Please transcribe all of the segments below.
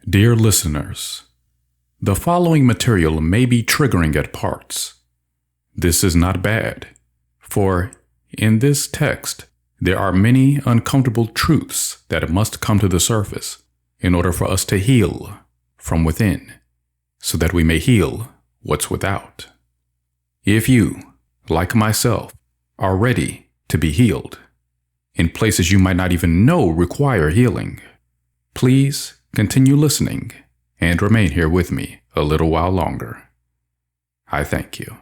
Dear listeners, the following material may be triggering at parts. This is not bad, for in this text, there are many uncomfortable truths that must come to the surface in order for us to heal from within, so that we may heal what's without. If you, like myself, are ready to be healed in places you might not even know require healing, please continue listening and remain here with me a little while longer. I thank you.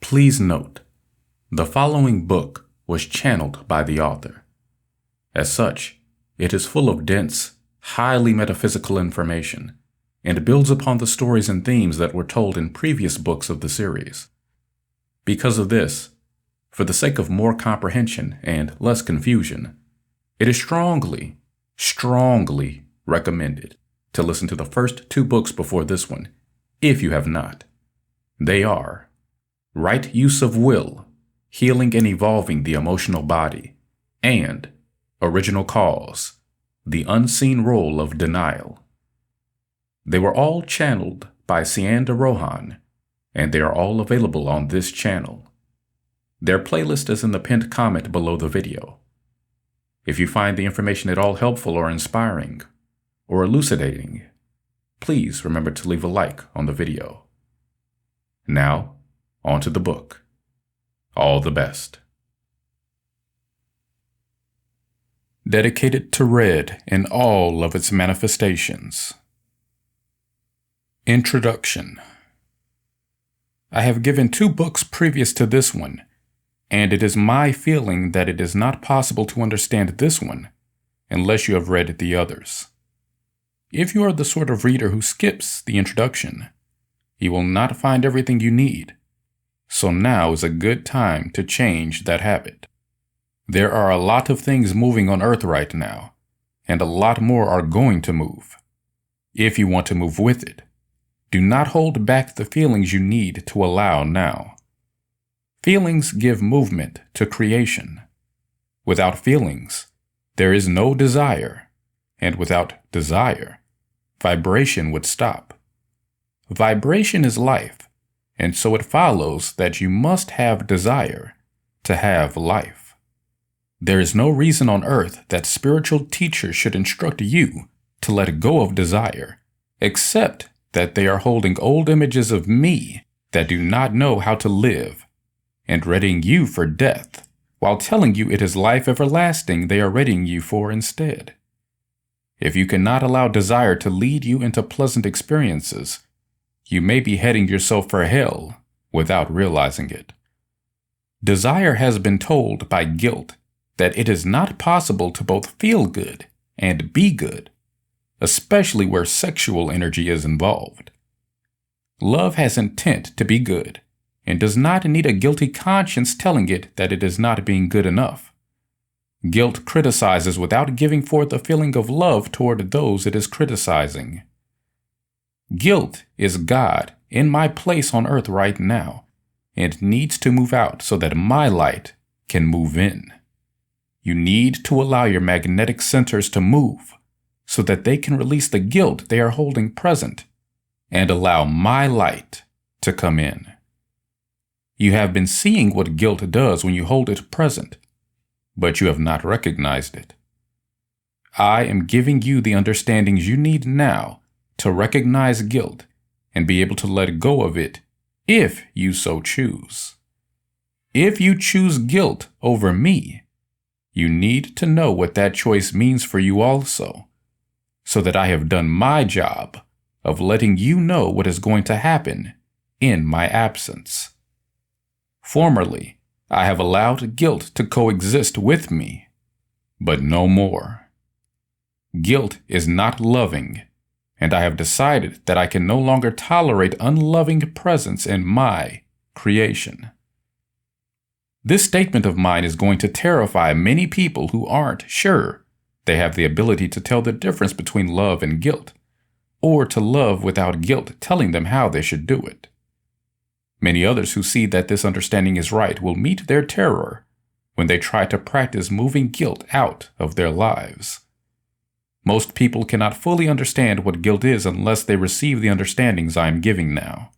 Please note, the following book was channeled by the author. As such, it is full of dense, highly metaphysical information and builds upon the stories and themes that were told in previous books of the series. Because of this, for the sake of more comprehension and less confusion, it is strongly recommended to listen to the first two books before this one, if you have not. They are Right Use of Will, Healing and Evolving the Emotional Body, and Original Cause, The Unseen Role of Denial. They were all channeled by Ceanne DeRohan, and they are all available on this channel. Their playlist is in the pinned comment below the video. If you find the information at all helpful or inspiring, or elucidating, please remember to leave a like on the video. Now, on to the book. All the best. Dedicated to Red in all of its manifestations. Introduction. I have given 2 books previous to this one, and it is my feeling that it is not possible to understand this one unless you have read the others. If you are the sort of reader who skips the introduction, you will not find everything you need, so now is a good time to change that habit. There are a lot of things moving on Earth right now, and a lot more are going to move. If you want to move with it, do not hold back the feelings you need to allow now. Feelings give movement to creation. Without feelings, there is no desire, and without desire, vibration would stop. Vibration is life, and so it follows that you must have desire to have life. There is no reason on earth that spiritual teachers should instruct you to let go of desire, except that they are holding old images of me that do not know how to live, and readying you for death, while telling you it is life everlasting they are readying you for instead. If you cannot allow desire to lead you into pleasant experiences, you may be heading yourself for hell without realizing it. Desire has been told by guilt that it is not possible to both feel good and be good, especially where sexual energy is involved. Love has intent to be good, and does not need a guilty conscience telling it that it is not being good enough. Guilt criticizes without giving forth a feeling of love toward those it is criticizing. Guilt is God in my place on earth right now, and needs to move out so that my light can move in. You need to allow your magnetic centers to move so that they can release the guilt they are holding present and allow my light to come in. You have been seeing what guilt does when you hold it present, but you have not recognized it. I am giving you the understandings you need now to recognize guilt and be able to let go of it if you so choose. If you choose guilt over me, you need to know what that choice means for you also, so that I have done my job of letting you know what is going to happen in my absence. Formerly, I have allowed guilt to coexist with me, but no more. Guilt is not loving, and I have decided that I can no longer tolerate unloving presence in my creation. This statement of mine is going to terrify many people who aren't sure they have the ability to tell the difference between love and guilt, or to love without guilt telling them how they should do it. Many others who see that this understanding is right will meet their terror when they try to practice moving guilt out of their lives. Most people cannot fully understand what guilt is unless they receive the understandings I am giving now.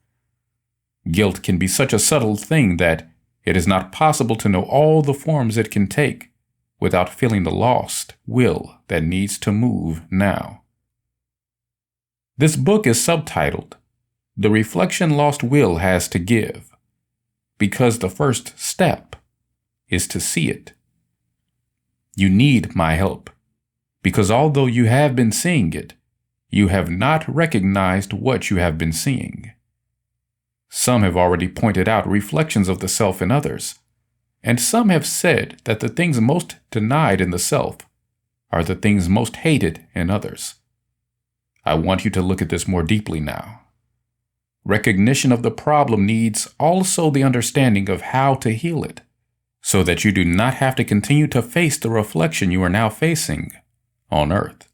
Guilt can be such a subtle thing that it is not possible to know all the forms it can take without feeling the lost will that needs to move now. This book is subtitled, The Reflection Lost Will Has to Give, because the first step is to see it. You need my help, because although you have been seeing it, you have not recognized what you have been seeing. Some have already pointed out reflections of the self in others, and some have said that the things most denied in the self are the things most hated in others. I want you to look at this more deeply now. Recognition of the problem needs also the understanding of how to heal it, so that you do not have to continue to face the reflection you are now facing on Earth.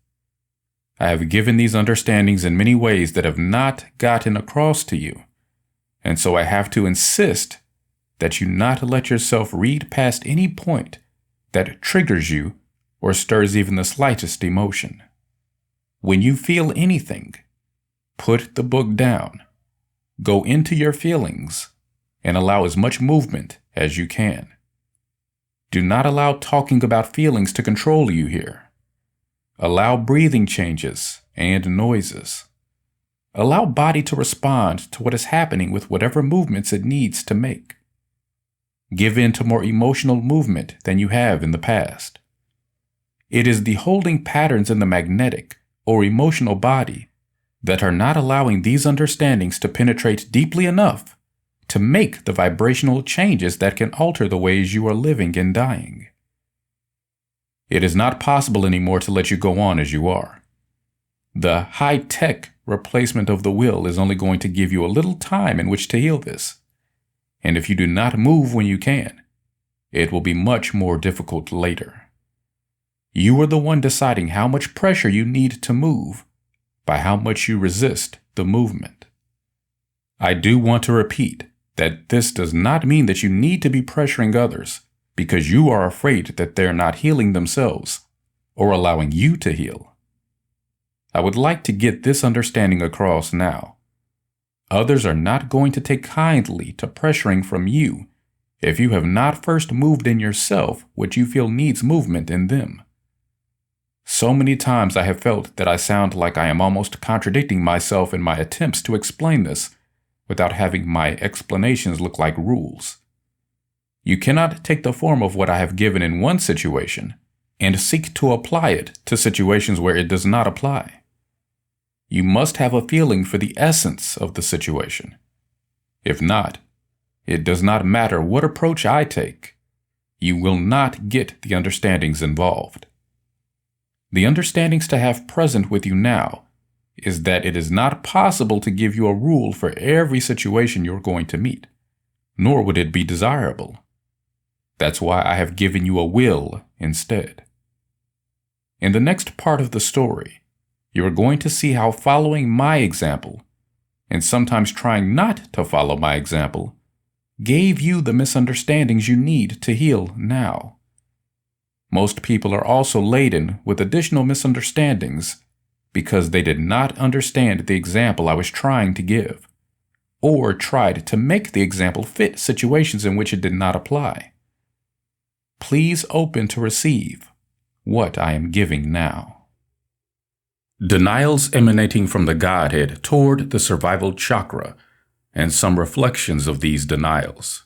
I have given these understandings in many ways that have not gotten across to you, and so I have to insist that you not let yourself read past any point that triggers you or stirs even the slightest emotion. When you feel anything, put the book down, go into your feelings, and allow as much movement as you can. Do not allow talking about feelings to control you here. Allow breathing changes and noises. Allow body to respond to what is happening with whatever movements it needs to make. Give in to more emotional movement than you have in the past. It is the holding patterns in the magnetic or emotional body that are not allowing these understandings to penetrate deeply enough to make the vibrational changes that can alter the ways you are living and dying. It is not possible anymore to let you go on as you are. The high-tech replacement of the will is only going to give you a little time in which to heal this. And if you do not move when you can, it will be much more difficult later. You are the one deciding how much pressure you need to move by how much you resist the movement. I do want to repeat that this does not mean that you need to be pressuring others because you are afraid that they're not healing themselves or allowing you to heal. I would like to get this understanding across now. Others are not going to take kindly to pressuring from you if you have not first moved in yourself what you feel needs movement in them. So many times I have felt that I sound like I am almost contradicting myself in my attempts to explain this without having my explanations look like rules. You cannot take the form of what I have given in one situation and seek to apply it to situations where it does not apply. You must have a feeling for the essence of the situation. If not, it does not matter what approach I take. You will not get the understandings involved. The understandings to have present with you now is that it is not possible to give you a rule for every situation you're going to meet, nor would it be desirable. That's why I have given you a will instead. In the next part of the story, you are going to see how following my example, and sometimes trying not to follow my example, gave you the misunderstandings you need to heal now. Most people are also laden with additional misunderstandings because they did not understand the example I was trying to give, or tried to make the example fit situations in which it did not apply. Please open to receive what I am giving now. Denials emanating from the Godhead toward the survival chakra, and some reflections of these denials.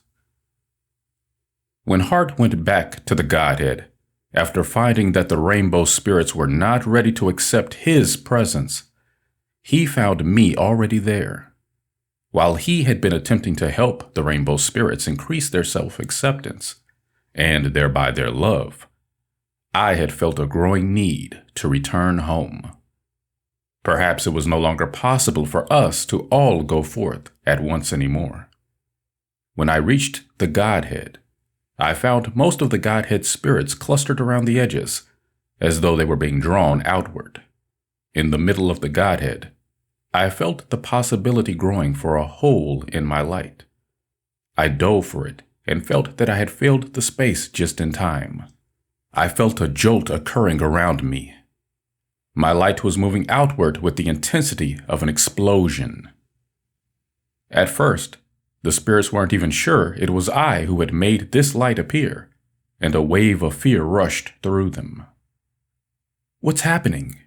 When Hart went back to the Godhead, after finding that the rainbow spirits were not ready to accept his presence, he found me already there. While he had been attempting to help the rainbow spirits increase their self-acceptance, and thereby their love, I had felt a growing need to return home. Perhaps it was no longer possible for us to all go forth at once anymore. When I reached the Godhead, I found most of the Godhead spirits clustered around the edges, as though they were being drawn outward. In the middle of the Godhead, I felt the possibility growing for a hole in my light. I dove for it and felt that I had filled the space just in time. I felt a jolt occurring around me. My light was moving outward with the intensity of an explosion. At first, the spirits weren't even sure it was I who had made this light appear, and a wave of fear rushed through them. What's happening?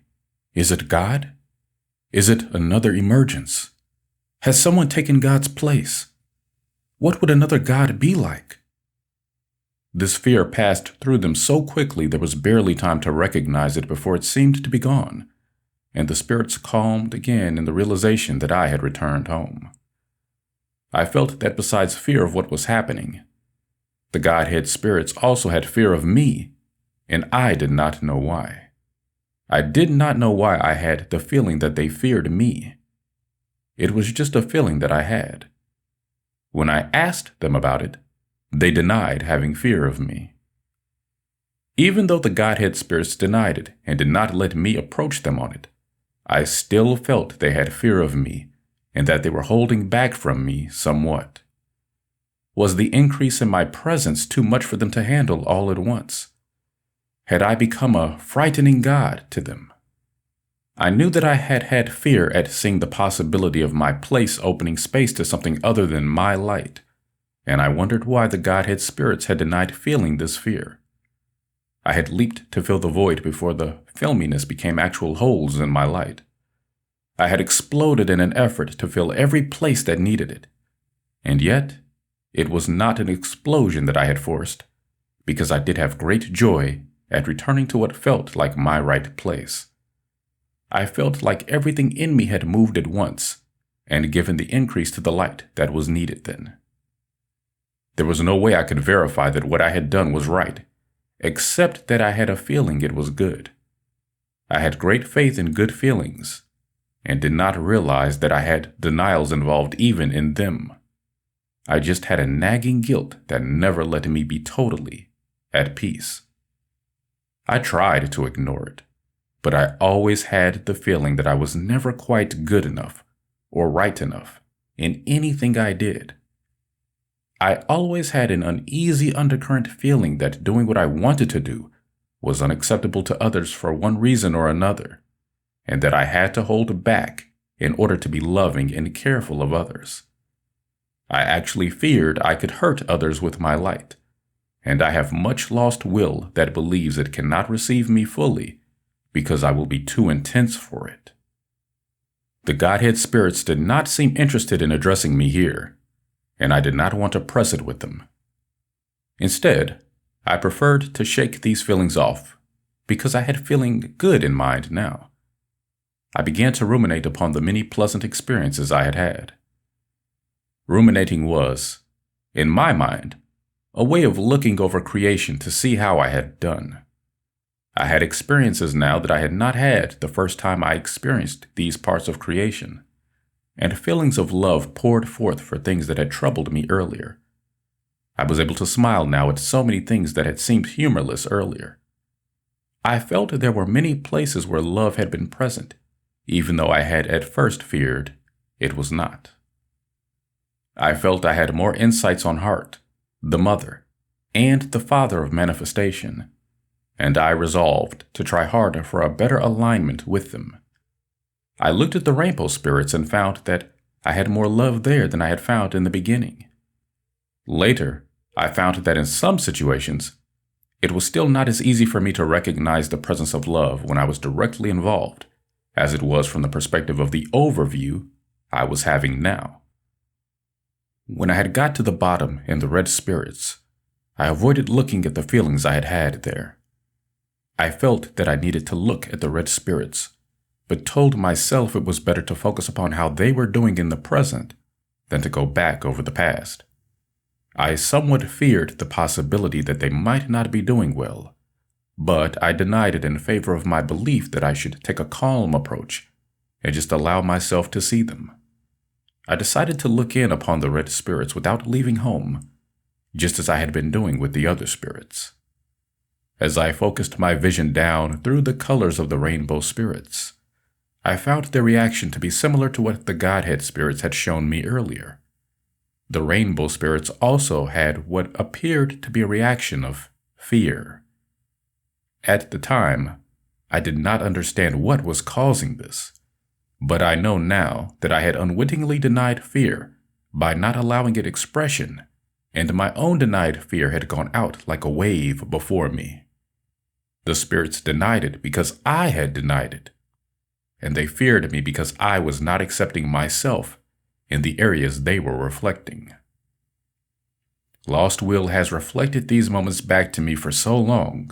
Is it God? Is it another emergence? Has someone taken God's place? What would another God be like? This fear passed through them so quickly there was barely time to recognize it before it seemed to be gone, and the spirits calmed again in the realization that I had returned home. I felt that besides fear of what was happening, the Godhead spirits also had fear of me, and I did not know why. I did not know why I had the feeling that they feared me. It was just a feeling that I had. When I asked them about it, they denied having fear of me. Even though the Godhead spirits denied it and did not let me approach them on it, I still felt they had fear of me and that they were holding back from me somewhat. Was the increase in my presence too much for them to handle all at once? Had I become a frightening God to them? I knew that I had had fear at seeing the possibility of my place opening space to something other than my light, and I wondered why the Godhead spirits had denied feeling this fear. I had leaped to fill the void before the filminess became actual holes in my light. I had exploded in an effort to fill every place that needed it, and yet it was not an explosion that I had forced, because I did have great joy at returning to what felt like my right place. I felt like everything in me had moved at once and given the increase to the light that was needed then. There was no way I could verify that what I had done was right, except that I had a feeling it was good. I had great faith in good feelings, and did not realize that I had denials involved even in them. I just had a nagging guilt that never let me be totally at peace. I tried to ignore it, but I always had the feeling that I was never quite good enough or right enough in anything I did. I always had an uneasy undercurrent feeling that doing what I wanted to do was unacceptable to others for one reason or another, and that I had to hold back in order to be loving and careful of others. I actually feared I could hurt others with my light, and I have much lost will that believes it cannot receive me fully because I will be too intense for it. The Godhead spirits did not seem interested in addressing me here, and I did not want to press it with them. Instead, I preferred to shake these feelings off because I had feeling good in mind now. I began to ruminate upon the many pleasant experiences I had had. Ruminating was, in my mind, a way of looking over creation to see how I had done. I had experiences now that I had not had the first time I experienced these parts of creation, and feelings of love poured forth for things that had troubled me earlier. I was able to smile now at so many things that had seemed humorless earlier. I felt there were many places where love had been present, even though I had at first feared it was not. I felt I had more insights on heart, the mother, and the father of manifestation, and I resolved to try harder for a better alignment with them. I looked at the rainbow spirits and found that I had more love there than I had found in the beginning. Later, I found that in some situations, it was still not as easy for me to recognize the presence of love when I was directly involved, as it was from the perspective of the overview I was having now. When I had got to the bottom in the red spirits, I avoided looking at the feelings I had had there. I felt that I needed to look at the red spirits, but told myself it was better to focus upon how they were doing in the present than to go back over the past. I somewhat feared the possibility that they might not be doing well, but I denied it in favor of my belief that I should take a calm approach and just allow myself to see them. I decided to look in upon the red spirits without leaving home, just as I had been doing with the other spirits. As I focused my vision down through the colors of the rainbow spirits, I found their reaction to be similar to what the Godhead spirits had shown me earlier. The rainbow spirits also had what appeared to be a reaction of fear. At the time, I did not understand what was causing this, but I know now that I had unwittingly denied fear by not allowing it expression, and my own denied fear had gone out like a wave before me. The spirits denied it because I had denied it, and they feared me because I was not accepting myself in the areas they were reflecting. Lost Will has reflected these moments back to me for so long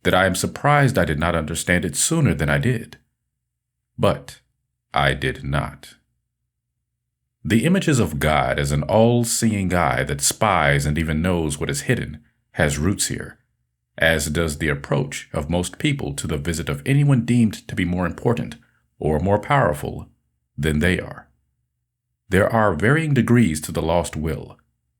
that I am surprised I did not understand it sooner than I did. But I did not. The images of God as an all-seeing eye that spies and even knows what is hidden has roots here, as does the approach of most people to the visit of anyone deemed to be more important or more powerful than they are. There are varying degrees to the lost will,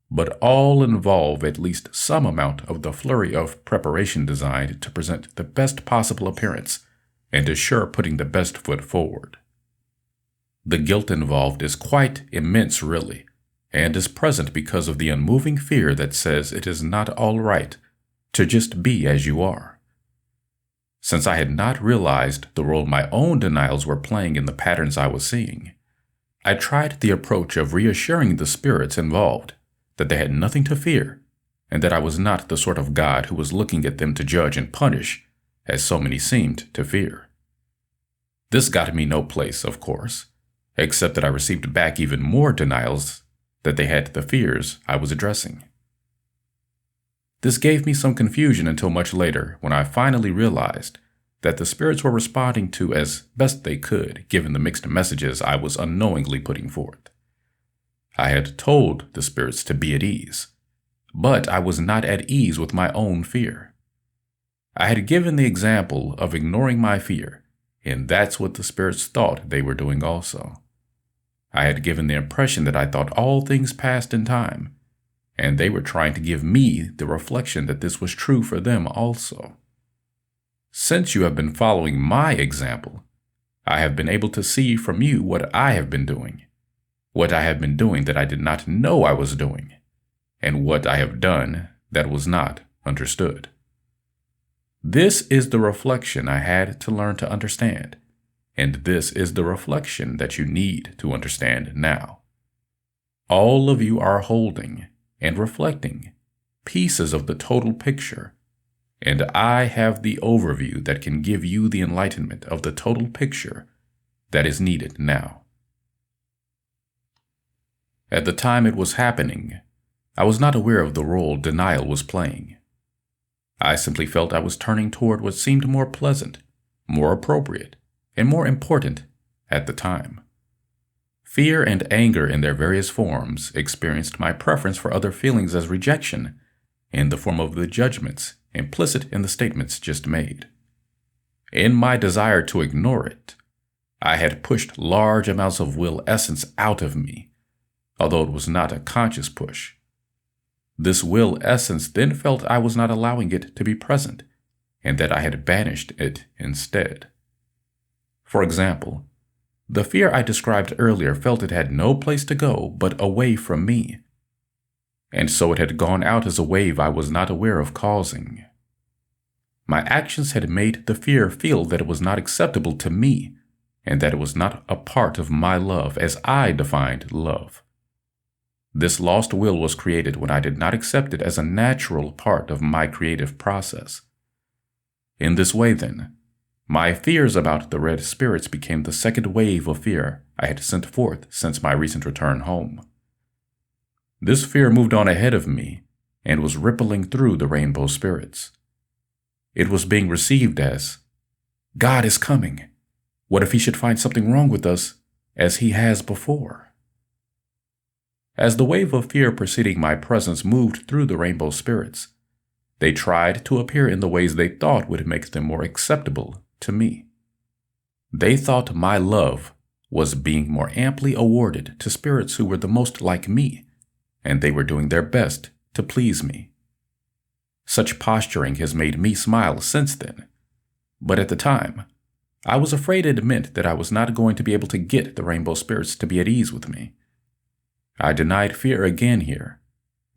but all involve at least some amount of the flurry of preparation designed to present the best possible appearance and assure putting the best foot forward. The guilt involved is quite immense, really, and is present because of the unmoving fear that says it is not all right to just be as you are. Since I had not realized the role my own denials were playing in the patterns I was seeing, I tried the approach of reassuring the spirits involved that they had nothing to fear, and that I was not the sort of God who was looking at them to judge and punish, as so many seemed to fear. This got me no place, of course, except that I received back even more denials that they had the fears I was addressing. This gave me some confusion until much later, when I finally realized that the spirits were responding to as best they could, given the mixed messages I was unknowingly putting forth. I had told the spirits to be at ease, but I was not at ease with my own fear. I had given the example of ignoring my fear, and that's what the spirits thought they were doing also. I had given the impression that I thought all things passed in time, and they were trying to give me the reflection that this was true for them also. Since you have been following my example, I have been able to see from you what I have been doing that I did not know I was doing, and what I have done that was not understood. This is the reflection I had to learn to understand, and this is the reflection that you need to understand now. All of you are holding and reflecting pieces of the total picture, and I have the overview that can give you the enlightenment of the total picture that is needed now. At the time it was happening, I was not aware of the role denial was playing. I simply felt I was turning toward what seemed more pleasant, more appropriate, and more important at the time. Fear and anger in their various forms experienced my preference for other feelings as rejection, in the form of the judgments implicit in the statements just made. In my desire to ignore it, I had pushed large amounts of will essence out of me, although it was not a conscious push. This will essence then felt I was not allowing it to be present, and that I had banished it instead. For example, the fear I described earlier felt it had no place to go but away from me, and so it had gone out as a wave I was not aware of causing. My actions had made the fear feel that it was not acceptable to me, and that it was not a part of my love as I defined love. This lost will was created when I did not accept it as a natural part of my creative process. In this way, then, my fears about the red spirits became the second wave of fear I had sent forth since my recent return home. This fear moved on ahead of me and was rippling through the rainbow spirits. It was being received as, God is coming. What if he should find something wrong with us, as he has before? As the wave of fear preceding my presence moved through the rainbow spirits, they tried to appear in the ways they thought would make them more acceptable to me. They thought my love was being more amply awarded to spirits who were the most like me, and they were doing their best to please me. Such posturing has made me smile since then, but at the time, I was afraid it meant that I was not going to be able to get the rainbow spirits to be at ease with me. I denied fear again here,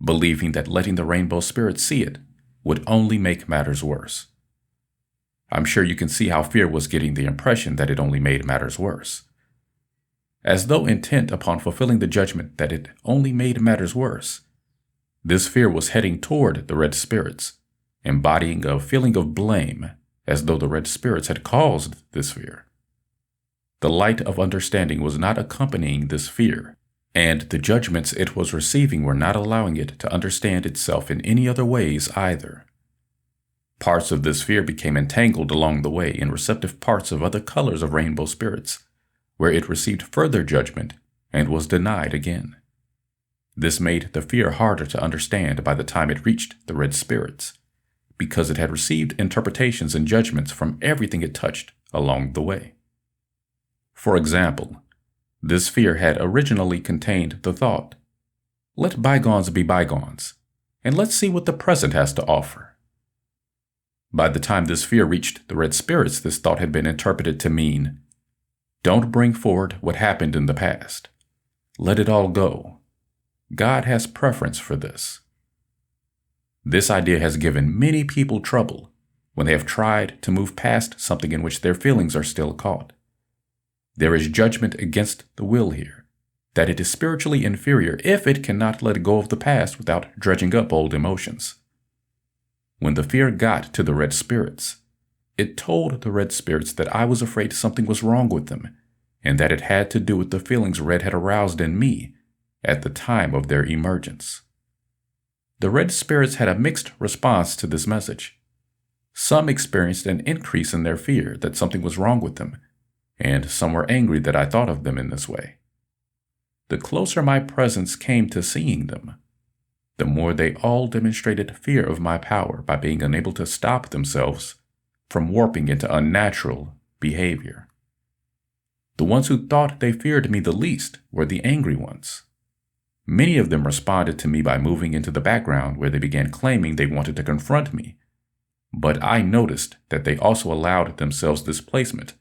believing that letting the rainbow spirits see it would only make matters worse. I'm sure you can see how fear was getting the impression that it only made matters worse. As though intent upon fulfilling the judgment that it only made matters worse, this fear was heading toward the red spirits, embodying a feeling of blame, as though the red spirits had caused this fear. The light of understanding was not accompanying this fear, and the judgments it was receiving were not allowing it to understand itself in any other ways either. Parts of this fear became entangled along the way in receptive parts of other colors of rainbow spirits, where it received further judgment and was denied again. This made the fear harder to understand by the time it reached the red spirits, because it had received interpretations and judgments from everything it touched along the way. For example, this fear had originally contained the thought, "Let bygones be bygones, and let's see what the present has to offer." By the time this fear reached the red spirits, this thought had been interpreted to mean, "Don't bring forward what happened in the past. Let it all go. God has preference for this." This idea has given many people trouble when they have tried to move past something in which their feelings are still caught. There is judgment against the will here, that it is spiritually inferior if it cannot let go of the past without dredging up old emotions. When the fear got to the red spirits, it told the red spirits that I was afraid something was wrong with them, and that it had to do with the feelings red had aroused in me at the time of their emergence. The red spirits had a mixed response to this message. Some experienced an increase in their fear that something was wrong with them, and some were angry that I thought of them in this way. The closer my presence came to seeing them, the more they all demonstrated fear of my power by being unable to stop themselves from warping into unnatural behavior. The ones who thought they feared me the least were the angry ones. Many of them responded to me by moving into the background, where they began claiming they wanted to confront me. But I noticed that they also allowed themselves this placement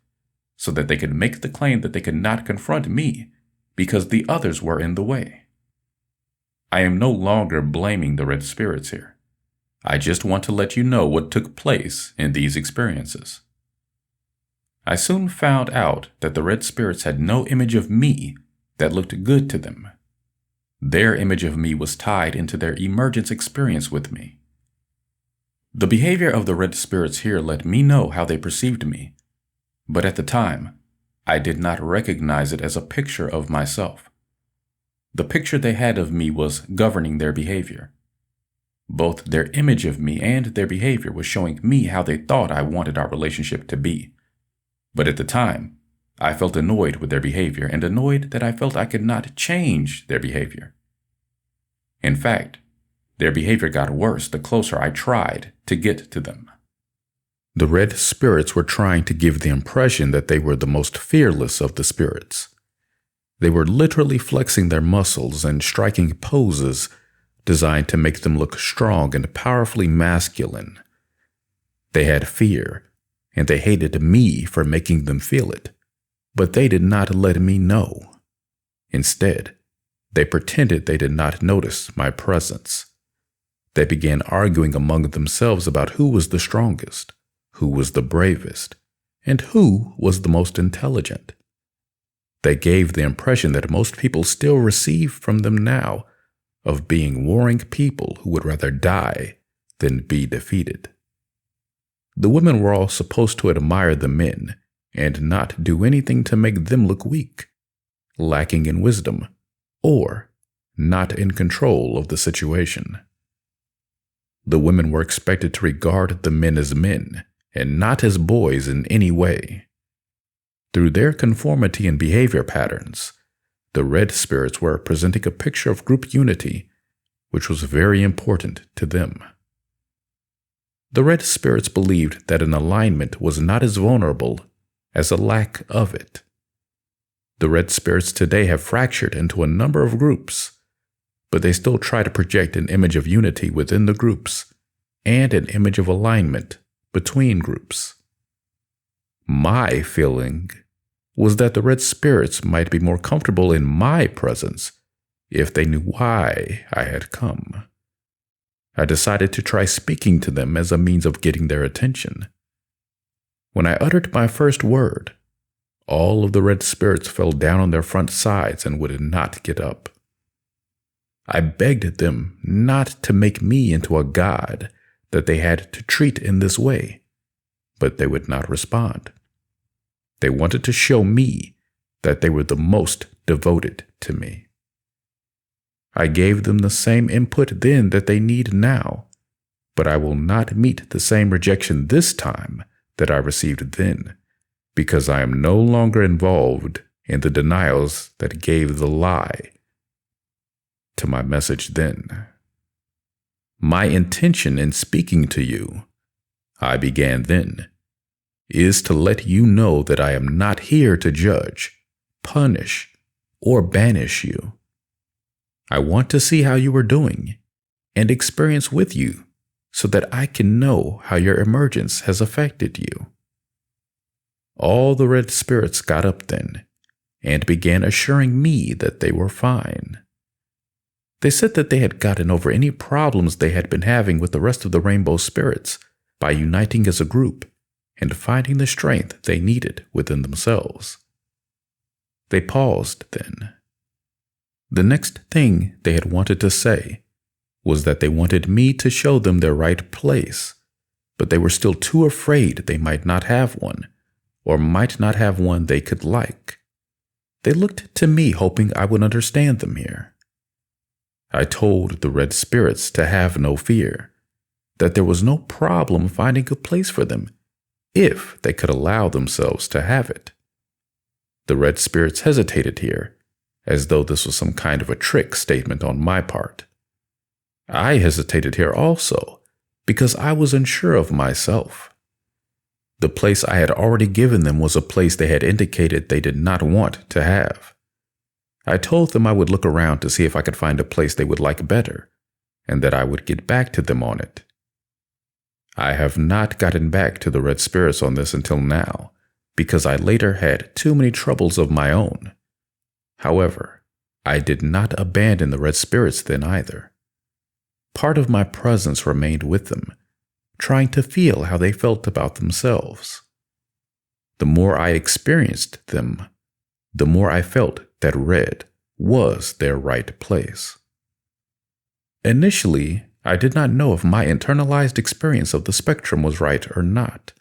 so that they could make the claim that they could not confront me because the others were in the way. I am no longer blaming the red spirits here. I just want to let you know what took place in these experiences. I soon found out that the red spirits had no image of me that looked good to them. Their image of me was tied into their emergence experience with me. The behavior of the red spirits here let me know how they perceived me, but at the time, I did not recognize it as a picture of myself. The picture they had of me was governing their behavior. Both their image of me and their behavior was showing me how they thought I wanted our relationship to be. But at the time, I felt annoyed with their behavior and annoyed that I felt I could not change their behavior. In fact, their behavior got worse the closer I tried to get to them. The red spirits were trying to give the impression that they were the most fearless of the spirits. They were literally flexing their muscles and striking poses designed to make them look strong and powerfully masculine. They had fear, and they hated me for making them feel it, but they did not let me know. Instead, they pretended they did not notice my presence. They began arguing among themselves about who was the strongest, who was the bravest, and who was the most intelligent. They gave the impression that most people still receive from them now of being warring people who would rather die than be defeated. The women were all supposed to admire the men and not do anything to make them look weak, lacking in wisdom, or not in control of the situation. The women were expected to regard the men as men and not as boys in any way. Through their conformity and behavior patterns, the red spirits were presenting a picture of group unity, which was very important to them. The red spirits believed that an alignment was not as vulnerable as a lack of it. The red spirits today have fractured into a number of groups, but they still try to project an image of unity within the groups and an image of alignment between groups. My feeling was that the red spirits might be more comfortable in my presence if they knew why I had come. I decided to try speaking to them as a means of getting their attention. When I uttered my first word, all of the red spirits fell down on their front sides and would not get up. I begged them not to make me into a god that they had to treat in this way, but they would not respond. They wanted to show me that they were the most devoted to me. I gave them the same input then that they need now, but I will not meet the same rejection this time that I received then, because I am no longer involved in the denials that gave the lie to my message then. My intention in speaking to you, I began then, is to let you know that I am not here to judge, punish, or banish you. I want to see how you are doing and experience with you so that I can know how your emergence has affected you. All the red spirits got up then and began assuring me that they were fine. They said that they had gotten over any problems they had been having with the rest of the rainbow spirits by uniting as a group and finding the strength they needed within themselves. They paused then. The next thing they had wanted to say was that they wanted me to show them their right place, but they were still too afraid they might not have one, or might not have one they could like. They looked to me hoping I would understand them here. I told the red spirits to have no fear, that there was no problem finding a place for them if they could allow themselves to have it. The red spirits hesitated here, as though this was some kind of a trick statement on my part. I hesitated here also, because I was unsure of myself. The place I had already given them was a place they had indicated they did not want to have. I told them I would look around to see if I could find a place they would like better, and that I would get back to them on it. I have not gotten back to the red spirits on this until now, because I later had too many troubles of my own. However, I did not abandon the red spirits then either. Part of my presence remained with them, trying to feel how they felt about themselves. The more I experienced them, the more I felt that red was their right place. Initially, I did not know if my internalized experience of the spectrum was right or not.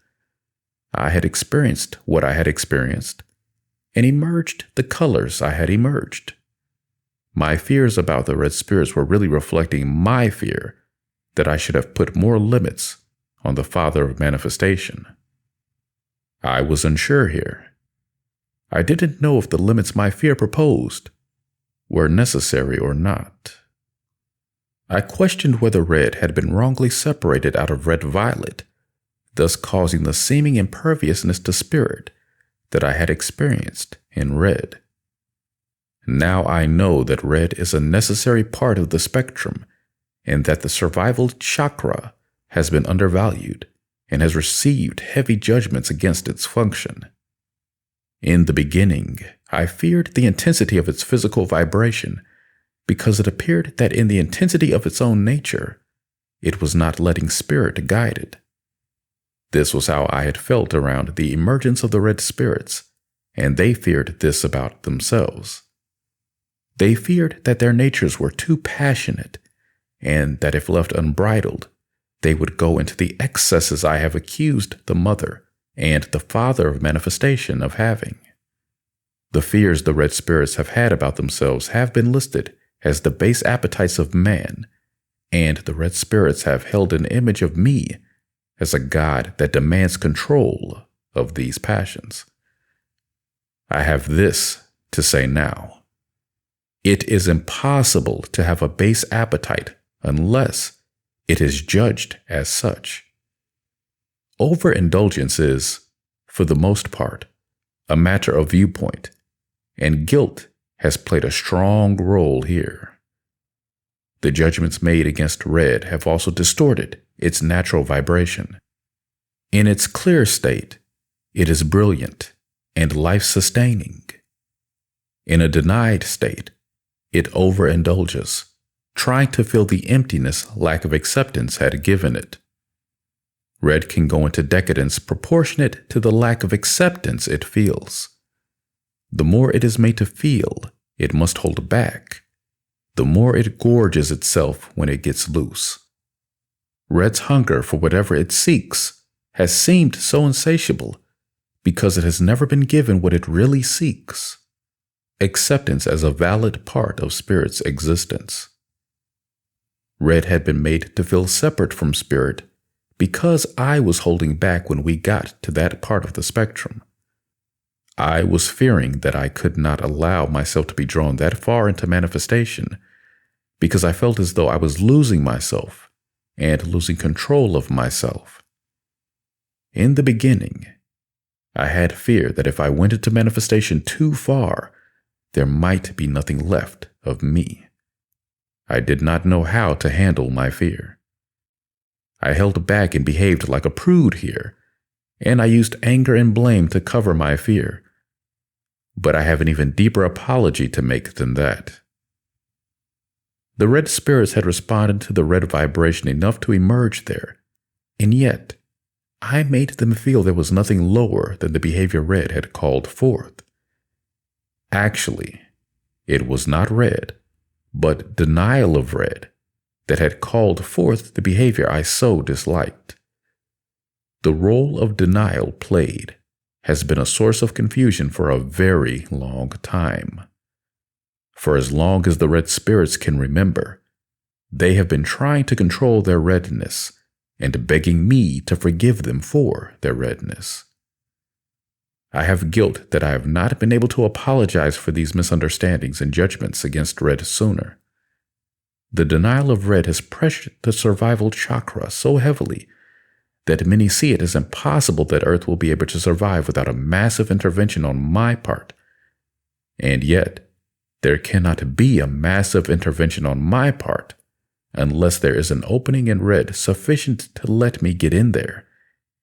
I had experienced what I had experienced, and emerged the colors I had emerged. My fears about the red spirits were really reflecting my fear that I should have put more limits on the Father of Manifestation. I was unsure here. I didn't know if the limits my fear proposed were necessary or not. I questioned whether red had been wrongly separated out of red-violet, thus causing the seeming imperviousness to spirit that I had experienced in red. Now I know that red is a necessary part of the spectrum, and that the survival chakra has been undervalued and has received heavy judgments against its function. In the beginning, I feared the intensity of its physical vibration because it appeared that in the intensity of its own nature, it was not letting spirit guide it. This was how I had felt around the emergence of the red spirits, and they feared this about themselves. They feared that their natures were too passionate, and that if left unbridled, they would go into the excesses I have accused the Mother and the Father of Manifestation of having. The fears the red spirits have had about themselves have been listed as the base appetites of man, and the red spirits have held an image of me as a god that demands control of these passions. I have this to say now. It is impossible to have a base appetite unless it is judged as such. Overindulgence is, for the most part, a matter of viewpoint, and guilt has played a strong role here. The judgments made against red have also distorted its natural vibration. In its clear state, it is brilliant and life-sustaining. In a denied state, it overindulges, trying to fill the emptiness lack of acceptance had given it. Red can go into decadence proportionate to the lack of acceptance it feels. The more it is made to feel, it must hold back. The more it gorges itself when it gets loose. Red's hunger for whatever it seeks has seemed so insatiable because it has never been given what it really seeks: acceptance as a valid part of Spirit's existence. Red had been made to feel separate from Spirit because I was holding back when we got to that part of the spectrum. I was fearing that I could not allow myself to be drawn that far into manifestation because I felt as though I was losing myself and losing control of myself. In the beginning, I had fear that if I went into manifestation too far, there might be nothing left of me. I did not know how to handle my fear. I held back and behaved like a prude here, and I used anger and blame to cover my fear. But I have an even deeper apology to make than that. The red spirits had responded to the red vibration enough to emerge there, and yet I made them feel there was nothing lower than the behavior red had called forth. Actually, it was not red, but denial of red that had called forth the behavior I so disliked. The role of denial played has been a source of confusion for a very long time. For as long as the red spirits can remember, they have been trying to control their redness and begging me to forgive them for their redness. I have guilt that I have not been able to apologize for these misunderstandings and judgments against red sooner. The denial of red has pressured the survival chakra so heavily that many see it as impossible that Earth will be able to survive without a massive intervention on my part. And yet, there cannot be a massive intervention on my part unless there is an opening in red sufficient to let me get in there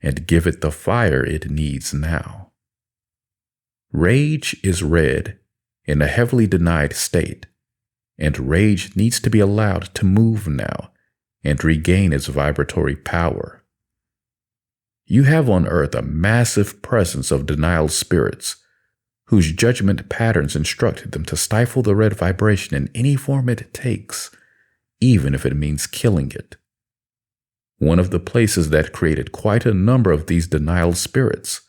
and give it the fire it needs now. Rage is red in a heavily denied state, and rage needs to be allowed to move now and regain its vibratory power. You have on Earth a massive presence of denial spirits whose judgment patterns instruct them to stifle the red vibration in any form it takes, even if it means killing it. One of the places that created quite a number of these denial spirits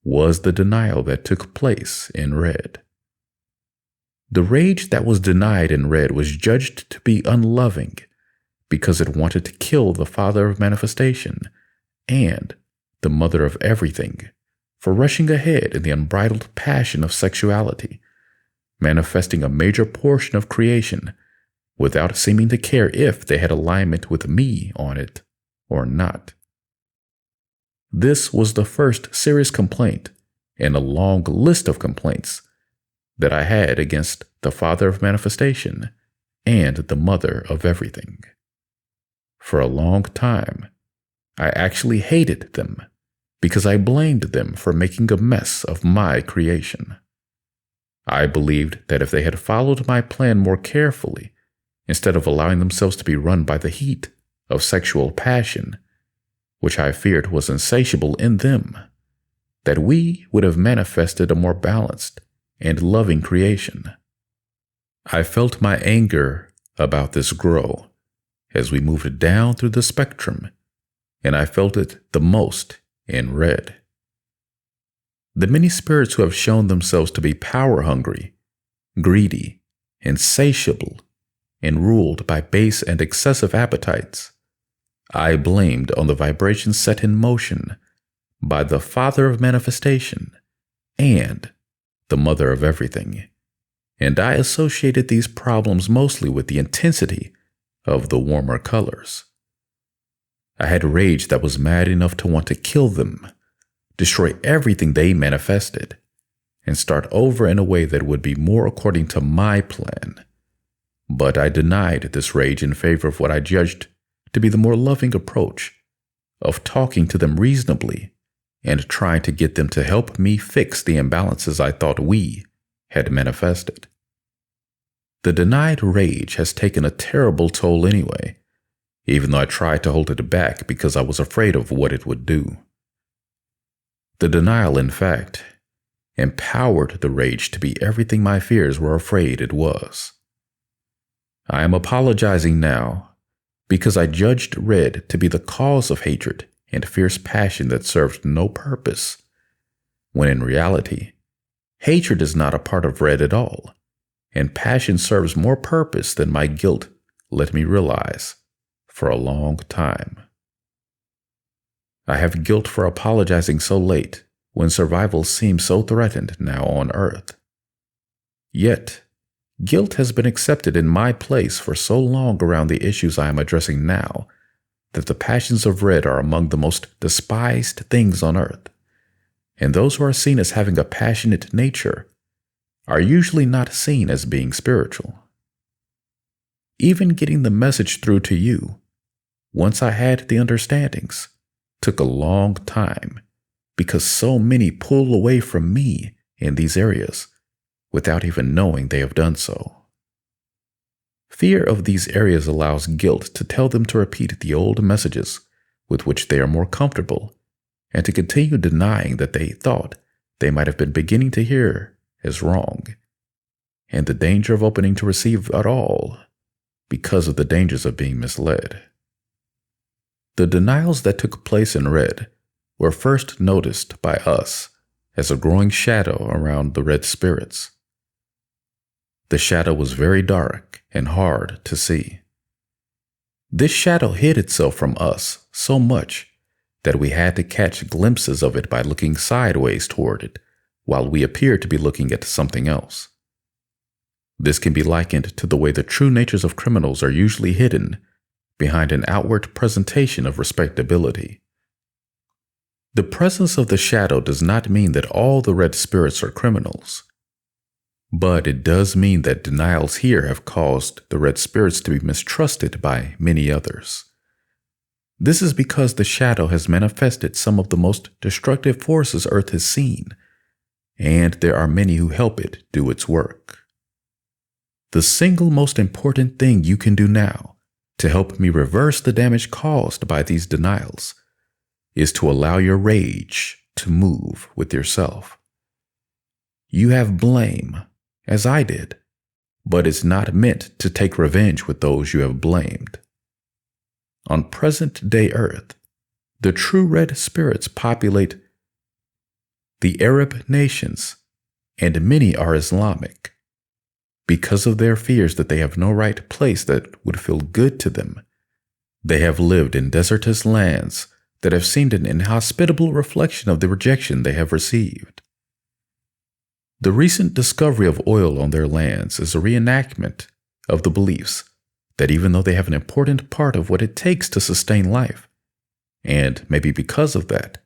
was the denial that took place in red. The rage that was denied in red was judged to be unloving because it wanted to kill the father of manifestation and the mother of everything for rushing ahead in the unbridled passion of sexuality, manifesting a major portion of creation without seeming to care if they had alignment with me on it or not. This was the first serious complaint in a long list of complaints that I had against the father of manifestation and the mother of everything. For a long time, I actually hated them because I blamed them for making a mess of my creation. I believed that if they had followed my plan more carefully, instead of allowing themselves to be run by the heat of sexual passion, which I feared was insatiable in them, that we would have manifested a more balanced and loving creation. I felt my anger about this grow as we moved down through the spectrum, and I felt it the most in red. The many spirits who have shown themselves to be power-hungry, greedy, insatiable, and ruled by base and excessive appetites, I blamed on the vibrations set in motion by the father of manifestation and the mother of everything, and I associated these problems mostly with the intensity of the warmer colors. I had rage that was mad enough to want to kill them, destroy everything they manifested, and start over in a way that would be more according to my plan. But I denied this rage in favor of what I judged to be the more loving approach of talking to them reasonably and trying to get them to help me fix the imbalances I thought we had manifested. The denied rage has taken a terrible toll anyway, even though I tried to hold it back because I was afraid of what it would do. The denial, in fact, empowered the rage to be everything my fears were afraid it was. I am apologizing now because I judged red to be the cause of hatred and fierce passion that served no purpose, when in reality, hatred is not a part of red at all, and passion serves more purpose than my guilt let me realize for a long time. I have guilt for apologizing so late when survival seems so threatened now on Earth. Yet, guilt has been accepted in my place for so long around the issues I am addressing now that the passions of red are among the most despised things on Earth, and those who are seen as having a passionate nature are usually not seen as being spiritual. Even getting the message through to you, once I had the understandings, took a long time because so many pull away from me in these areas without even knowing they have done so. Fear of these areas allows guilt to tell them to repeat the old messages with which they are more comfortable and to continue denying that they thought they might have been beginning to hear as wrong, and the danger of opening to receive at all because of the dangers of being misled. The denials that took place in red were first noticed by us as a growing shadow around the red spirits. The shadow was very dark and hard to see. This shadow hid itself from us so much that we had to catch glimpses of it by looking sideways toward it while we appeared to be looking at something else. This can be likened to the way the true natures of criminals are usually hidden behind an outward presentation of respectability. The presence of the shadow does not mean that all the red spirits are criminals, but it does mean that denials here have caused the red spirits to be mistrusted by many others. This is because the shadow has manifested some of the most destructive forces Earth has seen, and there are many who help it do its work. The single most important thing you can do now to help me reverse the damage caused by these denials is to allow your rage to move with yourself. You have blame, as I did, but it's not meant to take revenge with those you have blamed. On present-day Earth, the true red spirits populate the Arab nations, and many are Islamic. Because of their fears that they have no right place that would feel good to them, they have lived in desertous lands that have seemed an inhospitable reflection of the rejection they have received. The recent discovery of oil on their lands is a reenactment of the beliefs that even though they have an important part of what it takes to sustain life, and maybe because of that,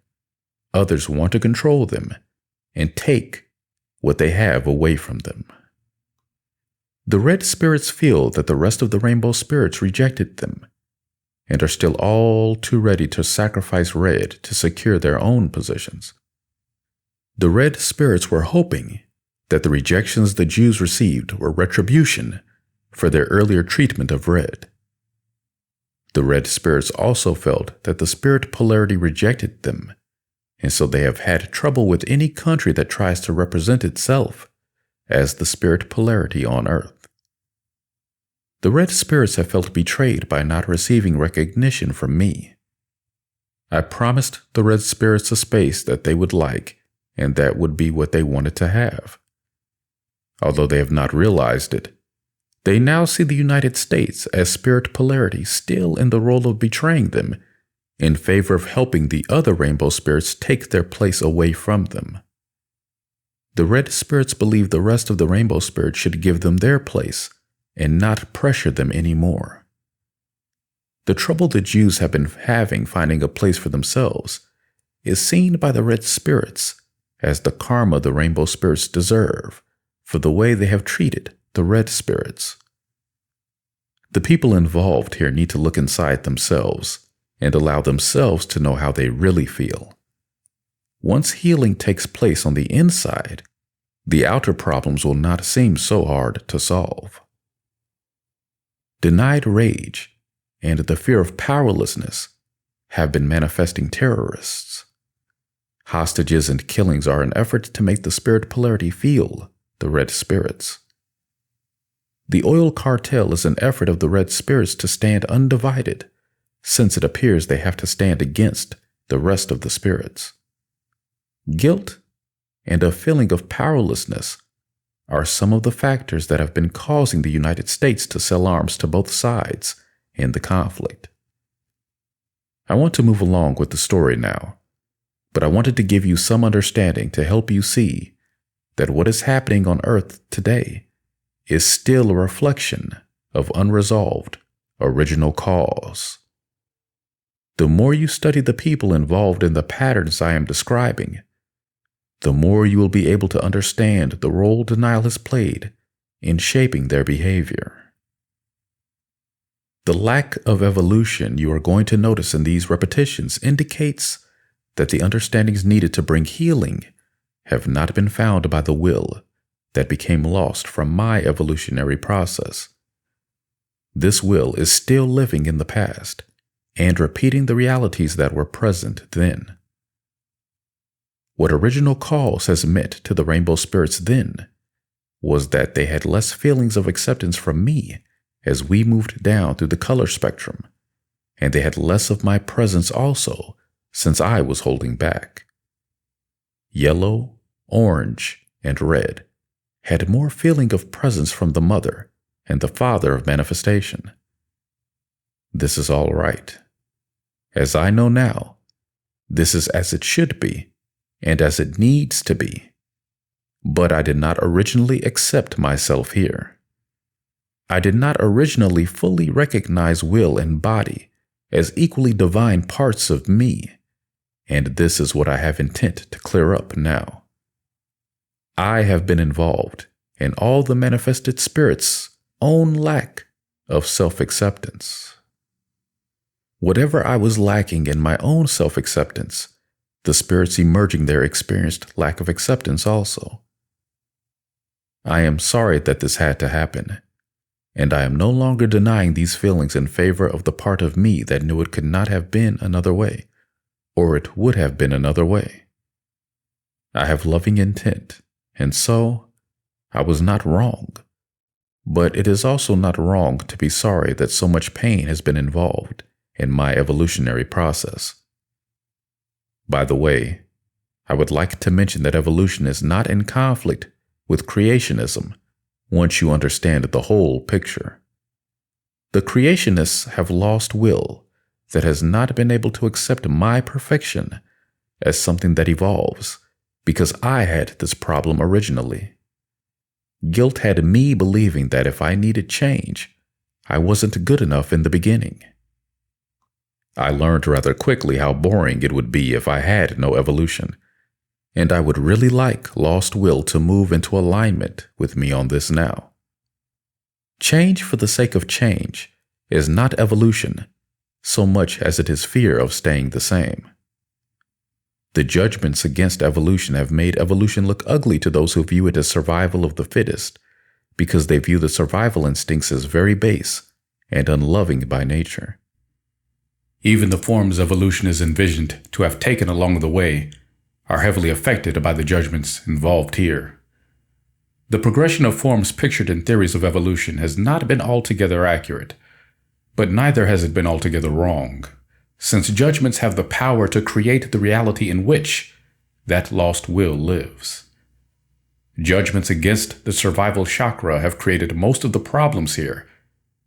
others want to control them and take what they have away from them. The red spirits feel that the rest of the rainbow spirits rejected them and are still all too ready to sacrifice red to secure their own positions. The red spirits were hoping that the rejections the Jews received were retribution for their earlier treatment of red. The red spirits also felt that the spirit polarity rejected them, and so they have had trouble with any country that tries to represent itself as the spirit polarity on Earth. The red spirits have felt betrayed by not receiving recognition from me. I promised the red spirits a space that they would like, and that would be what they wanted to have. Although they have not realized it, they now see the United States as spirit polarity still in the role of betraying them in favor of helping the other rainbow spirits take their place away from them. The red spirits believe the rest of the rainbow spirits should give them their place and not pressure them anymore. The trouble the Jews have been having finding a place for themselves is seen by the red spirits as the karma the rainbow spirits deserve for the way they have treated the red spirits. The people involved here need to look inside themselves and allow themselves to know how they really feel. Once healing takes place on the inside, the outer problems will not seem so hard to solve. Denied rage and the fear of powerlessness have been manifesting terrorists. Hostages and killings are an effort to make the spirit polarity feel the red spirits. The oil cartel is an effort of the red spirits to stand undivided, since it appears they have to stand against the rest of the spirits. Guilt and a feeling of powerlessness are some of the factors that have been causing the United States to sell arms to both sides in the conflict. I want to move along with the story now, but I wanted to give you some understanding to help you see that what is happening on Earth today is still a reflection of unresolved original cause. The more you study the people involved in the patterns I am describing, the more you will be able to understand the role denial has played in shaping their behavior. The lack of evolution you are going to notice in these repetitions indicates that the understandings needed to bring healing have not been found by the will that became lost from my evolutionary process. This will is still living in the past and repeating the realities that were present then. What original cause has meant to the rainbow spirits then was that they had less feelings of acceptance from me as we moved down through the color spectrum, and they had less of my presence also since I was holding back. Yellow, orange, and red had more feeling of presence from the mother and the father of manifestation. This is all right. As I know now, this is as it should be and as it needs to be. But I did not originally accept myself here. I did not originally fully recognize will and body as equally divine parts of me, and this is what I have intent to clear up now. I have been involved in all the manifested spirits' own lack of self-acceptance. Whatever I was lacking in my own self-acceptance, the spirits emerging there experienced lack of acceptance also. I am sorry that this had to happen, and I am no longer denying these feelings in favor of the part of me that knew it could not have been another way, or it would have been another way. I have loving intent, and so I was not wrong. But it is also not wrong to be sorry that so much pain has been involved in my evolutionary process. By the way, I would like to mention that evolution is not in conflict with creationism once you understand the whole picture. The creationists have lost will that has not been able to accept my perfection as something that evolves because I had this problem originally. Guilt had me believing that if I needed change, I wasn't good enough in the beginning. I learned rather quickly how boring it would be if I had no evolution, and I would really like lost will to move into alignment with me on this now. Change for the sake of change is not evolution so much as it is fear of staying the same. The judgments against evolution have made evolution look ugly to those who view it as survival of the fittest, because they view the survival instincts as very base and unloving by nature. Even the forms evolution is envisioned to have taken along the way are heavily affected by the judgments involved here. The progression of forms pictured in theories of evolution has not been altogether accurate, but neither has it been altogether wrong, since judgments have the power to create the reality in which that lost will lives. Judgments against the survival chakra have created most of the problems here,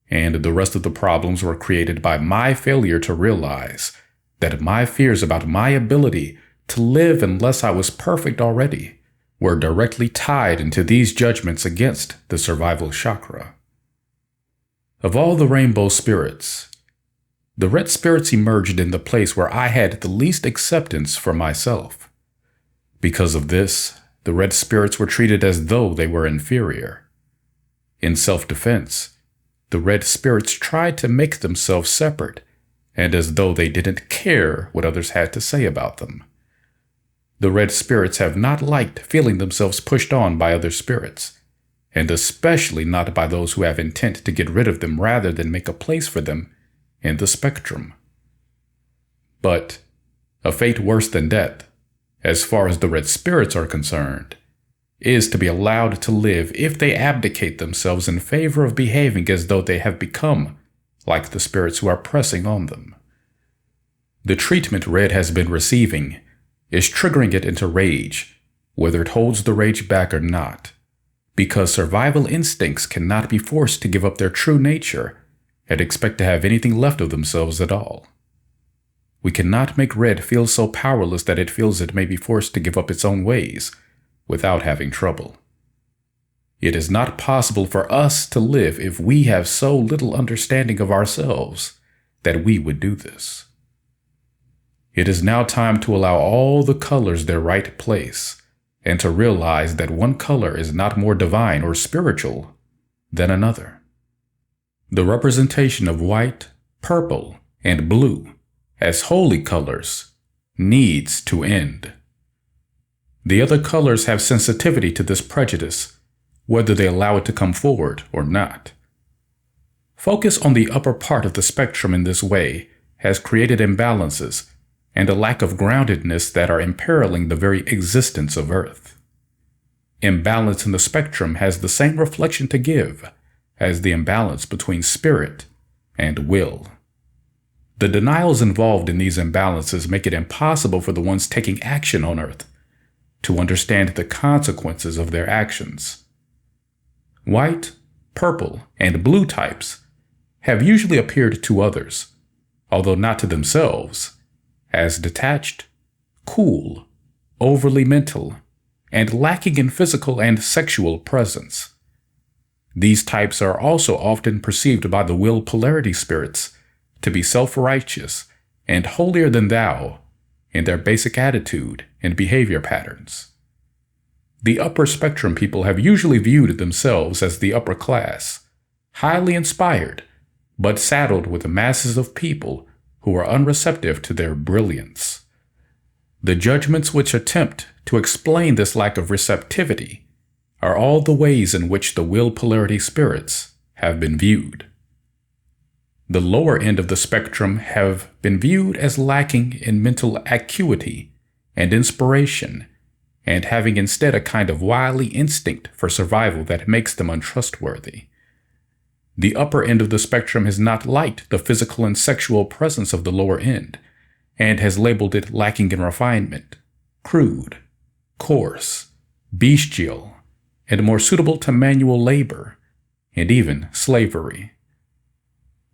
and the rest of the problems were created by my failure to realize that my fears about my ability to live unless I was perfect already were directly tied into these judgments against the survival chakra. Of all the rainbow spirits, the red spirits emerged in the place where I had the least acceptance for myself. Because of this, the red spirits were treated as though they were inferior. In self-defense, the red spirits tried to make themselves separate, and as though they didn't care what others had to say about them. The red spirits have not liked feeling themselves pushed on by other spirits, and especially not by those who have intent to get rid of them rather than make a place for them in the spectrum. But a fate worse than death, as far as the red spirits are concerned, is to be allowed to live if they abdicate themselves in favor of behaving as though they have become like the spirits who are pressing on them. The treatment red has been receiving is triggering it into rage, whether it holds the rage back or not, because survival instincts cannot be forced to give up their true nature and expect to have anything left of themselves at all. We cannot make red feel so powerless that it feels it may be forced to give up its own ways without having trouble. It is not possible for us to live if we have so little understanding of ourselves that we would do this. It is now time to allow all the colors their right place and to realize that one color is not more divine or spiritual than another. The representation of white, purple, and blue as holy colors needs to end. The other colors have sensitivity to this prejudice, whether they allow it to come forward or not. Focus on the upper part of the spectrum in this way has created imbalances and a lack of groundedness that are imperiling the very existence of Earth. Imbalance in the spectrum has the same reflection to give as the imbalance between spirit and will. The denials involved in these imbalances make it impossible for the ones taking action on Earth to understand the consequences of their actions. White, purple, and blue types have usually appeared to others, although not to themselves, as detached, cool, overly mental, and lacking in physical and sexual presence. These types are also often perceived by the will polarity spirits to be self-righteous and holier than thou in their basic attitude and behavior patterns. The upper spectrum people have usually viewed themselves as the upper class, highly inspired, but saddled with masses of people who are unreceptive to their brilliance. The judgments which attempt to explain this lack of receptivity are all the ways in which the will polarity spirits have been viewed. The lower end of the spectrum have been viewed as lacking in mental acuity and inspiration, and having instead a kind of wily instinct for survival that makes them untrustworthy. The upper end of the spectrum has not liked the physical and sexual presence of the lower end, and has labeled it lacking in refinement, crude, coarse, bestial, and more suitable to manual labor, and even slavery.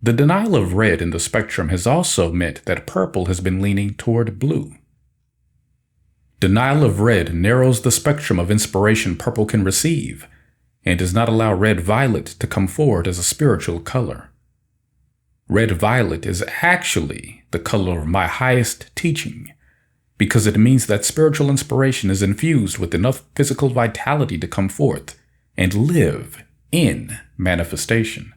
The denial of red in the spectrum has also meant that purple has been leaning toward blue. Denial of red narrows the spectrum of inspiration purple can receive, and does not allow red-violet to come forward as a spiritual color. Red-violet is actually the color of my highest teaching, because it means that spiritual inspiration is infused with enough physical vitality to come forth and live in manifestation.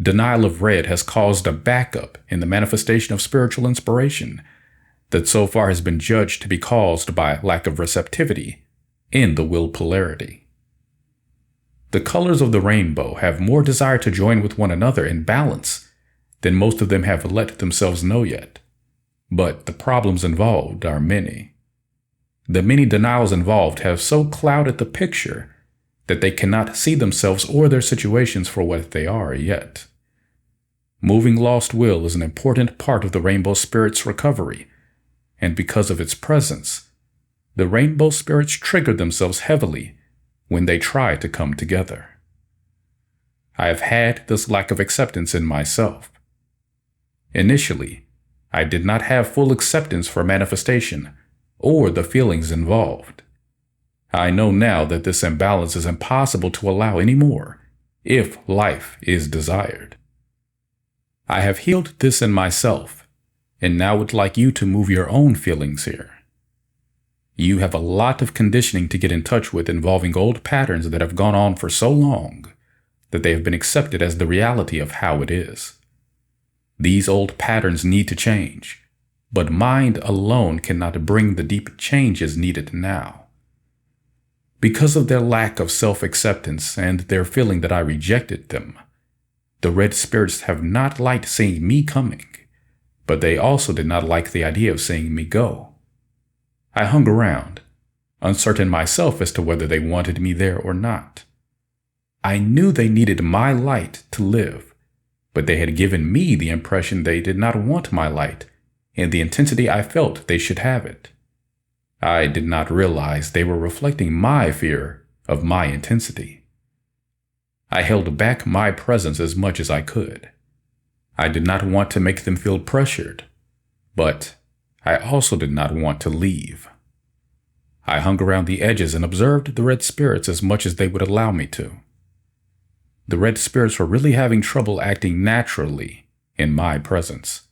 Denial of red has caused a backup in the manifestation of spiritual inspiration that so far has been judged to be caused by lack of receptivity in the will polarity. The colors of the rainbow have more desire to join with one another in balance than most of them have let themselves know yet. But the problems involved are many. The many denials involved have so clouded the picture that they cannot see themselves or their situations for what they are yet. Moving lost will is an important part of the rainbow spirit's recovery, and because of its presence, the rainbow spirits trigger themselves heavily when they try to come together. I have had this lack of acceptance in myself. Initially, I did not have full acceptance for manifestation or the feelings involved. I know now that this imbalance is impossible to allow anymore if life is desired. I have healed this in myself, and now would like you to move your own feelings here. You have a lot of conditioning to get in touch with involving old patterns that have gone on for so long that they have been accepted as the reality of how it is. These old patterns need to change, but mind alone cannot bring the deep changes needed now. Because of their lack of self-acceptance and their feeling that I rejected them, The red spirits have not liked seeing me coming, but they also did not like the idea of seeing me go. I hung around, uncertain myself as to whether they wanted me there or not. I knew they needed my light to live, but they had given me the impression they did not want my light in the intensity I felt they should have it. I did not realize they were reflecting my fear of my intensity. I held back my presence as much as I could. I did not want to make them feel pressured, but I also did not want to leave. I hung around the edges and observed the red spirits as much as they would allow me to. The red spirits were really having trouble acting naturally in my presence.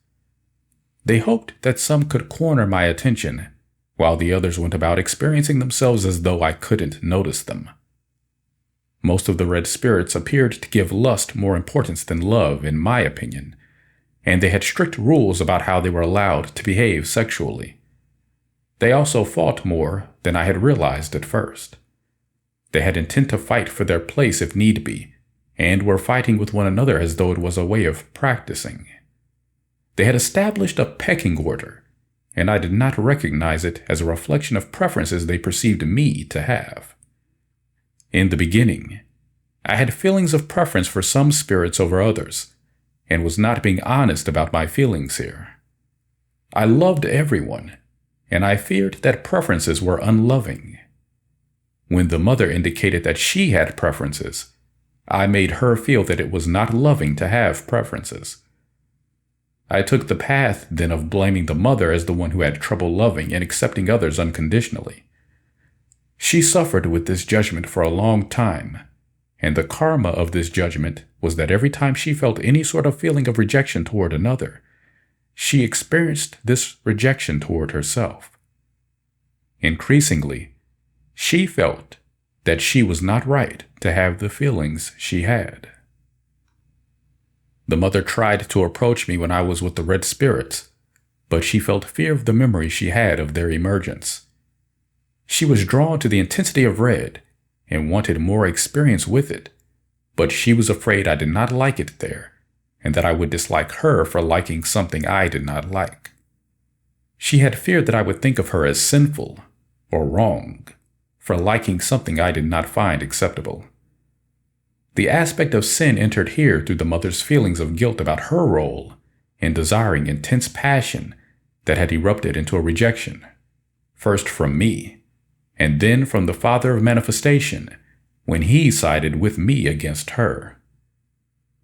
They hoped that some could corner my attention, while the others went about experiencing themselves as though I couldn't notice them. Most of the red spirits appeared to give lust more importance than love, in my opinion, and they had strict rules about how they were allowed to behave sexually. They also fought more than I had realized at first. They had intent to fight for their place if need be, and were fighting with one another as though it was a way of practicing. They had established a pecking order, and I did not recognize it as a reflection of preferences they perceived me to have. In the beginning, I had feelings of preference for some spirits over others, and was not being honest about my feelings here. I loved everyone, and I feared that preferences were unloving. When the mother indicated that she had preferences, I made her feel that it was not loving to have preferences. I took the path then of blaming the mother as the one who had trouble loving and accepting others unconditionally. She suffered with this judgment for a long time, and the karma of this judgment was that every time she felt any sort of feeling of rejection toward another, she experienced this rejection toward herself. Increasingly, she felt that she was not right to have the feelings she had. The mother tried to approach me when I was with the red spirits, but she felt fear of the memory she had of their emergence. She was drawn to the intensity of red and wanted more experience with it, but she was afraid I did not like it there, and that I would dislike her for liking something I did not like. She had feared that I would think of her as sinful or wrong for liking something I did not find acceptable. The aspect of sin entered here through the mother's feelings of guilt about her role in desiring intense passion that had erupted into a rejection, first from me, and then from the Father of Manifestation when he sided with me against her.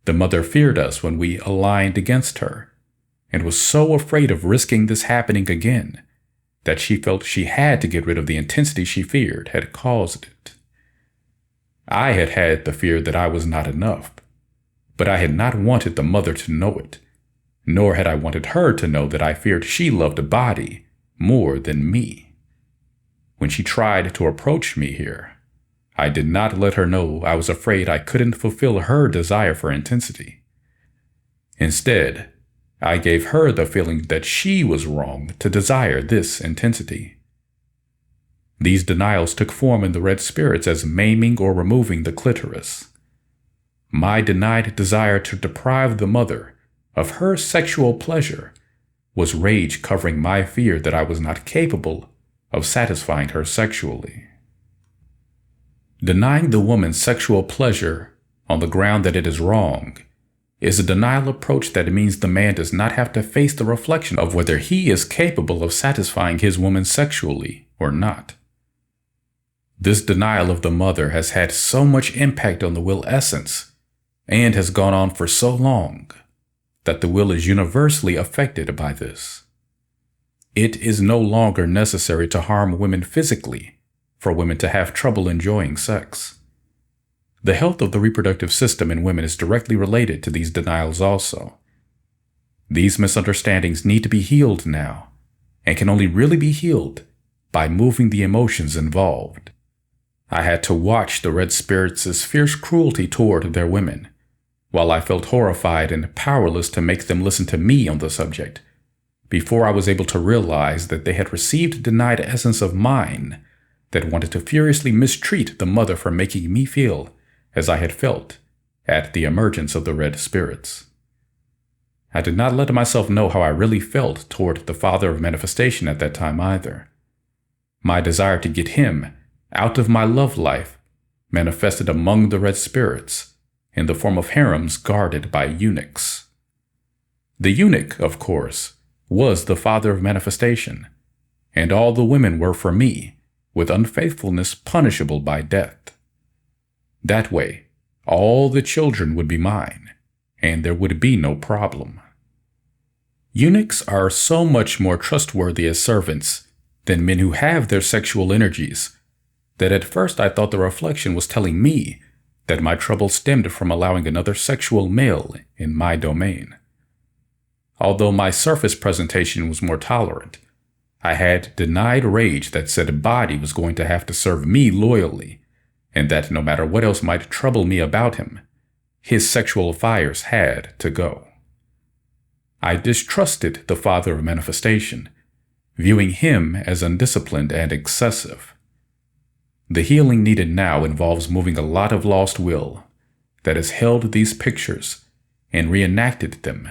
The mother feared us when we aligned against her, and was so afraid of risking this happening again that she felt she had to get rid of the intensity she feared had caused it. I had had the fear that I was not enough, but I had not wanted the mother to know it, nor had I wanted her to know that I feared she loved a body more than me. When she tried to approach me here, I did not let her know I was afraid I couldn't fulfill her desire for intensity. Instead, I gave her the feeling that she was wrong to desire this intensity. These denials took form in the red spirits as maiming or removing the clitoris. My denied desire to deprive the mother of her sexual pleasure was rage covering my fear that I was not capable of satisfying her sexually. Denying the woman sexual pleasure on the ground that it is wrong is a denial approach that means the man does not have to face the reflection of whether he is capable of satisfying his woman sexually or not. This denial of the mother has had so much impact on the will essence and has gone on for so long that the will is universally affected by this. It is no longer necessary to harm women physically for women to have trouble enjoying sex. The health of the reproductive system in women is directly related to these denials also. These misunderstandings need to be healed now, and can only really be healed by moving the emotions involved. I had to watch the red spirits' fierce cruelty toward their women, while I felt horrified and powerless to make them listen to me on the subject, before I was able to realize that they had received denied essence of mine that wanted to furiously mistreat the mother for making me feel as I had felt at the emergence of the red spirits. I did not let myself know how I really felt toward the Father of Manifestation at that time either. My desire to get him out of my love life manifested among the red spirits in the form of harems guarded by eunuchs. The eunuch, of course, was the Father of Manifestation, and all the women were for me, with unfaithfulness punishable by death. That way, all the children would be mine, and there would be no problem. Eunuchs are so much more trustworthy as servants than men who have their sexual energies that at first I thought the reflection was telling me that my trouble stemmed from allowing another sexual male in my domain. Although my surface presentation was more tolerant, I had denied rage that said a body was going to have to serve me loyally, and that no matter what else might trouble me about him, his sexual fires had to go. I distrusted the Father of Manifestation, viewing him as undisciplined and excessive. The healing needed now involves moving a lot of lost will that has held these pictures and reenacted them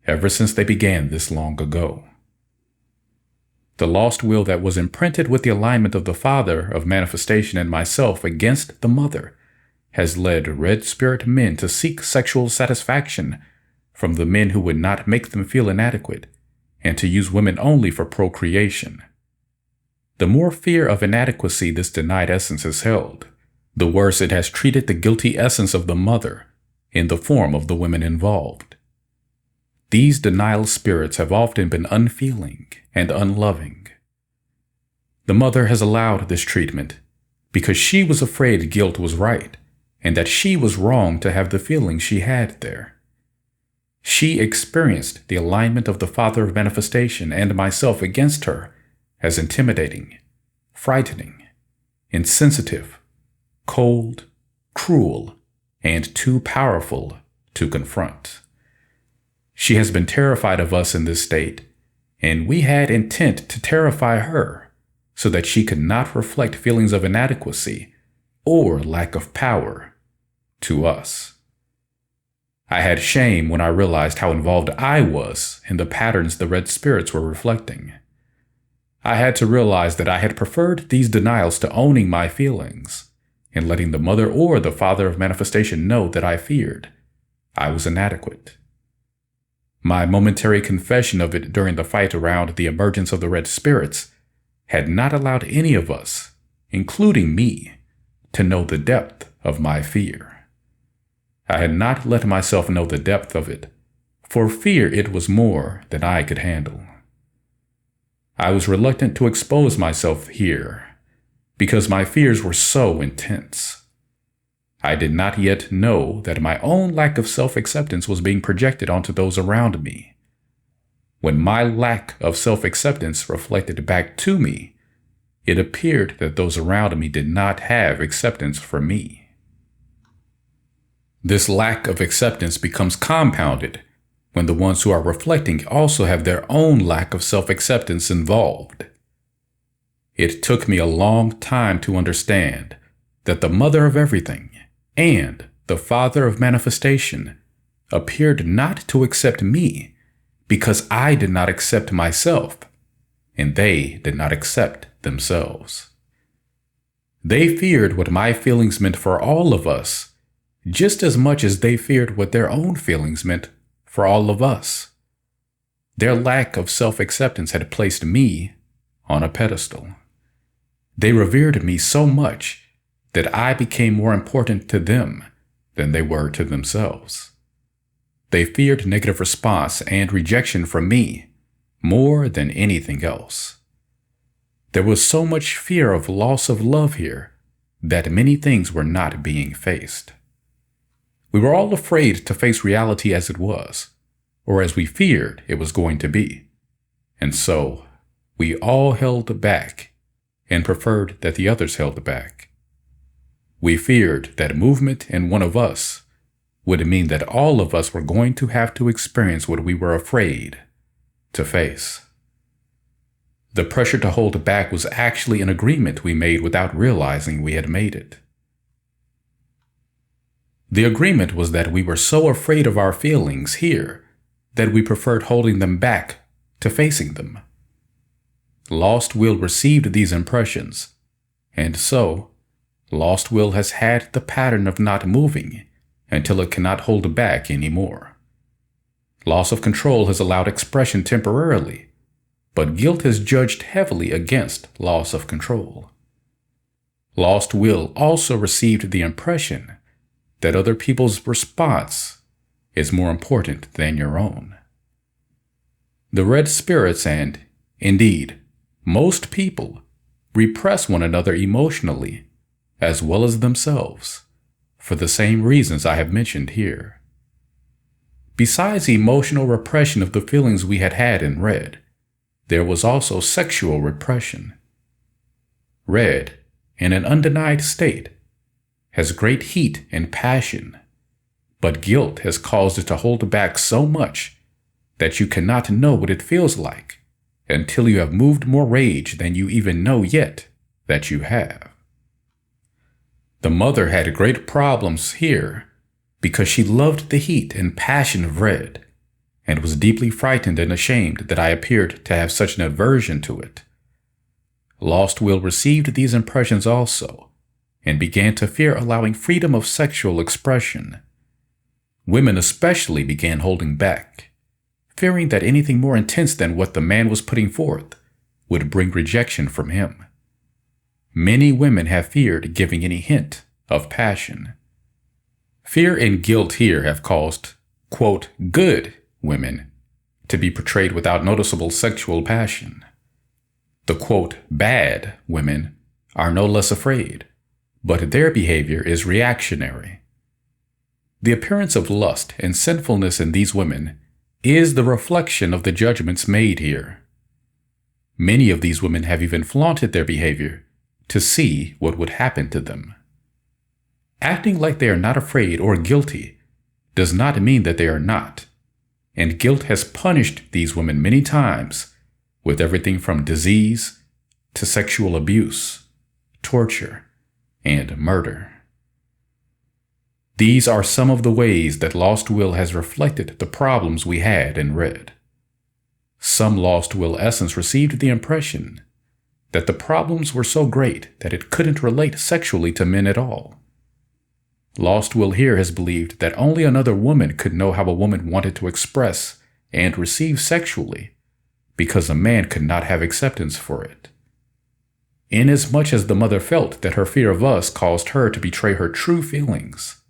ever since they began this long ago. The lost will that was imprinted with the alignment of the Father of Manifestation and myself against the Mother has led red spirit men to seek sexual satisfaction from the men who would not make them feel inadequate and to use women only for procreation. The more fear of inadequacy this denied essence has held, the worse it has treated the guilty essence of the Mother in the form of the women involved. These denial spirits have often been unfeeling and unloving. The Mother has allowed this treatment because she was afraid guilt was right and that she was wrong to have the feelings she had there. She experienced the alignment of the Father of Manifestation and myself against her as intimidating, frightening, insensitive, cold, cruel, and too powerful to confront. She has been terrified of us in this state, and we had intent to terrify her so that she could not reflect feelings of inadequacy or lack of power to us. I had shame when I realized how involved I was in the patterns the red spirits were reflecting. I had to realize that I had preferred these denials to owning my feelings and letting the Mother or the Father of Manifestation know that I feared I was inadequate. My momentary confession of it during the fight around the emergence of the red spirits had not allowed any of us, including me, to know the depth of my fear. I had not let myself know the depth of it, for fear it was more than I could handle. I was reluctant to expose myself here because my fears were so intense. I did not yet know that my own lack of self-acceptance was being projected onto those around me. When my lack of self-acceptance reflected back to me, it appeared that those around me did not have acceptance for me. This lack of acceptance becomes compounded when the ones who are reflecting also have their own lack of self-acceptance involved. It took me a long time to understand that the Mother of everything and the Father of Manifestation appeared not to accept me because I did not accept myself, and they did not accept themselves. They feared what my feelings meant for all of us, just as much as they feared what their own feelings meant for all of us. Their lack of self-acceptance had placed me on a pedestal. They revered me so much that I became more important to them than they were to themselves. They feared negative response and rejection from me more than anything else. There was so much fear of loss of love here that many things were not being faced. We were all afraid to face reality as it was, or as we feared it was going to be. And so, we all held back and preferred that the others held back. We feared that movement in one of us would mean that all of us were going to have to experience what we were afraid to face. The pressure to hold back was actually an agreement we made without realizing we had made it. The agreement was that we were so afraid of our feelings here that we preferred holding them back to facing them. Lost Will received these impressions, and so Lost Will has had the pattern of not moving until it cannot hold back anymore. Loss of control has allowed expression temporarily, but guilt has judged heavily against loss of control. Lost Will also received the impression that other people's response is more important than your own. The red spirits and, indeed, most people repress one another emotionally as well as themselves for the same reasons I have mentioned here. Besides emotional repression of the feelings we had in red, there was also sexual repression. Red, in an undenied state, has great heat and passion, but guilt has caused it to hold back so much that you cannot know what it feels like until you have moved more rage than you even know yet that you have. The mother had great problems here because she loved the heat and passion of red and was deeply frightened and ashamed that I appeared to have such an aversion to it. Lost Will received these impressions also and began to fear allowing freedom of sexual expression. Women especially began holding back, fearing that anything more intense than what the man was putting forth would bring rejection from him. Many women have feared giving any hint of passion. Fear and guilt here have caused, quote, good women to be portrayed without noticeable sexual passion. The, quote, bad women are no less afraid, but their behavior is reactionary. The appearance of lust and sinfulness in these women is the reflection of the judgments made here. Many of these women have even flaunted their behavior to see what would happen to them. Acting like they are not afraid or guilty does not mean that they are not, and guilt has punished these women many times with everything from disease to sexual abuse, torture, and murder. These are some of the ways that Lost Will has reflected the problems we had in red. Some Lost Will essence received the impression that the problems were so great that it couldn't relate sexually to men at all. Lost Will here has believed that only another woman could know how a woman wanted to express and receive sexually, because a man could not have acceptance for it. Inasmuch as the mother felt that her fear of us caused her to betray her true feelings,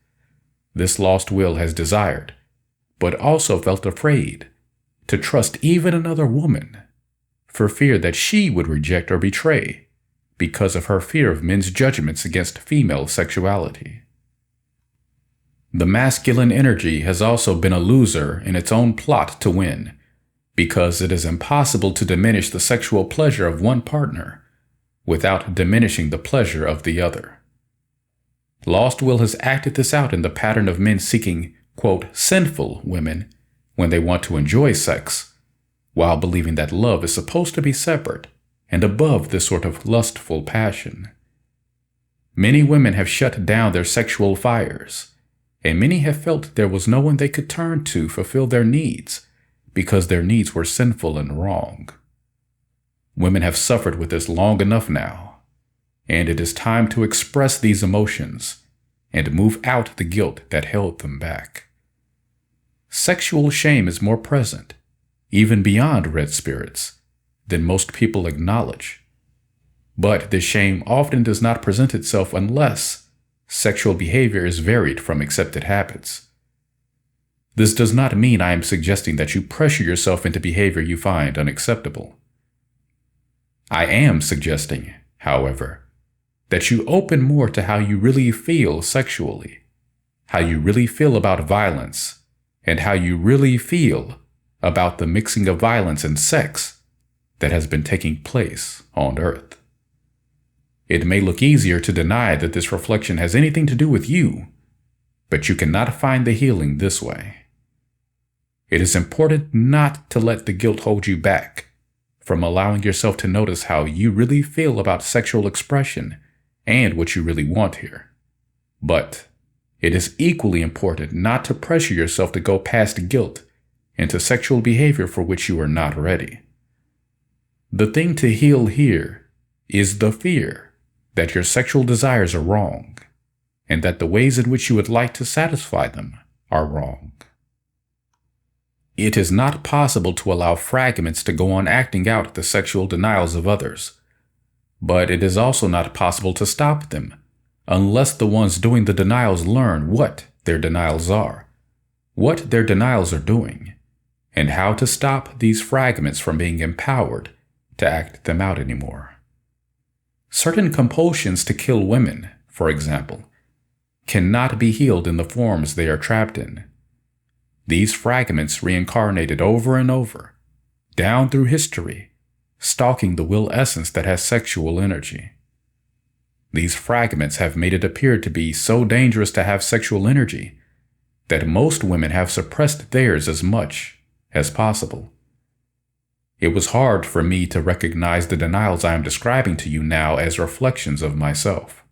this Lost Will has desired, but also felt afraid, to trust even another woman, for fear that she would reject or betray, because of her fear of men's judgments against female sexuality. The masculine energy has also been a loser in its own plot to win, because it is impossible to diminish the sexual pleasure of one partner without diminishing the pleasure of the other. Lost Will has acted this out in the pattern of men seeking, quote, sinful women when they want to enjoy sex, while believing that love is supposed to be separate and above this sort of lustful passion. Many women have shut down their sexual fires, and many have felt there was no one they could turn to fulfill their needs because their needs were sinful and wrong. Women have suffered with this long enough now, and it is time to express these emotions and move out the guilt that held them back. Sexual shame is more present, even beyond red spirits, than most people acknowledge. But this shame often does not present itself unless sexual behavior is varied from accepted habits. This does not mean I am suggesting that you pressure yourself into behavior you find unacceptable. I am suggesting, however, that you open more to how you really feel sexually, how you really feel about violence, and how you really feel about the mixing of violence and sex that has been taking place on Earth. It may look easier to deny that this reflection has anything to do with you, but you cannot find the healing this way. It is important not to let the guilt hold you back from allowing yourself to notice how you really feel about sexual expression and what you really want here. But it is equally important not to pressure yourself to go past guilt into sexual behavior for which you are not ready. The thing to heal here is the fear that your sexual desires are wrong, and that the ways in which you would like to satisfy them are wrong. It is not possible to allow fragments to go on acting out the sexual denials of others, but it is also not possible to stop them unless the ones doing the denials learn what their denials are, what their denials are doing, and how to stop these fragments from being empowered to act them out anymore. Certain compulsions to kill women, for example, cannot be healed in the forms they are trapped in. These fragments reincarnated over and over, down through history, stalking the will essence that has sexual energy. These fragments have made it appear to be so dangerous to have sexual energy that most women have suppressed theirs as much as possible. It was hard for me to recognize the denials I am describing to you now as reflections of myself.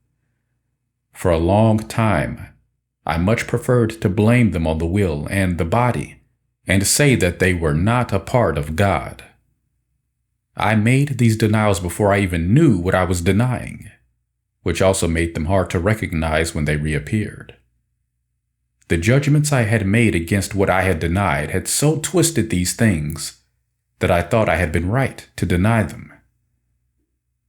For a long time, I much preferred to blame them on the will and the body and say that they were not a part of God. I made these denials before I even knew what I was denying, which also made them hard to recognize when they reappeared. The judgments I had made against what I had denied had so twisted these things that I thought I had been right to deny them.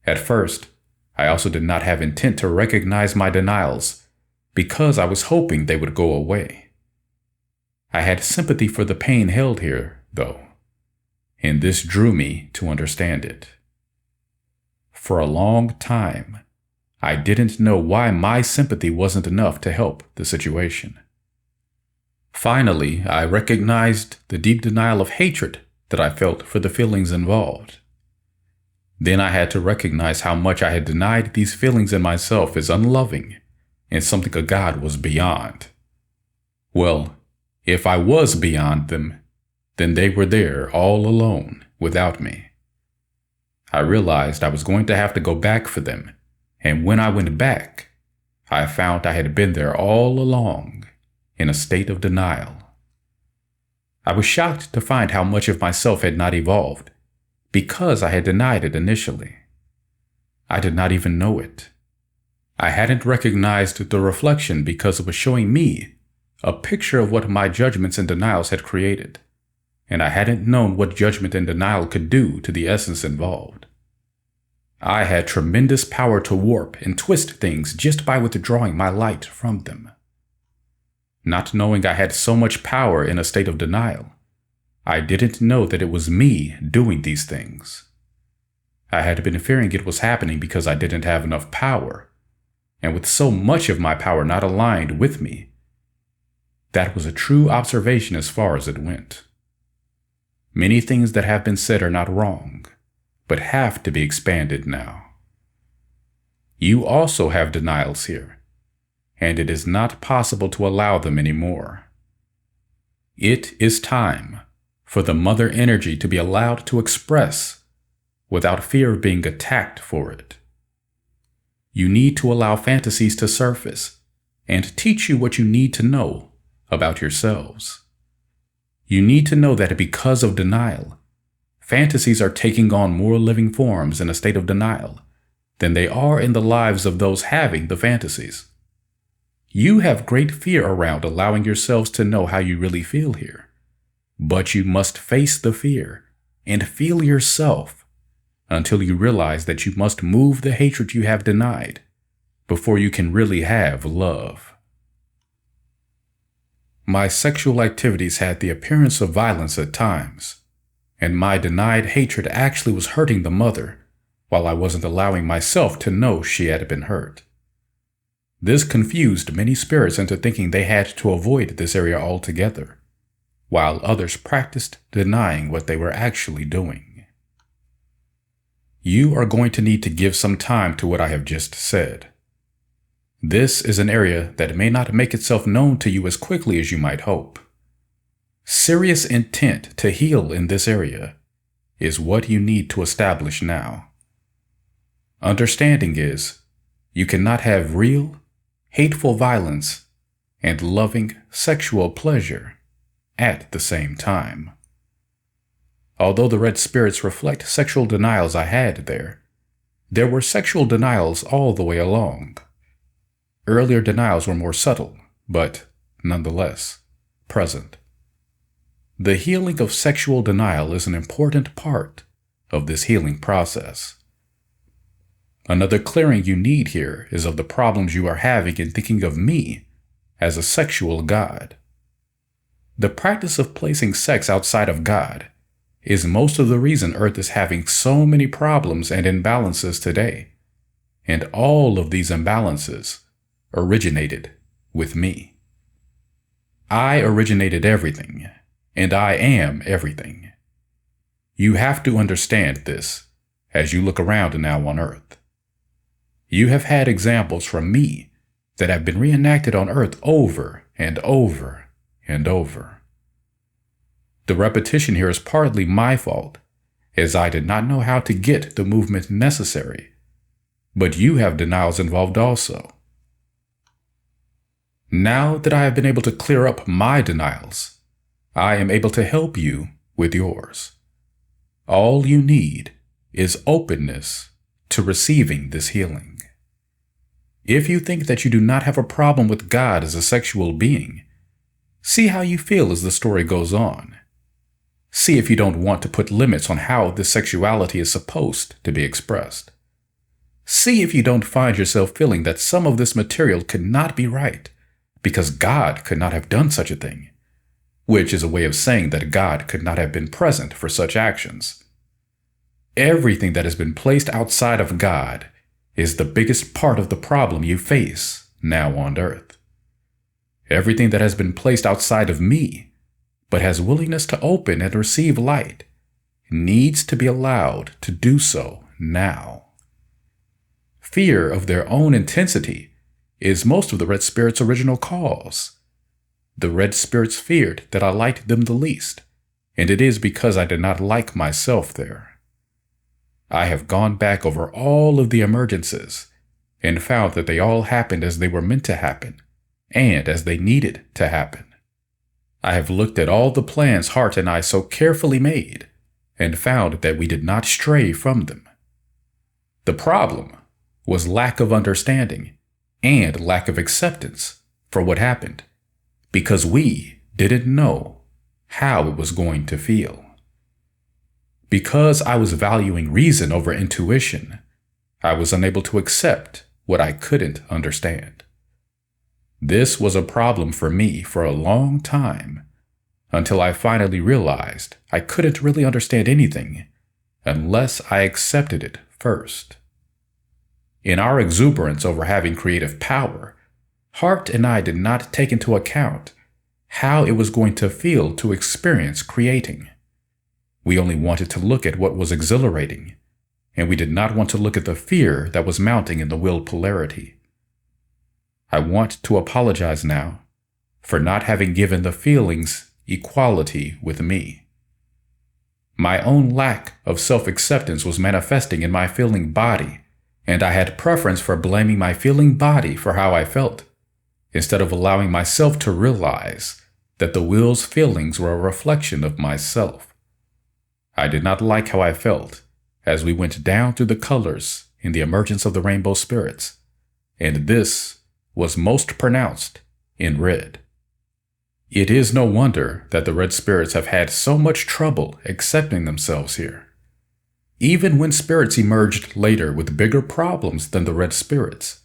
At first, I also did not have intent to recognize my denials because I was hoping they would go away. I had sympathy for the pain held here, though, and this drew me to understand it. For a long time, I didn't know why my sympathy wasn't enough to help the situation. Finally, I recognized the deep denial of hatred that I felt for the feelings involved. Then I had to recognize how much I had denied these feelings in myself as unloving and something a God was beyond. Well, if I was beyond them, then they were there all alone without me. I realized I was going to have to go back for them, and when I went back, I found I had been there all along in a state of denial. I was shocked to find how much of myself had not evolved because I had denied it initially. I did not even know it. I hadn't recognized the reflection because it was showing me a picture of what my judgments and denials had created, and I hadn't known what judgment and denial could do to the essence involved. I had tremendous power to warp and twist things just by withdrawing my light from them. Not knowing I had so much power in a state of denial, I didn't know that it was me doing these things. I had been fearing it was happening because I didn't have enough power, and with so much of my power not aligned with me, that was a true observation as far as it went. Many things that have been said are not wrong, but have to be expanded now. You also have denials here, and it is not possible to allow them anymore. It is time for the mother energy to be allowed to express without fear of being attacked for it. You need to allow fantasies to surface and teach you what you need to know about yourselves. You need to know that because of denial, fantasies are taking on more living forms in a state of denial than they are in the lives of those having the fantasies. You have great fear around allowing yourselves to know how you really feel here, but you must face the fear and feel yourself until you realize that you must move the hatred you have denied before you can really have love. My sexual activities had the appearance of violence at times, and my denied hatred actually was hurting the mother while I wasn't allowing myself to know she had been hurt. This confused many spirits into thinking they had to avoid this area altogether, while others practiced denying what they were actually doing. You are going to need to give some time to what I have just said. This is an area that may not make itself known to you as quickly as you might hope. Serious intent to heal in this area is what you need to establish now. Understanding is, you cannot have real, hateful violence and loving sexual pleasure at the same time. Although the red spirits reflect sexual denials I had there were sexual denials all the way along. Earlier denials were more subtle, but nonetheless present. The healing of sexual denial is an important part of this healing process. Another clearing you need here is of the problems you are having in thinking of me as a sexual god. The practice of placing sex outside of God is most of the reason Earth is having so many problems and imbalances today, and all of these imbalances originated with me. I originated everything, and I am everything. You have to understand this as you look around now on Earth. You have had examples from me that have been reenacted on Earth over and over and over. The repetition here is partly my fault, as I did not know how to get the movement necessary, but you have denials involved also. Now that I have been able to clear up my denials, I am able to help you with yours. All you need is openness to receiving this healing. If you think that you do not have a problem with God as a sexual being, see how you feel as the story goes on. See if you don't want to put limits on how this sexuality is supposed to be expressed. See if you don't find yourself feeling that some of this material could not be right, because God could not have done such a thing, which is a way of saying that God could not have been present for such actions. Everything that has been placed outside of God is the biggest part of the problem you face now on Earth. Everything that has been placed outside of me, but has willingness to open and receive light, needs to be allowed to do so now. Fear of their own intensity is most of the red spirits' original cause. The red spirits feared that I liked them the least, and it is because I did not like myself there. I have gone back over all of the emergences and found that they all happened as they were meant to happen and as they needed to happen. I have looked at all the plans Hart and I so carefully made and found that we did not stray from them. The problem was lack of understanding and lack of acceptance for what happened, because we didn't know how it was going to feel. Because I was valuing reason over intuition, I was unable to accept what I couldn't understand. This was a problem for me for a long time, until I finally realized I couldn't really understand anything unless I accepted it first. In our exuberance over having creative power, Hart and I did not take into account how it was going to feel to experience creating. We only wanted to look at what was exhilarating, and we did not want to look at the fear that was mounting in the will polarity. I want to apologize now for not having given the feelings equality with me. My own lack of self-acceptance was manifesting in my feeling body, and I had preference for blaming my feeling body for how I felt, instead of allowing myself to realize that the will's feelings were a reflection of myself. I did not like how I felt as we went down through the colors in the emergence of the rainbow spirits, and this was most pronounced in red. It is no wonder that the red spirits have had so much trouble accepting themselves here. Even when spirits emerged later with bigger problems than the red spirits,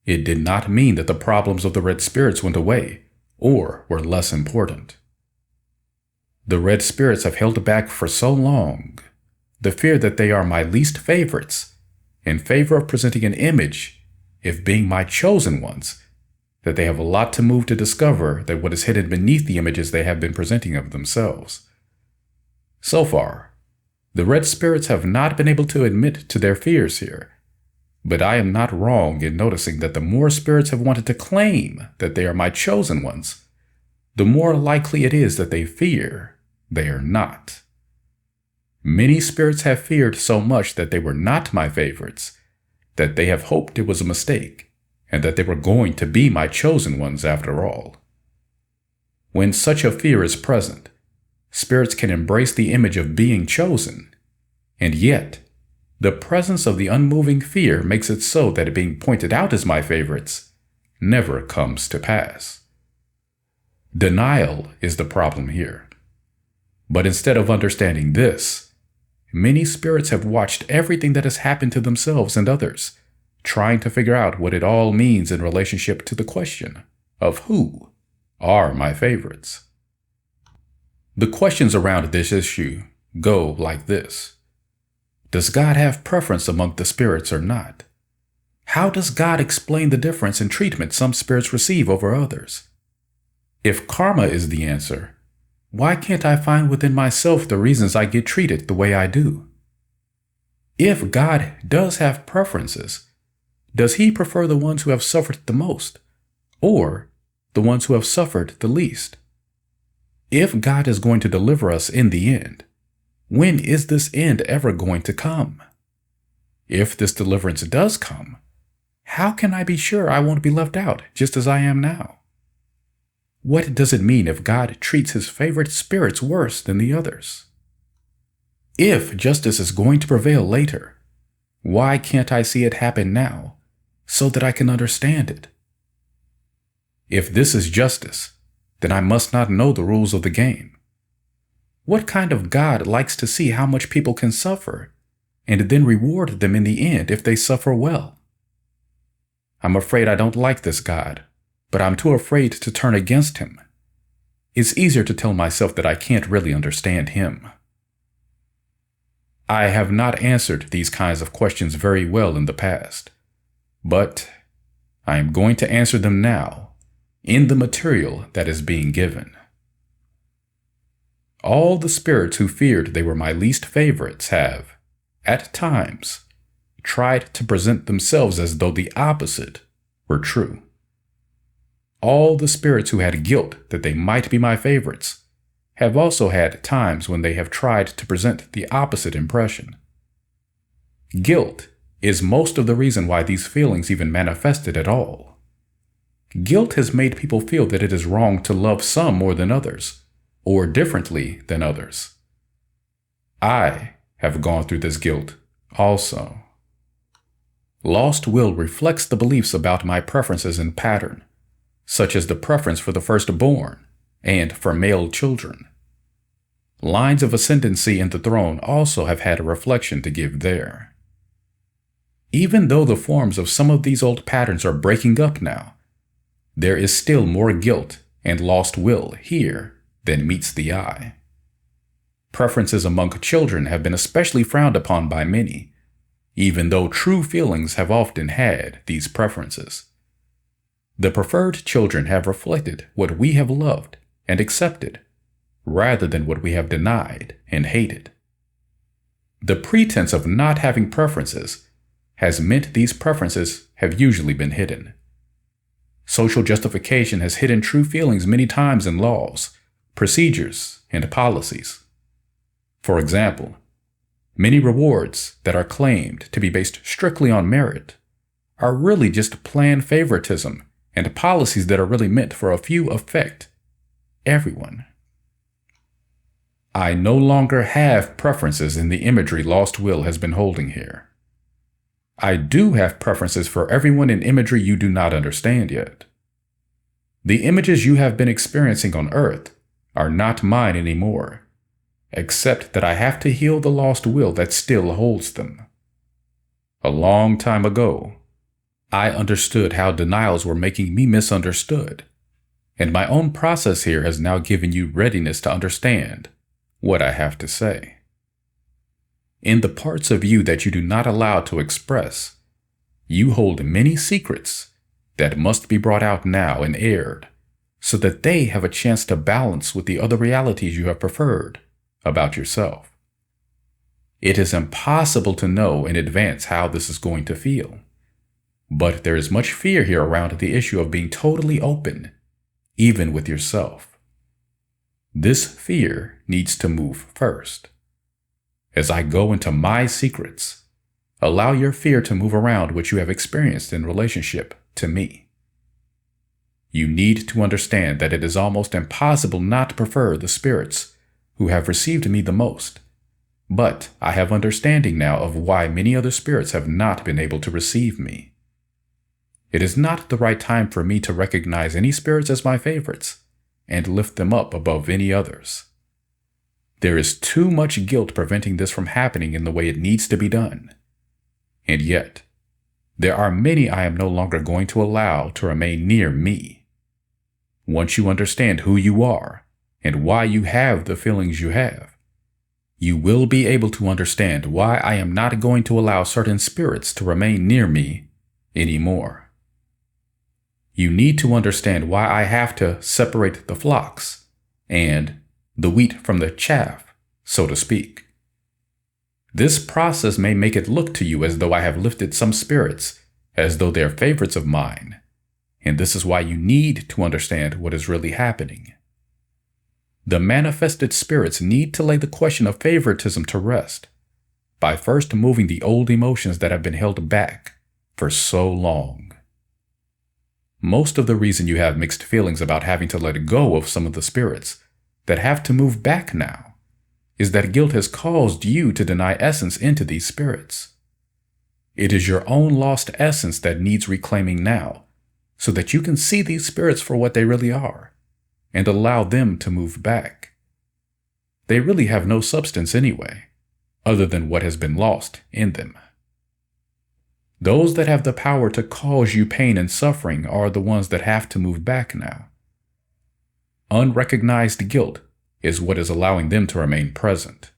it did not mean that the problems of the red spirits went away or were less important. The red spirits have held back for so long the fear that they are my least favorites in favor of presenting an image if being my chosen ones, that they have a lot to move to discover that what is hidden beneath the images they have been presenting of themselves. So far, the red spirits have not been able to admit to their fears here, but I am not wrong in noticing that the more spirits have wanted to claim that they are my chosen ones, the more likely it is that they fear they are not. Many spirits have feared so much that they were not my favorites that they have hoped it was a mistake and that they were going to be my chosen ones after all. When such a fear is present, spirits can embrace the image of being chosen, and yet, the presence of the unmoving fear makes it so that being pointed out as my favorites never comes to pass. Denial is the problem here. But instead of understanding this, many spirits have watched everything that has happened to themselves and others, trying to figure out what it all means in relationship to the question of who are my favorites. The questions around this issue go like this. Does God have preference among the spirits or not? How does God explain the difference in treatment some spirits receive over others? If karma is the answer, why can't I find within myself the reasons I get treated the way I do? If God does have preferences, does He prefer the ones who have suffered the most, or the ones who have suffered the least? If God is going to deliver us in the end, when is this end ever going to come? If this deliverance does come, how can I be sure I won't be left out just as I am now? What does it mean if God treats His favorite spirits worse than the others? If justice is going to prevail later, why can't I see it happen now so that I can understand it? If this is justice, then I must not know the rules of the game. What kind of God likes to see how much people can suffer and then reward them in the end if they suffer well? I'm afraid I don't like this God, but I'm too afraid to turn against Him. It's easier to tell myself that I can't really understand Him. I have not answered these kinds of questions very well in the past, but I am going to answer them now in the material that is being given. All the spirits who feared they were my least favorites have, at times, tried to present themselves as though the opposite were true. All the spirits who had guilt that they might be my favorites have also had times when they have tried to present the opposite impression. Guilt is most of the reason why these feelings even manifested at all. Guilt has made people feel that it is wrong to love some more than others, or differently than others. I have gone through this guilt also. Lost will reflects the beliefs about my preferences in pattern, such as the preference for the firstborn and for male children. Lines of ascendancy in the throne also have had a reflection to give there. Even though the forms of some of these old patterns are breaking up now, there is still more guilt and lost will here than meets the eye. Preferences among children have been especially frowned upon by many, even though true feelings have often had these preferences. The preferred children have reflected what we have loved and accepted, rather than what we have denied and hated. The pretense of not having preferences has meant these preferences have usually been hidden. Social justification has hidden true feelings many times in laws, procedures, and policies. For example, many rewards that are claimed to be based strictly on merit are really just planned favoritism and policies that are really meant for a few affect everyone. I no longer have preferences in the imagery lost will has been holding here. I do have preferences for everyone in imagery you do not understand yet. The images you have been experiencing on Earth are not mine anymore, except that I have to heal the lost will that still holds them. A long time ago, I understood how denials were making me misunderstood, and my own process here has now given you readiness to understand what I have to say. In the parts of you that you do not allow to express, you hold many secrets that must be brought out now and aired, so that they have a chance to balance with the other realities you have preferred about yourself. It is impossible to know in advance how this is going to feel, but there is much fear here around the issue of being totally open, even with yourself. This fear needs to move first. As I go into my secrets, allow your fear to move around what you have experienced in relationship to me. You need to understand that it is almost impossible not to prefer the spirits who have received me the most. But I have understanding now of why many other spirits have not been able to receive me. It is not the right time for me to recognize any spirits as my favorites and lift them up above any others. There is too much guilt preventing this from happening in the way it needs to be done. And yet, there are many I am no longer going to allow to remain near me. Once you understand who you are and why you have the feelings you have, you will be able to understand why I am not going to allow certain spirits to remain near me anymore. You need to understand why I have to separate the flocks and the wheat from the chaff, so to speak. This process may make it look to you as though I have lifted some spirits, as though they are favorites of mine, and this is why you need to understand what is really happening. The manifested spirits need to lay the question of favoritism to rest by first moving the old emotions that have been held back for so long. Most of the reason you have mixed feelings about having to let go of some of the spirits that have to move back now is that guilt has caused you to deny essence into these spirits. It is your own lost essence that needs reclaiming now so that you can see these spirits for what they really are and allow them to move back. They really have no substance anyway, other than what has been lost in them. Those that have the power to cause you pain and suffering are the ones that have to move back now. Unrecognized guilt is what is allowing them to remain present.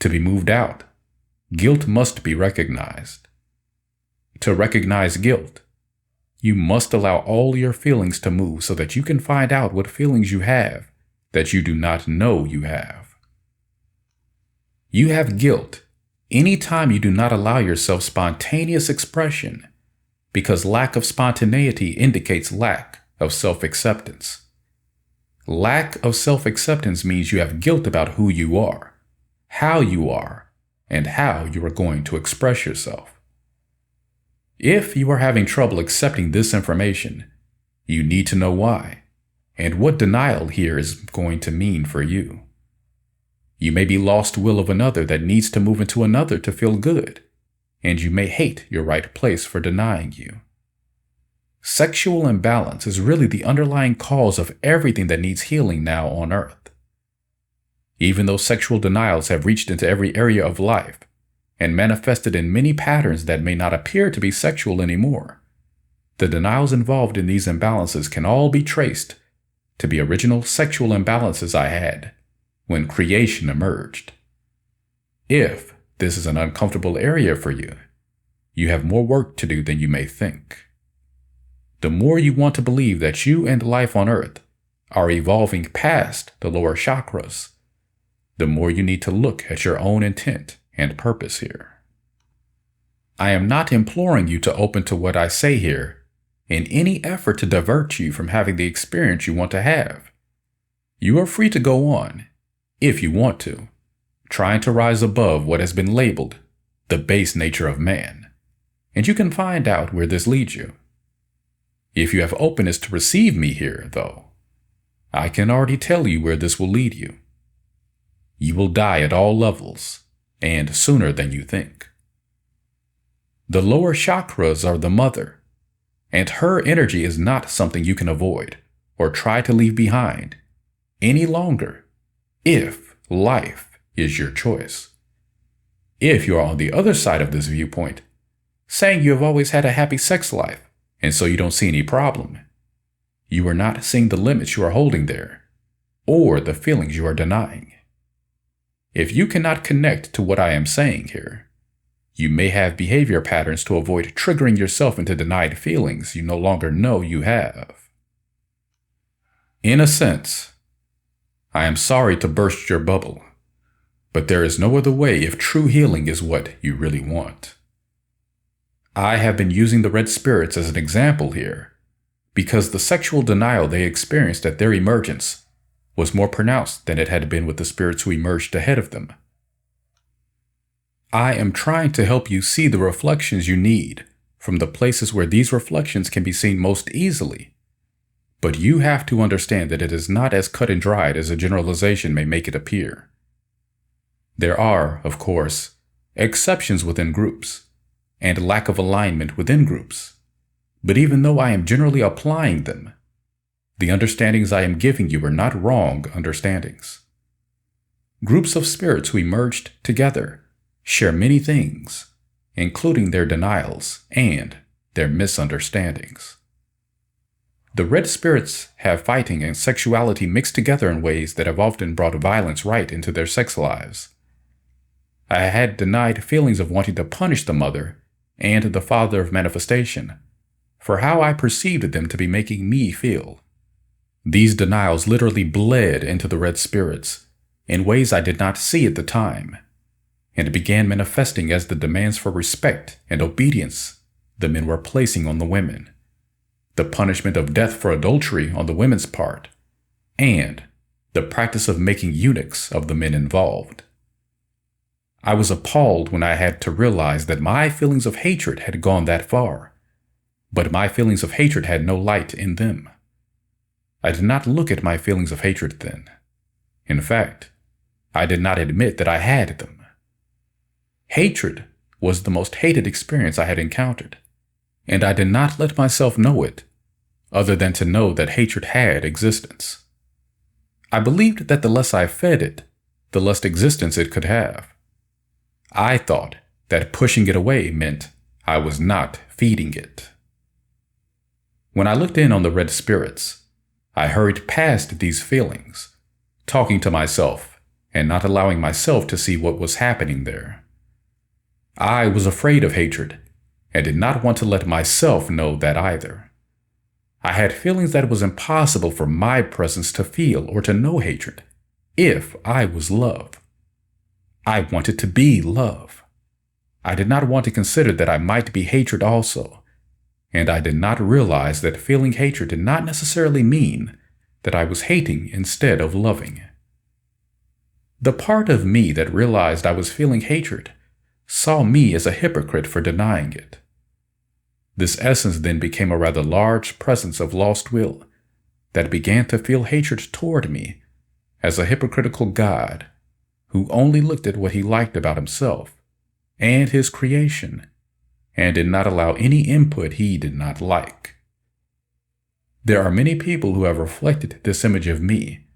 To be moved out, guilt must be recognized. To recognize guilt, you must allow all your feelings to move so that you can find out what feelings you have that you do not know you have. You have guilt anytime you do not allow yourself spontaneous expression, because lack of spontaneity indicates lack of self-acceptance. Lack of self-acceptance means you have guilt about who you are, how you are, and how you are going to express yourself. If you are having trouble accepting this information, you need to know why and what denial here is going to mean for you. You may be lost will of another that needs to move into another to feel good, and you may hate your right place for denying you. Sexual imbalance is really the underlying cause of everything that needs healing now on Earth. Even though sexual denials have reached into every area of life and manifested in many patterns that may not appear to be sexual anymore, the denials involved in these imbalances can all be traced to be original sexual imbalances I had when creation emerged. If this is an uncomfortable area for you, you have more work to do than you may think. The more you want to believe that you and life on Earth are evolving past the lower chakras, the more you need to look at your own intent and purpose here. I am not imploring you to open to what I say here in any effort to divert you from having the experience you want to have. You are free to go on, if you want to, trying to rise above what has been labeled the base nature of man, and you can find out where this leads you. If you have openness to receive me here, though, I can already tell you where this will lead you. You will die at all levels, and sooner than you think. The lower chakras are the mother, and her energy is not something you can avoid or try to leave behind any longer if life is your choice. If you are on the other side of this viewpoint, saying you have always had a happy sex life and so you don't see any problem, you are not seeing the limits you are holding there or the feelings you are denying. If you cannot connect to what I am saying here, you may have behavior patterns to avoid triggering yourself into denied feelings you no longer know you have. In a sense, I am sorry to burst your bubble, but there is no other way if true healing is what you really want. I have been using the red spirits as an example here because the sexual denial they experienced at their emergence was more pronounced than it had been with the spirits who emerged ahead of them. I am trying to help you see the reflections you need from the places where these reflections can be seen most easily. But you have to understand that it is not as cut and dried as a generalization may make it appear. There are, of course, exceptions within groups, and lack of alignment within groups. But even though I am generally applying them, the understandings I am giving you are not wrong understandings. Groups of spirits who emerged together share many things, including their denials and their misunderstandings. The red spirits have fighting and sexuality mixed together in ways that have often brought violence right into their sex lives. I had denied feelings of wanting to punish the mother and the father of manifestation for how I perceived them to be making me feel. These denials literally bled into the red spirits in ways I did not see at the time, and began manifesting as the demands for respect and obedience the men were placing on the women, the punishment of death for adultery on the women's part, and the practice of making eunuchs of the men involved. I was appalled when I had to realize that my feelings of hatred had gone that far, but my feelings of hatred had no light in them. I did not look at my feelings of hatred then. In fact, I did not admit that I had them. Hatred was the most hated experience I had encountered, and I did not let myself know it, other than to know that hatred had existence. I believed that the less I fed it, the less existence it could have. I thought that pushing it away meant I was not feeding it. When I looked in on the red spirits, I hurried past these feelings, talking to myself and not allowing myself to see what was happening there. I was afraid of hatred and did not want to let myself know that either. I had feelings that it was impossible for my presence to feel or to know hatred if I was love. I wanted to be love. I did not want to consider that I might be hatred also, and I did not realize that feeling hatred did not necessarily mean that I was hating instead of loving. The part of me that realized I was feeling hatred saw me as a hypocrite for denying it. This essence then became a rather large presence of lost will that began to feel hatred toward me as a hypocritical God who only looked at what he liked about himself and his creation and did not allow any input he did not like. There are many people who have reflected this image of me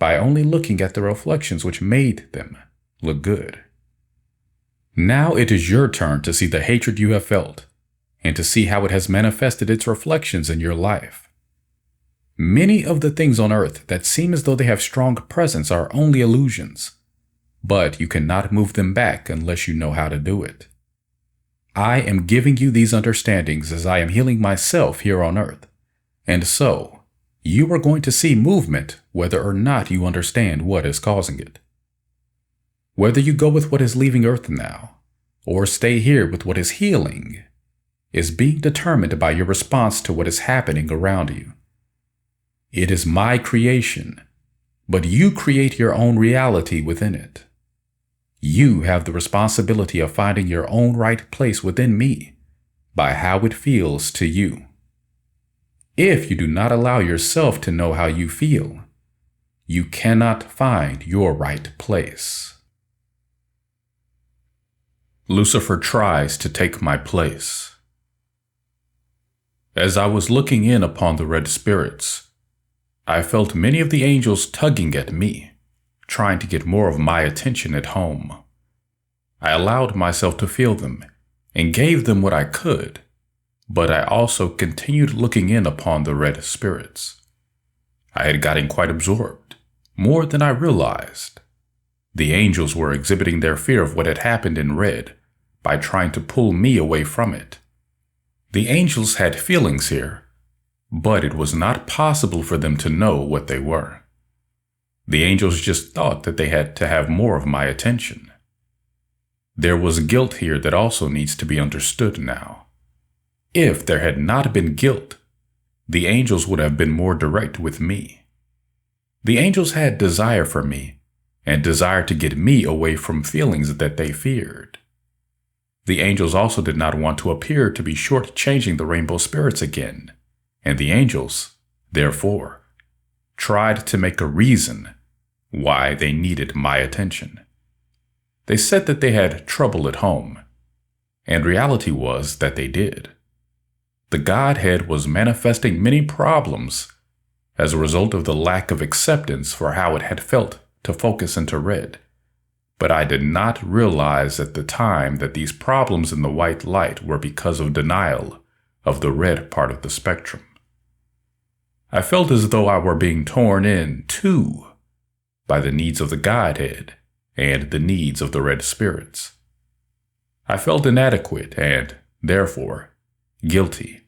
by only looking at the reflections which made them look good. Now it is your turn to see the hatred you have felt and to see how it has manifested its reflections in your life. Many of the things on earth that seem as though they have strong presence are only illusions, but you cannot move them back unless you know how to do it. I am giving you these understandings as I am healing myself here on earth, and so you are going to see movement whether or not you understand what is causing it. Whether you go with what is leaving earth now, or stay here with what is healing, is being determined by your response to what is happening around you. It is my creation, but you create your own reality within it. You have the responsibility of finding your own right place within me by how it feels to you. If you do not allow yourself to know how you feel, you cannot find your right place. Lucifer tries to take my place. As I was looking in upon the red spirits, I felt many of the angels tugging at me, trying to get more of my attention at home. I allowed myself to feel them and gave them what I could, but I also continued looking in upon the red spirits. I had gotten quite absorbed, more than I realized. The angels were exhibiting their fear of what had happened in red by trying to pull me away from it. The angels had feelings here, but it was not possible for them to know what they were. The angels just thought that they had to have more of my attention. There was guilt here that also needs to be understood now. If there had not been guilt, the angels would have been more direct with me. The angels had desire for me and desire to get me away from feelings that they feared. The angels also did not want to appear to be shortchanging the rainbow spirits again, and the angels, therefore, tried to make a reason why they needed my attention. They said that they had trouble at home, and reality was that they did. The Godhead was manifesting many problems as a result of the lack of acceptance for how it had felt to focus into red. But I did not realize at the time that these problems in the white light were because of denial of the red part of the spectrum. I felt as though I were being torn in two by the needs of the Godhead and the needs of the red spirits. I felt inadequate and, therefore, guilty.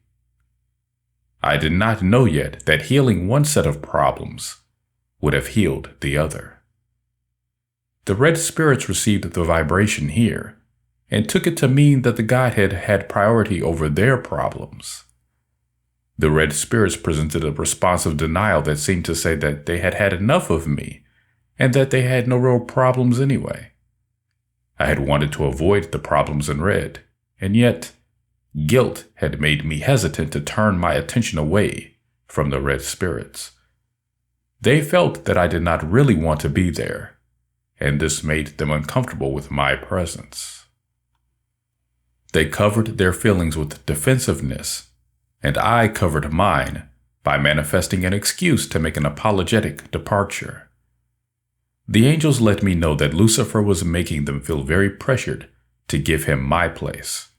I did not know yet that healing one set of problems would have healed the other. The red spirits received the vibration here and took it to mean that the Godhead had priority over their problems. The red spirits presented a response of denial that seemed to say that they had had enough of me and that they had no real problems anyway. I had wanted to avoid the problems in red, and yet guilt had made me hesitant to turn my attention away from the red spirits. They felt that I did not really want to be there, and this made them uncomfortable with my presence. They covered their feelings with defensiveness, and I covered mine by manifesting an excuse to make an apologetic departure. The angels let me know that Lucifer was making them feel very pressured to give him my place.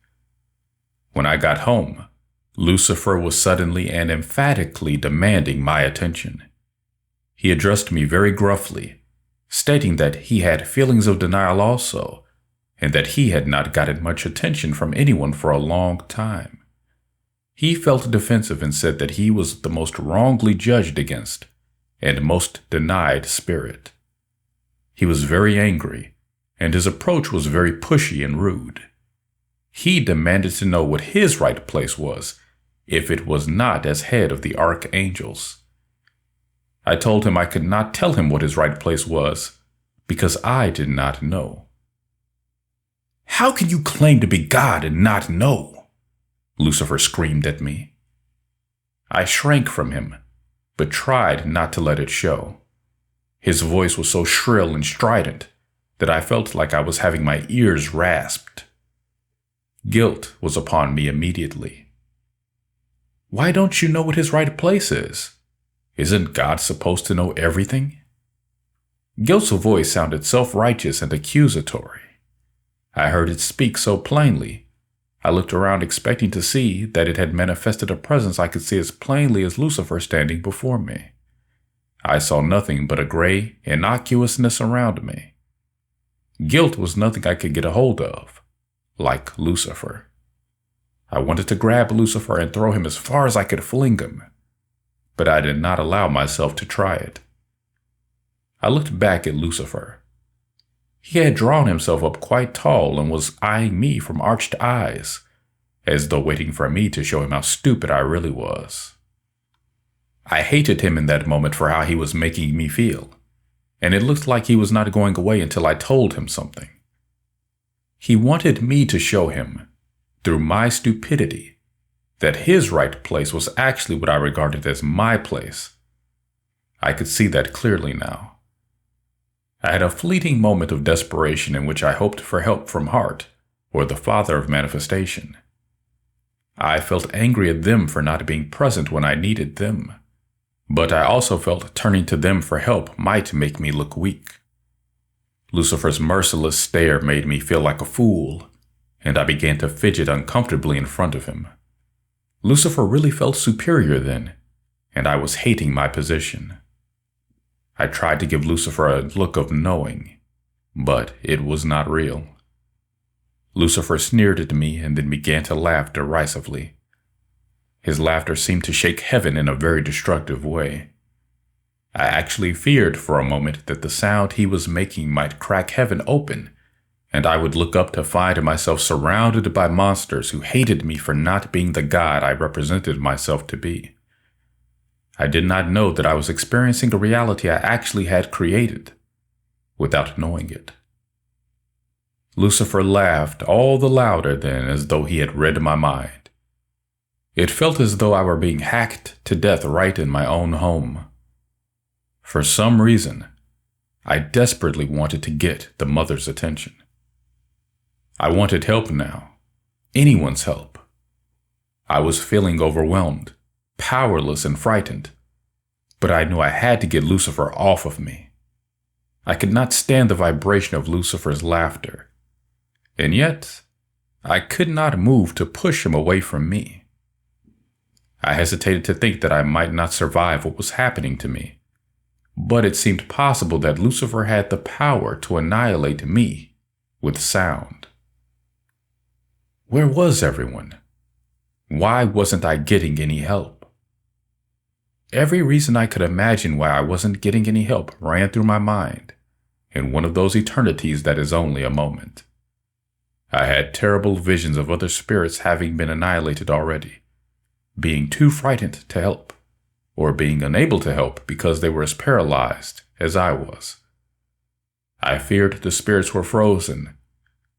When I got home, Lucifer was suddenly and emphatically demanding my attention. He addressed me very gruffly, stating that he had feelings of denial also, and that he had not gotten much attention from anyone for a long time. He felt defensive and said that he was the most wrongly judged against and most denied spirit. He was very angry, and his approach was very pushy and rude. He demanded to know what his right place was, if it was not as head of the archangels. I told him I could not tell him what his right place was, because I did not know. "How can you claim to be God and not know?" Lucifer screamed at me. I shrank from him, but tried not to let it show. His voice was so shrill and strident that I felt like I was having my ears rasped. Guilt was upon me immediately. "Why don't you know what his right place is? Isn't God supposed to know everything?" Guilt's voice sounded self-righteous and accusatory. I heard it speak so plainly. I looked around expecting to see that it had manifested a presence I could see as plainly as Lucifer standing before me. I saw nothing but a gray innocuousness around me. Guilt was nothing I could get a hold of, like Lucifer. I wanted to grab Lucifer and throw him as far as I could fling him, but I did not allow myself to try it. I looked back at Lucifer. He had drawn himself up quite tall and was eyeing me from arched eyes, as though waiting for me to show him how stupid I really was. I hated him in that moment for how he was making me feel, and it looked like he was not going away until I told him something. He wanted me to show him, through my stupidity, that his right place was actually what I regarded as my place. I could see that clearly now. I had a fleeting moment of desperation in which I hoped for help from Heart, or the Father of Manifestation. I felt angry at them for not being present when I needed them, but I also felt turning to them for help might make me look weak. Lucifer's merciless stare made me feel like a fool, and I began to fidget uncomfortably in front of him. Lucifer really felt superior then, and I was hating my position. I tried to give Lucifer a look of knowing, but it was not real. Lucifer sneered at me and then began to laugh derisively. His laughter seemed to shake heaven in a very destructive way. I actually feared for a moment that the sound he was making might crack heaven open, and I would look up to find myself surrounded by monsters who hated me for not being the God I represented myself to be. I did not know that I was experiencing a reality I actually had created, without knowing it. Lucifer laughed all the louder then, as though he had read my mind. It felt as though I were being hacked to death right in my own home. For some reason, I desperately wanted to get the mother's attention. I wanted help now, anyone's help. I was feeling overwhelmed, powerless and frightened, but I knew I had to get Lucifer off of me. I could not stand the vibration of Lucifer's laughter, and yet I could not move to push him away from me. I hesitated to think that I might not survive what was happening to me, but it seemed possible that Lucifer had the power to annihilate me with sound. Where was everyone? Why wasn't I getting any help? Every reason I could imagine why I wasn't getting any help ran through my mind in one of those eternities that is only a moment. I had terrible visions of other spirits having been annihilated already, being too frightened to help, or being unable to help because they were as paralyzed as I was. I feared the spirits were frozen,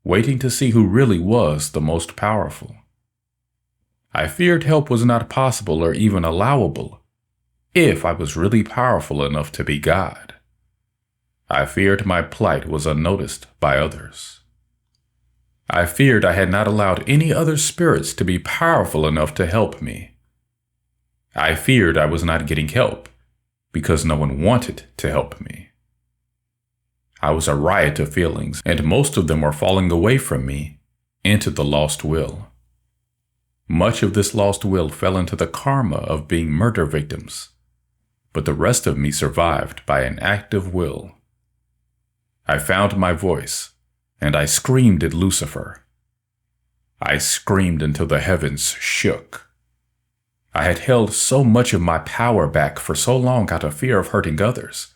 waiting to see who really was the most powerful. I feared help was not possible or even allowable if I was really powerful enough to be God. I feared my plight was unnoticed by others. I feared I had not allowed any other spirits to be powerful enough to help me. I feared I was not getting help because no one wanted to help me. I was a riot of feelings, and most of them were falling away from me into the lost will. Much of this lost will fell into the karma of being murder victims, but the rest of me survived by an active will. I found my voice, and I screamed at Lucifer. I screamed until the heavens shook. I had held so much of my power back for so long out of fear of hurting others,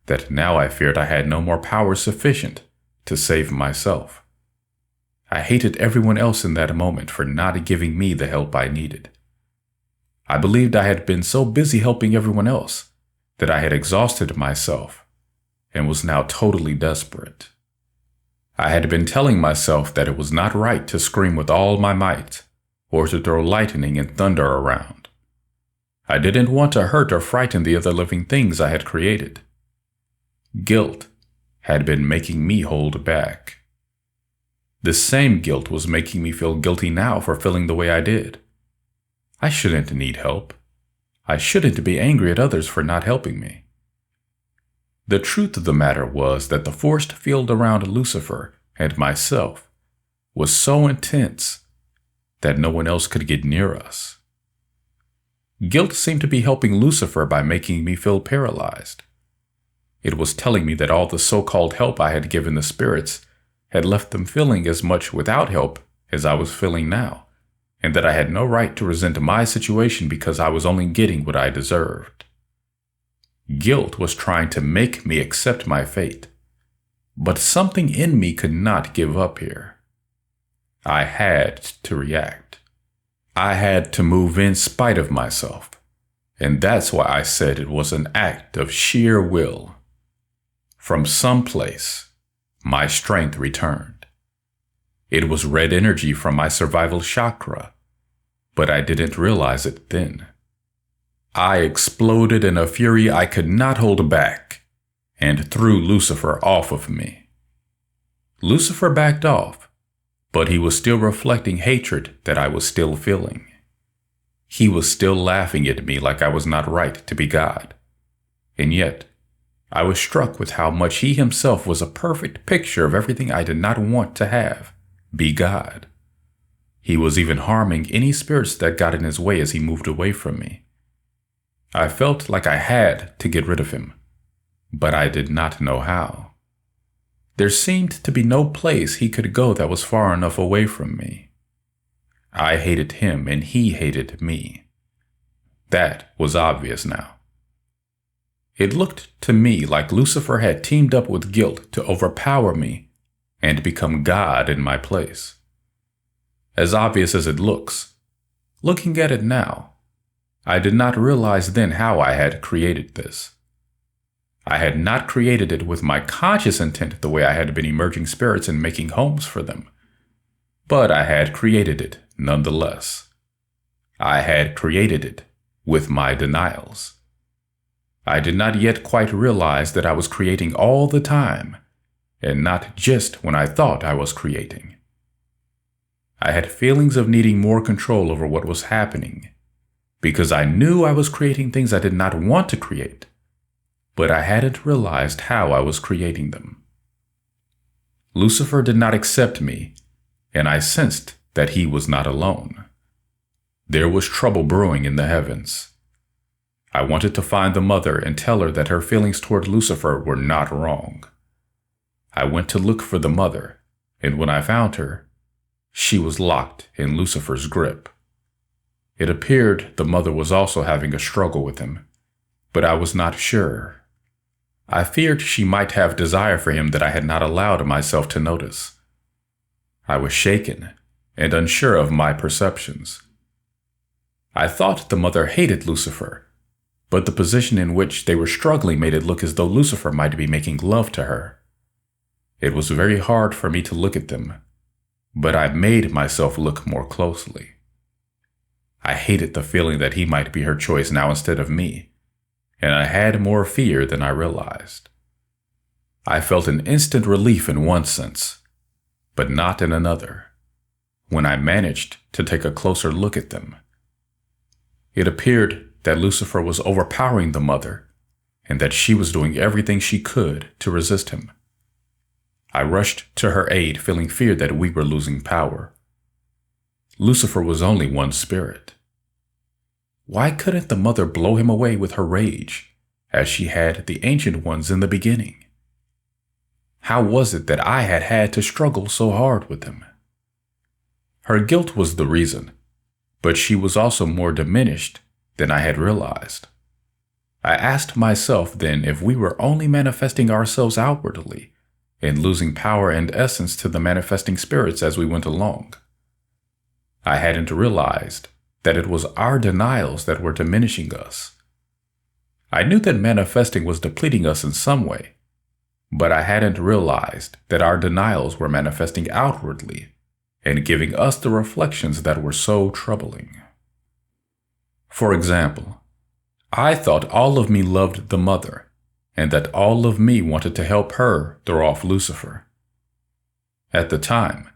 that now I feared I had no more power sufficient to save myself. I hated everyone else in that moment for not giving me the help I needed. I believed I had been so busy helping everyone else that I had exhausted myself and was now totally desperate. I had been telling myself that it was not right to scream with all my might or to throw lightning and thunder around. I didn't want to hurt or frighten the other living things I had created. Guilt had been making me hold back. This same guilt was making me feel guilty now for feeling the way I did. I shouldn't need help. I shouldn't be angry at others for not helping me. The truth of the matter was that the force field around Lucifer and myself was so intense that no one else could get near us. Guilt seemed to be helping Lucifer by making me feel paralyzed. It was telling me that all the so-called help I had given the spirits had left them feeling as much without help as I was feeling now, and that I had no right to resent my situation because I was only getting what I deserved. Guilt was trying to make me accept my fate, but something in me could not give up here. I had to react. I had to move in spite of myself, and that's why I said it was an act of sheer will. From someplace, my strength returned. It was red energy from my survival chakra, but I didn't realize it then. I exploded in a fury I could not hold back and threw Lucifer off of me. Lucifer backed off, but he was still reflecting hatred that I was still feeling. He was still laughing at me like I was not right to be God. And yet, I was struck with how much he himself was a perfect picture of everything I did not want to have, be God. He was even harming any spirits that got in his way as he moved away from me. I felt like I had to get rid of him, but I did not know how. There seemed to be no place he could go that was far enough away from me. I hated him and he hated me. That was obvious now. It looked to me like Lucifer had teamed up with guilt to overpower me and become God in my place. As obvious as it looks, looking at it now, I did not realize then how I had created this. I had not created it with my conscious intent the way I had been emerging spirits and making homes for them. But I had created it nonetheless. I had created it with my denials. I did not yet quite realize that I was creating all the time, and not just when I thought I was creating. I had feelings of needing more control over what was happening, because I knew I was creating things I did not want to create, but I hadn't realized how I was creating them. Lucifer did not accept me, and I sensed that he was not alone. There was trouble brewing in the heavens. I wanted to find the mother and tell her that her feelings toward Lucifer were not wrong. I went to look for the mother, and when I found her, she was locked in Lucifer's grip. It appeared the mother was also having a struggle with him, but I was not sure. I feared she might have desire for him that I had not allowed myself to notice. I was shaken and unsure of my perceptions. I thought the mother hated Lucifer, but the position in which they were struggling made it look as though Lucifer might be making love to her. It was very hard for me to look at them, but I made myself look more closely. I hated the feeling that he might be her choice now instead of me, and I had more fear than I realized. I felt an instant relief in one sense, but not in another, when I managed to take a closer look at them. It appeared that Lucifer was overpowering the mother, and that she was doing everything she could to resist him. I rushed to her aid, feeling fear that we were losing power. Lucifer was only one spirit. Why couldn't the mother blow him away with her rage, as she had the ancient ones in the beginning? How was it that I had had to struggle so hard with him? Her guilt was the reason, but she was also more diminished than I had realized. I asked myself then if we were only manifesting ourselves outwardly, and losing power and essence to the manifesting spirits as we went along. I hadn't realized that it was our denials that were diminishing us. I knew that manifesting was depleting us in some way, but I hadn't realized that our denials were manifesting outwardly and giving us the reflections that were so troubling. For example, I thought all of me loved the mother, and that all of me wanted to help her throw off Lucifer. At the time,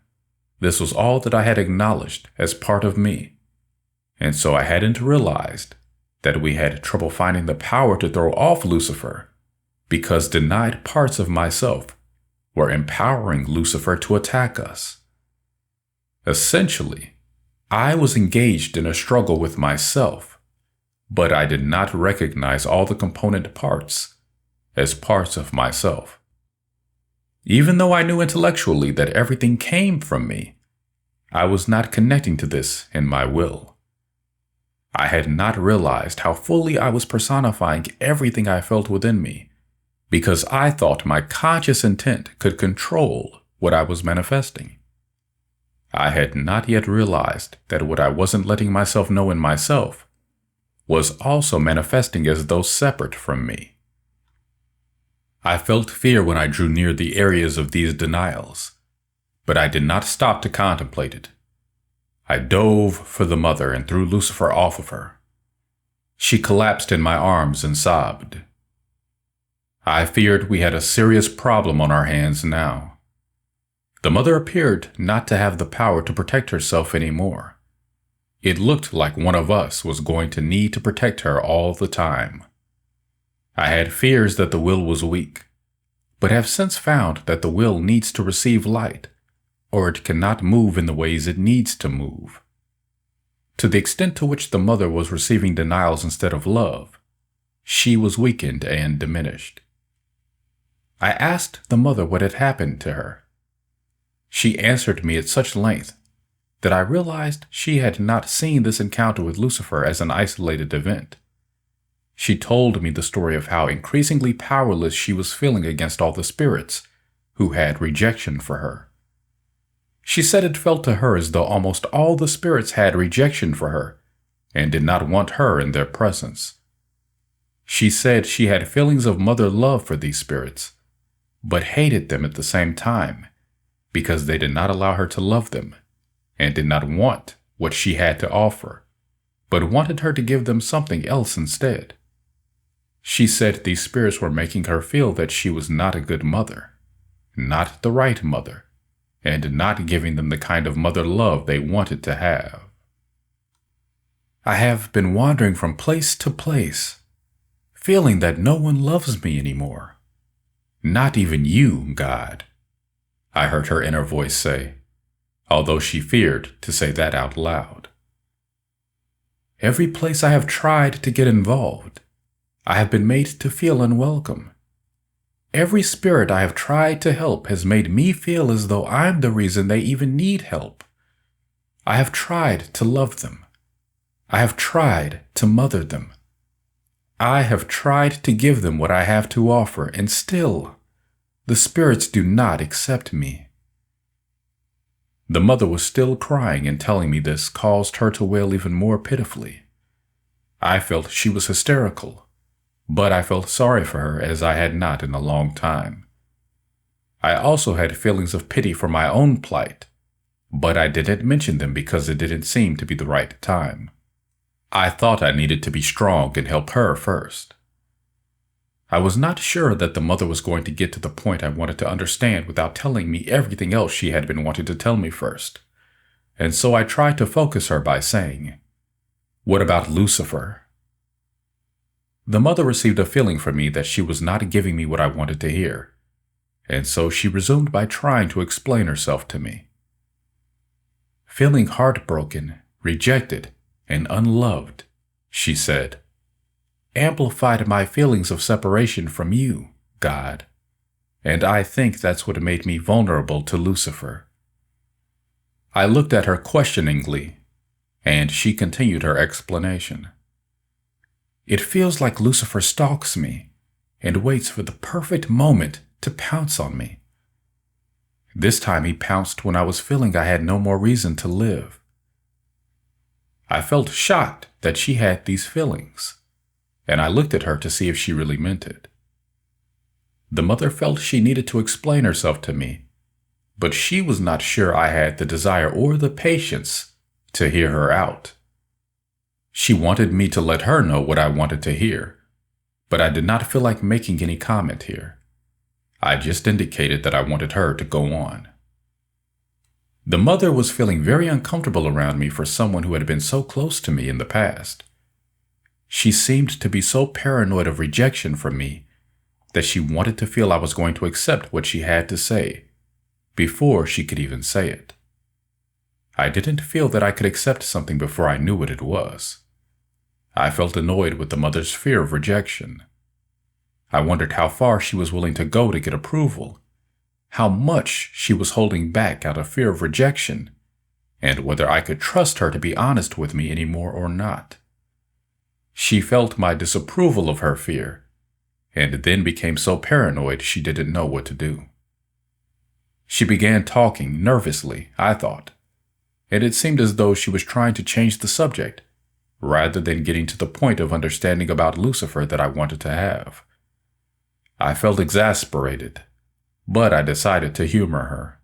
this was all that I had acknowledged as part of me, and so I hadn't realized that we had trouble finding the power to throw off Lucifer because denied parts of myself were empowering Lucifer to attack us. Essentially, I was engaged in a struggle with myself, but I did not recognize all the component parts as parts of myself. Even though I knew intellectually that everything came from me, I was not connecting to this in my will. I had not realized how fully I was personifying everything I felt within me, because I thought my conscious intent could control what I was manifesting. I had not yet realized that what I wasn't letting myself know in myself was also manifesting as though separate from me. I felt fear when I drew near the areas of these denials, but I did not stop to contemplate it. I dove for the mother and threw Lucifer off of her. She collapsed in my arms and sobbed. I feared we had a serious problem on our hands now. The mother appeared not to have the power to protect herself anymore. It looked like one of us was going to need to protect her all the time. I had fears that the will was weak, but have since found that the will needs to receive light, or it cannot move in the ways it needs to move. To the extent to which the mother was receiving denials instead of love, she was weakened and diminished. I asked the mother what had happened to her. She answered me at such length that I realized she had not seen this encounter with Lucifer as an isolated event. She told me the story of how increasingly powerless she was feeling against all the spirits who had rejection for her. She said it felt to her as though almost all the spirits had rejection for her and did not want her in their presence. She said she had feelings of mother love for these spirits, but hated them at the same time because they did not allow her to love them and did not want what she had to offer, but wanted her to give them something else instead. She said these spirits were making her feel that she was not a good mother, not the right mother, and not giving them the kind of mother love they wanted to have. I have been wandering from place to place, feeling that no one loves me anymore. Not even you, God, I heard her inner voice say, although she feared to say that out loud. Every place I have tried to get involved, I have been made to feel unwelcome. Every spirit I have tried to help has made me feel as though I'm the reason they even need help. I have tried to love them. I have tried to mother them. I have tried to give them what I have to offer, and still, the spirits do not accept me. The mother was still crying, and telling me this caused her to wail even more pitifully. I felt she was hysterical, but I felt sorry for her as I had not in a long time. I also had feelings of pity for my own plight, but I didn't mention them because it didn't seem to be the right time. I thought I needed to be strong and help her first. I was not sure that the mother was going to get to the point I wanted to understand without telling me everything else she had been wanting to tell me first, and so I tried to focus her by saying, "What about Lucifer?" The mother received a feeling from me that she was not giving me what I wanted to hear, and so she resumed by trying to explain herself to me. Feeling heartbroken, rejected, and unloved, she said, amplified my feelings of separation from you, God, and I think that's what made me vulnerable to Lucifer. I looked at her questioningly, and she continued her explanation. It feels like Lucifer stalks me and waits for the perfect moment to pounce on me. This time he pounced when I was feeling I had no more reason to live. I felt shocked that she had these feelings, and I looked at her to see if she really meant it. The mother felt she needed to explain herself to me, but she was not sure I had the desire or the patience to hear her out. She wanted me to let her know what I wanted to hear, but I did not feel like making any comment here. I just indicated that I wanted her to go on. The mother was feeling very uncomfortable around me for someone who had been so close to me in the past. She seemed to be so paranoid of rejection from me that she wanted to feel I was going to accept what she had to say before she could even say it. I didn't feel that I could accept something before I knew what it was. I felt annoyed with the mother's fear of rejection. I wondered how far she was willing to go to get approval, how much she was holding back out of fear of rejection, and whether I could trust her to be honest with me anymore or not. She felt my disapproval of her fear, and then became so paranoid she didn't know what to do. She began talking nervously, I thought, and it seemed as though she was trying to change the subject, rather than getting to the point of understanding about Lucifer that I wanted to have. I felt exasperated, but I decided to humor her.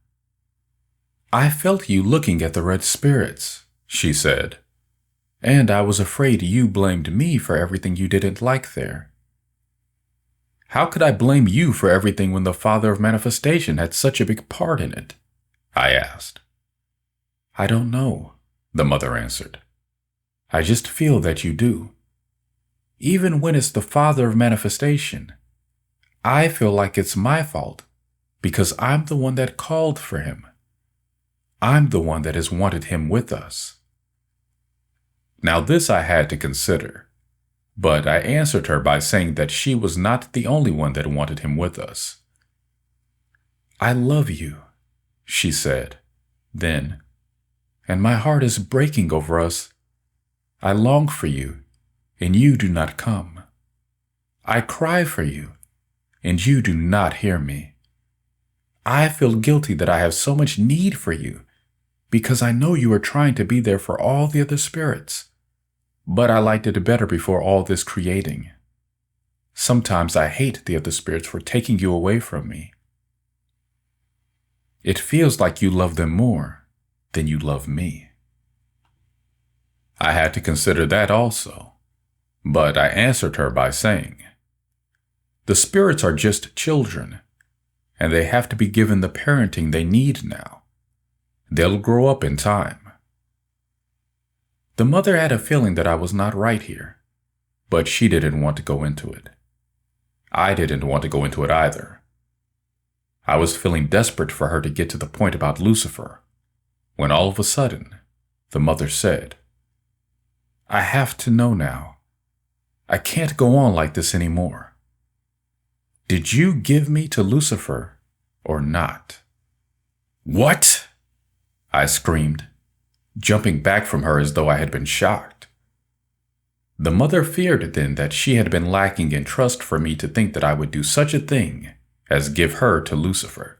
"I felt you looking at the red spirits," she said, "and I was afraid you blamed me for everything you didn't like there." "How could I blame you for everything when the Father of Manifestation had such a big part in it?" I asked. "I don't know," the mother answered. "I just feel that you do. Even when it's the Father of Manifestation, I feel like it's my fault because I'm the one that called for him. I'm the one that has wanted him with us." Now this I had to consider, but I answered her by saying that she was not the only one that wanted him with us. "I love you," she said, then, "and my heart is breaking over us. I long for you, and you do not come. I cry for you, and you do not hear me. I feel guilty that I have so much need for you, because I know you are trying to be there for all the other spirits, but I liked it better before all this creating. Sometimes I hate the other spirits for taking you away from me. It feels like you love them more than you love me. I had to consider that also, but I answered her by saying, the spirits are just children, and they have to be given the parenting they need now. They'll grow up in time. The mother had a feeling that I was not right here, but she didn't want to go into it. I didn't want to go into it either. I was feeling desperate for her to get to the point about Lucifer, when all of a sudden, the mother said, I have to know now. I can't go on like this anymore. Did you give me to Lucifer or not? What? I screamed, jumping back from her as though I had been shocked. The mother feared then that she had been lacking in trust for me to think that I would do such a thing as give her to Lucifer.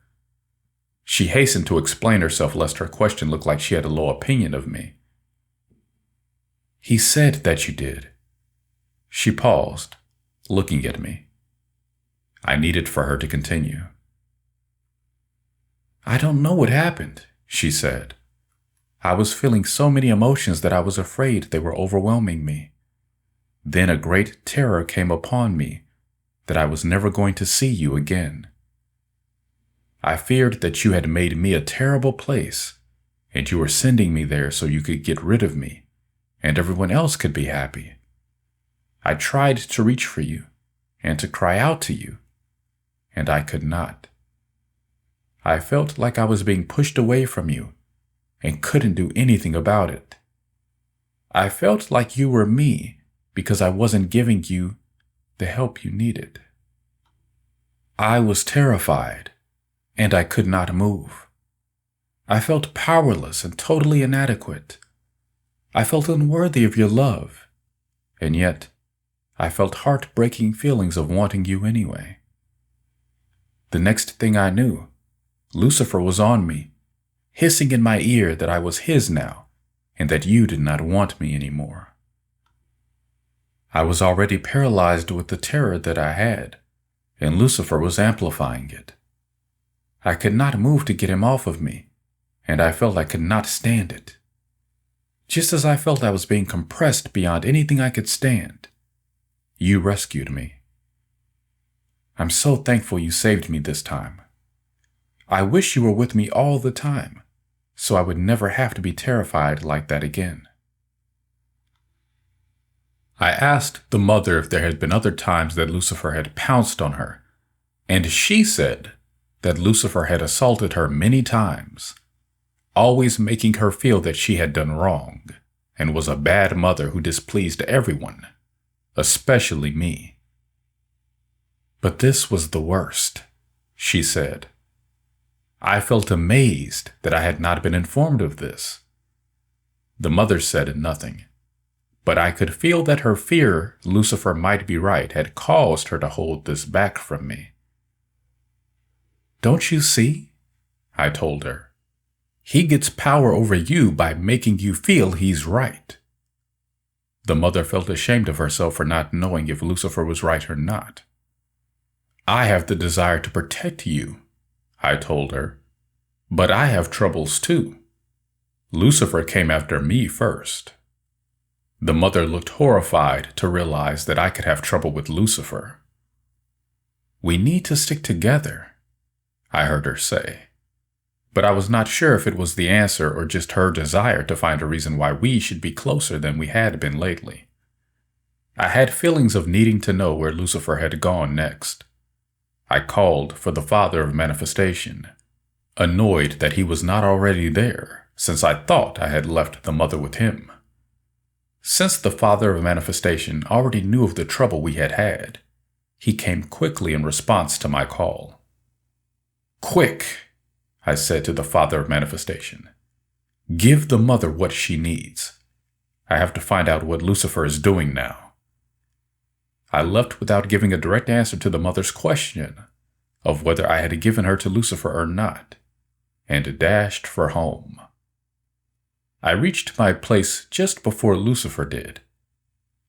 She hastened to explain herself lest her question look like she had a low opinion of me. He said that you did. She paused, looking at me. I needed for her to continue. I don't know what happened, she said. I was feeling so many emotions that I was afraid they were overwhelming me. Then a great terror came upon me that I was never going to see you again. I feared that you had made me a terrible place, and you were sending me there so you could get rid of me, and everyone else could be happy. I tried to reach for you and to cry out to you, and I could not. I felt like I was being pushed away from you and couldn't do anything about it. I felt like you were me because I wasn't giving you the help you needed. I was terrified, and I could not move. I felt powerless and totally inadequate. I felt unworthy of your love, and yet I felt heartbreaking feelings of wanting you anyway. The next thing I knew, Lucifer was on me, hissing in my ear that I was his now, and that you did not want me anymore. I was already paralyzed with the terror that I had, and Lucifer was amplifying it. I could not move to get him off of me, and I felt I could not stand it. Just as I felt I was being compressed beyond anything I could stand, you rescued me. I'm so thankful you saved me this time. I wish you were with me all the time, so I would never have to be terrified like that again. I asked the mother if there had been other times that Lucifer had pounced on her, and she said that Lucifer had assaulted her many times, always making her feel that she had done wrong and was a bad mother who displeased everyone, especially me. But this was the worst, she said. I felt amazed that I had not been informed of this. The mother said nothing, but I could feel that her fear Lucifer might be right had caused her to hold this back from me. Don't you see? I told her. He gets power over you by making you feel he's right. The mother felt ashamed of herself for not knowing if Lucifer was right or not. I have the desire to protect you, I told her, but I have troubles too. Lucifer came after me first. The mother looked horrified to realize that I could have trouble with Lucifer. We need to stick together, I heard her say, but I was not sure if it was the answer or just her desire to find a reason why we should be closer than we had been lately. I had feelings of needing to know where Lucifer had gone next. I called for the Father of Manifestation, annoyed that he was not already there, since I thought I had left the mother with him. Since the Father of Manifestation already knew of the trouble we had had, he came quickly in response to my call. Quick, I said to the Father of Manifestation. Give the mother what she needs. I have to find out what Lucifer is doing now. I left without giving a direct answer to the mother's question of whether I had given her to Lucifer or not, and dashed for home. I reached my place just before Lucifer did.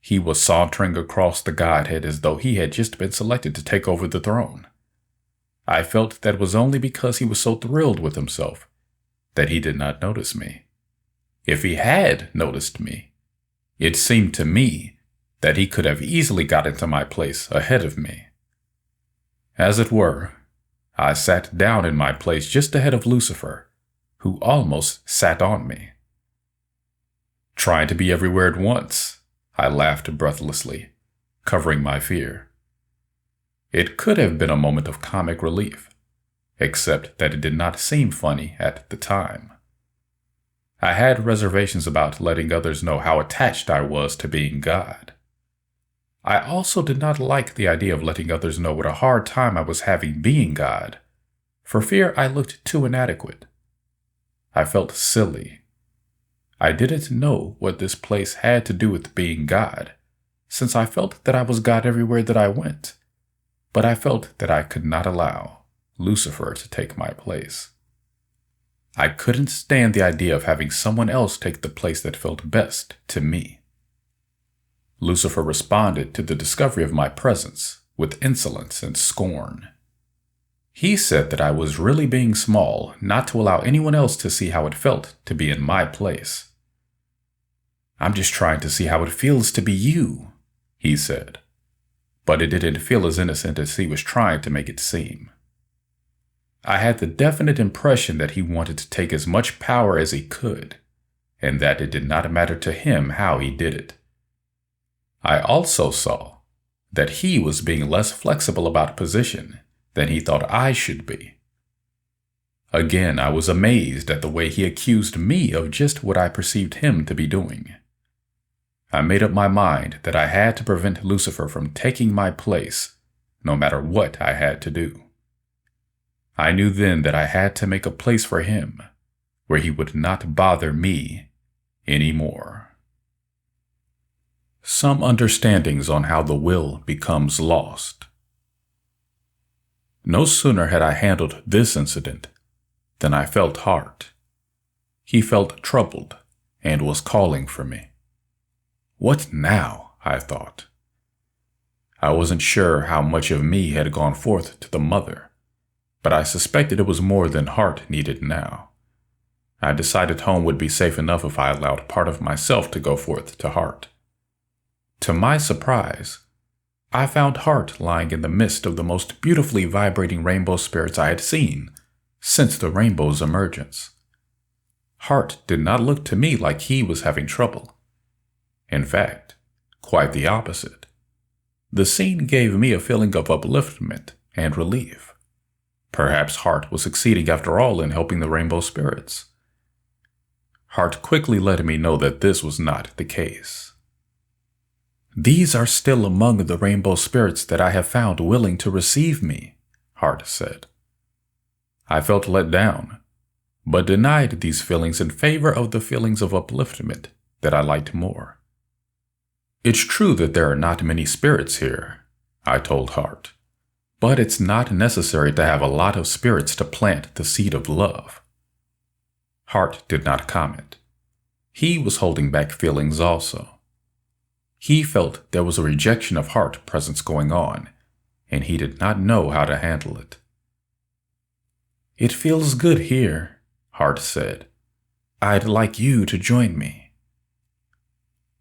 He was sauntering across the Godhead as though he had just been selected to take over the throne. I felt that it was only because he was so thrilled with himself that he did not notice me. If he had noticed me, it seemed to me that he could have easily got into my place ahead of me. As it were, I sat down in my place just ahead of Lucifer, who almost sat on me. Trying to be everywhere at once, I laughed breathlessly, covering my fear. It could have been a moment of comic relief, except that it did not seem funny at the time. I had reservations about letting others know how attached I was to being God. I also did not like the idea of letting others know what a hard time I was having being God, for fear I looked too inadequate. I felt silly. I didn't know what this place had to do with being God, since I felt that I was God everywhere that I went, but I felt that I could not allow Lucifer to take my place. I couldn't stand the idea of having someone else take the place that felt best to me. Lucifer responded to the discovery of my presence with insolence and scorn. He said that I was really being small not to allow anyone else to see how it felt to be in my place. "I'm just trying to see how it feels to be you," he said. But it didn't feel as innocent as he was trying to make it seem. I had the definite impression that he wanted to take as much power as he could, and that it did not matter to him how he did it. I also saw that he was being less flexible about position than he thought I should be. Again, I was amazed at the way he accused me of just what I perceived him to be doing. I made up my mind that I had to prevent Lucifer from taking my place, no matter what I had to do. I knew then that I had to make a place for him where he would not bother me anymore. Some understandings on how the will becomes lost. No sooner had I handled this incident than I felt Hart. He felt troubled and was calling for me. What now? I thought. I wasn't sure how much of me had gone forth to the mother, but I suspected it was more than Hart needed now. I decided home would be safe enough if I allowed part of myself to go forth to Hart. To my surprise, I found Hart lying in the midst of the most beautifully vibrating rainbow spirits I had seen since the rainbow's emergence. Hart did not look to me like he was having trouble. In fact, quite the opposite. The scene gave me a feeling of upliftment and relief. Perhaps Hart was succeeding after all in helping the rainbow spirits. Hart quickly let me know that this was not the case. "These are still among the rainbow spirits that I have found willing to receive me," Hart said. I felt let down, but denied these feelings in favor of the feelings of upliftment that I liked more. "It's true that there are not many spirits here," I told Hart, "but it's not necessary to have a lot of spirits to plant the seed of love." Hart did not comment. He was holding back feelings also. He felt there was a rejection of Hart presence going on, and he did not know how to handle it. "It feels good here," Hart said. "I'd like you to join me."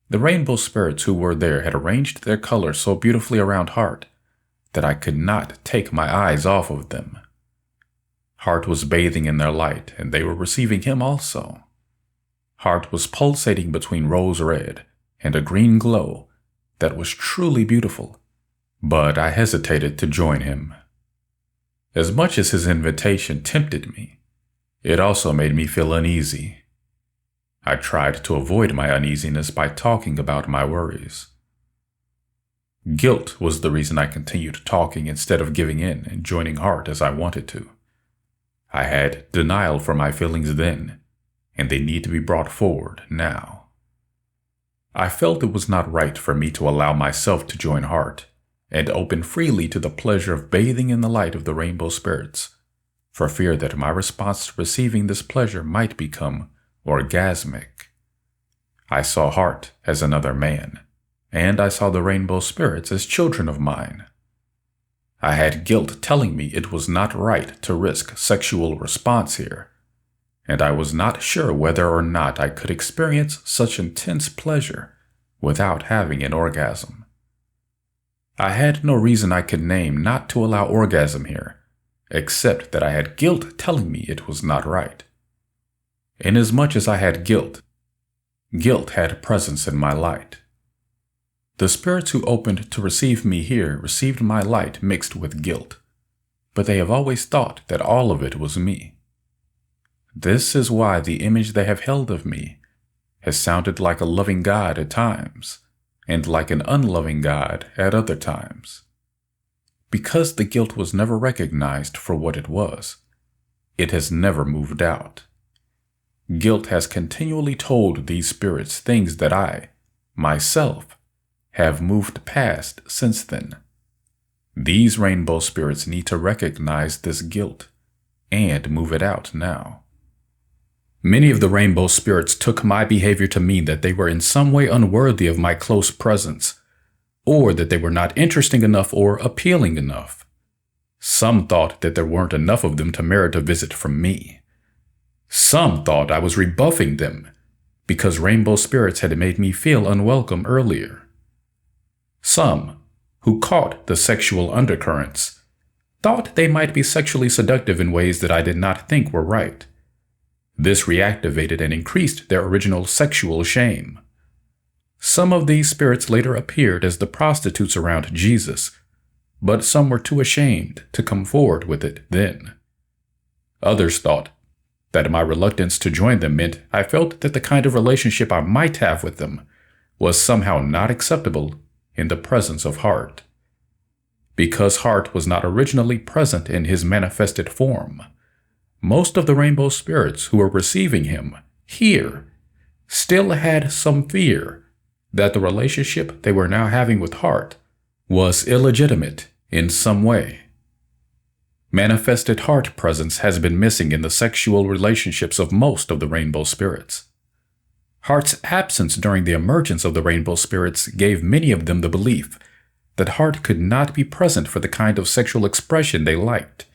The rainbow spirits who were there had arranged their colors so beautifully around Hart that I could not take my eyes off of them. Hart was bathing in their light, and they were receiving him also. Hart was pulsating between rose red and a green glow that was truly beautiful, but I hesitated to join him. As much as his invitation tempted me, it also made me feel uneasy. I tried to avoid my uneasiness by talking about my worries. Guilt was the reason I continued talking instead of giving in and joining Hart as I wanted to. I had denial for my feelings then, and they need to be brought forward now. I felt it was not right for me to allow myself to join Hart and open freely to the pleasure of bathing in the light of the rainbow spirits, for fear that my response to receiving this pleasure might become orgasmic. I saw Hart as another man, and I saw the rainbow spirits as children of mine. I had guilt telling me it was not right to risk sexual response here, and I was not sure whether or not I could experience such intense pleasure without having an orgasm. I had no reason I could name not to allow orgasm here, except that I had guilt telling me it was not right. Inasmuch as I had guilt had presence in my light. The spirits who opened to receive me here received my light mixed with guilt, but they have always thought that all of it was me. This is why the image they have held of me has sounded like a loving God at times, and like an unloving God at other times. Because the guilt was never recognized for what it was, it has never moved out. Guilt has continually told these spirits things that I, myself, have moved past since then. These rainbow spirits need to recognize this guilt and move it out now. Many of the rainbow spirits took my behavior to mean that they were in some way unworthy of my close presence, or that they were not interesting enough or appealing enough. Some thought that there weren't enough of them to merit a visit from me. Some thought I was rebuffing them because rainbow spirits had made me feel unwelcome earlier. Some, who caught the sexual undercurrents, thought they might be sexually seductive in ways that I did not think were right. This reactivated and increased their original sexual shame. Some of these spirits later appeared as the prostitutes around Jesus, but some were too ashamed to come forward with it then. Others thought that my reluctance to join them meant I felt that the kind of relationship I might have with them was somehow not acceptable in the presence of Heart. Because Heart was not originally present in his manifested form, most of the rainbow spirits who were receiving him here still had some fear that the relationship they were now having with Heart was illegitimate in some way. Manifested Heart presence has been missing in the sexual relationships of most of the rainbow spirits. Heart's absence during the emergence of the rainbow spirits gave many of them the belief that Heart could not be present for the kind of sexual expression they liked.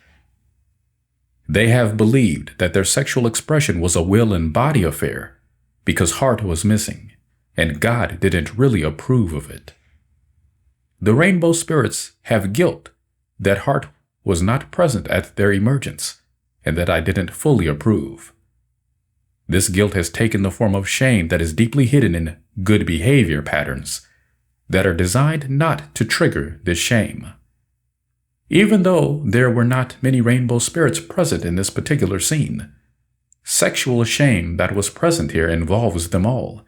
They have believed that their sexual expression was a will and body affair because Heart was missing, and God didn't really approve of it. The rainbow spirits have guilt that Heart was not present at their emergence, and that I didn't fully approve. This guilt has taken the form of shame that is deeply hidden in good behavior patterns that are designed not to trigger this shame. Even though there were not many rainbow spirits present in this particular scene, sexual shame that was present here involves them all,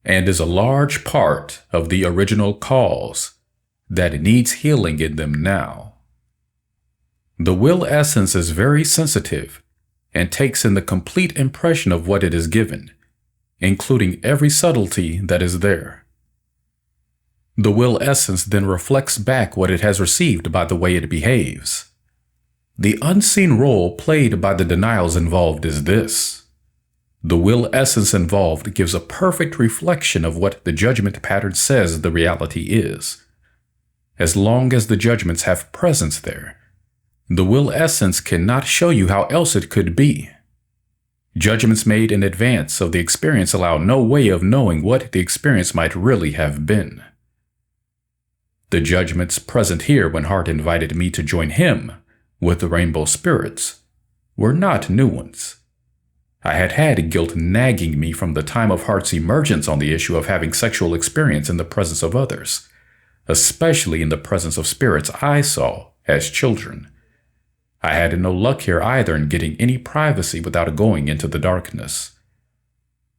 and is a large part of the original cause that needs healing in them now. The will essence is very sensitive and takes in the complete impression of what it is given, including every subtlety that is there. The will essence then reflects back what it has received by the way it behaves. The unseen role played by the denials involved is this. The will essence involved gives a perfect reflection of what the judgment pattern says the reality is. As long as the judgments have presence there, the will essence cannot show you how else it could be. Judgments made in advance of the experience allow no way of knowing what the experience might really have been. The judgments present here when Heart invited me to join him with the rainbow spirits were not new ones. I had had guilt nagging me from the time of Heart's emergence on the issue of having sexual experience in the presence of others, especially in the presence of spirits I saw as children. I had no luck here either in getting any privacy without going into the darkness.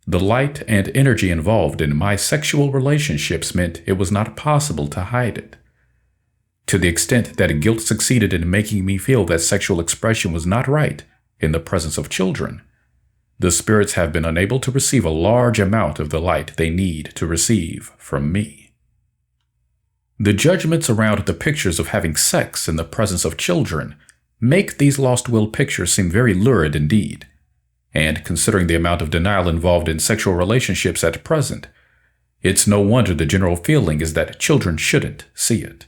The light and energy involved in my sexual relationships meant it was not possible to hide it. To the extent that guilt succeeded in making me feel that sexual expression was not right in the presence of children, the spirits have been unable to receive a large amount of the light they need to receive from me. The judgments around the pictures of having sex in the presence of children make these lost will pictures seem very lurid indeed. And considering the amount of denial involved in sexual relationships at present, It's no wonder the general feeling is that children shouldn't see it.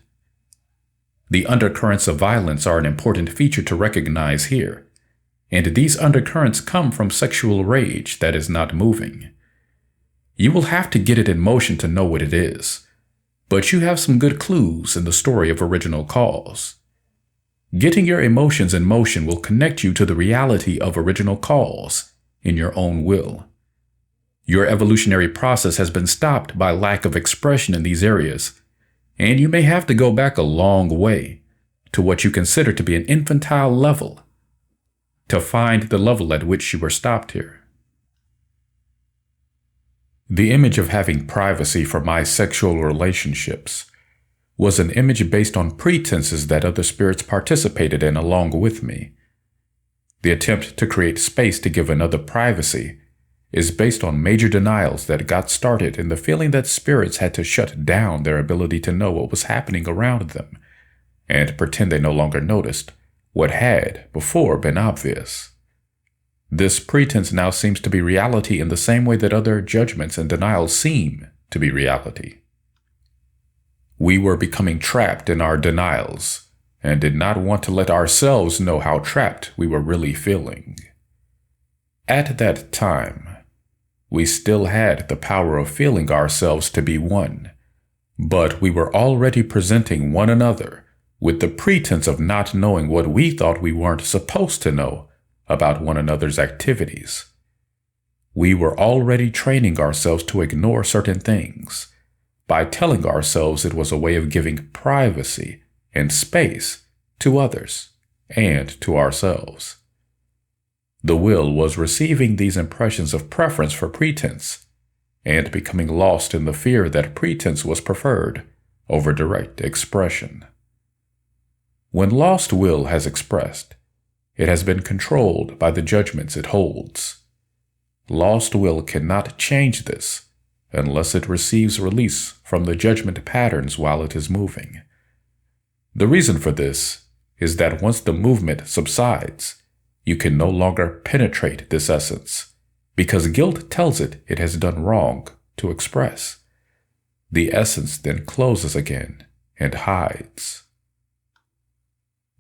The undercurrents of violence are an important feature to recognize here, and these undercurrents come from sexual rage that is not moving. You will have to get it in motion to know what it is, but you have some good clues in the story of original cause. Getting your emotions in motion will connect you to the reality of original cause in your own will. Your evolutionary process has been stopped by lack of expression in these areas, and you may have to go back a long way to what you consider to be an infantile level to find the level at which you were stopped here. The image of having privacy for my sexual relationships was an image based on pretenses that other spirits participated in along with me. The attempt to create space to give another privacy is based on major denials that got started in the feeling that spirits had to shut down their ability to know what was happening around them and pretend they no longer noticed what had before been obvious. This pretense now seems to be reality in the same way that other judgments and denials seem to be reality. We were becoming trapped in our denials and did not want to let ourselves know how trapped we were really feeling. At that time, we still had the power of feeling ourselves to be one, but we were already presenting one another with the pretense of not knowing what we thought we weren't supposed to know about one another's activities. We were already training ourselves to ignore certain things by telling ourselves it was a way of giving privacy and space to others and to ourselves. The will was receiving these impressions of preference for pretense and becoming lost in the fear that pretense was preferred over direct expression. When lost will has expressed, it has been controlled by the judgments it holds. Lost will cannot change this unless it receives release from the judgment patterns while it is moving. The reason for this is that once the movement subsides, you can no longer penetrate this essence, because guilt tells it has done wrong to express. The essence then closes again and hides.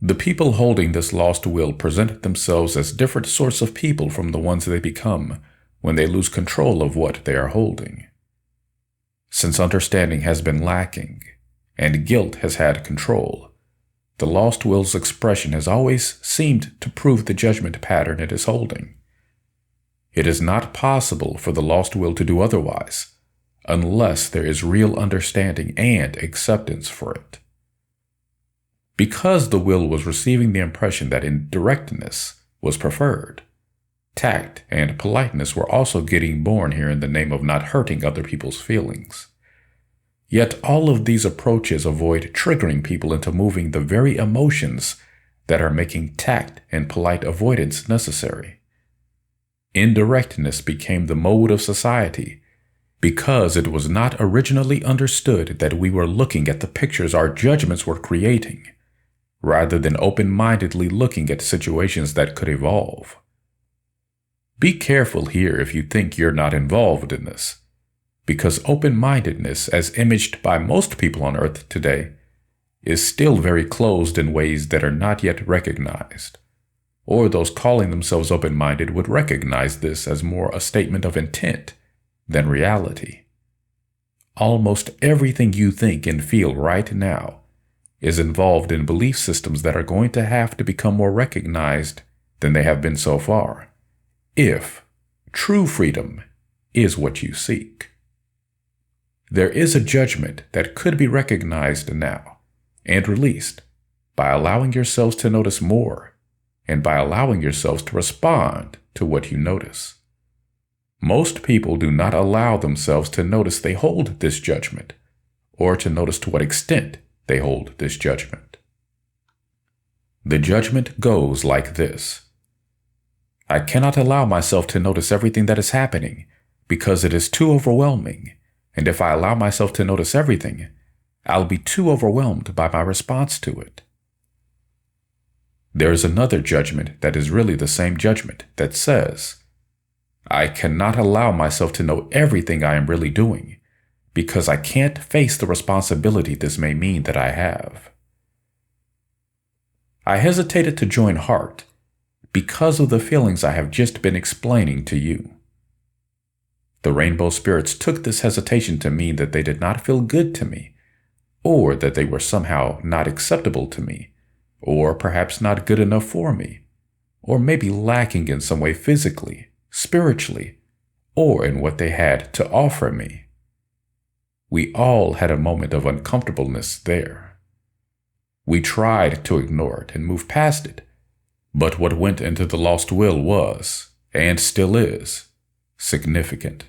The people holding this lost will present themselves as different sorts of people from the ones they become when they lose control of what they are holding. Since understanding has been lacking, and guilt has had control, the lost will's expression has always seemed to prove the judgment pattern it is holding. It is not possible for the lost will to do otherwise, unless there is real understanding and acceptance for it. Because the will was receiving the impression that indirectness was preferred, tact and politeness were also getting born here in the name of not hurting other people's feelings. Yet all of these approaches avoid triggering people into moving the very emotions that are making tact and polite avoidance necessary. Indirectness became the mode of society because it was not originally understood that we were looking at the pictures our judgments were creating, rather than open-mindedly looking at situations that could evolve. Be careful here if you think you're not involved in this, because open-mindedness, as imaged by most people on Earth today, is still very closed in ways that are not yet recognized, or those calling themselves open-minded would recognize this as more a statement of intent than reality. Almost everything you think and feel right now is involved in belief systems that are going to have to become more recognized than they have been so far, if true freedom is what you seek. There is a judgment that could be recognized now and released by allowing yourselves to notice more and by allowing yourselves to respond to what you notice. Most people do not allow themselves to notice they hold this judgment or to notice to what extent they hold this judgment. The judgment goes like this: I cannot allow myself to notice everything that is happening because it is too overwhelming. And if I allow myself to notice everything, I'll be too overwhelmed by my response to it. There is another judgment that is really the same judgment that says, I cannot allow myself to know everything I am really doing, because I can't face the responsibility this may mean that I have. I hesitated to join Heart because of the feelings I have just been explaining to you. The rainbow spirits took this hesitation to mean that they did not feel good to me, or that they were somehow not acceptable to me, or perhaps not good enough for me, or maybe lacking in some way physically, spiritually, or in what they had to offer me. We all had a moment of uncomfortableness there. We tried to ignore it and move past it, but what went into the lost will was, and still is, significant.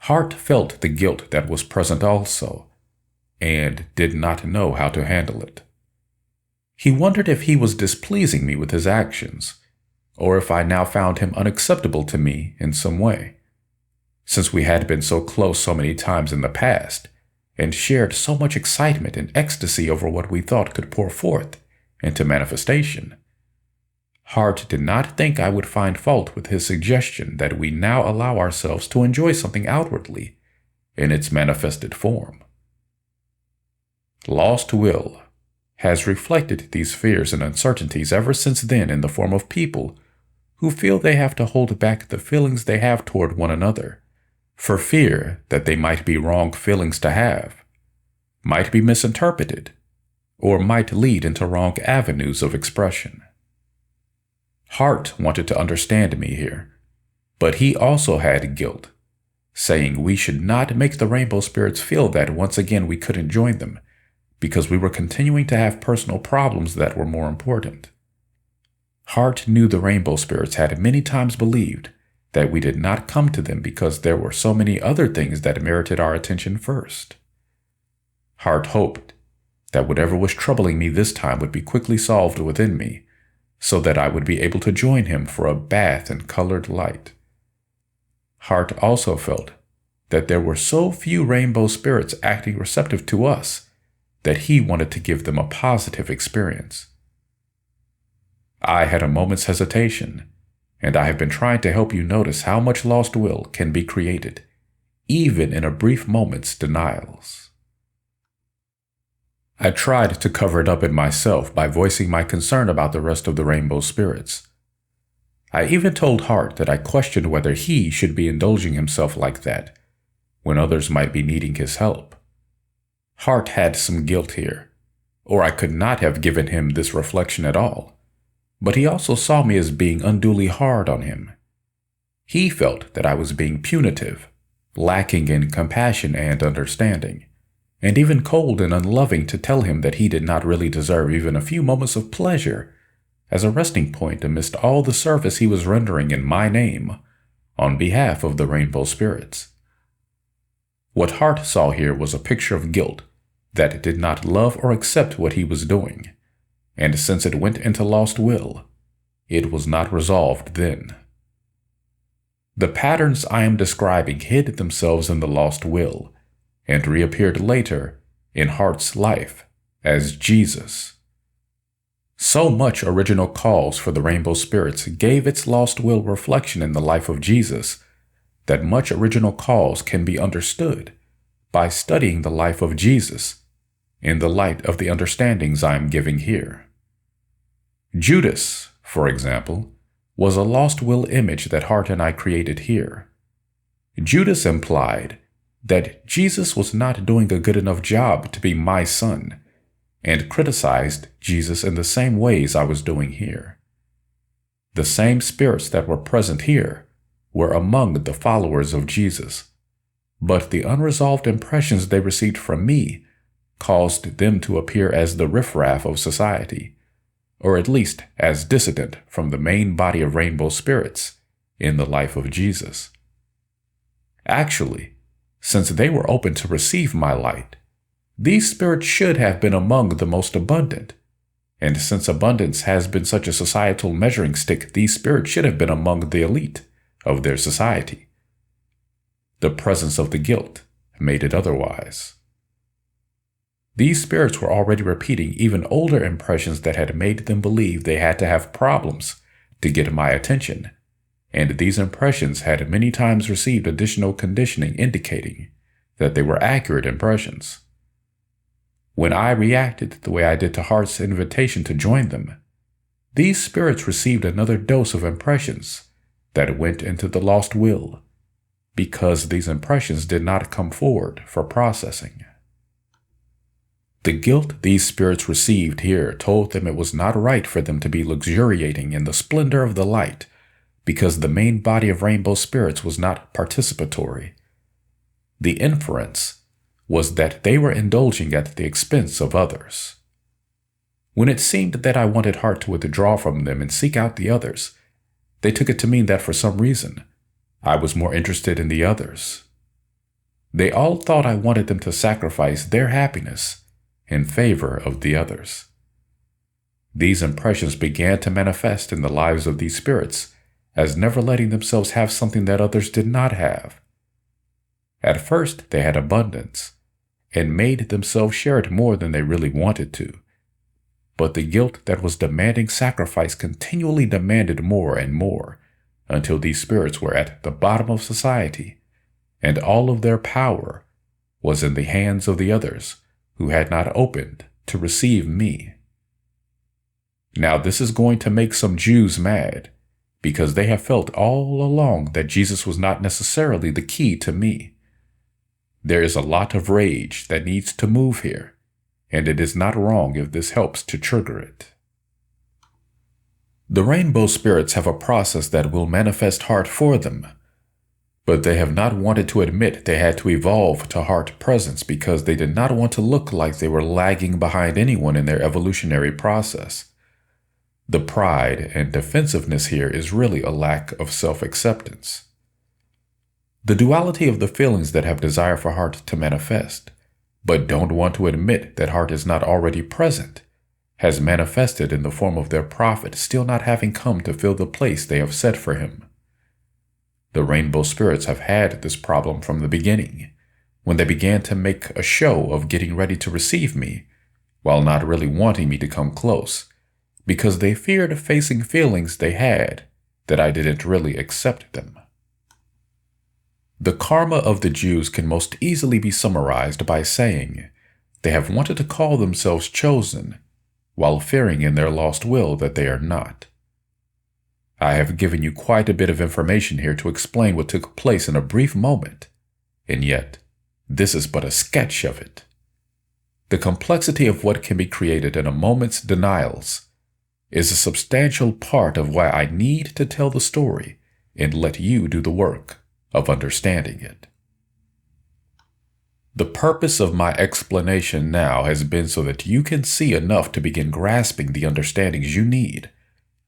Heart felt the guilt that was present also, and did not know how to handle it. He wondered if he was displeasing me with his actions, or if I now found him unacceptable to me in some way, since we had been so close so many times in the past, and shared so much excitement and ecstasy over what we thought could pour forth into manifestation. Heart did not think I would find fault with his suggestion that we now allow ourselves to enjoy something outwardly in its manifested form. Lost will has reflected these fears and uncertainties ever since then in the form of people who feel they have to hold back the feelings they have toward one another, for fear that they might be wrong feelings to have, might be misinterpreted, or might lead into wrong avenues of expression. Heart wanted to understand me here, but he also had guilt, saying we should not make the rainbow spirits feel that once again we couldn't join them, because we were continuing to have personal problems that were more important. Heart knew the rainbow spirits had many times believed that we did not come to them because there were so many other things that merited our attention first. Heart hoped that whatever was troubling me this time would be quickly solved within me, so that I would be able to join him for a bath in colored light. Heart also felt that there were so few rainbow spirits acting receptive to us that he wanted to give them a positive experience. I had a moment's hesitation, and I have been trying to help you notice how much lost will can be created, even in a brief moment's denials. I tried to cover it up in myself by voicing my concern about the rest of the rainbow spirits. I even told Heart that I questioned whether he should be indulging himself like that, when others might be needing his help. Heart had some guilt here, or I could not have given him this reflection at all, but he also saw me as being unduly hard on him. He felt that I was being punitive, lacking in compassion and understanding, and even cold and unloving to tell him that he did not really deserve even a few moments of pleasure as a resting point amidst all the service he was rendering in my name on behalf of the rainbow spirits. What Heart saw here was a picture of guilt that did not love or accept what he was doing, and since it went into lost will, it was not resolved then. The patterns I am describing hid themselves in the lost will, and reappeared later in Heart's life as Jesus. So much original cause for the rainbow spirits gave its lost will reflection in the life of Jesus that much original cause can be understood by studying the life of Jesus in the light of the understandings I am giving here. Judas, for example, was a lost will image that Heart and I created here. Judas implied that Jesus was not doing a good enough job to be my son, and criticized Jesus in the same ways I was doing here. The same spirits that were present here were among the followers of Jesus, but the unresolved impressions they received from me caused them to appear as the riffraff of society, or at least as dissident from the main body of rainbow spirits in the life of Jesus. Actually, since they were open to receive my light, these spirits should have been among the most abundant, and since abundance has been such a societal measuring stick, these spirits should have been among the elite of their society. The presence of the guilt made it otherwise. These spirits were already repeating even older impressions that had made them believe they had to have problems to get my attention, and these impressions had many times received additional conditioning indicating that they were accurate impressions. When I reacted the way I did to Heart's invitation to join them, these spirits received another dose of impressions that went into the lost will, because these impressions did not come forward for processing. The guilt these spirits received here told them it was not right for them to be luxuriating in the splendor of the light, because the main body of rainbow spirits was not participatory. The inference was that they were indulging at the expense of others. When it seemed that I wanted Heart to withdraw from them and seek out the others, they took it to mean that for some reason, I was more interested in the others. They all thought I wanted them to sacrifice their happiness in favor of the others. These impressions began to manifest in the lives of these spirits as never letting themselves have something that others did not have. At first, they had abundance and made themselves share it more than they really wanted to. But the guilt that was demanding sacrifice continually demanded more and more until these spirits were at the bottom of society, and all of their power was in the hands of the others who had not opened to receive me. Now, this is going to make some Jews mad, because they have felt all along that Jesus was not necessarily the key to me. There is a lot of rage that needs to move here, and it is not wrong if this helps to trigger it. The rainbow spirits have a process that will manifest Heart for them, but they have not wanted to admit they had to evolve to Heart presence because they did not want to look like they were lagging behind anyone in their evolutionary process. The pride and defensiveness here is really a lack of self-acceptance. The duality of the feelings that have desire for Heart to manifest, but don't want to admit that Heart is not already present, has manifested in the form of their prophet still not having come to fill the place they have set for him. The rainbow spirits have had this problem from the beginning, when they began to make a show of getting ready to receive me, while not really wanting me to come close, because they feared facing feelings they had that I didn't really accept them. The karma of the Jews can most easily be summarized by saying they have wanted to call themselves chosen, while fearing in their lost will that they are not. I have given you quite a bit of information here to explain what took place in a brief moment, and yet this is but a sketch of it. The complexity of what can be created in a moment's denials is a substantial part of why I need to tell the story and let you do the work of understanding it. The purpose of my explanation now has been so that you can see enough to begin grasping the understandings you need,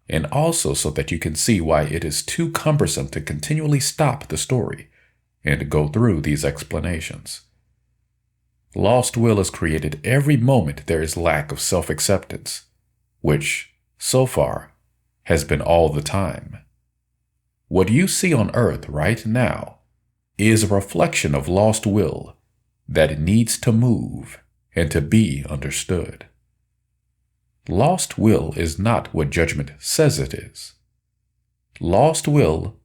and also so that you can see why it is too cumbersome to continually stop the story and go through these explanations. Lost will is created every moment there is lack of self-acceptance, which, so far, has been all the time. What you see on Earth right now is a reflection of lost will that needs to move and to be understood. Lost will is not what judgment says it is. Lost will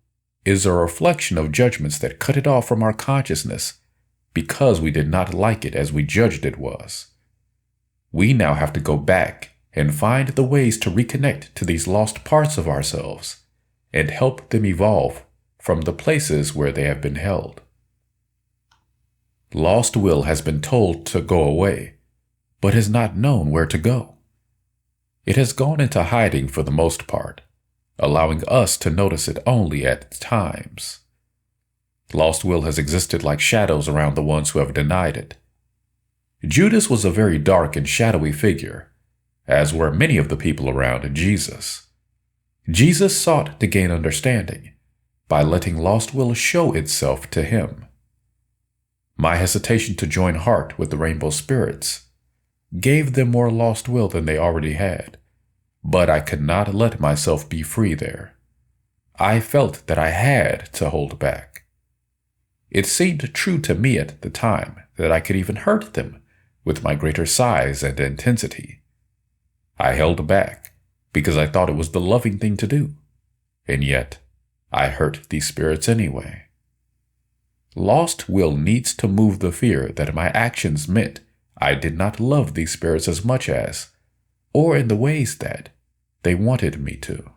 is a reflection of judgments that cut it off from our consciousness because we did not like it as we judged it was. We now have to go back and find the ways to reconnect to these lost parts of ourselves and help them evolve from the places where they have been held. Lost will has been told to go away, but has not known where to go. It has gone into hiding for the most part, allowing us to notice it only at times. Lost will has existed like shadows around the ones who have denied it. Judas was a very dark and shadowy figure, as were many of the people around Jesus. Jesus sought to gain understanding by letting lost will show itself to him. My hesitation to join Heart with the rainbow spirits gave them more lost will than they already had, but I could not let myself be free there. I felt that I had to hold back. It seemed true to me at the time that I could even hurt them with my greater size and intensity. I held back because I thought it was the loving thing to do, and yet I hurt these spirits anyway. lost will needs to move the fear that my actions meant I did not love these spirits as much as, or in the ways that, they wanted me to.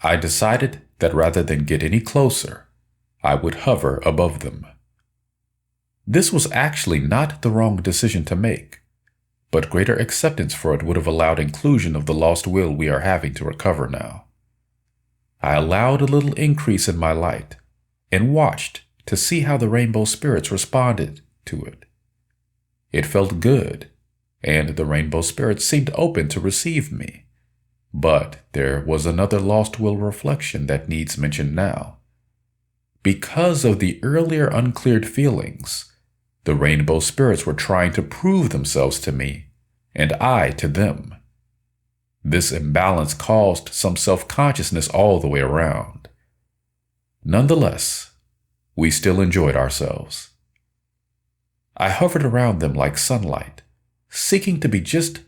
I decided that rather than get any closer, I would hover above them. This was actually not the wrong decision to make, but greater acceptance for it would have allowed inclusion of the lost will we are having to recover now. I allowed a little increase in my light and watched to see how the rainbow spirits responded to it. It felt good, and the rainbow spirits seemed open to receive me. But there was another lost will reflection that needs mention now. Because of the earlier uncleared feelings, the rainbow spirits were trying to prove themselves to me, and I to them. This imbalance caused some self-consciousness all the way around. Nonetheless, we still enjoyed ourselves. I hovered around them like sunlight, seeking to be just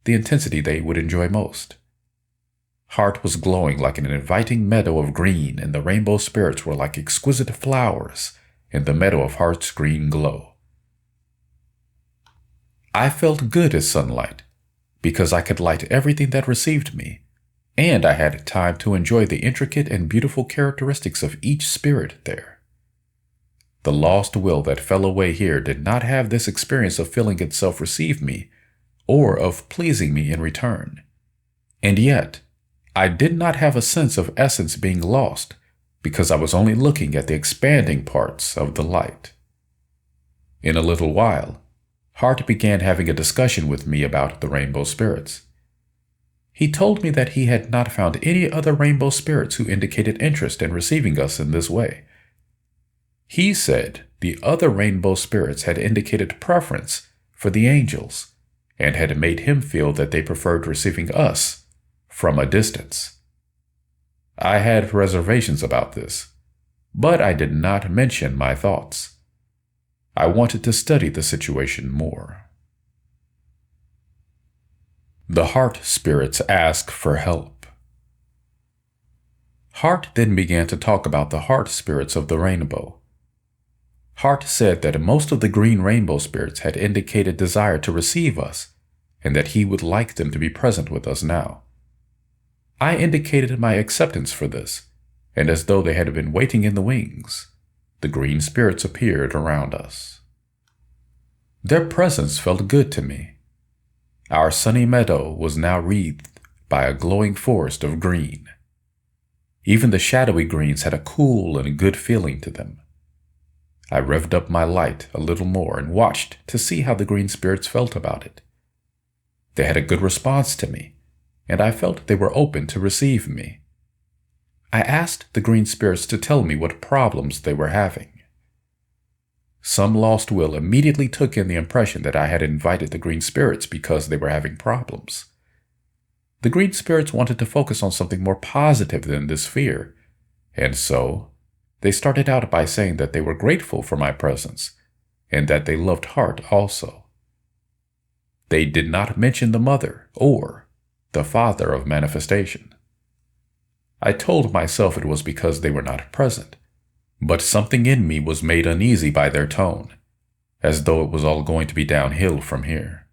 the intensity they would enjoy most. Heart was glowing like an inviting meadow of green, and the rainbow spirits were like exquisite flowers in the meadow of Heart's green glow. I felt good as sunlight because I could light everything that received me, and I had time to enjoy the intricate and beautiful characteristics of each spirit there. The lost will that fell away here did not have this experience of feeling itself receive me or of pleasing me in return. And yet, I did not have a sense of essence being lost because I was only looking at the expanding parts of the light. In a little while, Heart began having a discussion with me about the rainbow spirits. He told me that he had not found any other rainbow spirits who indicated interest in receiving us in this way. He said the other rainbow spirits had indicated preference for the angels and had made him feel that they preferred receiving us from a distance. I had reservations about this, but I did not mention my thoughts. I wanted to study the situation more. The Heart spirits ask for help. Heart then began to talk about the heart spirits of the rainbow. Heart said that most of the green rainbow spirits had indicated desire to receive us, and that he would like them to be present with us now. I indicated my acceptance for this, and as though they had been waiting in the wings, the green spirits appeared around us. Their presence felt good to me. Our sunny meadow was now wreathed by a glowing forest of green. Even the shadowy greens had a cool and good feeling to them. I revved up my light a little more and watched to see how the green spirits felt about it. They had a good response to me, and I felt they were open to receive me. I asked the green spirits to tell me what problems they were having. Some lost will immediately took in the impression that I had invited the green spirits because they were having problems. The green spirits wanted to focus on something more positive than this fear, and so they started out by saying that they were grateful for my presence and that they loved Heart also. They did not mention the mother or the father of manifestation. I told myself it was because they were not present, but something in me was made uneasy by their tone, as though it was all going to be downhill from here.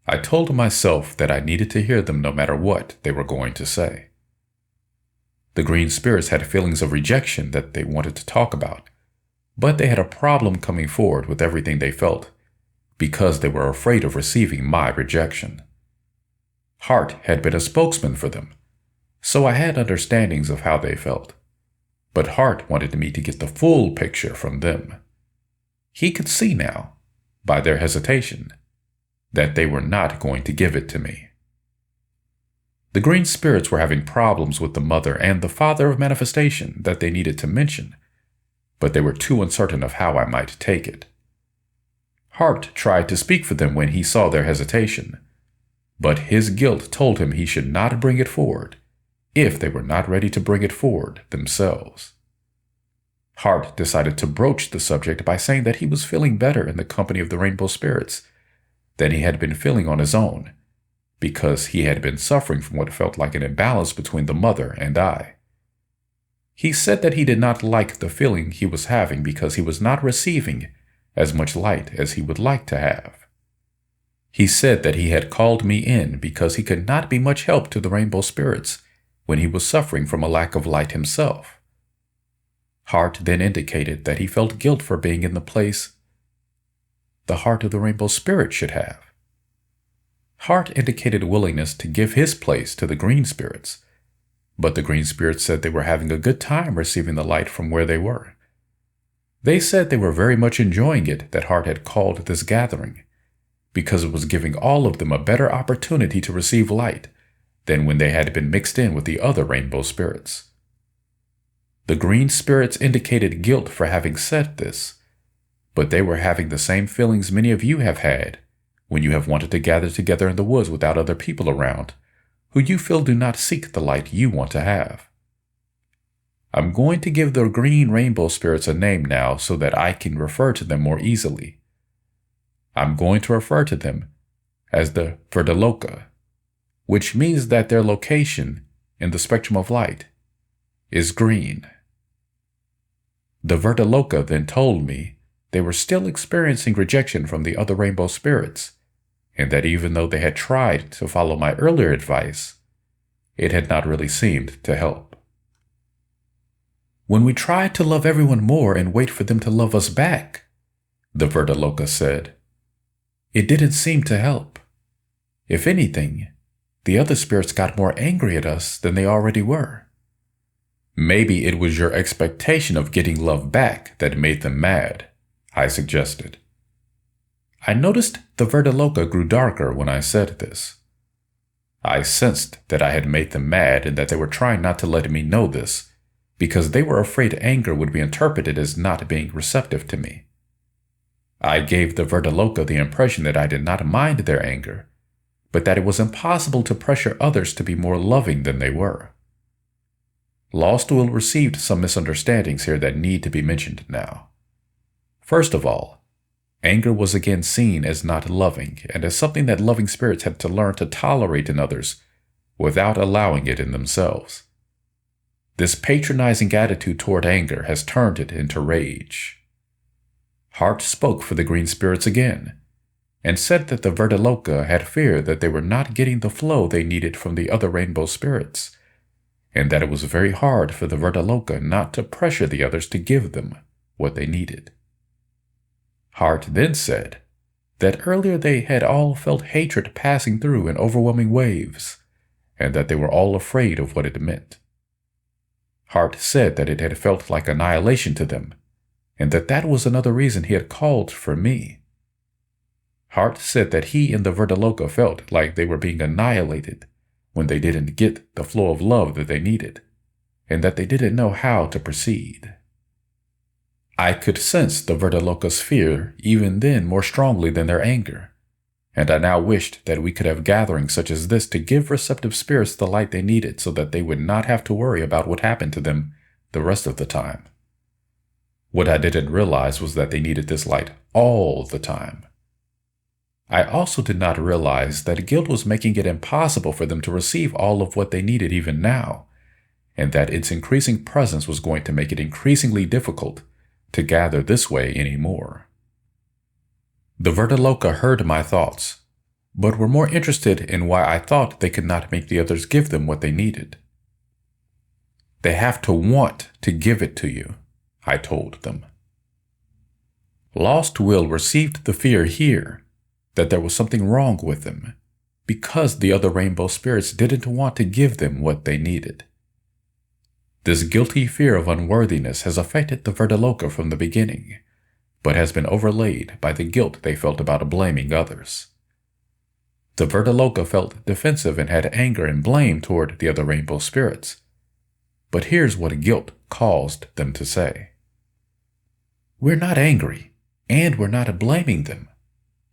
I told myself that I needed to hear them no matter what they were going to say. The green spirits had feelings of rejection that they wanted to talk about, but they had a problem coming forward with everything they felt because they were afraid of receiving my rejection. Heart had been a spokesman for them, so I had understandings of how they felt. But Heart wanted me to get the full picture from them. He could see now, by their hesitation, that they were not going to give it to me. The green spirits were having problems with the mother and the father of manifestation that they needed to mention, but they were too uncertain of how I might take it. Heart tried to speak for them when he saw their hesitation, but his guilt told him he should not bring it forward if they were not ready to bring it forward themselves. Heart decided to broach the subject by saying that he was feeling better in the company of the rainbow spirits than he had been feeling on his own, because he had been suffering from what felt like an imbalance between the mother and I. He said that he did not like the feeling he was having because he was not receiving as much light as he would like to have. He said that he had called me in because he could not be much help to the rainbow spirits when he was suffering from a lack of light himself. Hart then indicated that he felt guilt for being in the place the heart of the rainbow spirit should have. Hart indicated willingness to give his place to the green spirits, but the green spirits said they were having a good time receiving the light from where they were. They said they were very much enjoying it that Hart had called this gathering, because it was giving all of them a better opportunity to receive light than when they had been mixed in with the other rainbow spirits. The green spirits indicated guilt for having said this, but they were having the same feelings many of you have had when you have wanted to gather together in the woods without other people around, who you feel do not seek the light you want to have. I'm going to give the green rainbow spirits a name now so that I can refer to them more easily. I'm going to refer to them as the Ronalokas, which means that their location in the spectrum of light is green. The Ronalokas then told me they were still experiencing rejection from the other rainbow spirits, and that even though they had tried to follow my earlier advice, it had not really seemed to help. When we tried to love everyone more and wait for them to love us back, the Ronalokas said, it didn't seem to help. If anything, the other spirits got more angry at us than they already were. Maybe it was your expectation of getting love back that made them mad, I suggested. I noticed the Ronalokas grew darker when I said this. I sensed that I had made them mad and that they were trying not to let me know this because they were afraid anger would be interpreted as not being receptive to me. I gave the Ronalokas the impression that I did not mind their anger, but that it was impossible to pressure others to be more loving than they were. Lost Will received some misunderstandings here that need to be mentioned now. First of all, anger was again seen as not loving and as something that loving spirits had to learn to tolerate in others without allowing it in themselves. This patronizing attitude toward anger has turned it into rage. Hart spoke for the green spirits again and said that the Ronalokas had feared that they were not getting the flow they needed from the other rainbow spirits, and that it was very hard for the Ronalokas not to pressure the others to give them what they needed. Hart then said that earlier they had all felt hatred passing through in overwhelming waves, and that they were all afraid of what it meant. Hart said that it had felt like annihilation to them, and that was another reason he had called for me. Hart said that he and the Ronalokas felt like they were being annihilated when they didn't get the flow of love that they needed, and that they didn't know how to proceed. I could sense the Ronalokas' fear even then more strongly than their anger, and I now wished that we could have gatherings such as this to give receptive spirits the light they needed so that they would not have to worry about what happened to them the rest of the time. What I didn't realize was that they needed this light all the time. I also did not realize that guilt was making it impossible for them to receive all of what they needed even now, and that its increasing presence was going to make it increasingly difficult to gather this way anymore. The Ronalokas heard my thoughts, but were more interested in why I thought they could not make the others give them what they needed. They have to want to give it to you, I told them. Lost Will received the fear here that there was something wrong with them because the other rainbow spirits didn't want to give them what they needed. This guilty fear of unworthiness has affected the Ronalokas from the beginning, but has been overlaid by the guilt they felt about blaming others. The Ronalokas felt defensive and had anger and blame toward the other rainbow spirits. But here's what guilt caused them to say. We're not angry, and we're not blaming them.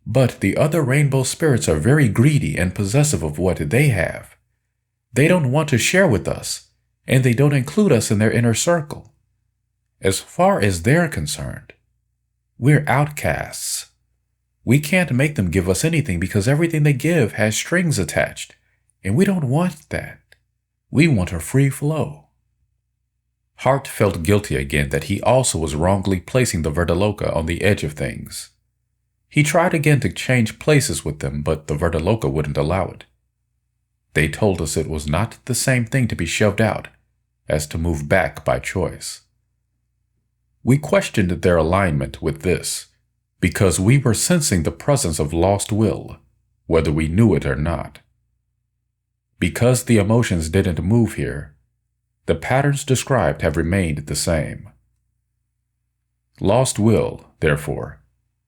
But the other rainbow spirits are very greedy and possessive of what they have. They don't want to share with us, and they don't include us in their inner circle. As far as they're concerned, we're outcasts. We can't make them give us anything because everything they give has strings attached, and we don't want that. We want a free flow. Hart felt guilty again that he also was wrongly placing the Ronaloka on the edge of things. He tried again to change places with them, but the Ronaloka wouldn't allow it. They told us it was not the same thing to be shoved out as to move back by choice. We questioned their alignment with this because we were sensing the presence of lost will, whether we knew it or not. Because the emotions didn't move here, the patterns described have remained the same. Lost will, therefore,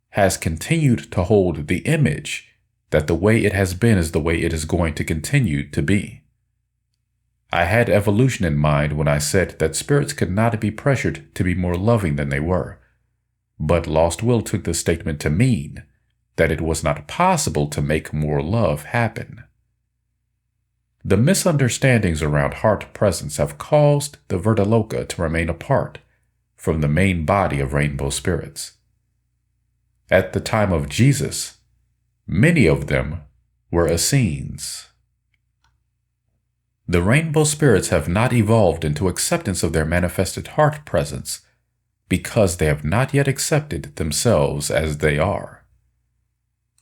has continued to hold the image that the way it has been is the way it is going to continue to be. I had evolution in mind when I said that spirits could not be pressured to be more loving than they were, but lost will took this statement to mean that it was not possible to make more love happen. The misunderstandings around heart presence have caused the Ronaloka to remain apart from the main body of rainbow spirits. At the time of Jesus, many of them were Essenes. The rainbow spirits have not evolved into acceptance of their manifested heart presence because they have not yet accepted themselves as they are.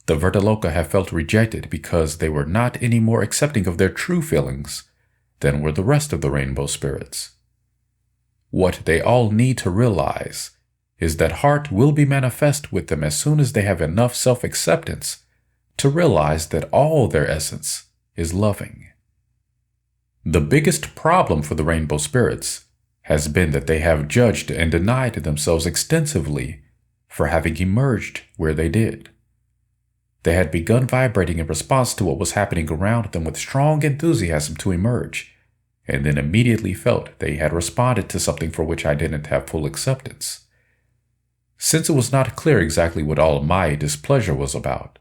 The Ronaloka have felt rejected because they were not any more accepting of their true feelings than were the rest of the rainbow spirits. What they all need to realize is that heart will be manifest with them as soon as they have enough self-acceptance to realize that all their essence is loving. The biggest problem for the rainbow spirits has been that they have judged and denied themselves extensively for having emerged where they did. They had begun vibrating in response to what was happening around them with strong enthusiasm to emerge, and then immediately felt they had responded to something for which I didn't have full acceptance. Since it was not clear exactly what all my displeasure was about,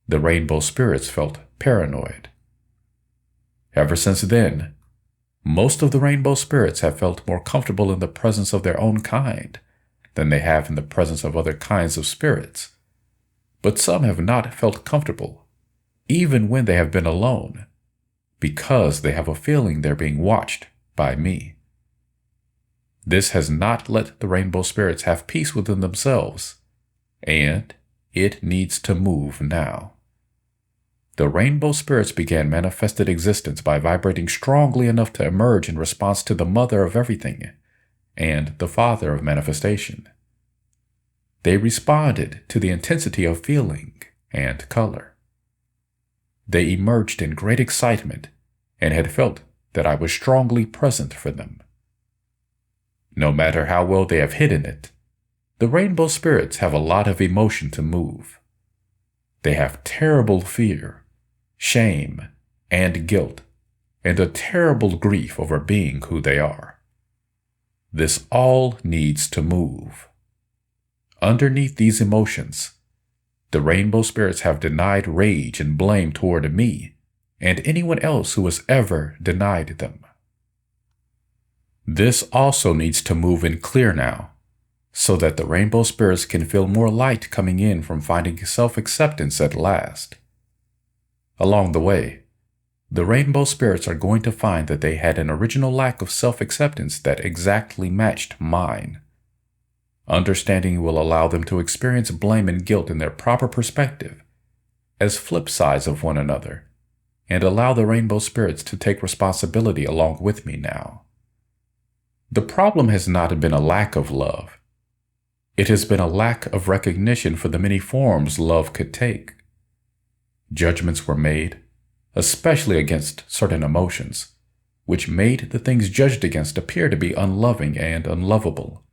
the rainbow spirits felt paranoid. Ever since then, most of the rainbow spirits have felt more comfortable in the presence of their own kind than they have in the presence of other kinds of spirits. But some have not felt comfortable, even when they have been alone, because they have a feeling they're being watched by me. This has not let the rainbow spirits have peace within themselves, and it needs to move now. The rainbow spirits began manifested existence by vibrating strongly enough to emerge in response to the mother of everything and the father of manifestation. They responded to the intensity of feeling and color. They emerged in great excitement and had felt that I was strongly present for them. No matter how well they have hidden it, the rainbow spirits have a lot of emotion to move. They have terrible fear, shame, and guilt, and a terrible grief over being who they are. This all needs to move. Underneath these emotions, the rainbow spirits have denied rage and blame toward me and anyone else who has ever denied them. This also needs to move and clear now, so that the rainbow spirits can feel more light coming in from finding self-acceptance at last. Along the way, the rainbow spirits are going to find that they had an original lack of self-acceptance that exactly matched mine. Understanding will allow them to experience blame and guilt in their proper perspective, as flip sides of one another, and allow the rainbow spirits to take responsibility along with me now. The problem has not been a lack of love. It has been a lack of recognition for the many forms love could take. Judgments were made, especially against certain emotions, which made the things judged against appear to be unloving and unlovable.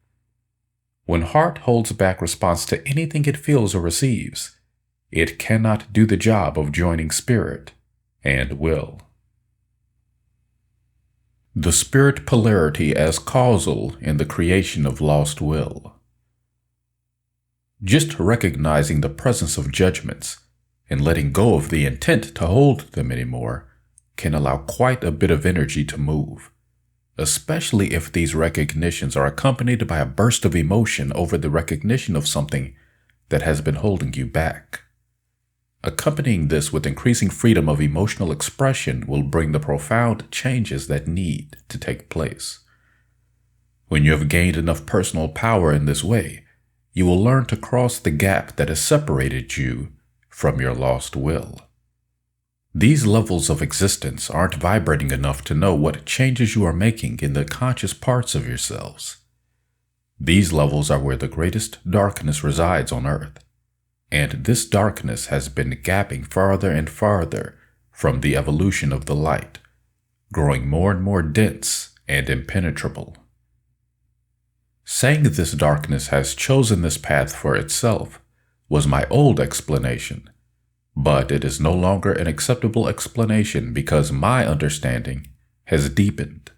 When heart holds back response to anything it feels or receives, it cannot do the job of joining spirit and will. The spirit polarity as causal in the creation of lost will. Just recognizing the presence of judgments and letting go of the intent to hold them anymore can allow quite a bit of energy to move, especially if these recognitions are accompanied by a burst of emotion over the recognition of something that has been holding you back. Accompanying this with increasing freedom of emotional expression will bring the profound changes that need to take place. When you have gained enough personal power in this way, you will learn to cross the gap that has separated you from your lost will. These levels of existence aren't vibrating enough to know what changes you are making in the conscious parts of yourselves. These levels are where the greatest darkness resides on Earth, and this darkness has been gapping farther and farther from the evolution of the light, growing more and more dense and impenetrable. Saying this darkness has chosen this path for itself was my old explanation, but it is no longer an acceptable explanation because my understanding has deepened.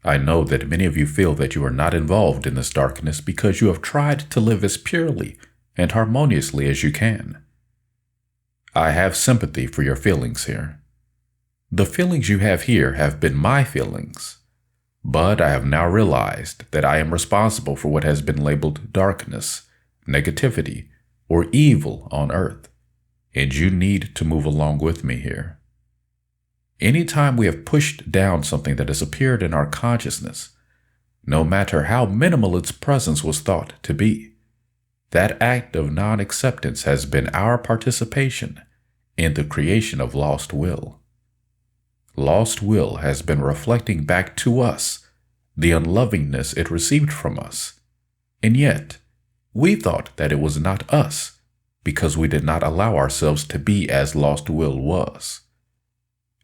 I know that many of you feel that you are not involved in this darkness because you have tried to live as purely and harmoniously as you can. I have sympathy for your feelings here. The feelings you have here have been my feelings, but I have now realized that I am responsible for what has been labeled darkness, negativity, or evil on Earth, and you need to move along with me here. Anytime we have pushed down something that has appeared in our consciousness, no matter how minimal its presence was thought to be, that act of non-acceptance has been our participation in the creation of lost will. Lost will has been reflecting back to us the unlovingness it received from us, and yet we thought that it was not us because we did not allow ourselves to be as lost will was.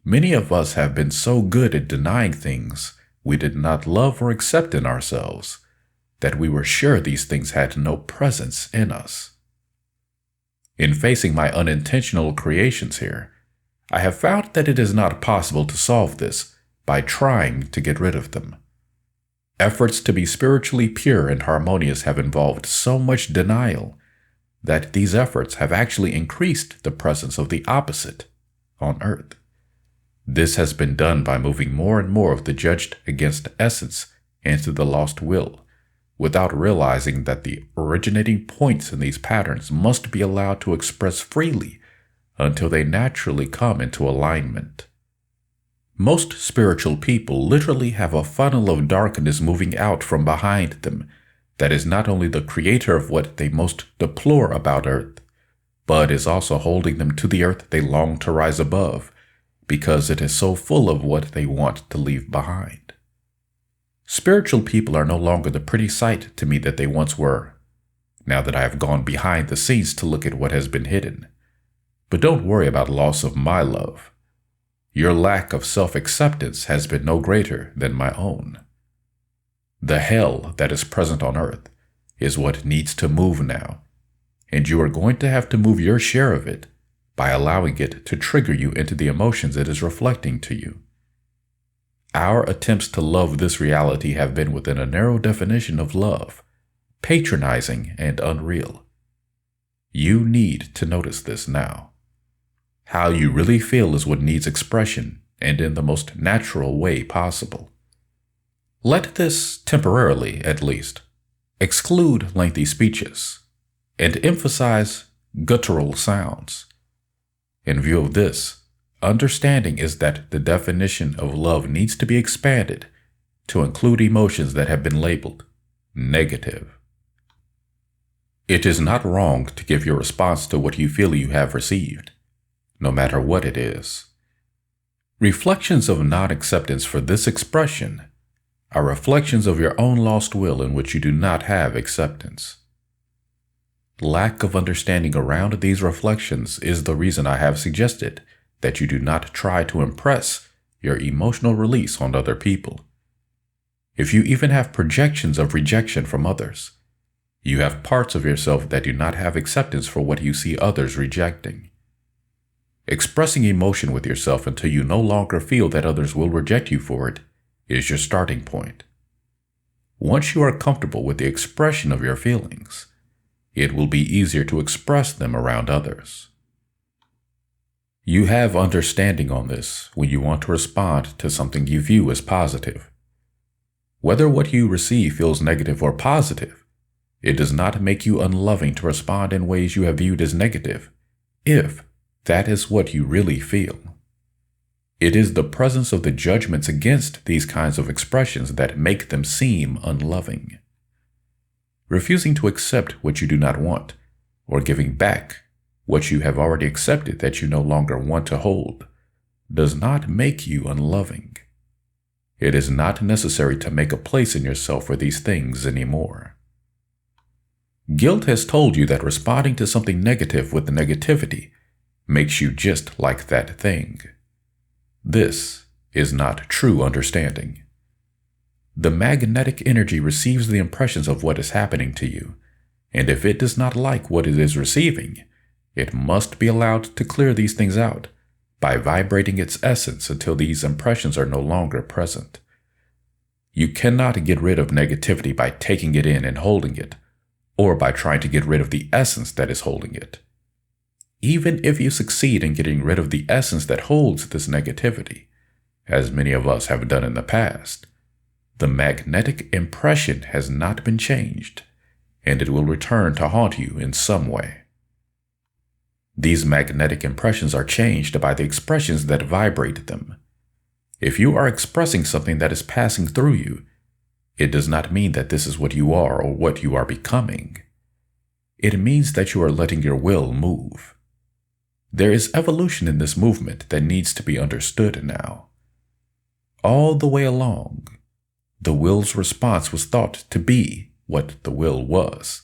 Many of us have been so good at denying things we did not love or accept in ourselves that we were sure these things had no presence in us. In facing my unintentional creations here, I have found that it is not possible to solve this by trying to get rid of them. Efforts to be spiritually pure and harmonious have involved so much denial that these efforts have actually increased the presence of the opposite on Earth. This has been done by moving more and more of the judged against essence into the lost will, without realizing that the originating points in these patterns must be allowed to express freely until they naturally come into alignment. Most spiritual people literally have a funnel of darkness moving out from behind them that is not only the creator of what they most deplore about Earth, but is also holding them to the Earth they long to rise above, because it is so full of what they want to leave behind. Spiritual people are no longer the pretty sight to me that they once were, now that I have gone behind the scenes to look at what has been hidden. But don't worry about loss of my love. Your lack of self-acceptance has been no greater than my own. The hell that is present on Earth is what needs to move now, and you are going to have to move your share of it by allowing it to trigger you into the emotions it is reflecting to you. Our attempts to love this reality have been within a narrow definition of love, patronizing and unreal. You need to notice this now. How you really feel is what needs expression, and in the most natural way possible. Let this, temporarily at least, exclude lengthy speeches, and emphasize guttural sounds. In view of this, understanding is that the definition of love needs to be expanded to include emotions that have been labeled negative. It is not wrong to give your response to what you feel you have received, no matter what it is. Reflections of non-acceptance for this expression are reflections of your own lost will in which you do not have acceptance. Lack of understanding around these reflections is the reason I have suggested that you do not try to impress your emotional release on other people. If you even have projections of rejection from others, you have parts of yourself that do not have acceptance for what you see others rejecting. Expressing emotion with yourself until you no longer feel that others will reject you for it is your starting point. Once you are comfortable with the expression of your feelings, it will be easier to express them around others. You have understanding on this when you want to respond to something you view as positive. Whether what you receive feels negative or positive, it does not make you unloving to respond in ways you have viewed as negative, if that is what you really feel. It is the presence of the judgments against these kinds of expressions that make them seem unloving. Refusing to accept what you do not want, or giving back what you have already accepted that you no longer want to hold, does not make you unloving. It is not necessary to make a place in yourself for these things anymore. Guilt has told you that responding to something negative with negativity makes you just like that thing. This is not true understanding. The magnetic energy receives the impressions of what is happening to you, and if it does not like what it is receiving, it must be allowed to clear these things out by vibrating its essence until these impressions are no longer present. You cannot get rid of negativity by taking it in and holding it, or by trying to get rid of the essence that is holding it. Even if you succeed in getting rid of the essence that holds this negativity, as many of us have done in the past, the magnetic impression has not been changed, and it will return to haunt you in some way. These magnetic impressions are changed by the expressions that vibrate them. If you are expressing something that is passing through you, it does not mean that this is what you are or what you are becoming. It means that you are letting your will move. There is evolution in this movement that needs to be understood now. All the way along, the will's response was thought to be what the will was.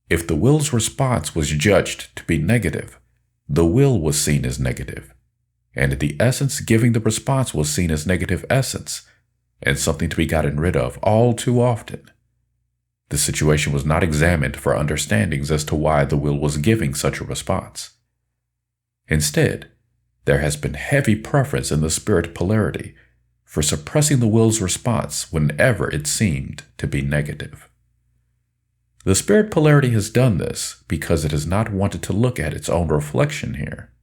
If the will's response was judged to be negative, the will was seen as negative, and the essence giving the response was seen as negative essence, and something to be gotten rid of all too often. The situation was not examined for understandings as to why the will was giving such a response. Instead, there has been heavy preference in the spirit polarity for suppressing the will's response whenever it seemed to be negative. The spirit polarity has done this because it has not wanted to look at its own reflection here.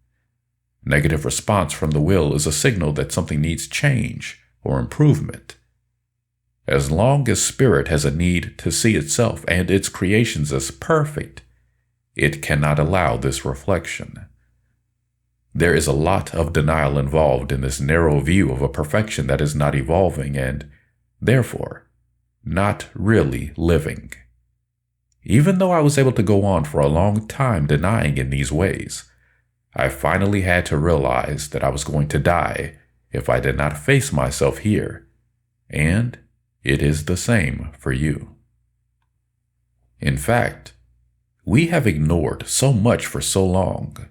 Negative response from the will is a signal that something needs change or improvement. As long as spirit has a need to see itself and its creations as perfect, it cannot allow this reflection. There is a lot of denial involved in this narrow view of a perfection that is not evolving and, therefore, not really living. Even though I was able to go on for a long time denying in these ways, I finally had to realize that I was going to die if I did not face myself here, and it is the same for you. In fact, we have ignored so much for so long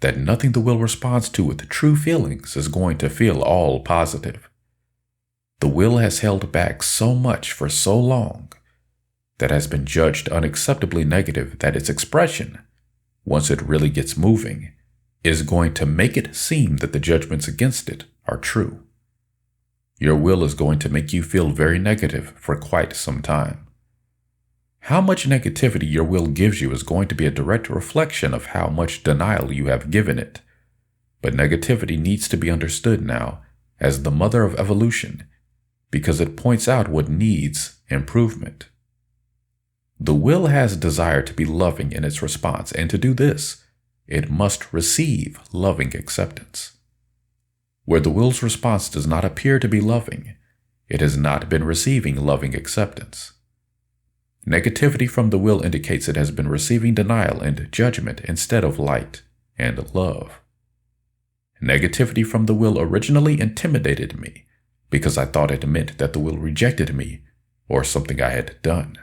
that nothing the will responds to with true feelings is going to feel all positive. The will has held back so much for so long that has been judged unacceptably negative that its expression, once it really gets moving, is going to make it seem that the judgments against it are true. Your will is going to make you feel very negative for quite some time. How much negativity your will gives you is going to be a direct reflection of how much denial you have given it. But negativity needs to be understood now as the mother of evolution because it points out what needs improvement. The will has desire to be loving in its response, and to do this, it must receive loving acceptance. Where the will's response does not appear to be loving, it has not been receiving loving acceptance. Negativity from the will indicates it has been receiving denial and judgment instead of light and love. Negativity from the will originally intimidated me because I thought it meant that the will rejected me or something I had done.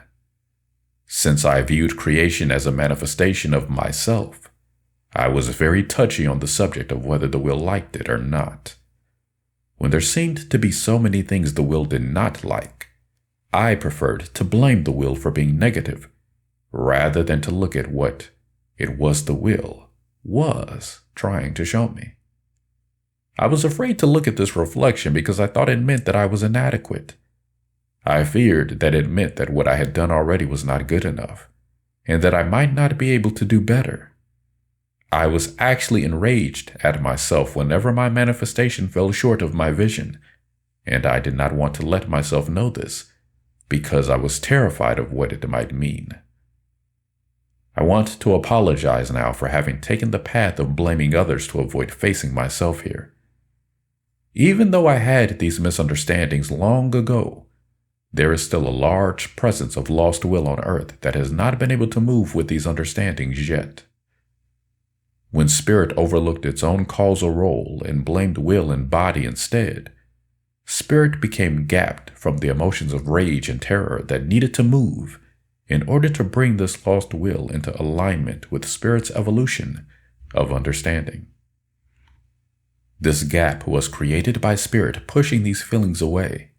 Since I viewed creation as a manifestation of myself, I was very touchy on the subject of whether the will liked it or not. When there seemed to be so many things the will did not like, I preferred to blame the will for being negative, rather than to look at what it was the will was trying to show me. I was afraid to look at this reflection because I thought it meant that I was inadequate. I feared that it meant that what I had done already was not good enough, and that I might not be able to do better. I was actually enraged at myself whenever my manifestation fell short of my vision, and I did not want to let myself know this because I was terrified of what it might mean. I want to apologize now for having taken the path of blaming others to avoid facing myself here. Even though I had these misunderstandings long ago, there is still a large presence of lost will on earth that has not been able to move with these understandings yet. When spirit overlooked its own causal role and blamed will and body instead, spirit became gapped from the emotions of rage and terror that needed to move in order to bring this lost will into alignment with spirit's evolution of understanding. This gap was created by spirit pushing these feelings away,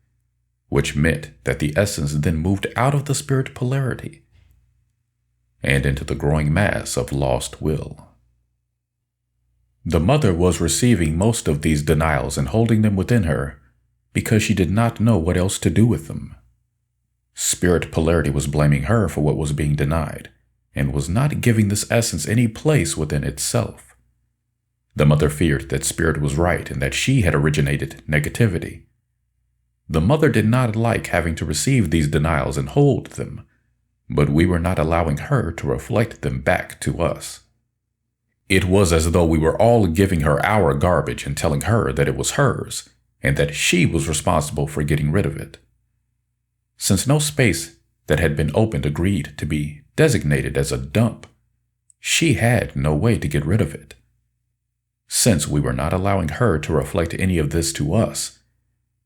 which meant that the essence then moved out of the spirit polarity and into the growing mass of lost will. The mother was receiving most of these denials and holding them within her because she did not know what else to do with them. Spirit polarity was blaming her for what was being denied and was not giving this essence any place within itself. The mother feared that spirit was right and that she had originated negativity. The mother did not like having to receive these denials and hold them, but we were not allowing her to reflect them back to us. It was as though we were all giving her our garbage and telling her that it was hers and that she was responsible for getting rid of it. Since no space that had been opened agreed to be designated as a dump, she had no way to get rid of it. Since we were not allowing her to reflect any of this to us,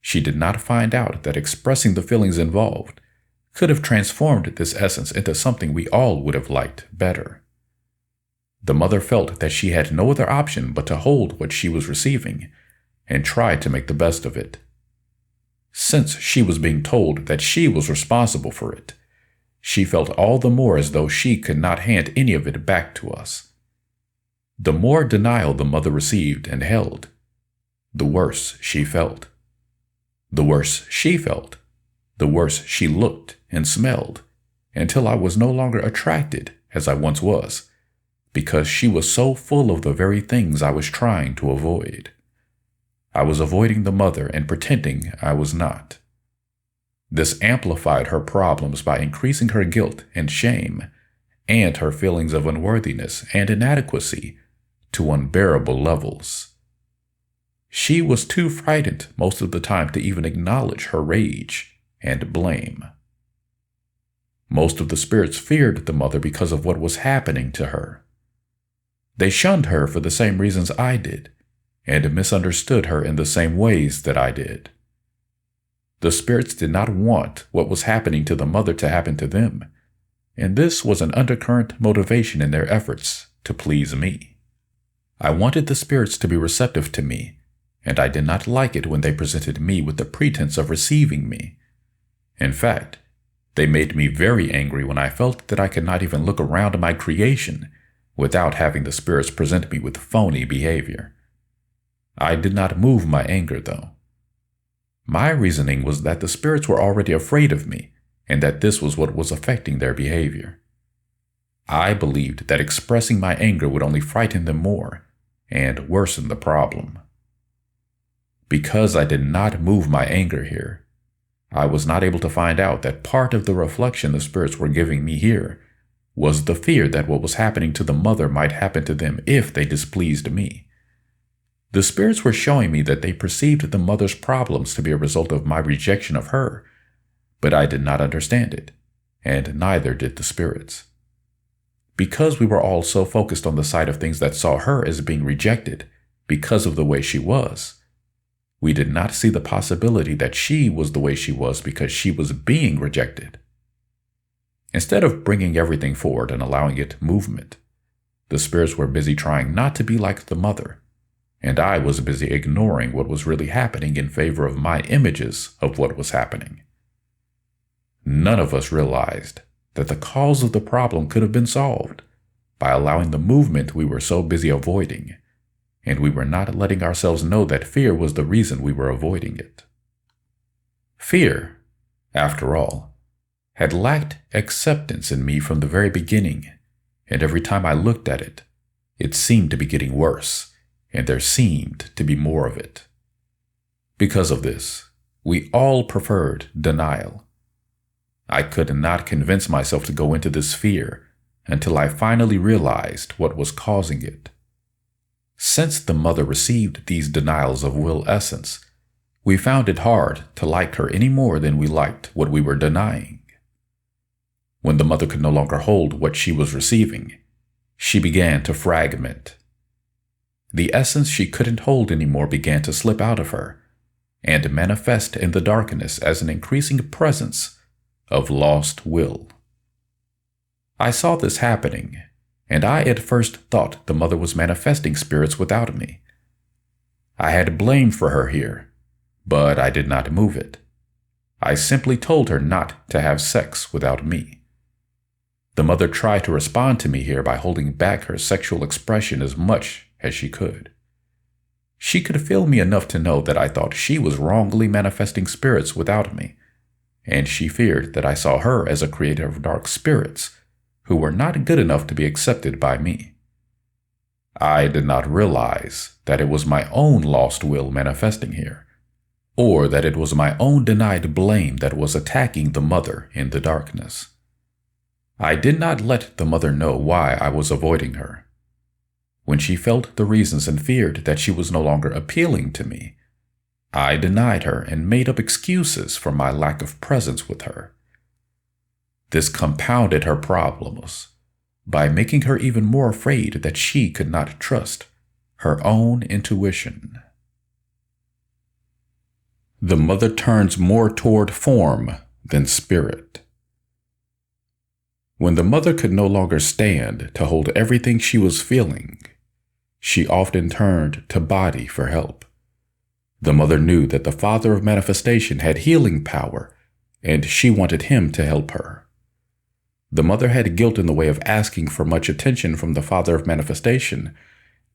she did not find out that expressing the feelings involved could have transformed this essence into something we all would have liked better. The mother felt that she had no other option but to hold what she was receiving and try to make the best of it. Since she was being told that she was responsible for it, she felt all the more as though she could not hand any of it back to us. The more denial the mother received and held, the worse she felt. The worse she felt, the worse she looked and smelled, until I was no longer attracted as I once was, because she was so full of the very things I was trying to avoid. I was avoiding the mother and pretending I was not. This amplified her problems by increasing her guilt and shame, and her feelings of unworthiness and inadequacy to unbearable levels. She was too frightened most of the time to even acknowledge her rage and blame. Most of the spirits feared the mother because of what was happening to her. They shunned her for the same reasons I did, and misunderstood her in the same ways that I did. The spirits did not want what was happening to the mother to happen to them, and this was an undercurrent motivation in their efforts to please me. I wanted the spirits to be receptive to me, and I did not like it when they presented me with the pretense of receiving me. In fact, they made me very angry when I felt that I could not even look around my creation without having the spirits present me with phony behavior. I did not move my anger, though. My reasoning was that the spirits were already afraid of me, and that this was what was affecting their behavior. I believed that expressing my anger would only frighten them more and worsen the problem. Because I did not move my anger here, I was not able to find out that part of the reflection the spirits were giving me here was the fear that what was happening to the mother might happen to them if they displeased me. The spirits were showing me that they perceived the mother's problems to be a result of my rejection of her, but I did not understand it, and neither did the spirits. Because we were all so focused on the side of things that saw her as being rejected because of the way she was, we did not see the possibility that she was the way she was because she was being rejected. Instead of bringing everything forward and allowing it movement, the spirits were busy trying not to be like the mother, and I was busy ignoring what was really happening in favor of my images of what was happening. None of us realized that the cause of the problem could have been solved by allowing the movement we were so busy avoiding, and we were not letting ourselves know that fear was the reason we were avoiding it. Fear, after all, had lacked acceptance in me from the very beginning, and every time I looked at it, it seemed to be getting worse, and there seemed to be more of it. Because of this, we all preferred denial. I could not convince myself to go into this fear until I finally realized what was causing it. Since the mother received these denials of will essence, we found it hard to like her any more than we liked what we were denying. When the mother could no longer hold what she was receiving, she began to fragment. The essence she couldn't hold anymore began to slip out of her and manifest in the darkness as an increasing presence of lost will. I saw this happening, and I at first thought the mother was manifesting spirits without me. I had blame for her here, but I did not move it. I simply told her not to have sex without me. The mother tried to respond to me here by holding back her sexual expression as much as she could. She could feel me enough to know that I thought she was wrongly manifesting spirits without me, and she feared that I saw her as a creator of dark spirits who were not good enough to be accepted by me. I did not realize that it was my own lost will manifesting here, or that it was my own denied blame that was attacking the mother in the darkness. I did not let the mother know why I was avoiding her. When she felt the reasons and feared that she was no longer appealing to me, I denied her and made up excuses for my lack of presence with her. This compounded her problems by making her even more afraid that she could not trust her own intuition. The mother turns more toward form than spirit. When the mother could no longer stand to hold everything she was feeling, she often turned to body for help. The mother knew that the father of manifestation had healing power, and she wanted him to help her. The mother had guilt in the way of asking for much attention from the father of manifestation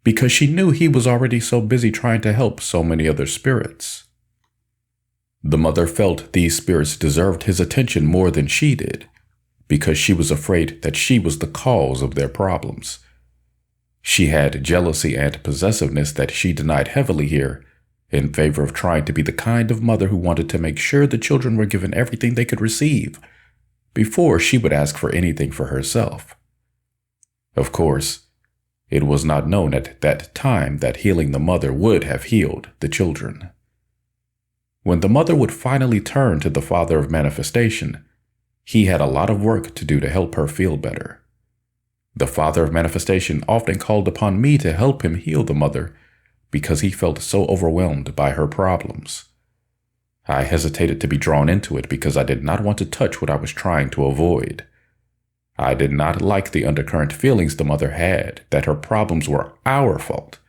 because she knew he was already so busy trying to help so many other spirits. The mother felt these spirits deserved his attention more than she did, because she was afraid that she was the cause of their problems. She had jealousy and possessiveness that she denied heavily here in favor of trying to be the kind of mother who wanted to make sure the children were given everything they could receive before she would ask for anything for herself. Of course, it was not known at that time that healing the mother would have healed the children. When the mother would finally turn to the father of manifestation, he had a lot of work to do to help her feel better. The father of manifestation often called upon me to help him heal the mother because he felt so overwhelmed by her problems. I hesitated to be drawn into it because I did not want to touch what I was trying to avoid. I did not like the undercurrent feelings the mother had that her problems were our fault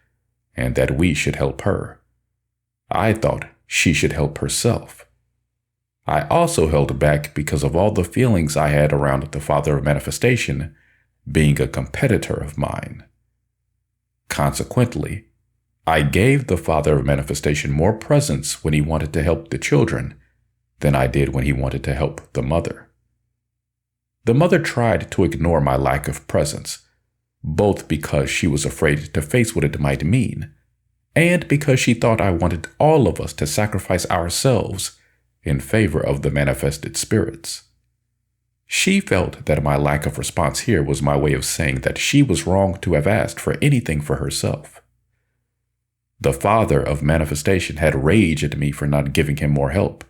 and that we should help her. I thought she should help herself. I also held back because of all the feelings I had around the father of manifestation being a competitor of mine. Consequently, I gave the father of manifestation more presence when he wanted to help the children than I did when he wanted to help the mother. The mother tried to ignore my lack of presence, both because she was afraid to face what it might mean, and because she thought I wanted all of us to sacrifice ourselves in favor of the manifested spirits. She felt that my lack of response here was my way of saying that she was wrong to have asked for anything for herself. The father of manifestation had rage at me for not giving him more help,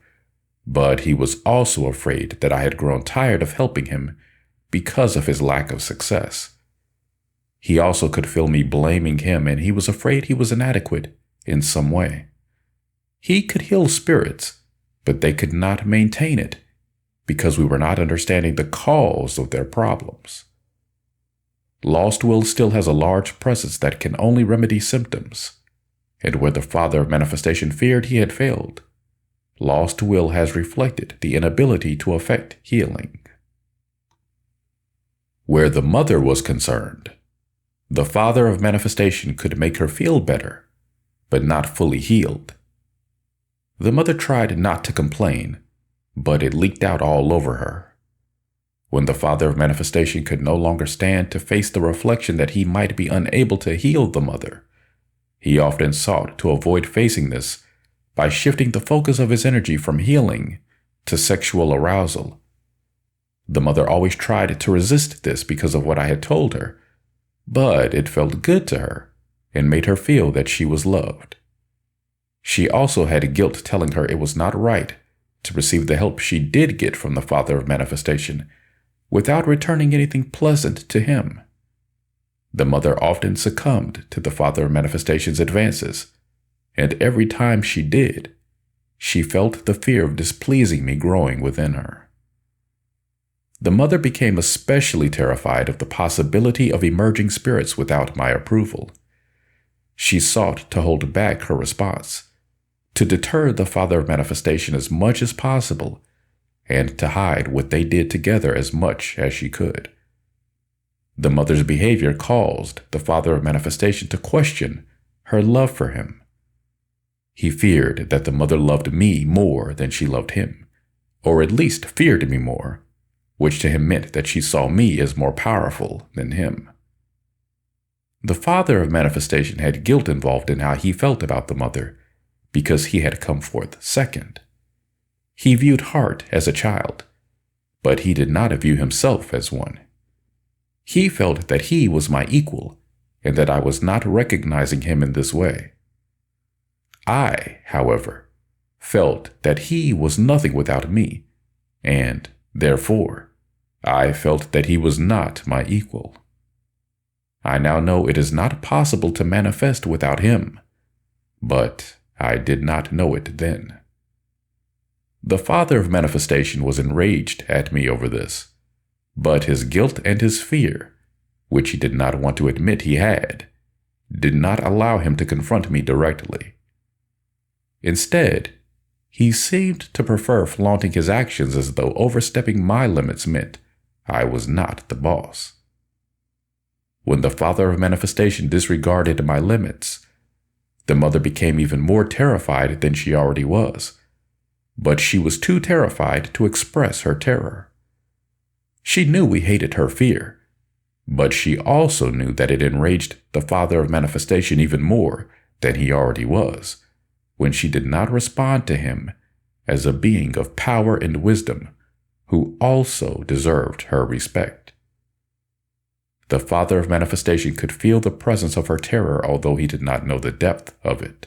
but he was also afraid that I had grown tired of helping him because of his lack of success. He also could feel me blaming him, and he was afraid he was inadequate in some way. He could heal spirits, but they could not maintain it because we were not understanding the cause of their problems. Lost will still has a large presence that can only remedy symptoms, and where the father of manifestation feared he had failed, lost will has reflected the inability to effect healing. Where the mother was concerned, the father of manifestation could make her feel better, but not fully healed. The mother tried not to complain, but it leaked out all over her. When the father of manifestation could no longer stand to face the reflection that he might be unable to heal the mother, he often sought to avoid facing this by shifting the focus of his energy from healing to sexual arousal. The mother always tried to resist this because of what I had told her, but it felt good to her, and made her feel that she was loved. She also had guilt telling her it was not right to receive the help she did get from the Father of Manifestation without returning anything pleasant to him. The mother often succumbed to the Father of Manifestation's advances, and every time she did, she felt the fear of displeasing me growing within her. The mother became especially terrified of the possibility of emerging spirits without my approval. She sought to hold back her response, to deter the Father of Manifestation as much as possible, and to hide what they did together as much as she could. The mother's behavior caused the Father of Manifestation to question her love for him. He feared that the mother loved me more than she loved him, or at least feared me more, which to him meant that she saw me as more powerful than him. The Father of Manifestation had guilt involved in how he felt about the mother because he had come forth second. He viewed Heart as a child, but he did not view himself as one. He felt that he was my equal and that I was not recognizing him in this way. I, however, felt that he was nothing without me, and, therefore, I felt that he was not my equal. I now know it is not possible to manifest without him, but I did not know it then. The Father of Manifestation was enraged at me over this, but his guilt and his fear, which he did not want to admit he had, did not allow him to confront me directly. Instead, he seemed to prefer flaunting his actions as though overstepping my limits meant I was not the boss. When the Father of Manifestation disregarded my limits, the mother became even more terrified than she already was, but she was too terrified to express her terror. She knew we hated her fear, but she also knew that it enraged the Father of Manifestation even more than he already was, when she did not respond to him as a being of power and wisdom who also deserved her respect. The Father of Manifestation could feel the presence of her terror, although he did not know the depth of it.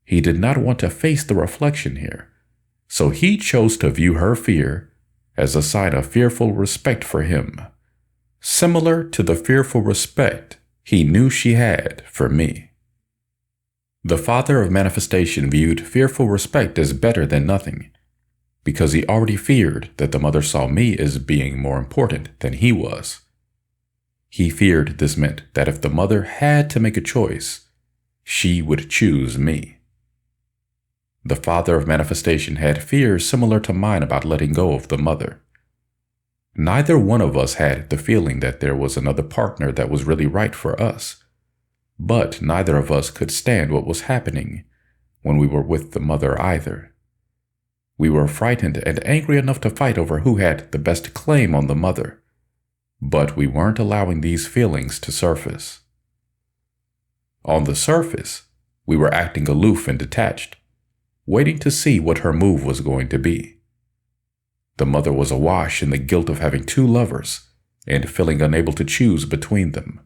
He did not want to face the reflection here, so he chose to view her fear as a sign of fearful respect for him, similar to the fearful respect he knew she had for me. The Father of Manifestation viewed fearful respect as better than nothing, because he already feared that the mother saw me as being more important than he was. He feared this meant that if the mother had to make a choice, she would choose me. The Father of Manifestation had fears similar to mine about letting go of the mother. Neither one of us had the feeling that there was another partner that was really right for us, but neither of us could stand what was happening when we were with the mother either. We were frightened and angry enough to fight over who had the best claim on the mother, but we weren't allowing these feelings to surface. On the surface, we were acting aloof and detached, waiting to see what her move was going to be. The mother was awash in the guilt of having two lovers and feeling unable to choose between them.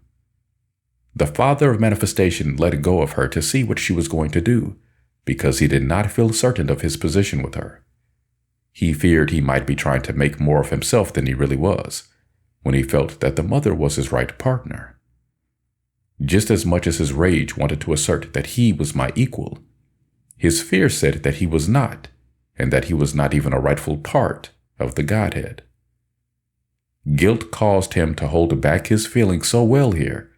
The Father of Manifestation let go of her to see what she was going to do, because he did not feel certain of his position with her. He feared he might be trying to make more of himself than he really was, when he felt that the mother was his right partner. Just as much as his rage wanted to assert that he was my equal, his fear said that he was not, and that he was not even a rightful part of the Godhead. Guilt caused him to hold back his feelings so well here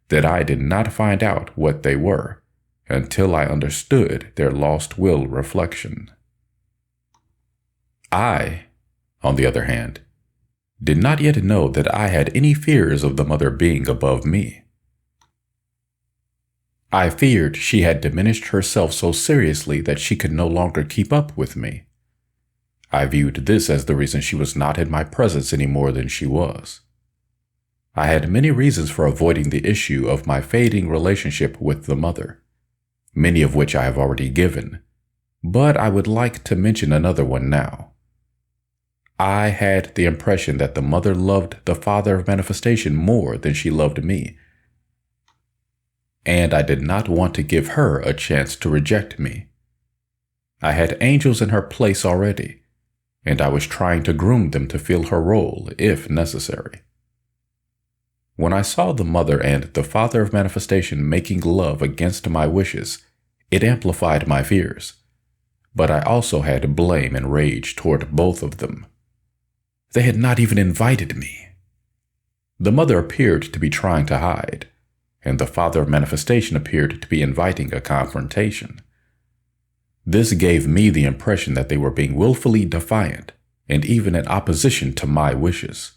that I did not find out what they were until I understood their lost will reflection. I, on the other hand, did not yet know that I had any fears of the mother being above me. I feared she had diminished herself so seriously that she could no longer keep up with me. I viewed this as the reason she was not in my presence any more than she was. I had many reasons for avoiding the issue of my fading relationship with the mother, many of which I have already given, but I would like to mention another one now. I had the impression that the mother loved the Father of Manifestation more than she loved me, and I did not want to give her a chance to reject me. I had angels in her place already, and I was trying to groom them to fill her role if necessary. When I saw the mother and the father of manifestation making love against my wishes, it amplified my fears, but I also had blame and rage toward both of them. They had not even invited me. The mother appeared to be trying to hide, and the father of manifestation appeared to be inviting a confrontation. This gave me the impression that they were being willfully defiant and even in opposition to my wishes.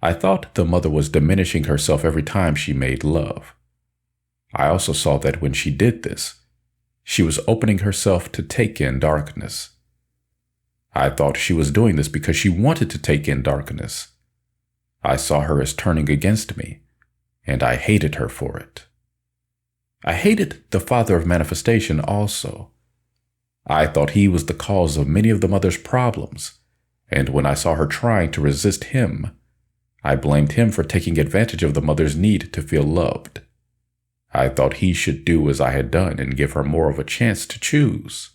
I thought the mother was diminishing herself every time she made love. I also saw that when she did this, she was opening herself to take in darkness. I thought she was doing this because she wanted to take in darkness. I saw her as turning against me, and I hated her for it. I hated the father of manifestation also. I thought he was the cause of many of the mother's problems, and when I saw her trying to resist him, I blamed him for taking advantage of the mother's need to feel loved. I thought he should do as I had done and give her more of a chance to choose.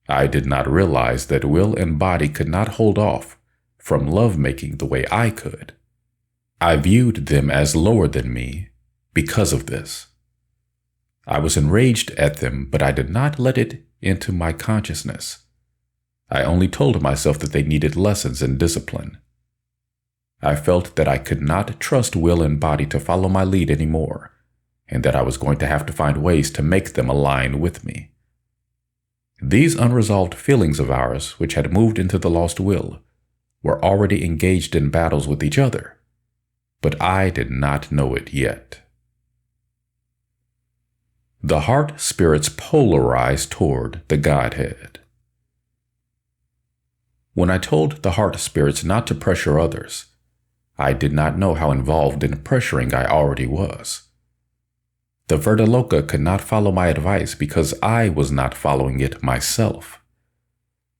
I did not realize that will and body could not hold off from lovemaking the way I could. I viewed them as lower than me because of this. I was enraged at them, but I did not let it into my consciousness. I only told myself that they needed lessons in discipline. I felt that I could not trust will and body to follow my lead anymore, and that I was going to have to find ways to make them align with me. These unresolved feelings of ours, which had moved into the lost will, were already engaged in battles with each other, but I did not know it yet. The heart spirits polarize toward the Godhead. When I told the heart spirits not to pressure others, I did not know how involved in pressuring I already was. The Ronalokas could not follow my advice because I was not following it myself.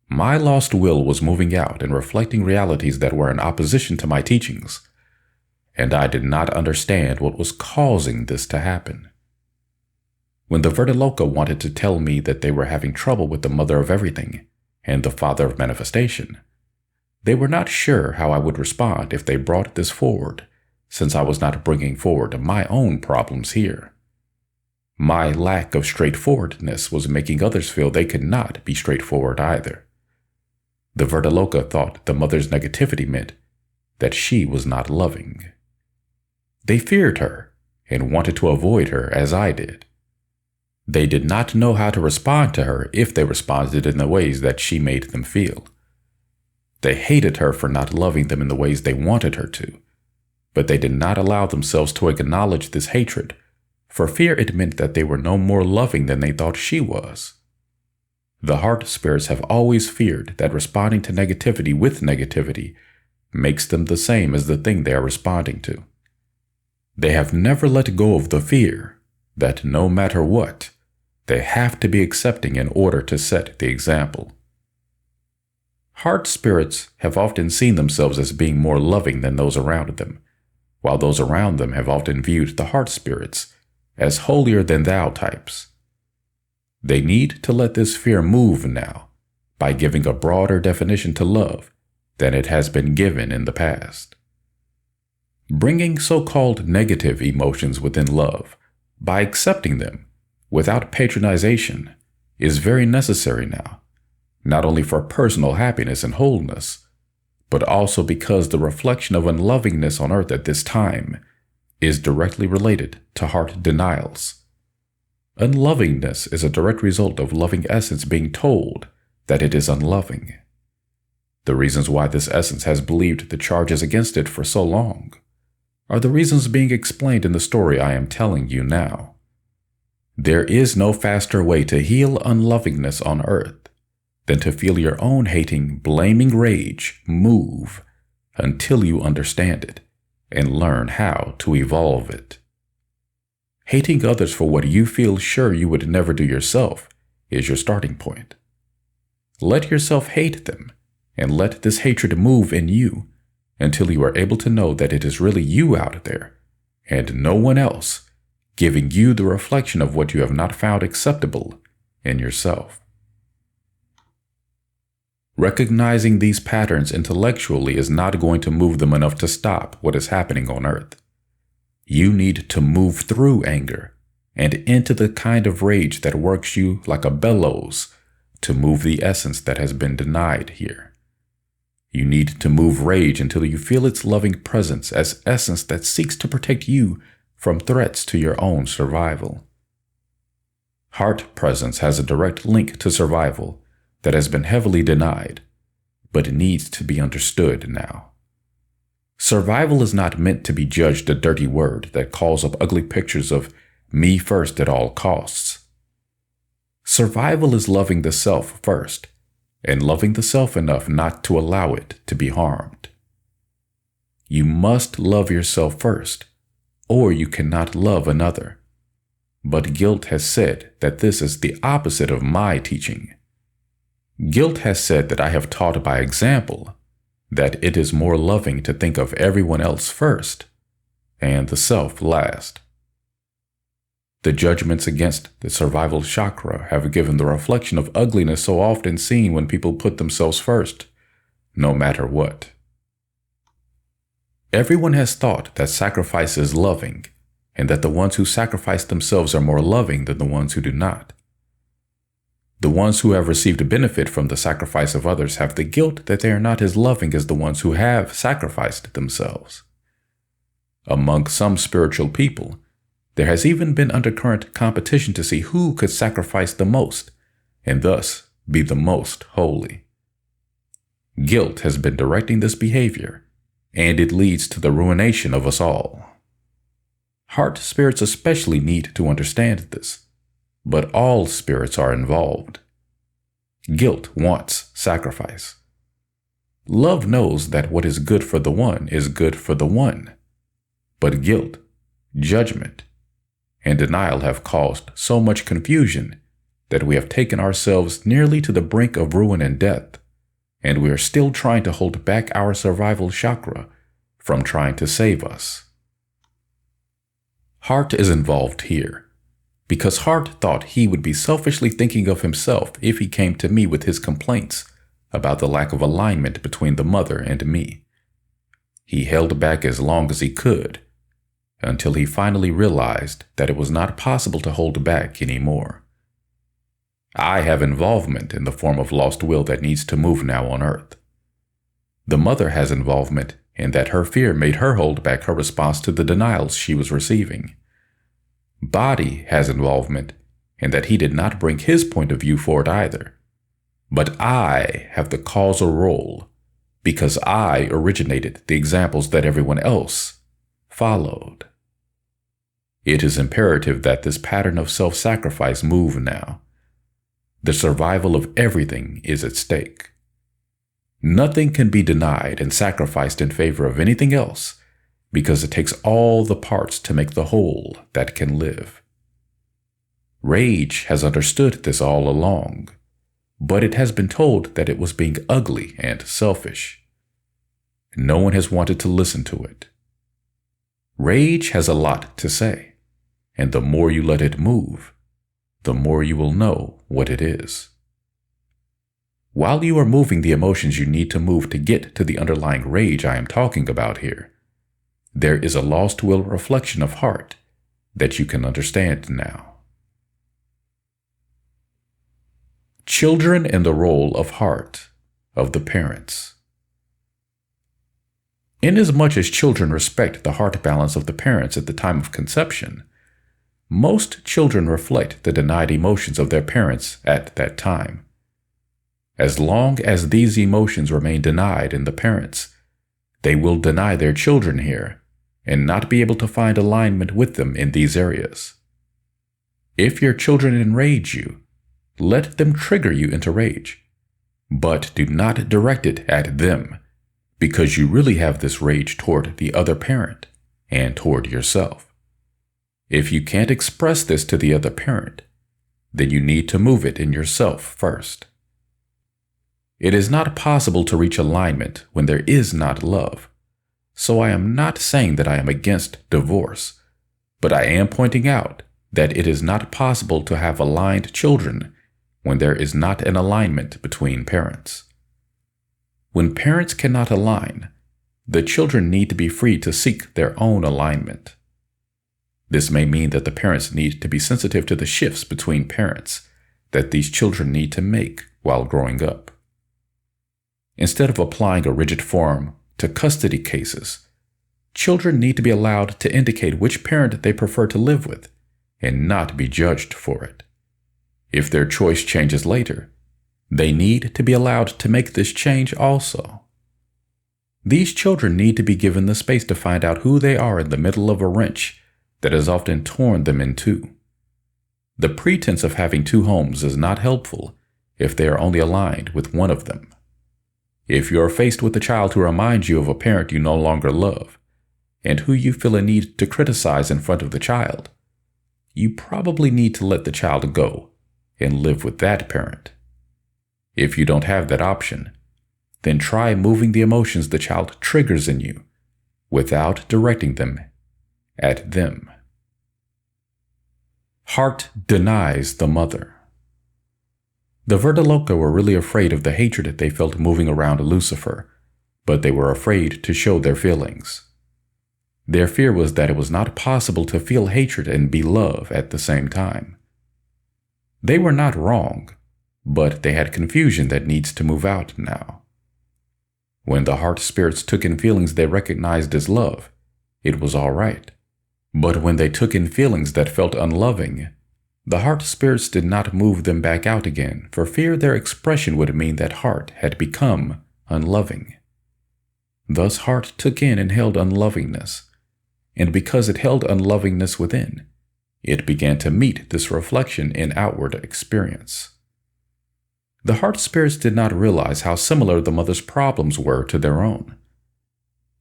My lost will was moving out and reflecting realities that were in opposition to my teachings, and I did not understand what was causing this to happen. When the Ronalokas wanted to tell me that they were having trouble with the mother of everything and the father of manifestation, they were not sure how I would respond if they brought this forward, since I was not bringing forward my own problems here. My lack of straightforwardness was making others feel they could not be straightforward either. The Ronalokas thought the mother's negativity meant that she was not loving. They feared her and wanted to avoid her as I did. They did not know how to respond to her if they responded in the ways that she made them feel. They hated her for not loving them in the ways they wanted her to, but they did not allow themselves to acknowledge this hatred, for fear it meant that they were no more loving than they thought she was. The heart spirits have always feared that responding to negativity with negativity makes them the same as the thing they are responding to. They have never let go of the fear that no matter what, they have to be accepting in order to set the example. Heart spirits have often seen themselves as being more loving than those around them, while those around them have often viewed the heart spirits as holier-than-thou types. They need to let this fear move now by giving a broader definition to love than it has been given in the past. Bringing so-called negative emotions within love by accepting them without patronization is very necessary now, not only for personal happiness and wholeness, but also because the reflection of unlovingness on earth at this time is directly related to heart denials. Unlovingness is a direct result of loving essence being told that it is unloving. The reasons why this essence has believed the charges against it for so long are the reasons being explained in the story I am telling you now. There is no faster way to heal unlovingness on earth than to feel your own hating, blaming rage move until you understand it and learn how to evolve it. Hating others for what you feel sure you would never do yourself is your starting point. Let yourself hate them and let this hatred move in you until you are able to know that it is really you out there and no one else giving you the reflection of what you have not found acceptable in yourself. Recognizing these patterns intellectually is not going to move them enough to stop what is happening on Earth. You need to move through anger and into the kind of rage that works you like a bellows to move the essence that has been denied here. You need to move rage until you feel its loving presence as essence that seeks to protect you from threats to your own survival. Heart presence has a direct link to survival that has been heavily denied, but it needs to be understood now. Survival is not meant to be judged a dirty word that calls up ugly pictures of me first at all costs. Survival is loving the self first, and loving the self enough not to allow it to be harmed. You must love yourself first, or you cannot love another. But guilt has said that this is the opposite of my teaching. Guilt has said that I have taught by example that it is more loving to think of everyone else first and the self last. The judgments against the survival chakra have given the reflection of ugliness so often seen when people put themselves first, no matter what. Everyone has thought that sacrifice is loving, and that the ones who sacrifice themselves are more loving than the ones who do not. The ones who have received a benefit from the sacrifice of others have the guilt that they are not as loving as the ones who have sacrificed themselves. Among some spiritual people, there has even been undercurrent competition to see who could sacrifice the most, and thus be the most holy. Guilt has been directing this behavior, and it leads to the ruination of us all. Heart spirits especially need to understand this, but all spirits are involved. Guilt wants sacrifice. Love knows that what is good for the one is good for the one, but guilt, judgment, and denial have caused so much confusion that we have taken ourselves nearly to the brink of ruin and death, and we are still trying to hold back our survival chakra from trying to save us. Heart is involved here, because Heart thought he would be selfishly thinking of himself if he came to me with his complaints about the lack of alignment between the mother and me. He held back as long as he could, until he finally realized that it was not possible to hold back anymore. I have involvement in the form of lost will that needs to move now on Earth. The mother has involvement in that her fear made her hold back her response to the denials she was receiving. Body has involvement in that he did not bring his point of view forward either. But I have the causal role because I originated the examples that everyone else followed. It is imperative that this pattern of self-sacrifice move now. The survival of everything is at stake. Nothing can be denied and sacrificed in favor of anything else, because it takes all the parts to make the whole that can live. Rage has understood this all along, but it has been told that it was being ugly and selfish. No one has wanted to listen to it. Rage has a lot to say, and the more you let it move, the more you will know what it is. While you are moving the emotions you need to move to get to the underlying rage I am talking about here, there is a lost will reflection of heart that you can understand now. Children and the role of heart of the parents. Inasmuch as children respect the heart balance of the parents at the time of conception, most children reflect the denied emotions of their parents at that time. As long as these emotions remain denied in the parents, they will deny their children here and not be able to find alignment with them in these areas. If your children enrage you, let them trigger you into rage, but do not direct it at them, because you really have this rage toward the other parent and toward yourself. If you can't express this to the other parent, then you need to move it in yourself first. It is not possible to reach alignment when there is not love. So I am not saying that I am against divorce, But I am pointing out that it is not possible to have aligned children when there is not an alignment between parents. When parents cannot align, the children need to be free to seek their own alignment. This may mean that the parents need to be sensitive to the shifts between parents that these children need to make while growing up. Instead of applying a rigid form to custody cases, children need to be allowed to indicate which parent they prefer to live with and not be judged for it. If their choice changes later, they need to be allowed to make this change also. These children need to be given the space to find out who they are in the middle of a wrench that has often torn them in two. The pretense of having two homes is not helpful if they are only aligned with one of them. If you are faced with a child who reminds you of a parent you no longer love, and who you feel a need to criticize in front of the child, you probably need to let the child go and live with that parent. If you don't have that option, then try moving the emotions the child triggers in you without directing them at them. Heart denies the mother. The Ronalokas were really afraid of the hatred they felt moving around Lucifer, but they were afraid to show their feelings. Their fear was that it was not possible to feel hatred and be love at the same time. They were not wrong, but they had confusion that needs to move out now. When the heart spirits took in feelings they recognized as love, it was all right. But when they took in feelings that felt unloving, the heart spirits did not move them back out again for fear their expression would mean that heart had become unloving. Thus heart took in and held unlovingness, and because it held unlovingness within, it began to meet this reflection in outward experience. The heart spirits did not realize how similar the mother's problems were to their own.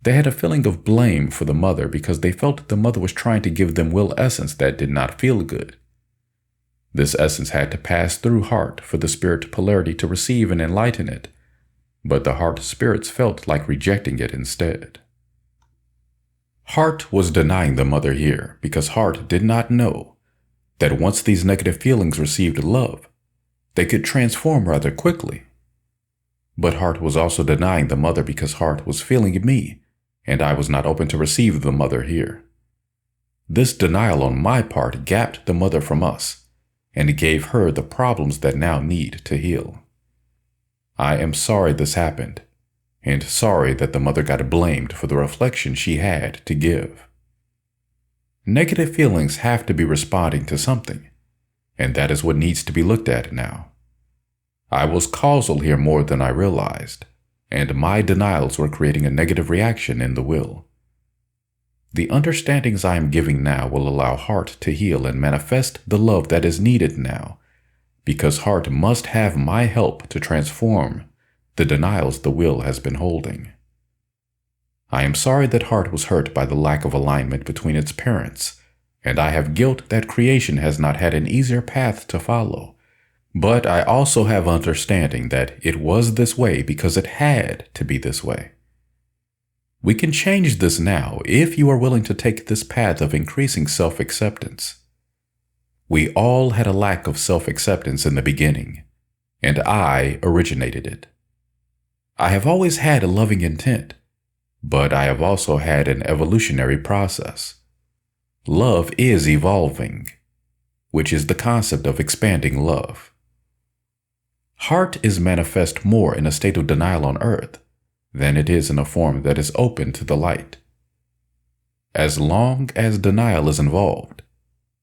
They had a feeling of blame for the mother because they felt the mother was trying to give them will essence that did not feel good. This essence had to pass through heart for the spirit polarity to receive and enlighten it, but the heart spirits felt like rejecting it instead. Heart was denying the mother here because heart did not know that once these negative feelings received love, they could transform rather quickly. But heart was also denying the mother because heart was feeling me, and I was not open to receive the mother here. This denial on my part gapped the mother from us, and gave her the problems that now need to heal. I am sorry this happened, and sorry that the mother got blamed for the reflection she had to give. Negative feelings have to be responding to something, and that is what needs to be looked at now. I was causal here more than I realized, and my denials were creating a negative reaction in the will. The understandings I am giving now will allow heart to heal and manifest the love that is needed now, because heart must have my help to transform the denials the will has been holding. I am sorry that heart was hurt by the lack of alignment between its parents, and I have guilt that creation has not had an easier path to follow. But I also have understanding that it was this way because it had to be this way. We can change this now if you are willing to take this path of increasing self-acceptance. We all had a lack of self-acceptance in the beginning, and I originated it. I have always had a loving intent, but I have also had an evolutionary process. Love is evolving, which is the concept of expanding love. Heart is manifest more in a state of denial on earth than it is in a form that is open to the light. As long as denial is involved,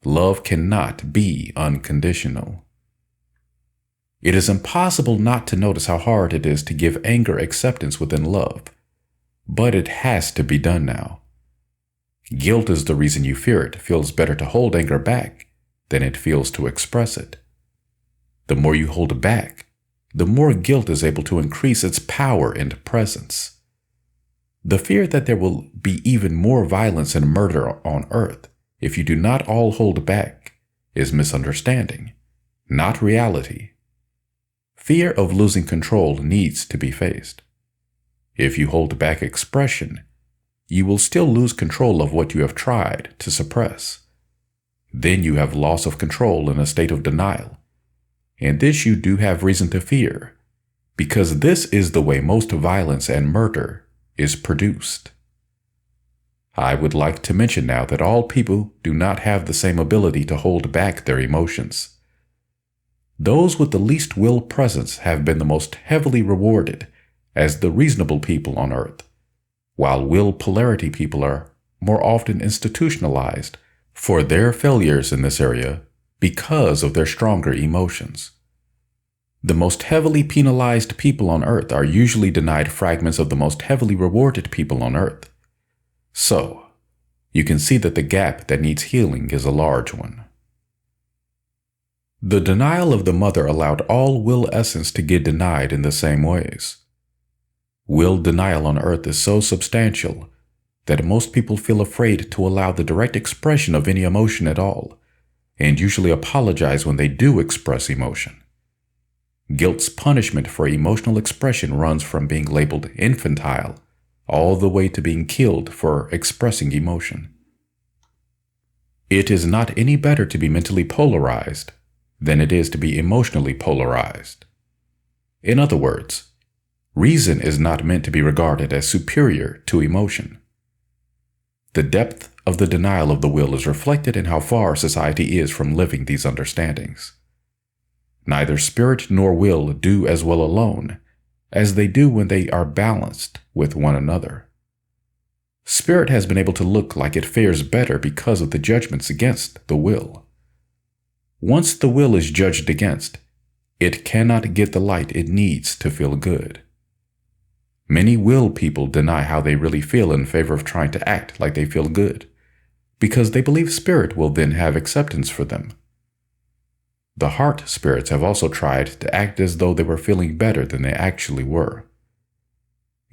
love cannot be unconditional. It is impossible not to notice how hard it is to give anger acceptance within love, but it has to be done now. Guilt is the reason you fear it feels better to hold anger back than it feels to express it. The more you hold back, the more guilt is able to increase its power and presence. The fear that there will be even more violence and murder on earth if you do not all hold back is misunderstanding, not reality. Fear of losing control needs to be faced. If you hold back expression, you will still lose control of what you have tried to suppress. then you have loss of control in a state of denial. And this you do have reason to fear, because this is the way most violence and murder is produced. I would like to mention now that all people do not have the same ability to hold back their emotions. Those with the least will presence have been the most heavily rewarded as the reasonable people on earth, while will polarity people are more often institutionalized for their failures in this area because of their stronger emotions. The most heavily penalized people on earth are usually denied fragments of the most heavily rewarded people on earth. So, you can see that the gap that needs healing is a large one. The denial of the mother allowed all will essence to get denied in the same ways. Will denial on earth is so substantial that most people feel afraid to allow the direct expression of any emotion at all, and usually apologize when they do express emotion. Guilt's punishment for emotional expression runs from being labeled infantile all the way to being killed for expressing emotion. It is not any better to be mentally polarized than it is to be emotionally polarized. In other words, reason is not meant to be regarded as superior to emotion. The depth of the denial of the will is reflected in how far society is from living these understandings. Neither spirit nor will do as well alone as they do when they are balanced with one another. Spirit has been able to look like it fares better because of the judgments against the will. Once the will is judged against, it cannot get the light it needs to feel good. Many will people deny how they really feel in favor of trying to act like they feel good, because they believe spirit will then have acceptance for them. The heart spirits have also tried to act as though they were feeling better than they actually were.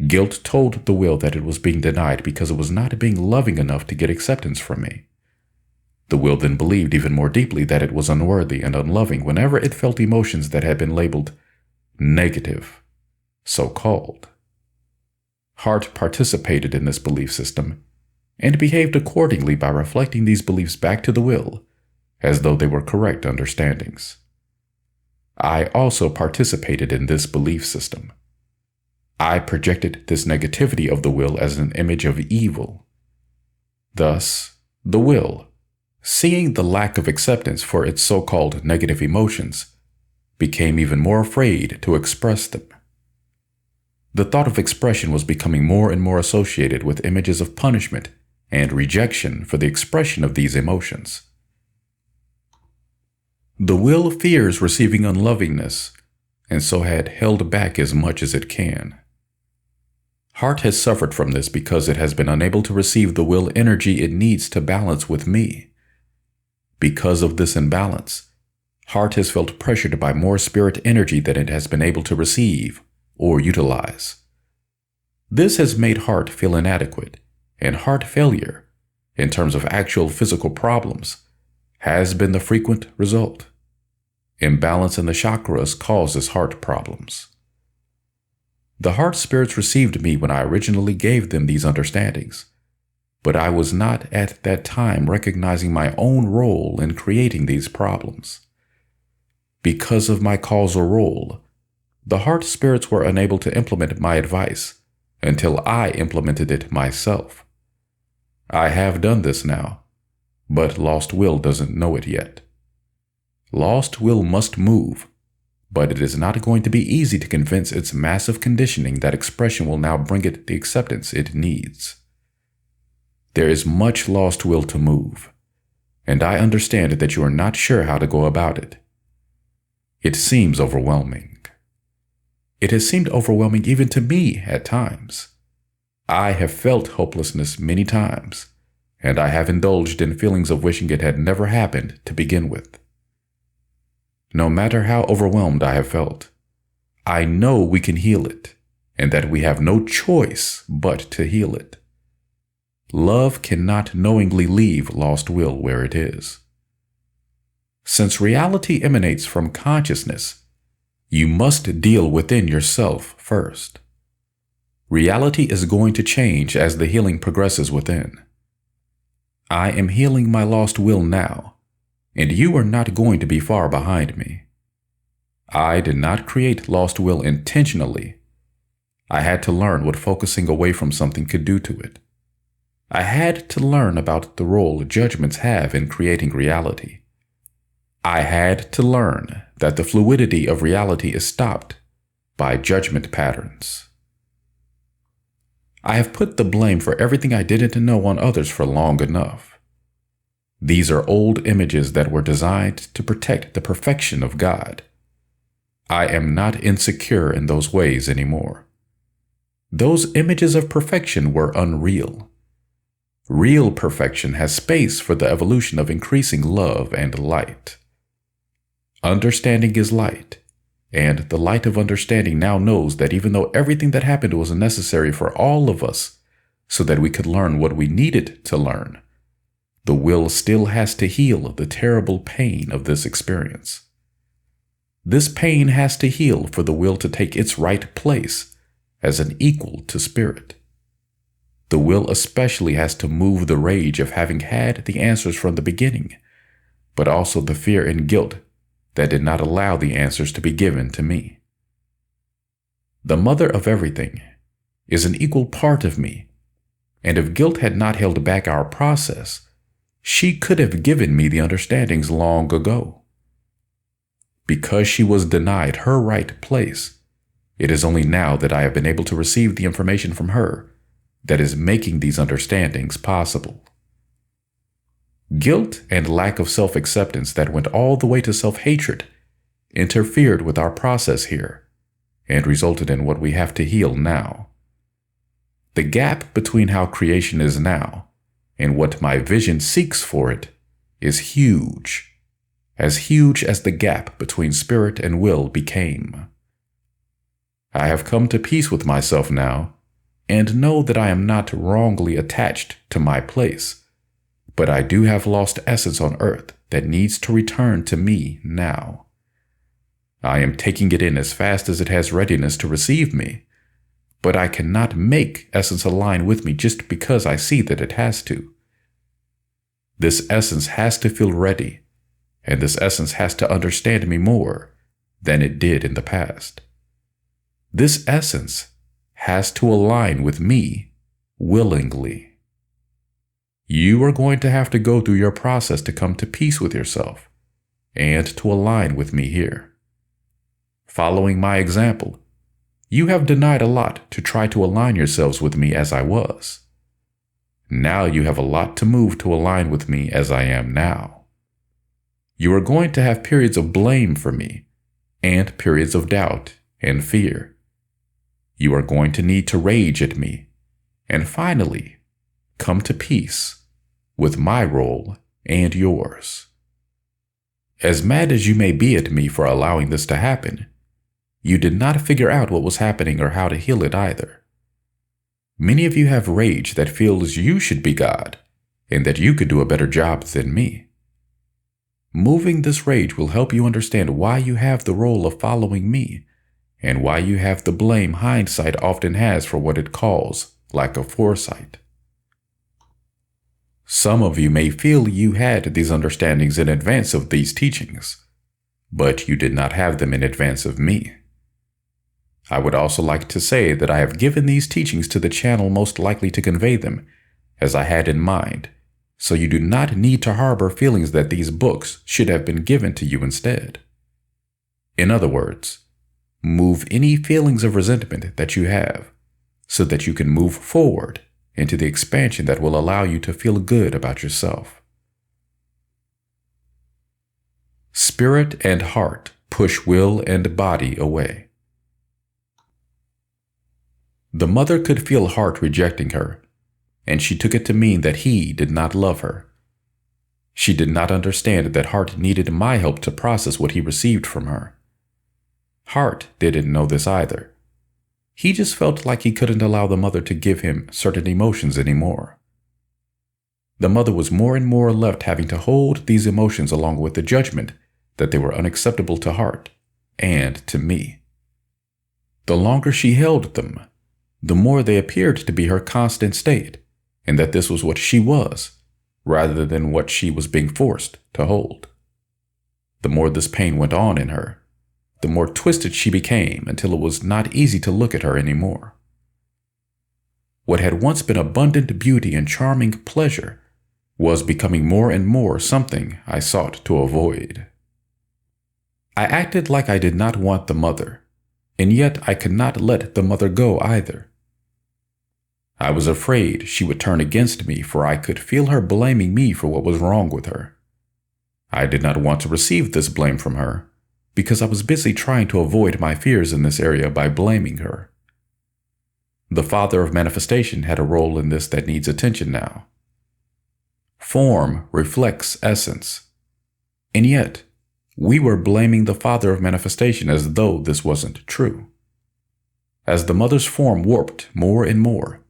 Guilt told the will that it was being denied because it was not being loving enough to get acceptance from me. The will then believed even more deeply that it was unworthy and unloving whenever it felt emotions that had been labeled negative, so-called. Heart participated in this belief system and behaved accordingly by reflecting these beliefs back to the will as though they were correct understandings. I also participated in this belief system. I projected this negativity of the will as an image of evil. Thus, the will, seeing the lack of acceptance for its so-called negative emotions, became even more afraid to express them. The thought of expression was becoming more and more associated with images of punishment and rejection for the expression of these emotions. The will fears receiving unlovingness, and so had held back as much as it can. Heart has suffered from this because it has been unable to receive the will energy it needs to balance with me. Because of this imbalance, heart has felt pressured by more spirit energy than it has been able to receive or utilize. This has made heart feel inadequate, and heart failure, in terms of actual physical problems, has been the frequent result. Imbalance in the chakras causes heart problems. The heart spirits received me when I originally gave them these understandings, but I was not at that time recognizing my own role in creating these problems. Because of my causal role, the heart spirits were unable to implement my advice until I implemented it myself. I have done this now, but lost will doesn't know it yet. Lost will must move, but it is not going to be easy to convince its massive conditioning that expression will now bring it the acceptance it needs. There is much lost will to move, and I understand that you are not sure how to go about it. It seems overwhelming. It has seemed overwhelming even to me at times. I have felt hopelessness many times, and I have indulged in feelings of wishing it had never happened to begin with. No matter how overwhelmed I have felt, I know we can heal it, and that we have no choice but to heal it. Love cannot knowingly leave lost will where it is. Since reality emanates from consciousness, you must deal within yourself first. Reality is going to change as the healing progresses within. I am healing my lost will now, and you are not going to be far behind me. I did not create lost will intentionally. I had to learn what focusing away from something could do to it. I had to learn about the role judgments have in creating reality. I had to learn that the fluidity of reality is stopped by judgment patterns. I have put the blame for everything I didn't know on others for long enough. These are old images that were designed to protect the perfection of God. I am not insecure in those ways anymore. Those images of perfection were unreal. Real perfection has space for the evolution of increasing love and light. Understanding is light, and the light of understanding now knows that even though everything that happened was necessary for all of us so that we could learn what we needed to learn, the will still has to heal the terrible pain of this experience. This pain has to heal for the will to take its right place as an equal to spirit. The will especially has to move the rage of having had the answers from the beginning, but also the fear and guilt that did not allow the answers to be given to me. The mother of everything is an equal part of me, and if guilt had not held back our process, she could have given me the understandings long ago. Because she was denied her right place, it is only now that I have been able to receive the information from her that is making these understandings possible. Guilt and lack of self-acceptance that went all the way to self-hatred interfered with our process here and resulted in what we have to heal now. The gap between how creation is now and what my vision seeks for it is huge as the gap between spirit and will became. I have come to peace with myself now and know that I am not wrongly attached to my place, but I do have lost essence on earth that needs to return to me now. I am taking it in as fast as it has readiness to receive me, but I cannot make essence align with me just because I see that it has to. This essence has to feel ready, and this essence has to understand me more than it did in the past. This essence has to align with me willingly. You are going to have to go through your process to come to peace with yourself and to align with me here. Following my example, you have denied a lot to try to align yourselves with me as I was. Now you have a lot to move to align with me as I am now. You are going to have periods of blame for me and periods of doubt and fear. You are going to need to rage at me and finally come to peace with my role and yours. As mad as you may be at me for allowing this to happen, you did not figure out what was happening or how to heal it either. Many of you have rage that feels you should be God and that you could do a better job than me. Moving this rage will help you understand why you have the role of following me and why you have the blame hindsight often has for what it calls lack of foresight. Some of you may feel you had these understandings in advance of these teachings, but you did not have them in advance of me. I would also like to say that I have given these teachings to the channel most likely to convey them, as I had in mind, so you do not need to harbor feelings that these books should have been given to you instead. In other words, move any feelings of resentment that you have, so that you can move forward into the expansion that will allow you to feel good about yourself. Spirit and heart push will and body away. The mother could feel heart rejecting her, and she took it to mean that he did not love her. She did not understand that heart needed my help to process what he received from her. Heart didn't know this either. He just felt like he couldn't allow the mother to give him certain emotions anymore. The mother was more and more left having to hold these emotions along with the judgment that they were unacceptable to heart and to me. The longer she held them, the more they appeared to be her constant state, and that this was what she was, rather than what she was being forced to hold. The more this pain went on in her, the more twisted she became until it was not easy to look at her anymore. What had once been abundant beauty and charming pleasure was becoming more and more something I sought to avoid. I acted like I did not want the mother, and yet I could not let the mother go either. I was afraid she would turn against me, for I could feel her blaming me for what was wrong with her. I did not want to receive this blame from her, because I was busy trying to avoid my fears in this area by blaming her. The Father of Manifestation had a role in this that needs attention now. Form reflects essence, and yet we were blaming the Father of Manifestation as though this wasn't true. As the mother's form warped more and more,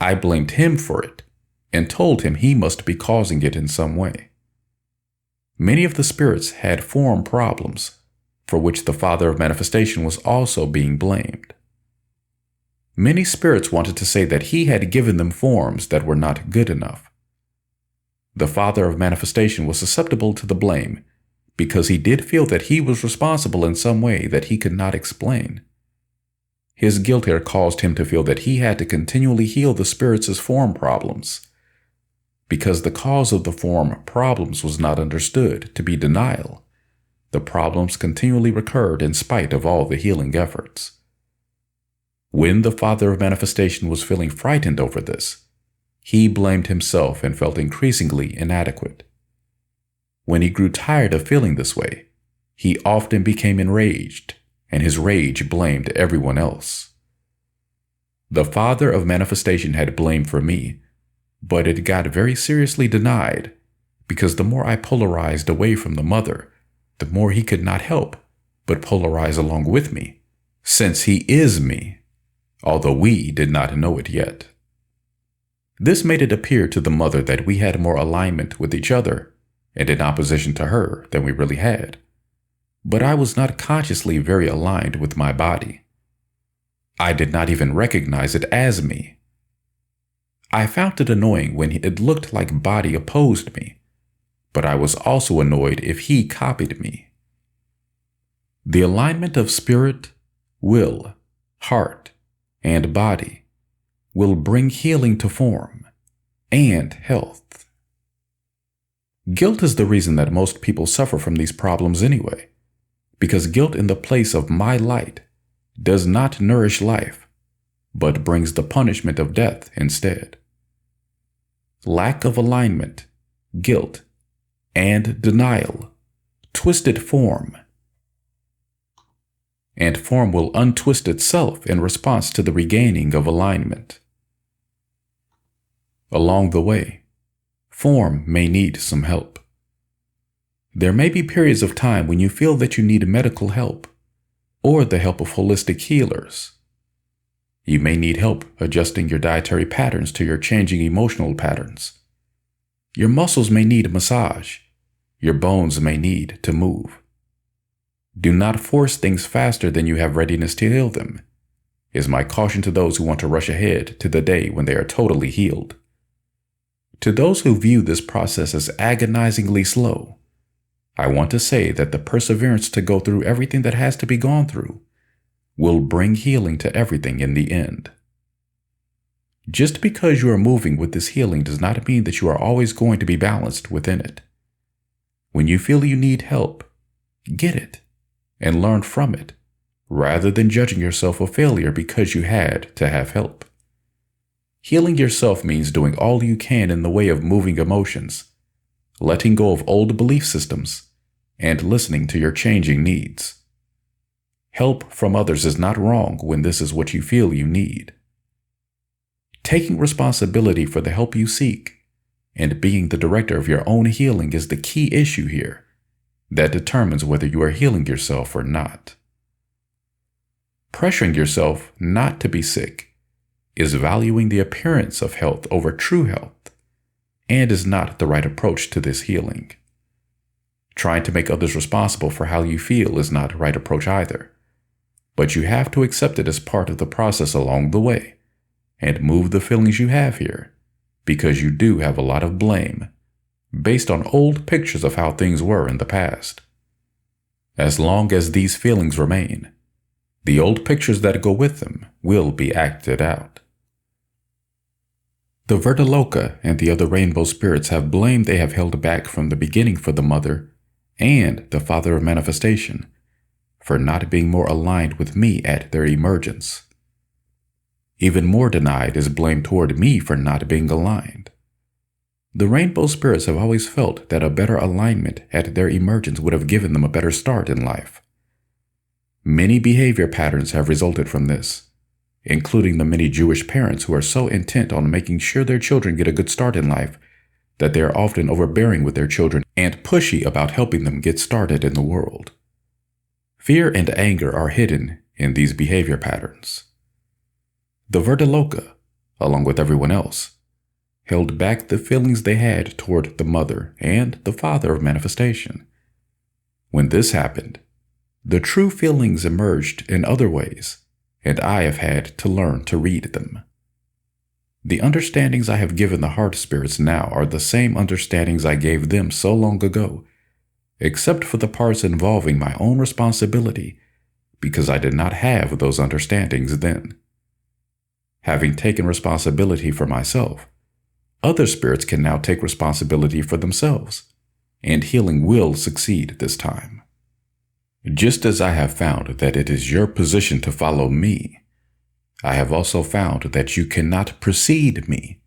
I blamed him for it and told him he must be causing it in some way. Many of the spirits had form problems, for which the Father of Manifestation was also being blamed. Many spirits wanted to say that he had given them forms that were not good enough. The Father of Manifestation was susceptible to the blame because he did feel that he was responsible in some way that he could not explain. His guilt here caused him to feel that he had to continually heal the spirits' form problems. Because the cause of the form problems was not understood to be denial, the problems continually recurred in spite of all the healing efforts. When the Father of Manifestation was feeling frightened over this, he blamed himself and felt increasingly inadequate. When he grew tired of feeling this way, he often became enraged, and his rage blamed everyone else. The Father of Manifestation had blame for me, but it got very seriously denied because the more I polarized away from the mother, the more he could not help but polarize along with me, since he is me, although we did not know it yet. This made it appear to the mother that we had more alignment with each other and in opposition to her than we really had. But I was not consciously very aligned with my body. I did not even recognize it as me. I found it annoying when it looked like body opposed me, but I was also annoyed if he copied me. The alignment of spirit, will, heart, and body will bring healing to form and health. Guilt is the reason that most people suffer from these problems anyway, because guilt in the place of my light does not nourish life, but brings the punishment of death instead. Lack of alignment, guilt, and denial, twisted form, and form will untwist itself in response to the regaining of alignment. Along the way, form may need some help. There may be periods of time when you feel that you need medical help or the help of holistic healers. You may need help adjusting your dietary patterns to your changing emotional patterns. Your muscles may need a massage. Your bones may need to move. Do not force things faster than you have readiness to heal them, is my caution to those who want to rush ahead to the day when they are totally healed. To those who view this process as agonizingly slow, I want to say that the perseverance to go through everything that has to be gone through will bring healing to everything in the end. Just because you are moving with this healing does not mean that you are always going to be balanced within it. When you feel you need help, get it and learn from it, rather than judging yourself a failure because you had to have help. Healing yourself means doing all you can in the way of moving emotions, letting go of old belief systems, and listening to your changing needs. Help from others is not wrong when this is what you feel you need. Taking responsibility for the help you seek and being the director of your own healing is the key issue here that determines whether you are healing yourself or not. Pressuring yourself not to be sick is valuing the appearance of health over true health and is not the right approach to this healing. Trying to make others responsible for how you feel is not the right approach either, but you have to accept it as part of the process along the way and move the feelings you have here, because you do have a lot of blame based on old pictures of how things were in the past. As long as these feelings remain, the old pictures that go with them will be acted out. The Ronalokas and the other rainbow spirits have blame they have held back from the beginning for the mother and the father of manifestation for not being more aligned with me at their emergence. Even more denied is blame toward me for not being aligned. The rainbow spirits have always felt that a better alignment at their emergence would have given them a better start in life. Many behavior patterns have resulted from this, including the many Jewish parents who are so intent on making sure their children get a good start in life that they are often overbearing with their children and pushy about helping them get started in the world. Fear and anger are hidden in these behavior patterns. The Ronalokas, along with everyone else, held back the feelings they had toward the mother and the father of manifestation. When this happened, the true feelings emerged in other ways, and I have had to learn to read them. The understandings I have given the heart spirits now are the same understandings I gave them so long ago, except for the parts involving my own responsibility, because I did not have those understandings then. Having taken responsibility for myself, other spirits can now take responsibility for themselves, and healing will succeed this time. Just as I have found that it is your position to follow me, I have also found that you cannot precede me,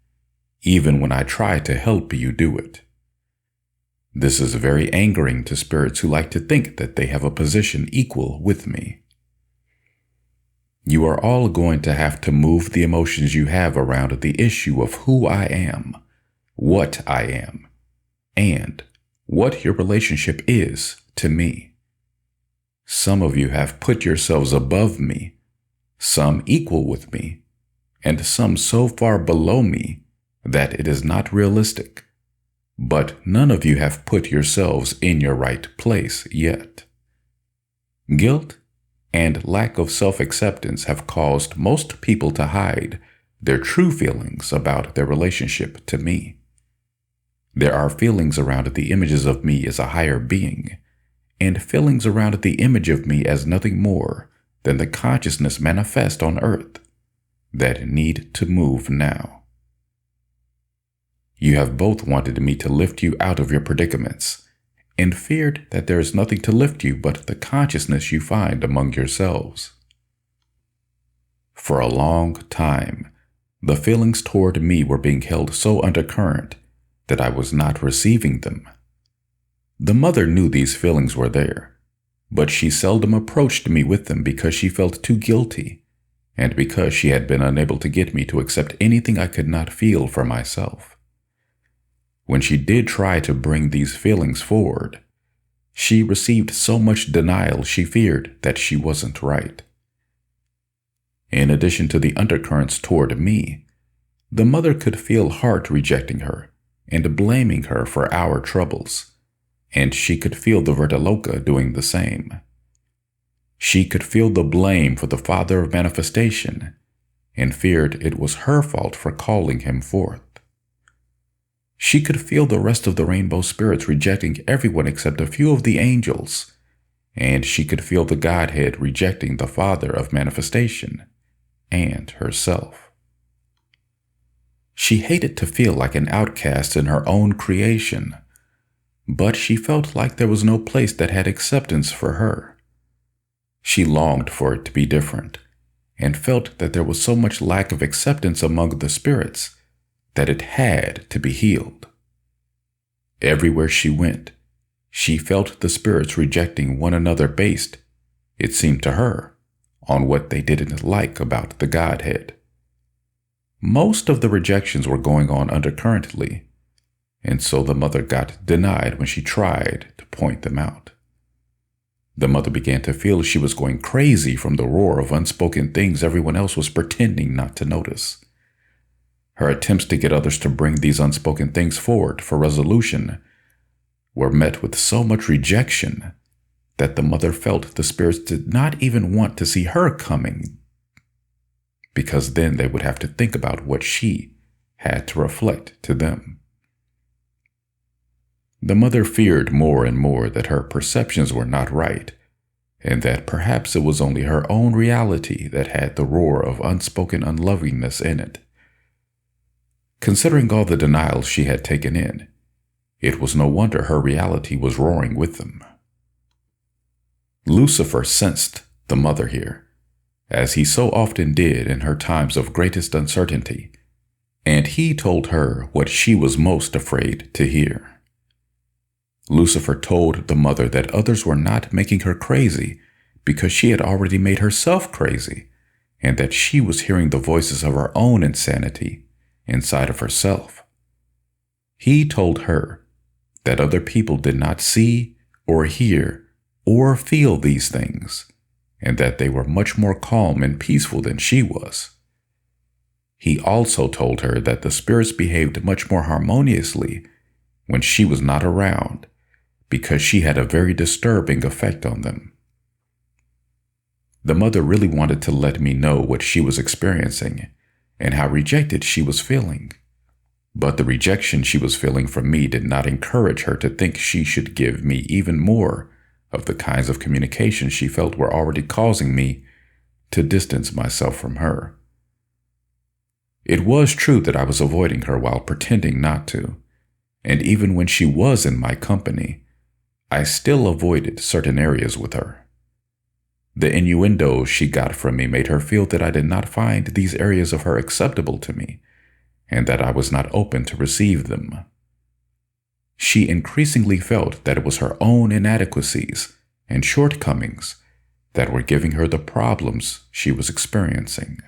even when I try to help you do it. This is very angering to spirits who like to think that they have a position equal with me. You are all going to have to move the emotions you have around the issue of who I am, what I am, and what your relationship is to me. Some of you have put yourselves above me, some equal with me, and some so far below me that it is not realistic. But none of you have put yourselves in your right place yet. Guilt and lack of self-acceptance have caused most people to hide their true feelings about their relationship to me. There are feelings around the images of me as a higher being, and feelings around the image of me as nothing more than the consciousness manifest on earth that need to move now. You have both wanted me to lift you out of your predicaments, and feared that there is nothing to lift you but the consciousness you find among yourselves. For a long time, the feelings toward me were being held so undercurrent that I was not receiving them. The mother knew these feelings were there, but she seldom approached me with them because she felt too guilty, and because she had been unable to get me to accept anything I could not feel for myself. When she did try to bring these feelings forward, she received so much denial she feared that she wasn't right. In addition to the undercurrents toward me, the mother could feel heart rejecting her and blaming her for our troubles, and she could feel the Ronalokas doing the same. She could feel the blame for the father of manifestation and feared it was her fault for calling him forth. She could feel the rest of the rainbow spirits rejecting everyone except a few of the angels, and she could feel the Godhead rejecting the father of manifestation and herself. She hated to feel like an outcast in her own creation, but she felt like there was no place that had acceptance for her. She longed for it to be different, and felt that there was so much lack of acceptance among the spirits that it had to be healed. Everywhere she went, she felt the spirits rejecting one another based, it seemed to her, on what they didn't like about the Godhead. Most of the rejections were going on undercurrently, and so the mother got denied when she tried to point them out. The mother began to feel she was going crazy from the roar of unspoken things everyone else was pretending not to notice. Her attempts to get others to bring these unspoken things forward for resolution were met with so much rejection that the mother felt the spirits did not even want to see her coming, because then they would have to think about what she had to reflect to them. The mother feared more and more that her perceptions were not right and that perhaps it was only her own reality that had the roar of unspoken unlovingness in it. Considering all the denials she had taken in, it was no wonder her reality was roaring with them. Lucifer sensed the mother here, as he so often did in her times of greatest uncertainty, and he told her what she was most afraid to hear. Lucifer told the mother that others were not making her crazy because she had already made herself crazy, and that she was hearing the voices of her own insanity inside of herself. He told her that other people did not see or hear or feel these things, and that they were much more calm and peaceful than she was. He also told her that the spirits behaved much more harmoniously when she was not around, because she had a very disturbing effect on them. The mother really wanted to let me know what she was experiencing and how rejected she was feeling. But the rejection she was feeling from me did not encourage her to think she should give me even more of the kinds of communication she felt were already causing me to distance myself from her. It was true that I was avoiding her while pretending not to, and even when she was in my company, I still avoided certain areas with her. The innuendos she got from me made her feel that I did not find these areas of her acceptable to me, and that I was not open to receive them. She increasingly felt that it was her own inadequacies and shortcomings that were giving her the problems she was experiencing.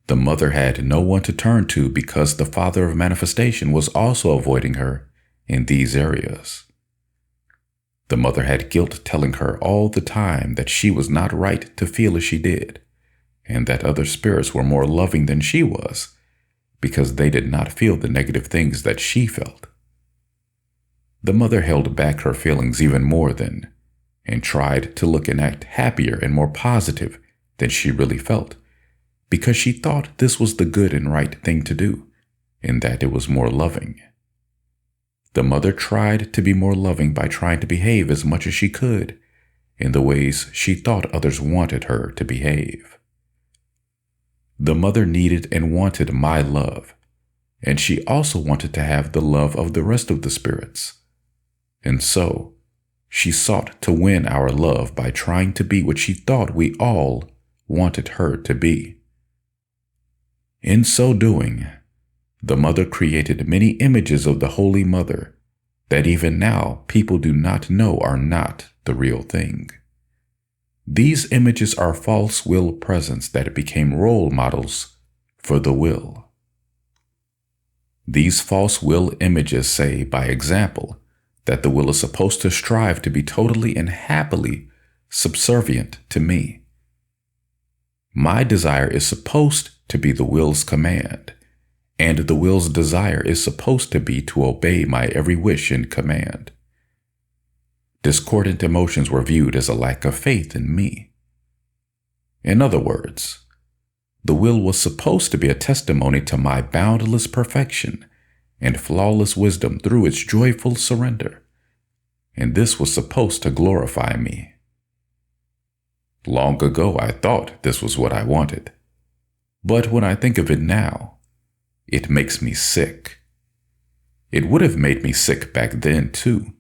The mother had no one to turn to because the father of manifestation was also avoiding her in these areas. The mother had guilt telling her all the time that she was not right to feel as she did, and that other spirits were more loving than she was, because they did not feel the negative things that she felt. The mother held back her feelings even more then, and tried to look and act happier and more positive than she really felt, because she thought this was the good and right thing to do, and that it was more loving. The mother tried to be more loving by trying to behave as much as she could in the ways she thought others wanted her to behave. The mother needed and wanted my love, and she also wanted to have the love of the rest of the spirits. And so, she sought to win our love by trying to be what she thought we all wanted her to be. In so doing, the mother created many images of the Holy Mother that even now people do not know are not the real thing. These images are false will presence that became role models for the will. These false will images say, by example, that the will is supposed to strive to be totally and happily subservient to me. My desire is supposed to be the will's command, and the will's desire is supposed to be to obey my every wish and command. Discordant emotions were viewed as a lack of faith in me. In other words, the will was supposed to be a testimony to my boundless perfection and flawless wisdom through its joyful surrender, and this was supposed to glorify me. Long ago I thought this was what I wanted, but when I think of it now, it makes me sick. It would have made me sick back then too,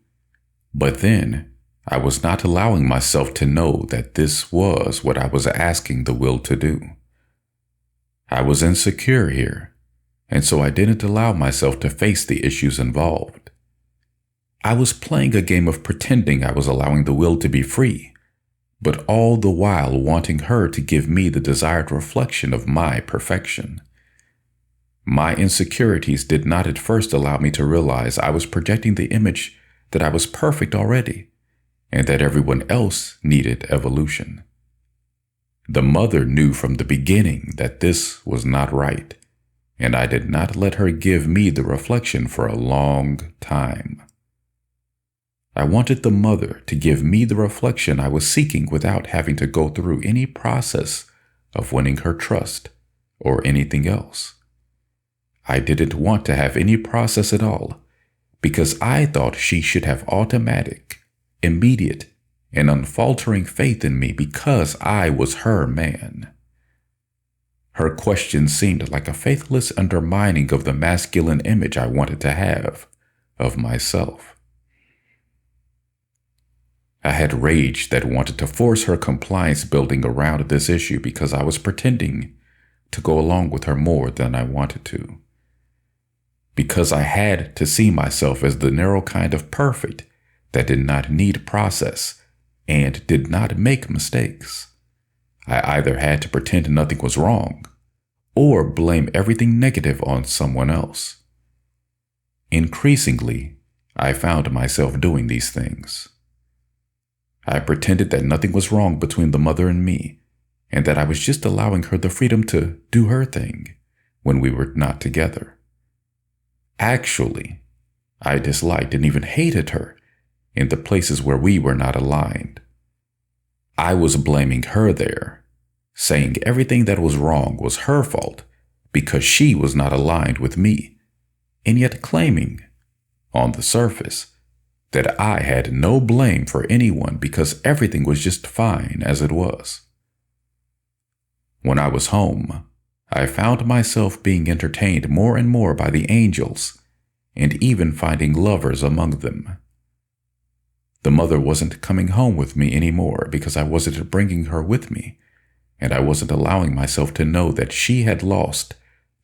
but then I was not allowing myself to know that this was what I was asking the will to do. I was insecure here, and so I didn't allow myself to face the issues involved. I was playing a game of pretending I was allowing the will to be free, but all the while wanting her to give me the desired reflection of my perfection. My insecurities did not at first allow me to realize I was projecting the image that I was perfect already, and that everyone else needed evolution. The mother knew from the beginning that this was not right, and I did not let her give me the reflection for a long time. I wanted the mother to give me the reflection I was seeking without having to go through any process of winning her trust or anything else. I didn't want to have any process at all because I thought she should have automatic, immediate, an unfaltering faith in me because I was her man. Her questions seemed like a faithless undermining of the masculine image I wanted to have of myself. I had rage that wanted to force her compliance building around this issue because I was pretending to go along with her more than I wanted to. Because I had to see myself as the narrow kind of perfect that did not need process and did not make mistakes. I either had to pretend nothing was wrong or blame everything negative on someone else. Increasingly, I found myself doing these things. I pretended that nothing was wrong between the mother and me, and that I was just allowing her the freedom to do her thing when we were not together. Actually, I disliked and even hated her in the places where we were not aligned. I was blaming her there, saying everything that was wrong was her fault because she was not aligned with me, and yet claiming, on the surface, that I had no blame for anyone because everything was just fine as it was. When I was home, I found myself being entertained more and more by the angels, and even finding lovers among them. The mother wasn't coming home with me anymore because I wasn't bringing her with me, and I wasn't allowing myself to know that she had lost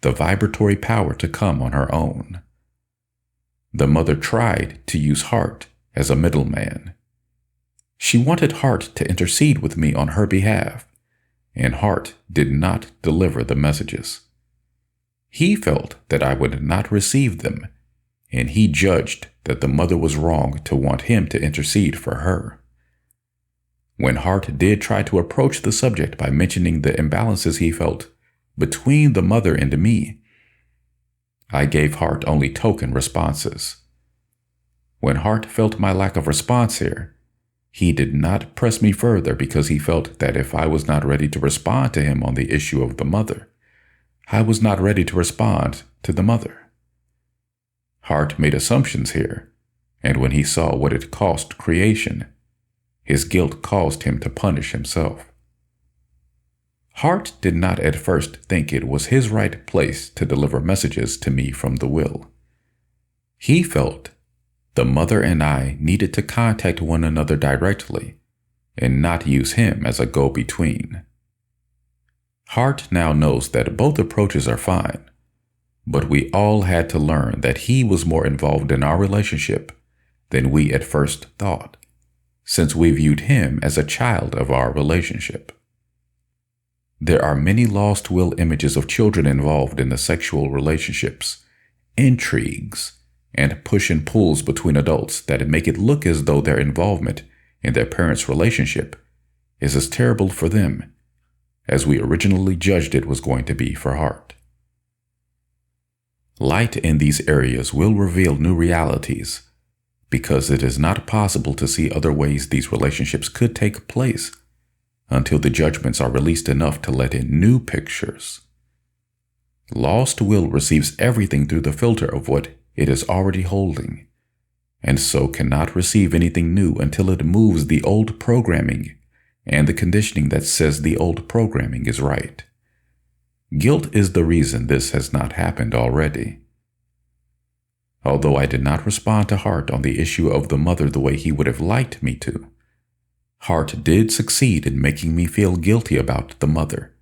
the vibratory power to come on her own. The mother tried to use Heart as a middleman. She wanted Heart to intercede with me on her behalf, and Heart did not deliver the messages. He felt that I would not receive them, and he judged that the mother was wrong to want him to intercede for her. When Heart did try to approach the subject by mentioning the imbalances he felt between the mother and me, I gave Heart only token responses. When Heart felt my lack of response here, he did not press me further because he felt that if I was not ready to respond to him on the issue of the mother, I was not ready to respond to the mother. Heart made assumptions here, and when he saw what it cost creation, his guilt caused him to punish himself. Heart did not at first think it was his right place to deliver messages to me from the will. He felt the mother and I needed to contact one another directly and not use him as a go-between. Heart now knows that both approaches are fine, but we all had to learn that he was more involved in our relationship than we at first thought, since we viewed him as a child of our relationship. There are many lost will images of children involved in the sexual relationships, intrigues, and push and pulls between adults that make it look as though their involvement in their parents' relationship is as terrible for them as we originally judged it was going to be for Heart. Light in these areas will reveal new realities because it is not possible to see other ways these relationships could take place until the judgments are released enough to let in new pictures. Lost will receives everything through the filter of what it is already holding, and so cannot receive anything new until it moves the old programming and the conditioning that says the old programming is right. Guilt is the reason this has not happened already. Although I did not respond to Heart on the issue of the mother the way he would have liked me to, Heart did succeed in making me feel guilty about the mother,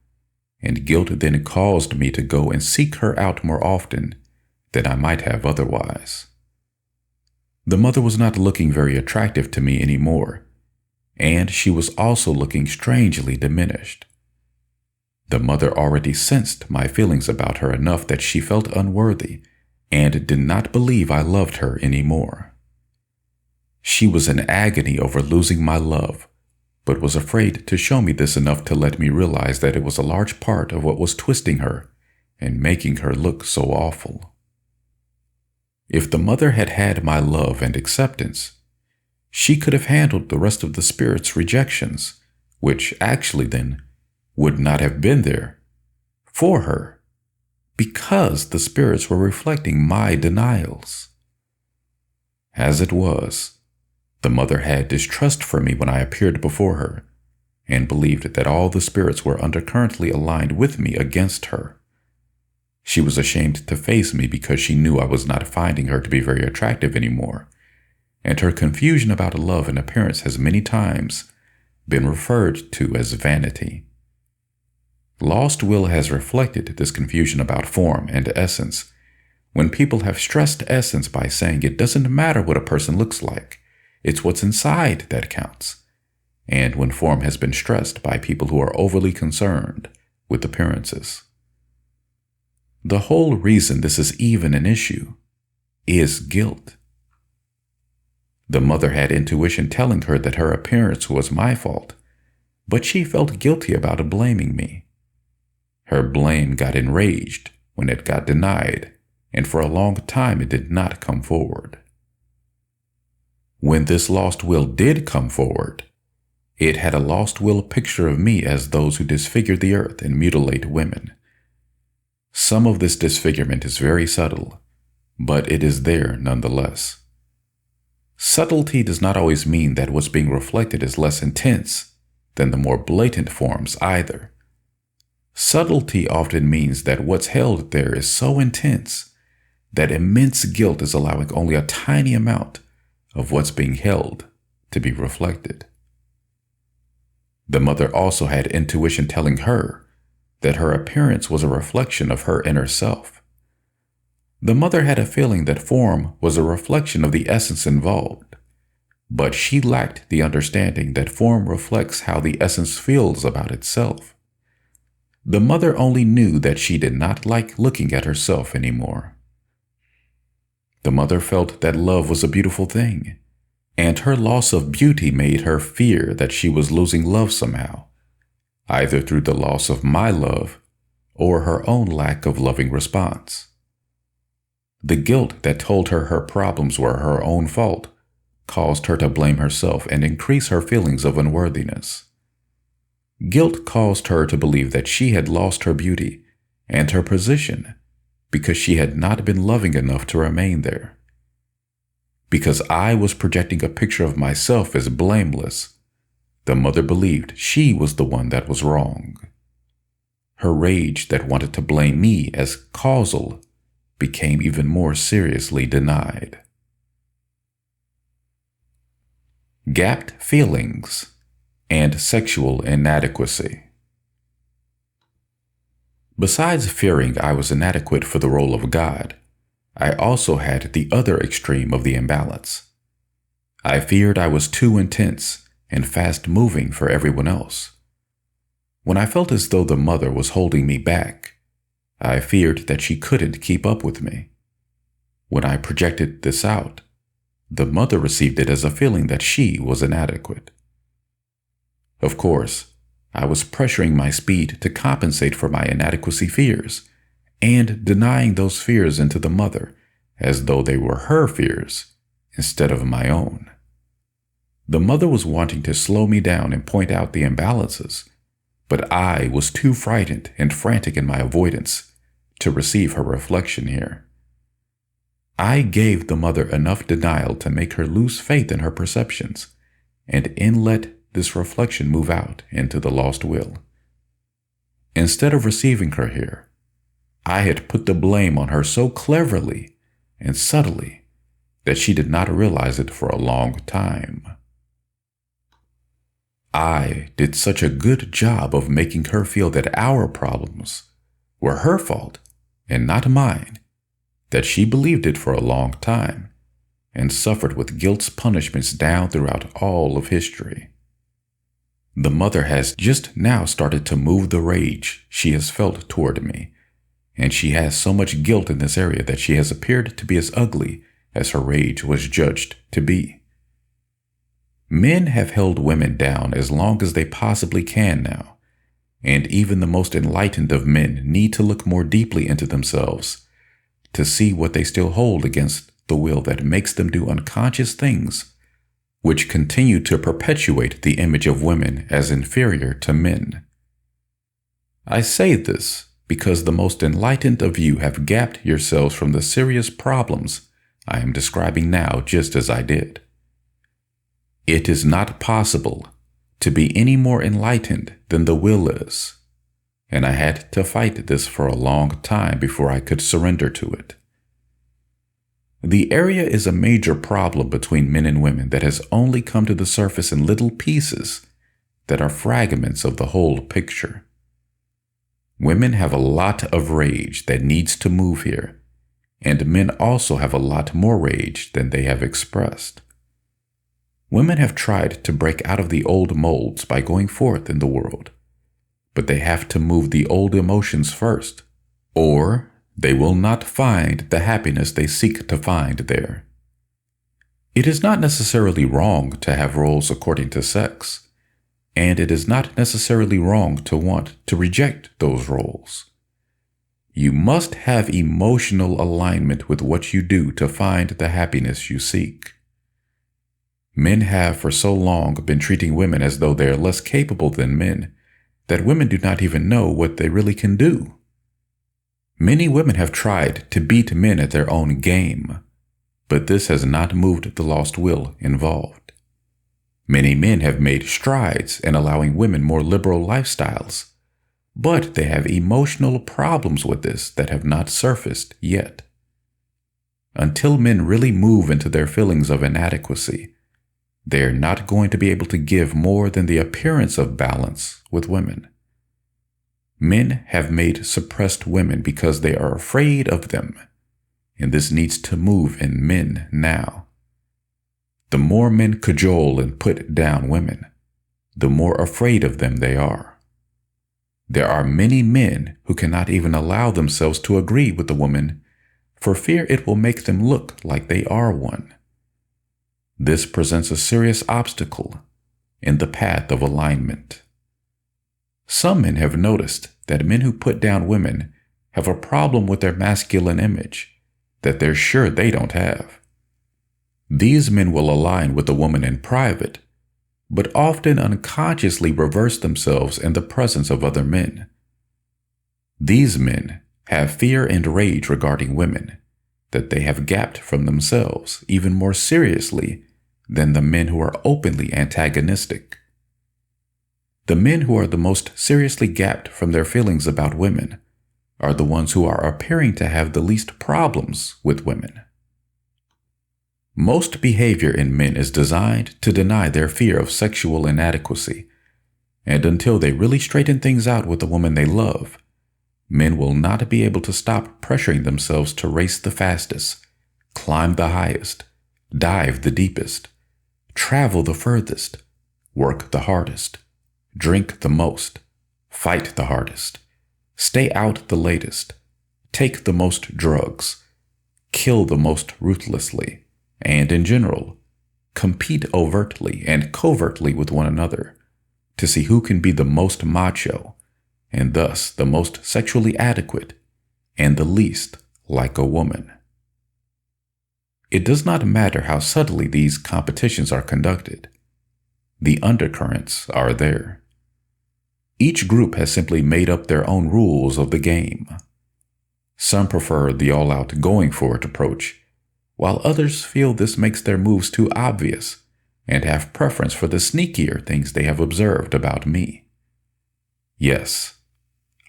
and guilt then caused me to go and seek her out more often than I might have otherwise. The mother was not looking very attractive to me anymore, and she was also looking strangely diminished. The mother already sensed my feelings about her enough that she felt unworthy and did not believe I loved her anymore. She was in agony over losing my love, but was afraid to show me this enough to let me realize that it was a large part of what was twisting her and making her look so awful. If the mother had had my love and acceptance, she could have handled the rest of the spirit's rejections, which actually then would not have been there for her, because the spirits were reflecting my denials. As it was, The mother had distrust for me when I appeared before her, and believed that all the spirits were undercurrently aligned with me against her. She was ashamed to face me because she knew I was not finding her to be very attractive anymore, and her confusion about love and appearance has many times been referred to as vanity. Lost will has reflected this confusion about form and essence when people have stressed essence by saying it doesn't matter what a person looks like, it's what's inside that counts, and when form has been stressed by people who are overly concerned with appearances. The whole reason this is even an issue is guilt. The mother had intuition telling her that her appearance was my fault, but she felt guilty about blaming me. Her blame got enraged when it got denied, and for a long time it did not come forward. When this lost will did come forward, it had a lost will picture of me as those who disfigure the earth and mutilate women. Some of this disfigurement is very subtle, but it is there nonetheless. Subtlety does not always mean that what's being reflected is less intense than the more blatant forms either. Subtlety often means that what's held there is so intense that immense guilt is allowing only a tiny amount of what's being held to be reflected. The mother also had intuition telling her that her appearance was a reflection of her inner self. The mother had a feeling that form was a reflection of the essence involved, but she lacked the understanding that form reflects how the essence feels about itself. The mother only knew that she did not like looking at herself anymore. The mother felt that love was a beautiful thing, and her loss of beauty made her fear that she was losing love somehow, either through the loss of my love or her own lack of loving response. The guilt that told her her problems were her own fault caused her to blame herself and increase her feelings of unworthiness. Guilt caused her to believe that she had lost her beauty and her position because she had not been loving enough to remain there. Because I was projecting a picture of myself as blameless, the mother believed she was the one that was wrong. Her rage that wanted to blame me as causal became even more seriously denied. Gapped feelings and sexual inadequacy. Besides fearing I was inadequate for the role of God, I also had the other extreme of the imbalance. I feared I was too intense and fast-moving for everyone else. When I felt as though the mother was holding me back, I feared that she couldn't keep up with me. When I projected this out, the mother received it as a feeling that she was inadequate. Of course, I was pressuring my speed to compensate for my inadequacy fears and denying those fears into the mother as though they were her fears instead of my own. The mother was wanting to slow me down and point out the imbalances, but I was too frightened and frantic in my avoidance to receive her reflection here. I gave the mother enough denial to make her lose faith in her perceptions and let this reflection move out into the lost will. Instead of receiving her here, I had put the blame on her so cleverly and subtly that she did not realize it for a long time. I did such a good job of making her feel that our problems were her fault and not mine that she believed it for a long time and suffered with guilt's punishments down throughout all of history. The mother has just now started to move the rage she has felt toward me, and she has so much guilt in this area that she has appeared to be as ugly as her rage was judged to be. Men have held women down as long as they possibly can now, and even the most enlightened of men need to look more deeply into themselves to see what they still hold against the will that makes them do unconscious things which continue to perpetuate the image of women as inferior to men. I say this because the most enlightened of you have gapped yourselves from the serious problems I am describing now just as I did. It is not possible to be any more enlightened than the will is, and I had to fight this for a long time before I could surrender to it. The area is a major problem between men and women that has only come to the surface in little pieces that are fragments of the whole picture. Women have a lot of rage that needs to move here, and men also have a lot more rage than they have expressed. Women have tried to break out of the old molds by going forth in the world, but they have to move the old emotions first, or they will not find the happiness they seek to find there. It is not necessarily wrong to have roles according to sex, and it is not necessarily wrong to want to reject those roles. You must have emotional alignment with what you do to find the happiness you seek. Men have for so long been treating women as though they are less capable than men that women do not even know what they really can do. Many women have tried to beat men at their own game, but this has not moved the lost will involved. Many men have made strides in allowing women more liberal lifestyles, but they have emotional problems with this that have not surfaced yet. Until men really move into their feelings of inadequacy, they are not going to be able to give more than the appearance of balance with women. Men have made suppressed women because they are afraid of them, and this needs to move in men now. The more men cajole and put down women, the more afraid of them they are. There are many men who cannot even allow themselves to agree with the woman for fear it will make them look like they are one. This presents a serious obstacle in the path of alignment. Some men have noticed that men who put down women have a problem with their masculine image that they're sure they don't have. These men will align with a woman in private, but often unconsciously reverse themselves in the presence of other men. These men have fear and rage regarding women that they have gapped from themselves even more seriously than the men who are openly antagonistic. The men who are the most seriously gapped from their feelings about women are the ones who are appearing to have the least problems with women. Most behavior in men is designed to deny their fear of sexual inadequacy, and until they really straighten things out with the woman they love, men will not be able to stop pressuring themselves to race the fastest, climb the highest, dive the deepest, travel the furthest, work the hardest, drink the most, fight the hardest, stay out the latest, take the most drugs, kill the most ruthlessly, and in general, compete overtly and covertly with one another to see who can be the most macho and thus the most sexually adequate and the least like a woman. It does not matter how subtly these competitions are conducted. The undercurrents are there. Each group has simply made up their own rules of the game. Some prefer the all-out going-for-it approach, while others feel this makes their moves too obvious and have preference for the sneakier things they have observed about me. Yes,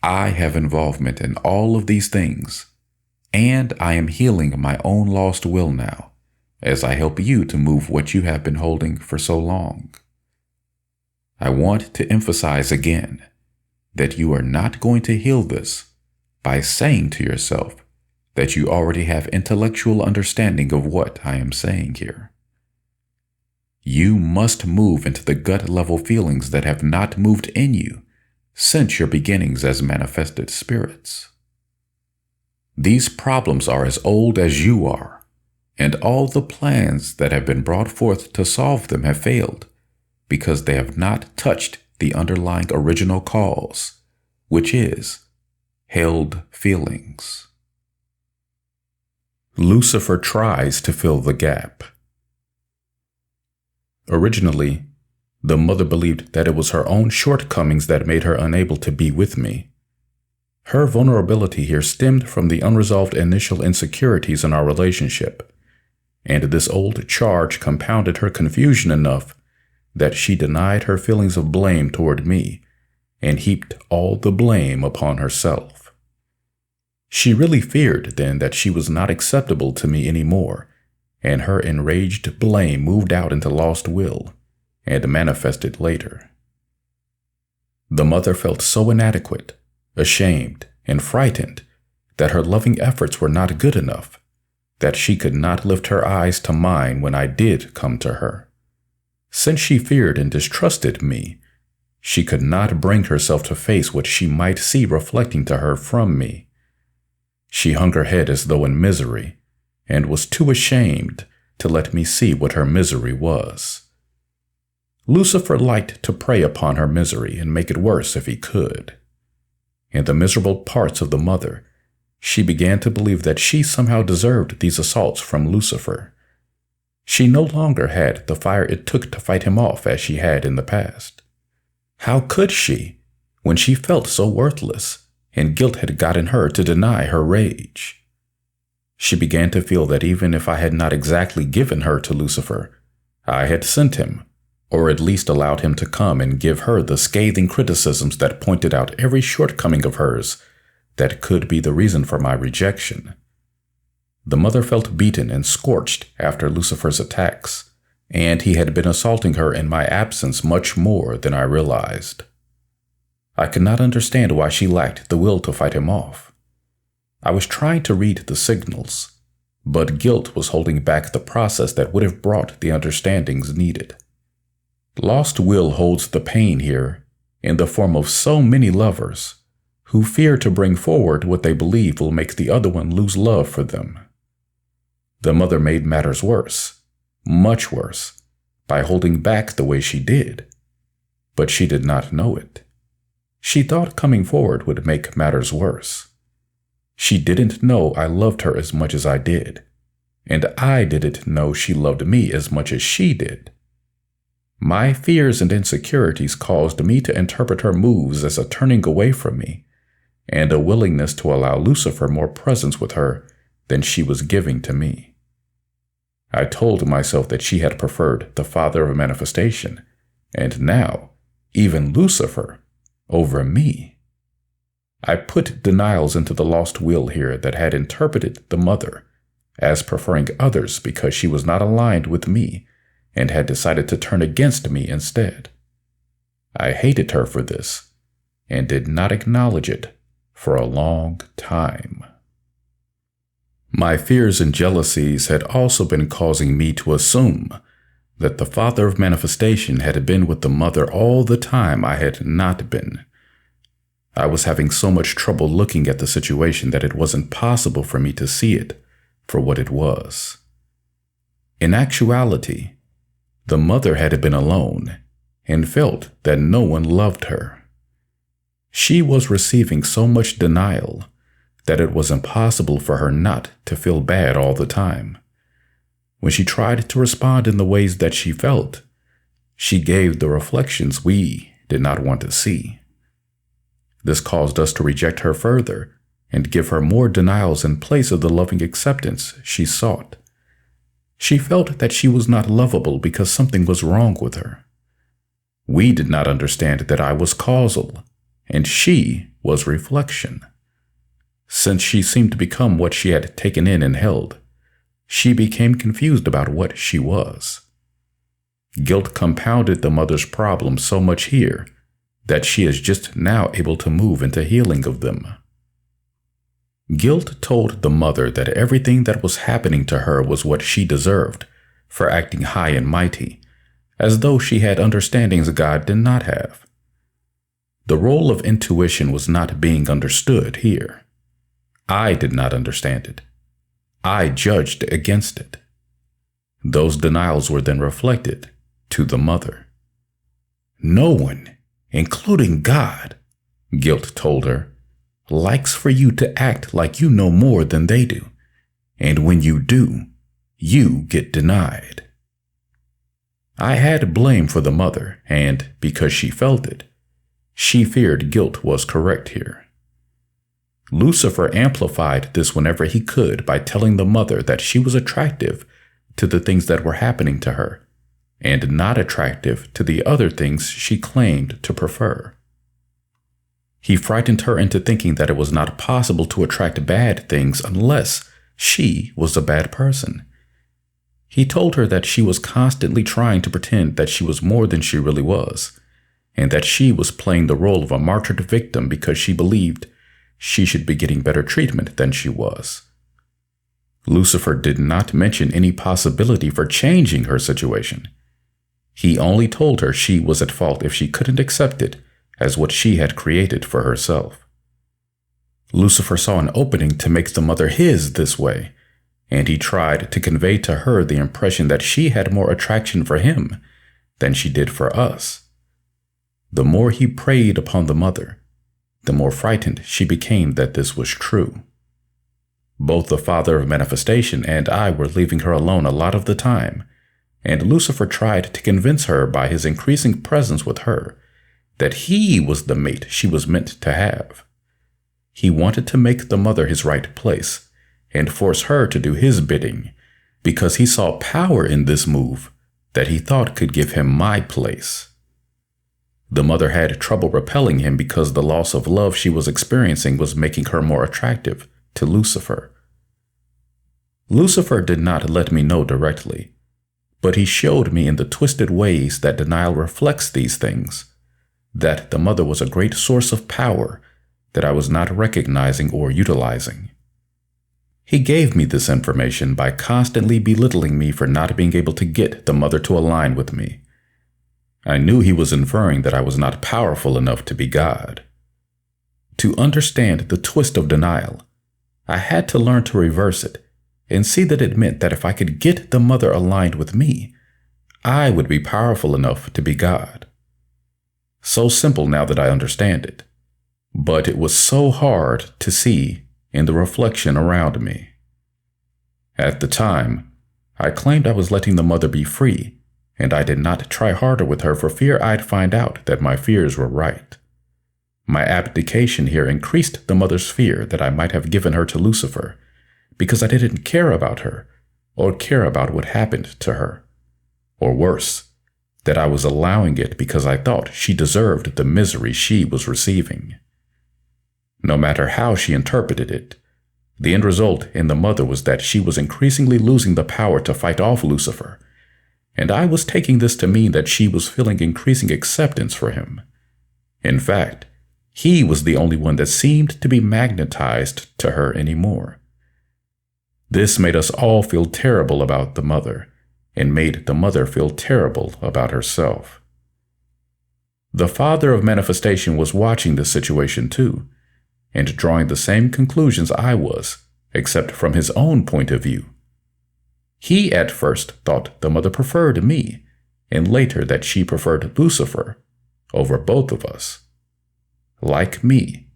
I have involvement in all of these things, and I am healing my own lost will now as I help you to move what you have been holding for so long. I want to emphasize again that you are not going to heal this by saying to yourself that you already have intellectual understanding of what I am saying here. You must move into the gut-level feelings that have not moved in you since your beginnings as manifested spirits. These problems are as old as you are, and all the plans that have been brought forth to solve them have failed because they have not touched the underlying original cause, which is held feelings. Lucifer tries to fill the gap. Originally, the mother believed that it was her own shortcomings that made her unable to be with me. Her vulnerability here stemmed from the unresolved initial insecurities in our relationship, and this old charge compounded her confusion enough that she denied her feelings of blame toward me and heaped all the blame upon herself. She really feared then that she was not acceptable to me anymore, and her enraged blame moved out into lost will and manifested later. The mother felt so inadequate, ashamed, and frightened that her loving efforts were not good enough, that she could not lift her eyes to mine when I did come to her. Since she feared and distrusted me, she could not bring herself to face what she might see reflecting to her from me. She hung her head as though in misery, and was too ashamed to let me see what her misery was. Lucifer liked to prey upon her misery and make it worse if he could. In the miserable parts of the mother, she began to believe that she somehow deserved these assaults from Lucifer. She no longer had the fire it took to fight him off as she had in the past. How could she, when she felt so worthless and guilt had gotten her to deny her rage? She began to feel that even if I had not exactly given her to Lucifer, I had sent him, or at least allowed him to come and give her the scathing criticisms that pointed out every shortcoming of hers that could be the reason for my rejection. The mother felt beaten and scorched after Lucifer's attacks, and he had been assaulting her in my absence much more than I realized. I could not understand why she lacked the will to fight him off. I was trying to read the signals, but guilt was holding back the process that would have brought the understandings needed. Lost will holds the pain here in the form of so many lovers who fear to bring forward what they believe will make the other one lose love for them. The mother made matters worse, much worse, by holding back the way she did, but she did not know it. She thought coming forward would make matters worse. She didn't know I loved her as much as I did, and I didn't know she loved me as much as she did. My fears and insecurities caused me to interpret her moves as a turning away from me and a willingness to allow Lucifer more presence with her than she was giving to me. I told myself that she had preferred the father of manifestation, and now even Lucifer, over me. I put denials into the lost will here that had interpreted the mother as preferring others because she was not aligned with me and had decided to turn against me instead. I hated her for this and did not acknowledge it for a long time. My fears and jealousies had also been causing me to assume that the father of manifestation had been with the mother all the time I had not been. I was having so much trouble looking at the situation that it wasn't possible for me to see it for what it was. In actuality, the mother had been alone and felt that no one loved her. She was receiving so much denial that it was impossible for her not to feel bad all the time. When she tried to respond in the ways that she felt, she gave the reflections we did not want to see. This caused us to reject her further and give her more denials in place of the loving acceptance she sought. She felt that she was not lovable because something was wrong with her. We did not understand that I was causal, and she was reflection. Since she seemed to become what she had taken in and held, she became confused about what she was. Guilt compounded the mother's problem so much here that she is just now able to move into healing of them. Guilt told the mother that everything that was happening to her was what she deserved for acting high and mighty, as though she had understandings God did not have. The role of intuition was not being understood here. I did not understand it. I judged against it. Those denials were then reflected to the mother. No one, including God, guilt told her, likes for you to act like you know more than they do, and when you do, you get denied. I had blame for the mother, and because she felt it, she feared guilt was correct here. Lucifer amplified this whenever he could by telling the mother that she was attractive to the things that were happening to her, and not attractive to the other things she claimed to prefer. He frightened her into thinking that it was not possible to attract bad things unless she was a bad person. He told her that she was constantly trying to pretend that she was more than she really was, and that she was playing the role of a martyred victim because she believed she should be getting better treatment than she was. Lucifer did not mention any possibility for changing her situation. He only told her she was at fault if she couldn't accept it as what she had created for herself. Lucifer saw an opening to make the mother his this way, and he tried to convey to her the impression that she had more attraction for him than she did for us. The more he preyed upon the mother, the more frightened she became that this was true. Both the Father of Manifestation and I were leaving her alone a lot of the time, and Lucifer tried to convince her by his increasing presence with her that he was the mate she was meant to have. He wanted to make the mother his right place and force her to do his bidding because he saw power in this move that he thought could give him my place. The mother had trouble repelling him because the loss of love she was experiencing was making her more attractive to Lucifer. Lucifer did not let me know directly, but he showed me in the twisted ways that denial reflects these things, that the mother was a great source of power that I was not recognizing or utilizing. He gave me this information by constantly belittling me for not being able to get the mother to align with me. I knew he was inferring that I was not powerful enough to be God. To understand the twist of denial, I had to learn to reverse it and see that it meant that if I could get the mother aligned with me, I would be powerful enough to be God. So simple now that I understand it, but it was so hard to see in the reflection around me. At the time, I claimed I was letting the mother be free, and I did not try harder with her for fear I'd find out that my fears were right. My abdication here increased the mother's fear that I might have given her to Lucifer, because I didn't care about her or care about what happened to her. Or worse, that I was allowing it because I thought she deserved the misery she was receiving. No matter how she interpreted it, the end result in the mother was that she was increasingly losing the power to fight off Lucifer, and I was taking this to mean that she was feeling increasing acceptance for him. In fact, he was the only one that seemed to be magnetized to her anymore. This made us all feel terrible about the mother, and made the mother feel terrible about herself. The Father of Manifestation was watching this situation too, and drawing the same conclusions I was, except from his own point of view. He at first thought the mother preferred me, and later that she preferred Lucifer over both of us. Like me,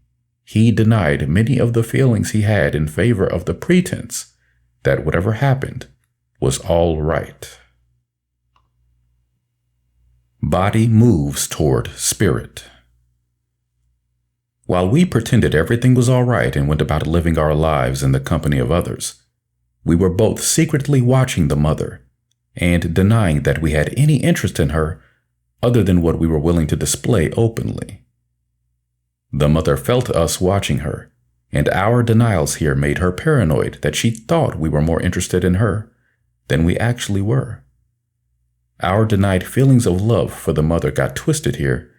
he denied many of the feelings he had in favor of the pretense that whatever happened was all right. Body moves toward spirit. While we pretended everything was all right and went about living our lives in the company of others, we were both secretly watching the mother and denying that we had any interest in her other than what we were willing to display openly. The mother felt us watching her, and our denials here made her paranoid that she thought we were more interested in her than we actually were. Our denied feelings of love for the mother got twisted here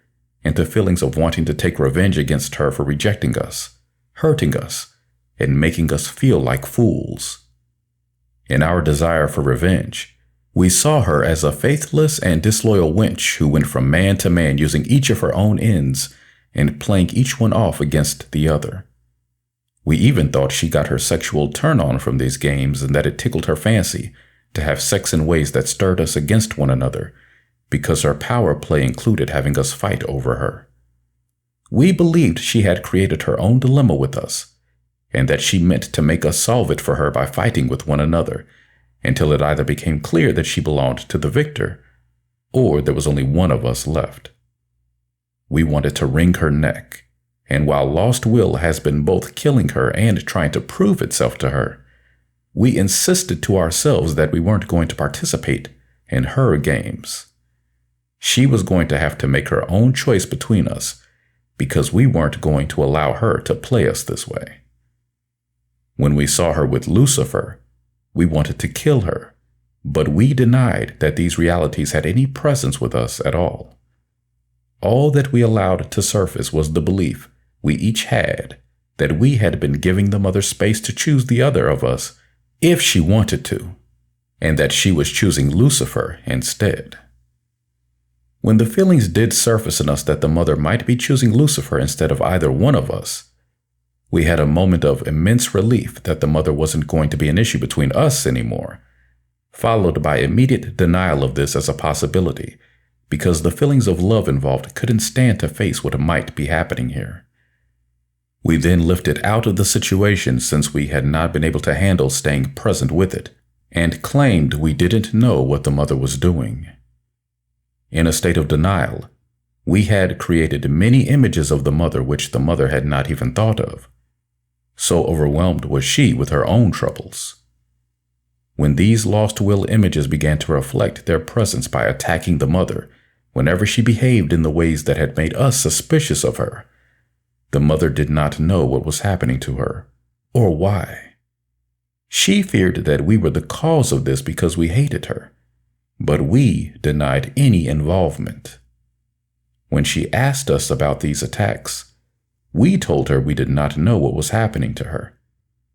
into feelings of wanting to take revenge against her for rejecting us, hurting us, and making us feel like fools. In our desire for revenge, we saw her as a faithless and disloyal wench who went from man to man using each of her own ends and playing each one off against the other. We even thought she got her sexual turn-on from these games and that it tickled her fancy to have sex in ways that stirred us against one another, because her power play included having us fight over her. We believed she had created her own dilemma with us, and that she meant to make us solve it for her by fighting with one another, until it either became clear that she belonged to the victor, or there was only one of us left. We wanted to wring her neck, and while lost will has been both killing her and trying to prove itself to her, we insisted to ourselves that we weren't going to participate and her games. She was going to have to make her own choice between us because we weren't going to allow her to play us this way. When we saw her with Lucifer, we wanted to kill her, but we denied that these realities had any presence with us at all. All that we allowed to surface was the belief we each had that we had been giving the mother space to choose the other of us if she wanted to, and that she was choosing Lucifer instead. When the feelings did surface in us that the mother might be choosing Lucifer instead of either one of us, we had a moment of immense relief that the mother wasn't going to be an issue between us anymore, followed by immediate denial of this as a possibility, because the feelings of love involved couldn't stand to face what might be happening here. We then lifted out of the situation since we had not been able to handle staying present with it, and claimed we didn't know what the mother was doing. In a state of denial, we had created many images of the mother which the mother had not even thought of. So overwhelmed was she with her own troubles. When these lost will images began to reflect their presence by attacking the mother whenever she behaved in the ways that had made us suspicious of her, the mother did not know what was happening to her or why. She feared that we were the cause of this because we hated her, but we denied any involvement. When she asked us about these attacks, we told her we did not know what was happening to her,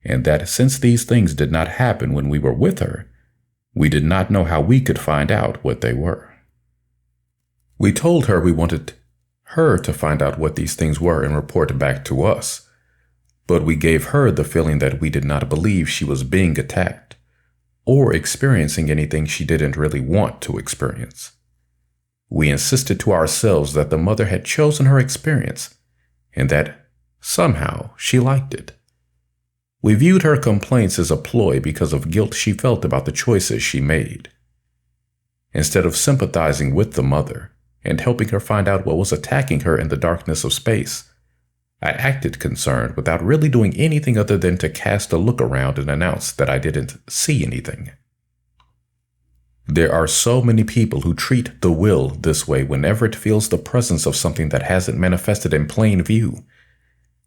and that since these things did not happen when we were with her, we did not know how we could find out what they were. We told her we wanted her to find out what these things were and report back to us, but we gave her the feeling that we did not believe she was being attacked or experiencing anything she didn't really want to experience. We insisted to ourselves that the mother had chosen her experience and that somehow she liked it. We viewed her complaints as a ploy because of guilt she felt about the choices she made. Instead of sympathizing with the mother and helping her find out what was attacking her in the darkness of space, I acted concerned without really doing anything other than to cast a look around and announce that I didn't see anything. There are so many people who treat the will this way whenever it feels the presence of something that hasn't manifested in plain view,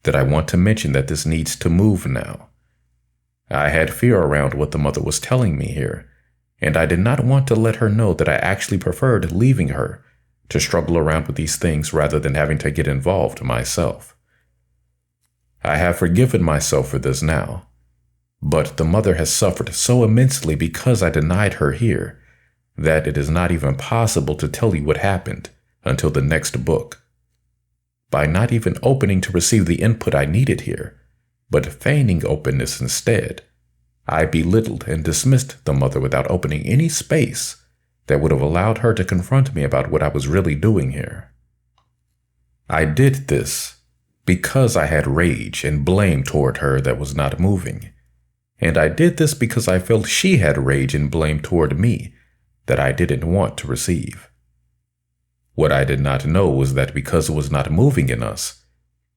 that I want to mention that this needs to move now. I had fear around what the mother was telling me here, and I did not want to let her know that I actually preferred leaving her to struggle around with these things rather than having to get involved myself. I have forgiven myself for this now, but the mother has suffered so immensely because I denied her here that it is not even possible to tell you what happened until the next book. By not even opening to receive the input I needed here, but feigning openness instead, I belittled and dismissed the mother without opening any space that would have allowed her to confront me about what I was really doing here. I did this because I had rage and blame toward her that was not moving, and I did this because I felt she had rage and blame toward me that I didn't want to receive. What I did not know was that because it was not moving in us,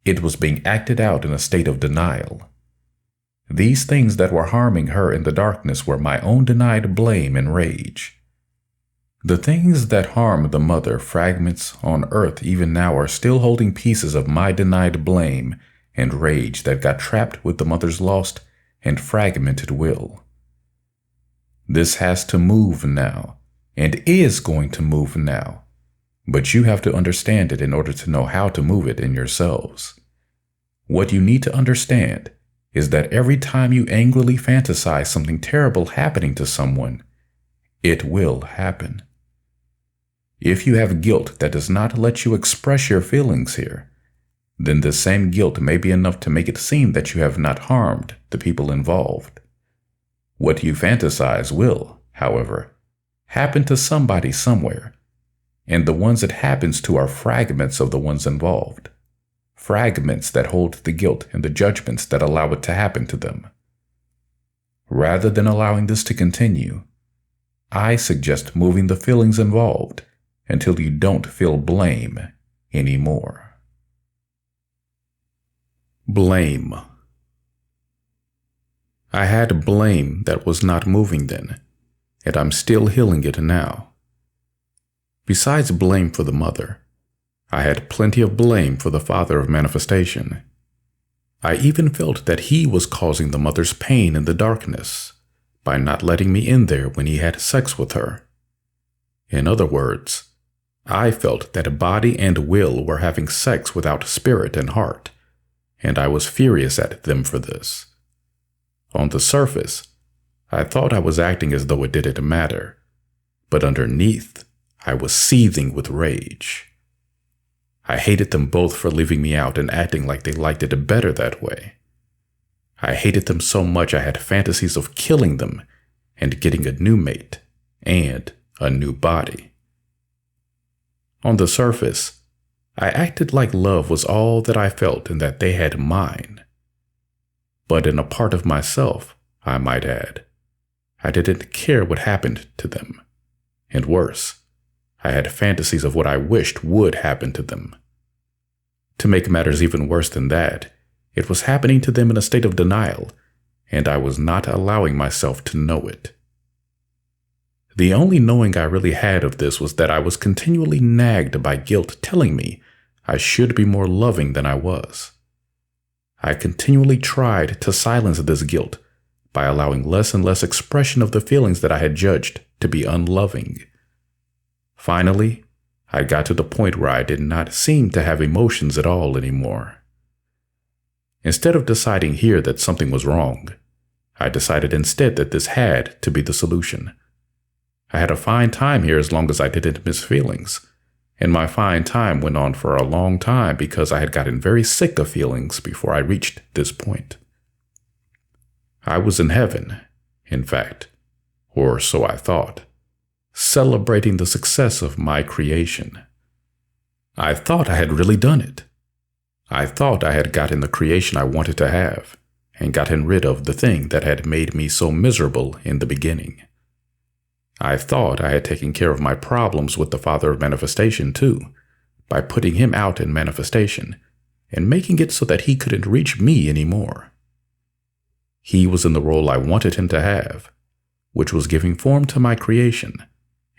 it was being acted out in a state of denial. These things that were harming her in the darkness were my own denied blame and rage. The things that harm the mother, fragments on earth even now, are still holding pieces of my denied blame and rage that got trapped with the mother's lost and fragmented will. This has to move now, and is going to move now, but you have to understand it in order to know how to move it in yourselves. What you need to understand is that every time you angrily fantasize something terrible happening to someone, it will happen. If you have guilt that does not let you express your feelings here, then the same guilt may be enough to make it seem that you have not harmed the people involved. What you fantasize will, however, happen to somebody somewhere, and the ones it happens to are fragments of the ones involved, fragments that hold the guilt and the judgments that allow it to happen to them. Rather than allowing this to continue, I suggest moving the feelings involved until you don't feel blame anymore. Blame. I had blame that was not moving then, and I'm still healing it now. Besides blame for the mother, I had plenty of blame for the father of manifestation. I even felt that he was causing the mother's pain in the darkness by not letting me in there when he had sex with her. In other words, I felt that body and will were having sex without spirit and heart, and I was furious at them for this. On the surface, I thought I was acting as though it didn't matter, but underneath, I was seething with rage. I hated them both for leaving me out and acting like they liked it better that way. I hated them so much I had fantasies of killing them and getting a new mate and a new body. On the surface, I acted like love was all that I felt and that they had mine. But in a part of myself, I might add, I didn't care what happened to them. And worse, I had fantasies of what I wished would happen to them. To make matters even worse than that, it was happening to them in a state of denial, and I was not allowing myself to know it. The only knowing I really had of this was that I was continually nagged by guilt telling me I should be more loving than I was. I continually tried to silence this guilt by allowing less and less expression of the feelings that I had judged to be unloving. Finally, I got to the point where I did not seem to have emotions at all anymore. Instead of deciding here that something was wrong, I decided instead that this had to be the solution. I had a fine time here as long as I didn't miss feelings, and my fine time went on for a long time because I had gotten very sick of feelings before I reached this point. I was in heaven, in fact, or so I thought, celebrating the success of my creation. I thought I had really done it. I thought I had gotten the creation I wanted to have, and gotten rid of the thing that had made me so miserable in the beginning. I thought I had taken care of my problems with the Father of Manifestation too, by putting him out in manifestation, and making it so that he couldn't reach me anymore. He was in the role I wanted him to have, which was giving form to my creation,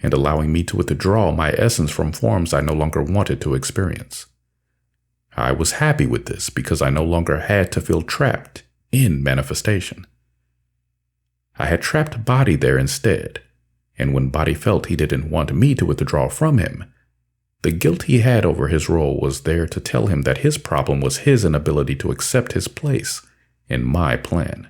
and allowing me to withdraw my essence from forms I no longer wanted to experience. I was happy with this because I no longer had to feel trapped in manifestation. I had trapped Body there instead, and when Body felt he didn't want me to withdraw from him, the guilt he had over his role was there to tell him that his problem was his inability to accept his place in my plan.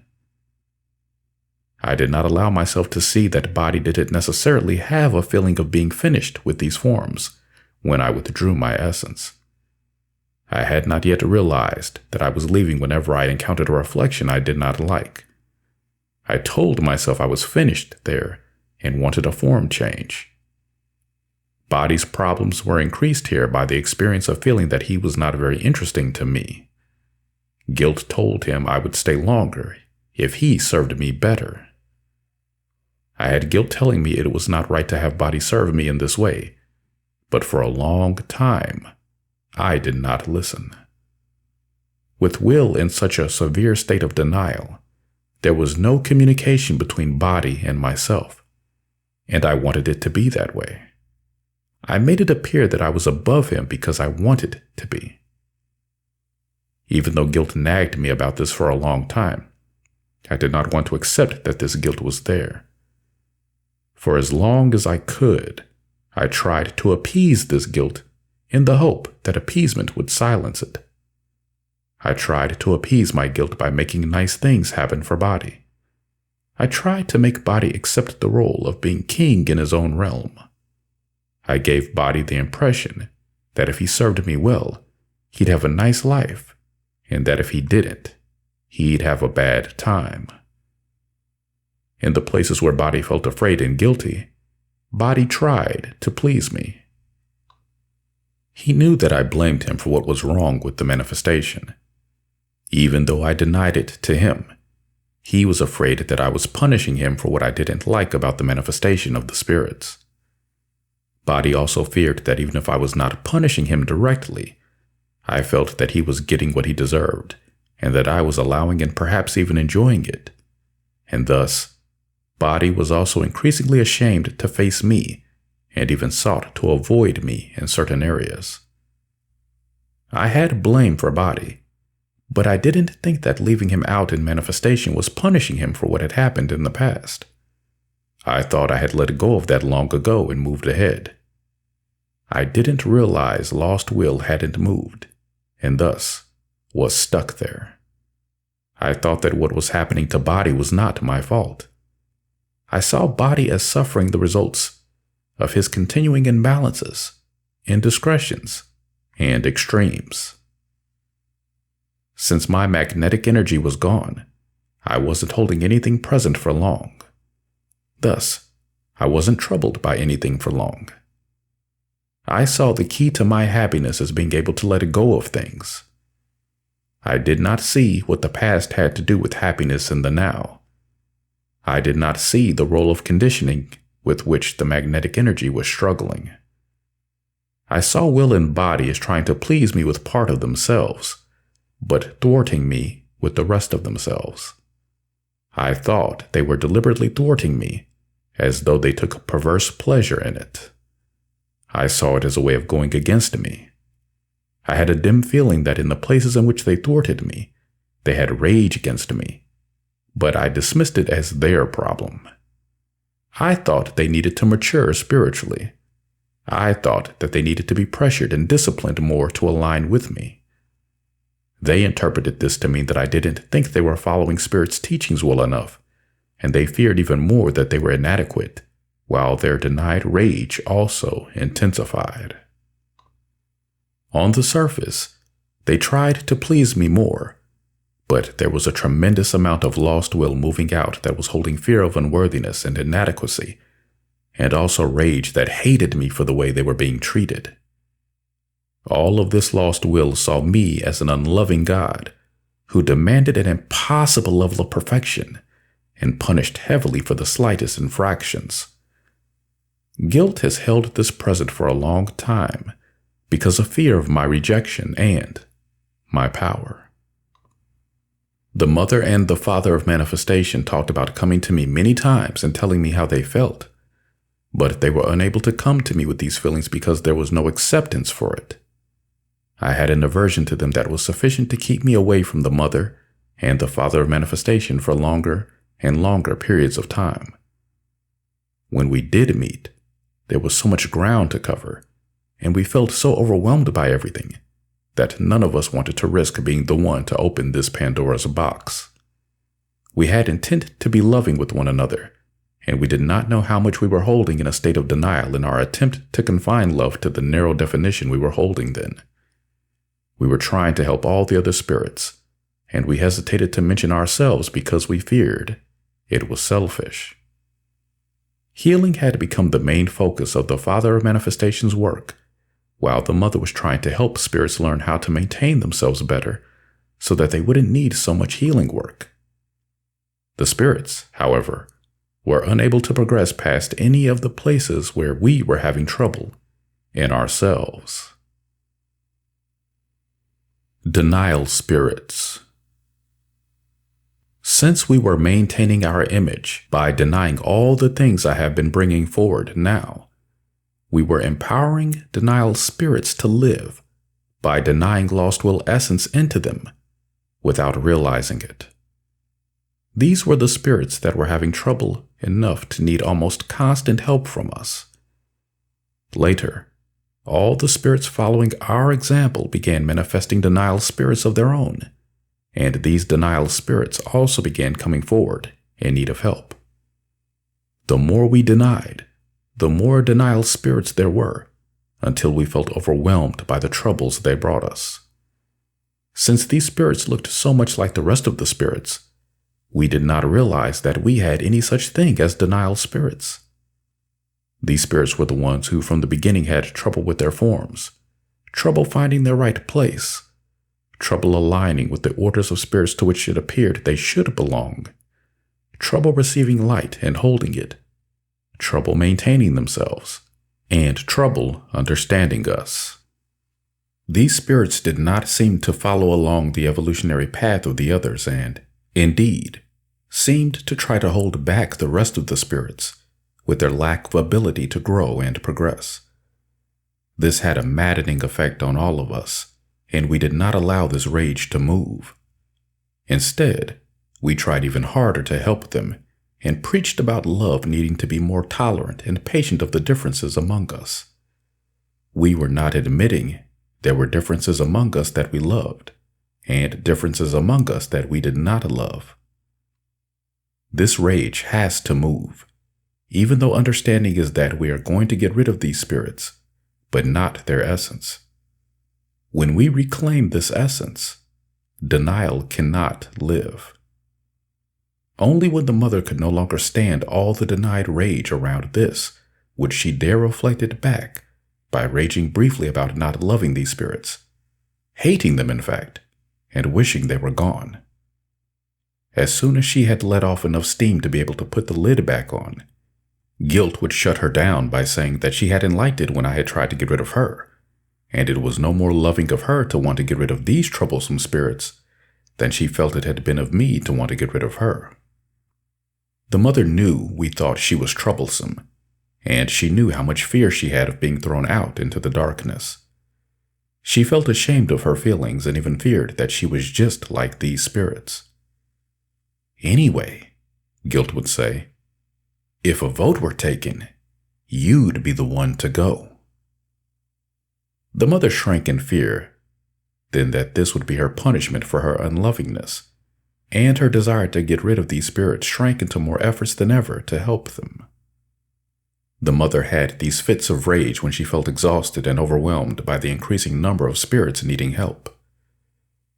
I did not allow myself to see that Body didn't necessarily have a feeling of being finished with these forms when I withdrew my essence. I had not yet realized that I was leaving whenever I encountered a reflection I did not like. I told myself I was finished there and wanted a form change. Body's problems were increased here by the experience of feeling that he was not very interesting to me. Guilt told him I would stay longer if he served me better. I had guilt telling me it was not right to have Body serve me in this way, but for a long time, I did not listen. With will in such a severe state of denial, there was no communication between Body and myself, and I wanted it to be that way. I made it appear that I was above him because I wanted to be. Even though guilt nagged me about this for a long time, I did not want to accept that this guilt was there. For as long as I could, I tried to appease this guilt in the hope that appeasement would silence it. I tried to appease my guilt by making nice things happen for Body. I tried to make Body accept the role of being king in his own realm. I gave Body the impression that if he served me well, he'd have a nice life, and that if he didn't, he'd have a bad time. In the places where Body felt afraid and guilty, Body tried to please me. He knew that I blamed him for what was wrong with the manifestation. Even though I denied it to him, he was afraid that I was punishing him for what I didn't like about the manifestation of the spirits. Body also feared that even if I was not punishing him directly, I felt that he was getting what he deserved, and that I was allowing and perhaps even enjoying it. And thus, body was also increasingly ashamed to face me and even sought to avoid me in certain areas. I had blame for body, but I didn't think that leaving him out in manifestation was punishing him for what had happened in the past. I thought I had let go of that long ago and moved ahead. I didn't realize lost will hadn't moved, and thus was stuck there. I thought that what was happening to body was not my fault. I saw body as suffering the results of his continuing imbalances, indiscretions, and extremes. Since my magnetic energy was gone, I wasn't holding anything present for long. Thus, I wasn't troubled by anything for long. I saw the key to my happiness as being able to let go of things. I did not see what the past had to do with happiness in the now. I did not see the role of conditioning with which the magnetic energy was struggling. I saw will and body as trying to please me with part of themselves, but thwarting me with the rest of themselves. I thought they were deliberately thwarting me, as though they took perverse pleasure in it. I saw it as a way of going against me. I had a dim feeling that in the places in which they thwarted me, they had rage against me, but I dismissed it as their problem. I thought they needed to mature spiritually. I thought that they needed to be pressured and disciplined more to align with me. They interpreted this to mean that I didn't think they were following Spirit's teachings well enough, and they feared even more that they were inadequate, while their denied rage also intensified. On the surface, they tried to please me more, but there was a tremendous amount of lost will moving out that was holding fear of unworthiness and inadequacy, and also rage that hated me for the way they were being treated. All of this lost will saw me as an unloving God who demanded an impossible level of perfection and punished heavily for the slightest infractions. Guilt has held this present for a long time because of fear of my rejection and my power. The mother and the father of manifestation talked about coming to me many times and telling me how they felt, but they were unable to come to me with these feelings because there was no acceptance for it. I had an aversion to them that was sufficient to keep me away from the mother and the father of manifestation for longer and longer periods of time. When we did meet, there was so much ground to cover, and we felt so overwhelmed by everything that none of us wanted to risk being the one to open this Pandora's box. We had intent to be loving with one another, and we did not know how much we were holding in a state of denial in our attempt to confine love to the narrow definition we were holding then. We were trying to help all the other spirits, and we hesitated to mention ourselves because we feared it was selfish. Healing had become the main focus of the Father of Manifestation's work, while the mother was trying to help spirits learn how to maintain themselves better so that they wouldn't need so much healing work. The spirits, however, were unable to progress past any of the places where we were having trouble in ourselves. Denial spirits. Since we were maintaining our image by denying all the things I have been bringing forward now, we were empowering denial spirits to live by denying lost will essence into them without realizing it. These were the spirits that were having trouble enough to need almost constant help from us. Later, all the spirits following our example began manifesting denial spirits of their own, and these denial spirits also began coming forward in need of help. The more we denied, the more denial spirits there were, until we felt overwhelmed by the troubles they brought us. Since these spirits looked so much like the rest of the spirits, we did not realize that we had any such thing as denial spirits. These spirits were the ones who from the beginning had trouble with their forms, trouble finding their right place, trouble aligning with the orders of spirits to which it appeared they should belong, trouble receiving light and holding it, trouble maintaining themselves, and trouble understanding us. These spirits did not seem to follow along the evolutionary path of the others and, indeed, seemed to try to hold back the rest of the spirits with their lack of ability to grow and progress. This had a maddening effect on all of us, and we did not allow this rage to move. Instead, we tried even harder to help them and preached about love needing to be more tolerant and patient of the differences among us. We were not admitting there were differences among us that we loved, and differences among us that we did not love. This rage has to move, even though understanding is that we are going to get rid of these spirits, but not their essence. When we reclaim this essence, denial cannot live. Only when the mother could no longer stand all the denied rage around this would she dare reflect it back by raging briefly about not loving these spirits, hating them in fact, and wishing they were gone. As soon as she had let off enough steam to be able to put the lid back on, guilt would shut her down by saying that she hadn't liked it when I had tried to get rid of her, and it was no more loving of her to want to get rid of these troublesome spirits than she felt it had been of me to want to get rid of her. The mother knew we thought she was troublesome, and she knew how much fear she had of being thrown out into the darkness. She felt ashamed of her feelings and even feared that she was just like these spirits. Anyway, guilt would say, if a vote were taken, you'd be the one to go. The mother shrank in fear, then that this would be her punishment for her unlovingness, and her desire to get rid of these spirits shrank into more efforts than ever to help them. The mother had these fits of rage when she felt exhausted and overwhelmed by the increasing number of spirits needing help.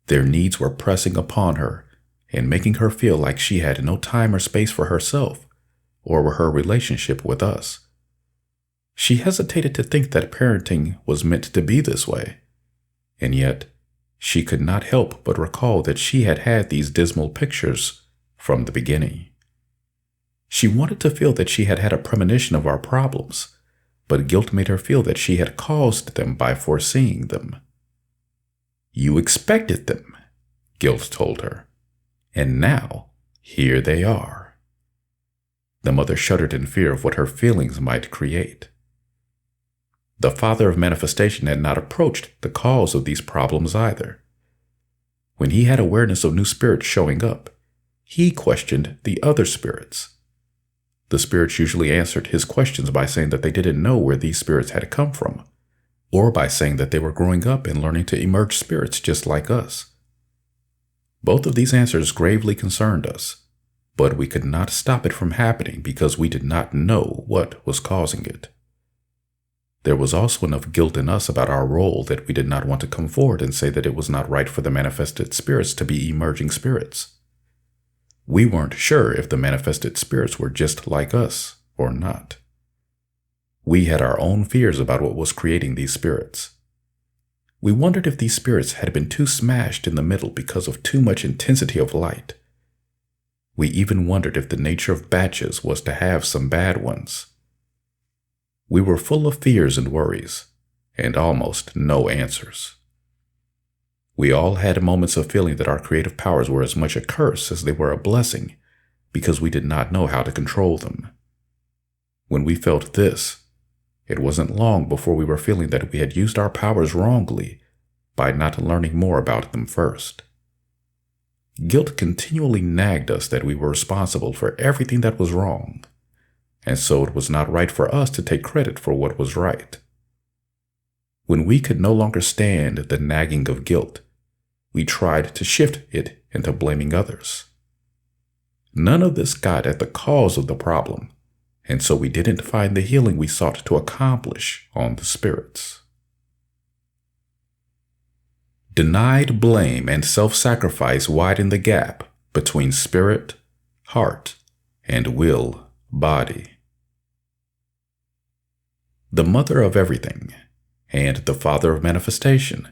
Their needs were pressing upon her and making her feel like she had no time or space for herself or her relationship with us. She hesitated to think that parenting was meant to be this way, and yet she could not help but recall that she had had these dismal pictures from the beginning. She wanted to feel that she had had a premonition of our problems, but guilt made her feel that she had caused them by foreseeing them. You expected them, guilt told her, and now here they are. The mother shuddered in fear of what her feelings might create. The father of manifestation had not approached the cause of these problems either. When he had awareness of new spirits showing up, he questioned the other spirits. The spirits usually answered his questions by saying that they didn't know where these spirits had come from, or by saying that they were growing up and learning to emerge spirits just like us. Both of these answers gravely concerned us, but we could not stop it from happening because we did not know what was causing it. There was also enough guilt in us about our role that we did not want to come forward and say that it was not right for the manifested spirits to be emerging spirits. We weren't sure if the manifested spirits were just like us or not. We had our own fears about what was creating these spirits. We wondered if these spirits had been too smashed in the middle because of too much intensity of light. We even wondered if the nature of batches was to have some bad ones. We were full of fears and worries, and almost no answers. We all had moments of feeling that our creative powers were as much a curse as they were a blessing, because we did not know how to control them. When we felt this, it wasn't long before we were feeling that we had used our powers wrongly by not learning more about them first. Guilt continually nagged us that we were responsible for everything that was wrong, and so it was not right for us to take credit for what was right. When we could no longer stand the nagging of guilt, we tried to shift it into blaming others. None of this got at the cause of the problem, and so we didn't find the healing we sought to accomplish on the spirits. Denied blame and self-sacrifice widen the gap between spirit, heart, and will, body. The mother of everything and the father of manifestation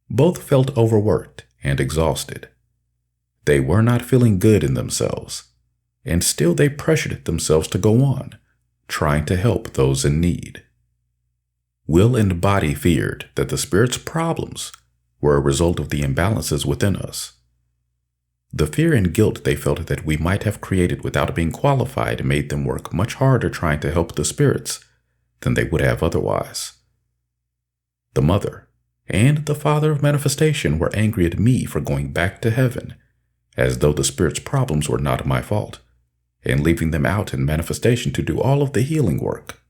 both felt overworked and exhausted. They were not feeling good in themselves, and still they pressured themselves to go on, trying to help those in need. Will and body feared that the spirit's problems were a result of the imbalances within us. The fear and guilt they felt that we might have created without being qualified made them work much harder trying to help the spirits than they would have otherwise. The mother and the father of manifestation were angry at me for going back to heaven, as though the spirits' problems were not my fault, and leaving them out in manifestation to do all of the healing work.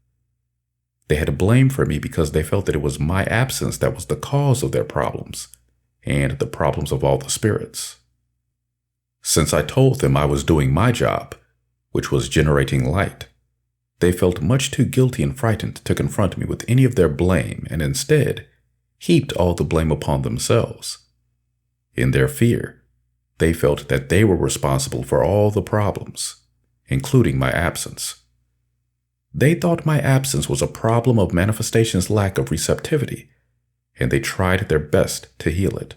They had blame for me because they felt that it was my absence that was the cause of their problems, and the problems of all the spirits. Since I told them I was doing my job, which was generating light, they felt much too guilty and frightened to confront me with any of their blame, and instead heaped all the blame upon themselves. In their fear, they felt that they were responsible for all the problems, including my absence. They thought my absence was a problem of manifestation's lack of receptivity, and they tried their best to heal it.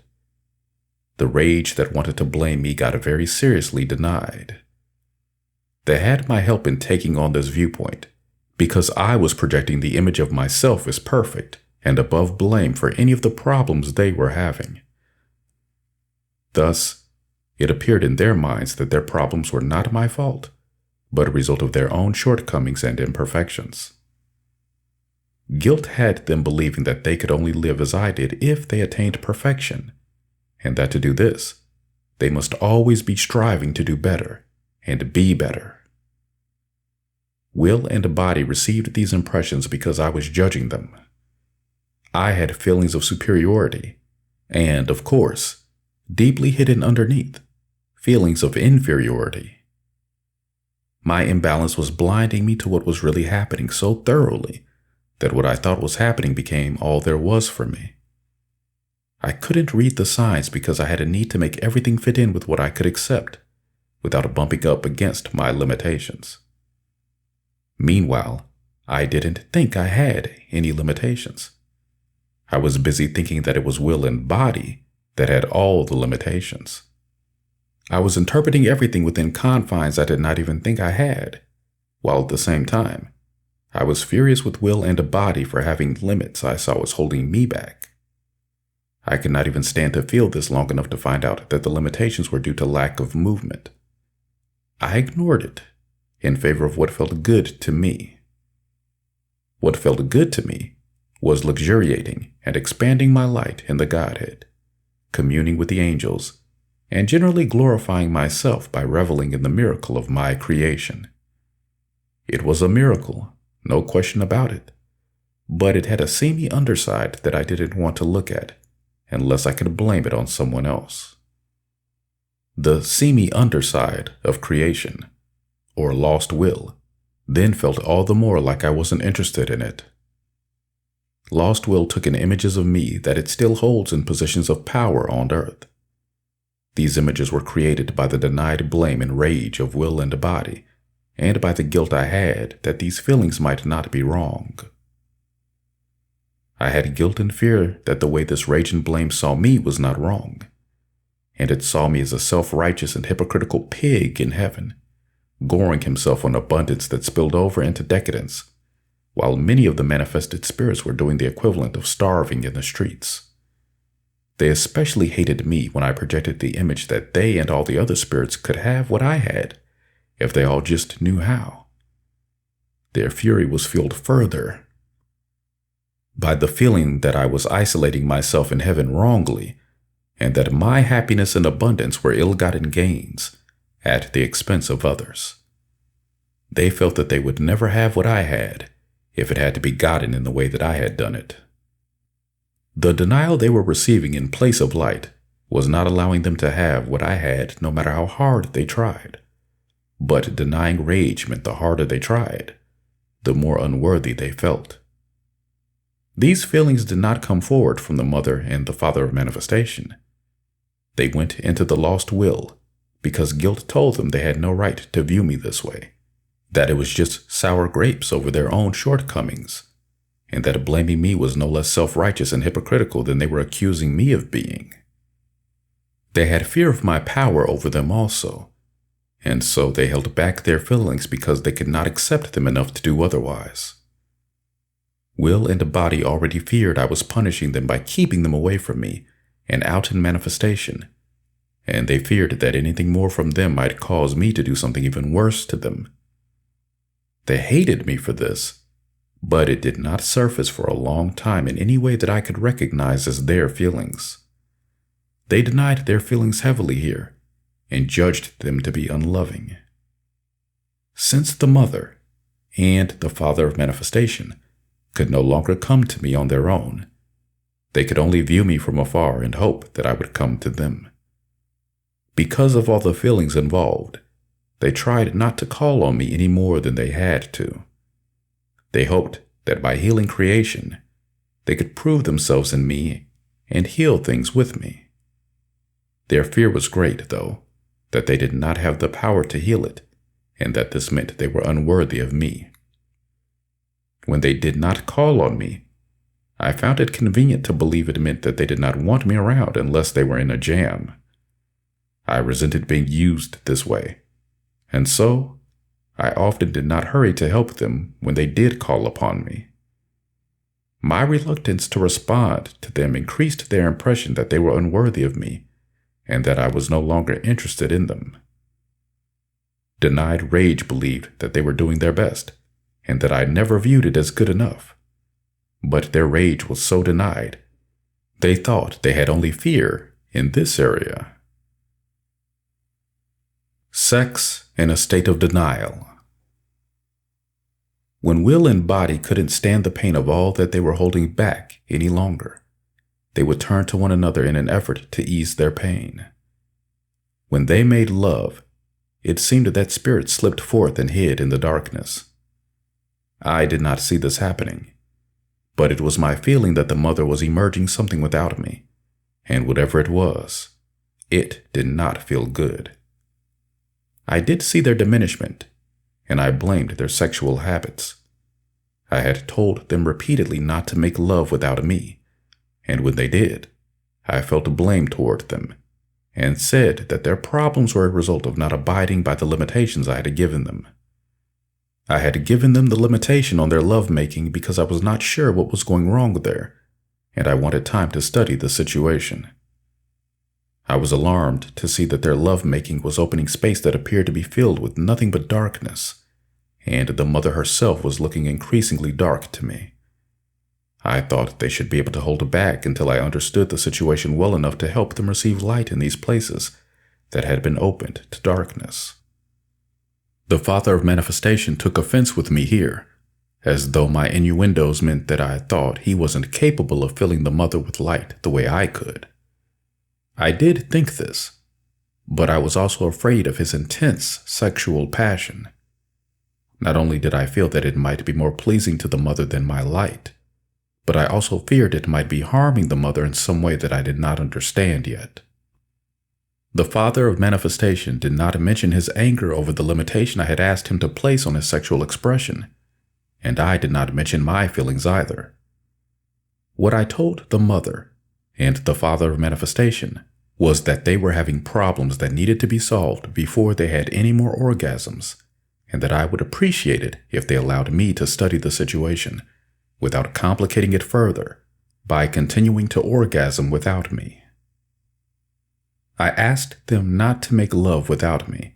The rage that wanted to blame me got very seriously denied. They had my help in taking on this viewpoint because I was projecting the image of myself as perfect and above blame for any of the problems they were having. Thus, it appeared in their minds that their problems were not my fault, but a result of their own shortcomings and imperfections. Guilt had them believing that they could only live as I did if they attained perfection, and that to do this, they must always be striving to do better and be better. Will and body received these impressions because I was judging them. I had feelings of superiority, and, of course, deeply hidden underneath, feelings of inferiority. My imbalance was blinding me to what was really happening so thoroughly that what I thought was happening became all there was for me. I couldn't read the signs because I had a need to make everything fit in with what I could accept, without bumping up against my limitations. Meanwhile, I didn't think I had any limitations. I was busy thinking that it was will and body that had all the limitations. I was interpreting everything within confines I did not even think I had, while at the same time, I was furious with will and body for having limits I saw was holding me back. I could not even stand to feel this long enough to find out that the limitations were due to lack of movement. I ignored it in favor of what felt good to me. What felt good to me was luxuriating and expanding my light in the Godhead, communing with the angels, and generally glorifying myself by reveling in the miracle of my creation. It was a miracle, no question about it, but it had a seamy underside that I didn't want to look at unless I could blame it on someone else. The seamy underside of creation, or lost will, then felt all the more like I wasn't interested in it. Lost will took in images of me that it still holds in positions of power on earth. These images were created by the denied blame and rage of will and body, and by the guilt I had that these feelings might not be wrong. I had guilt and fear that the way this rage and blame saw me was not wrong, and it saw me as a self-righteous and hypocritical pig in heaven, goring himself on abundance that spilled over into decadence, while many of the manifested spirits were doing the equivalent of starving in the streets. They especially hated me when I projected the image that they and all the other spirits could have what I had, if they all just knew how. Their fury was fueled further by the feeling that I was isolating myself in heaven wrongly, and that my happiness and abundance were ill-gotten gains at the expense of others. They felt that they would never have what I had if it had to be gotten in the way that I had done it. The denial they were receiving in place of light was not allowing them to have what I had no matter how hard they tried. But denying rage meant the harder they tried, the more unworthy they felt. These feelings did not come forward from the mother and the father of manifestation. They went into the lost will because guilt told them they had no right to view me this way, that it was just sour grapes over their own shortcomings, and that blaming me was no less self-righteous and hypocritical than they were accusing me of being. They had fear of my power over them also, and so they held back their feelings because they could not accept them enough to do otherwise. Will and body already feared I was punishing them by keeping them away from me and out in manifestation, and they feared that anything more from them might cause me to do something even worse to them. They hated me for this, but it did not surface for a long time in any way that I could recognize as their feelings. They denied their feelings heavily here and judged them to be unloving. Since the mother and the father of manifestation could no longer come to me on their own, they could only view me from afar and hope that I would come to them. Because of all the feelings involved, they tried not to call on me any more than they had to. They hoped that by healing creation, they could prove themselves in me and heal things with me. Their fear was great, though, that they did not have the power to heal it, and that this meant they were unworthy of me. When they did not call on me, I found it convenient to believe it meant that they did not want me around unless they were in a jam. I resented being used this way, and so I often did not hurry to help them when they did call upon me. My reluctance to respond to them increased their impression that they were unworthy of me and that I was no longer interested in them. Denied rage believed that they were doing their best and that I never viewed it as good enough. But their rage was so denied, they thought they had only fear in this area. Sex in a state of denial. When will and body couldn't stand the pain of all that they were holding back any longer, they would turn to one another in an effort to ease their pain. When they made love, it seemed that spirit slipped forth and hid in the darkness. I did not see this happening, but it was my feeling that the mother was emerging something without me, and whatever it was, it did not feel good. I did see their diminishment, and I blamed their sexual habits. I had told them repeatedly not to make love without me, and when they did, I felt blame toward them, and said that their problems were a result of not abiding by the limitations I had given them. I had given them the limitation on their lovemaking because I was not sure what was going wrong there, and I wanted time to study the situation. I was alarmed to see that their lovemaking was opening space that appeared to be filled with nothing but darkness, and the mother herself was looking increasingly dark to me. I thought they should be able to hold back until I understood the situation well enough to help them receive light in these places that had been opened to darkness. The father of manifestation took offense with me here, as though my innuendos meant that I thought he wasn't capable of filling the mother with light the way I could. I did think this, but I was also afraid of his intense sexual passion. Not only did I feel that it might be more pleasing to the mother than my light, but I also feared it might be harming the mother in some way that I did not understand yet. The father of manifestation did not mention his anger over the limitation I had asked him to place on his sexual expression, and I did not mention my feelings either. What I told the mother and the father of manifestation was that they were having problems that needed to be solved before they had any more orgasms, and that I would appreciate it if they allowed me to study the situation without complicating it further by continuing to orgasm without me. I asked them not to make love without me,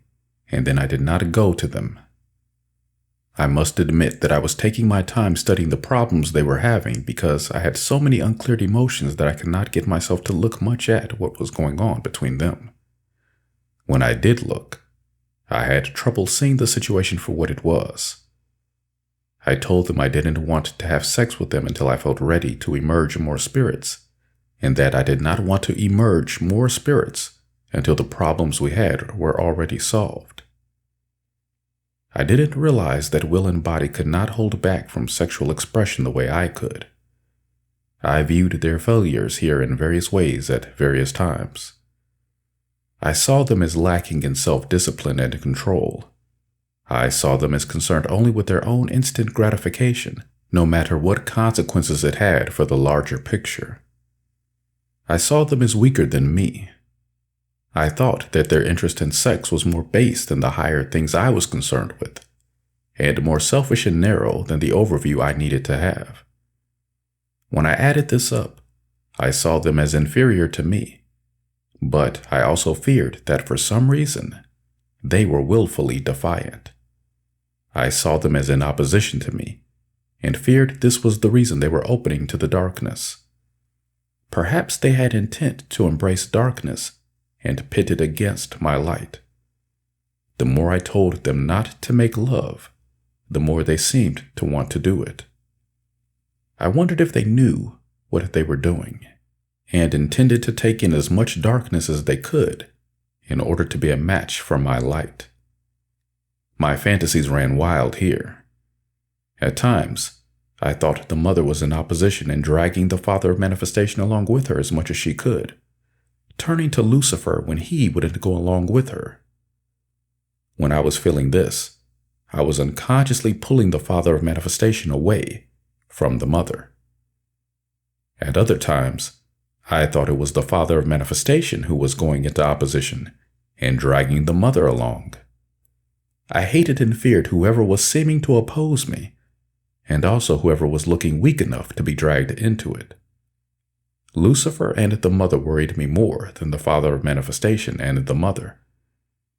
and then I did not go to them. I must admit that I was taking my time studying the problems they were having because I had so many uncleared emotions that I could not get myself to look much at what was going on between them. When I did look, I had trouble seeing the situation for what it was. I told them I didn't want to have sex with them until I felt ready to emerge more spirits, and that I did not want to emerge more spirits until the problems we had were already solved. I didn't realize that will and body could not hold back from sexual expression the way I could. I viewed their failures here in various ways at various times. I saw them as lacking in self-discipline and control. I saw them as concerned only with their own instant gratification, no matter what consequences it had for the larger picture. I saw them as weaker than me. I thought that their interest in sex was more base than the higher things I was concerned with, and more selfish and narrow than the overview I needed to have. When I added this up, I saw them as inferior to me, But I also feared that for some reason, they were willfully defiant. I saw them as in opposition to me, and feared this was the reason they were opening to the darkness. Perhaps they had intent to embrace darkness and pit it against my light. The more I told them not to make love, the more they seemed to want to do it. I wondered if they knew what they were doing, and intended to take in as much darkness as they could in order to be a match for my light. My fantasies ran wild here. At times, I thought the mother was in opposition and dragging the father of manifestation along with her as much as she could, turning to Lucifer when he wouldn't go along with her. When I was feeling this, I was unconsciously pulling the father of manifestation away from the mother. At other times, I thought it was the father of manifestation who was going into opposition and dragging the mother along. I hated and feared whoever was seeming to oppose me, and also whoever was looking weak enough to be dragged into it. Lucifer and the mother worried me more than the father of manifestation and the mother.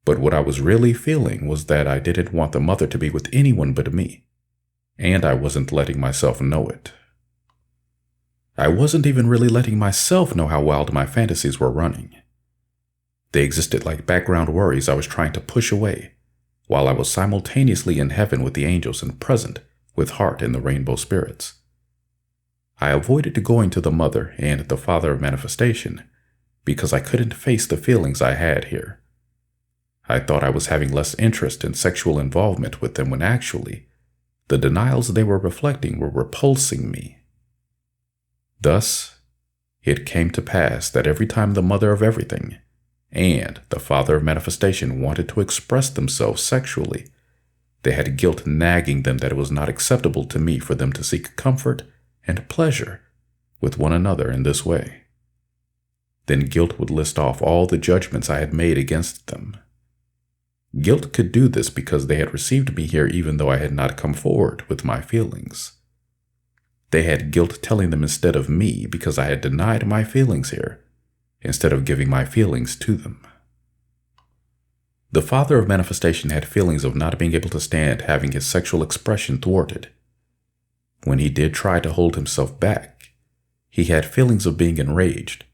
But what I was really feeling was that I didn't want the mother to be with anyone but me, and I wasn't letting myself know it. I wasn't even really letting myself know how wild my fantasies were running. They existed like background worries I was trying to push away, while I was simultaneously in heaven with the angels and present with heart and the rainbow spirits. I avoided going to the mother and the father of manifestation because I couldn't face the feelings I had here. I thought I was having less interest in sexual involvement with them when actually, the denials they were reflecting were repulsing me. Thus, it came to pass that every time the mother of everything and the father of manifestation wanted to express themselves sexually, they had guilt nagging them that it was not acceptable to me for them to seek comfort and pleasure with one another in this way. Then guilt would list off all the judgments I had made against them. Guilt could do this because they had received me here even though I had not come forward with my feelings. They had guilt telling them instead of me because I had denied my feelings here, instead of giving my feelings to them. The father of manifestation had feelings of not being able to stand having his sexual expression thwarted. When he did try to hold himself back, he had feelings of being enraged,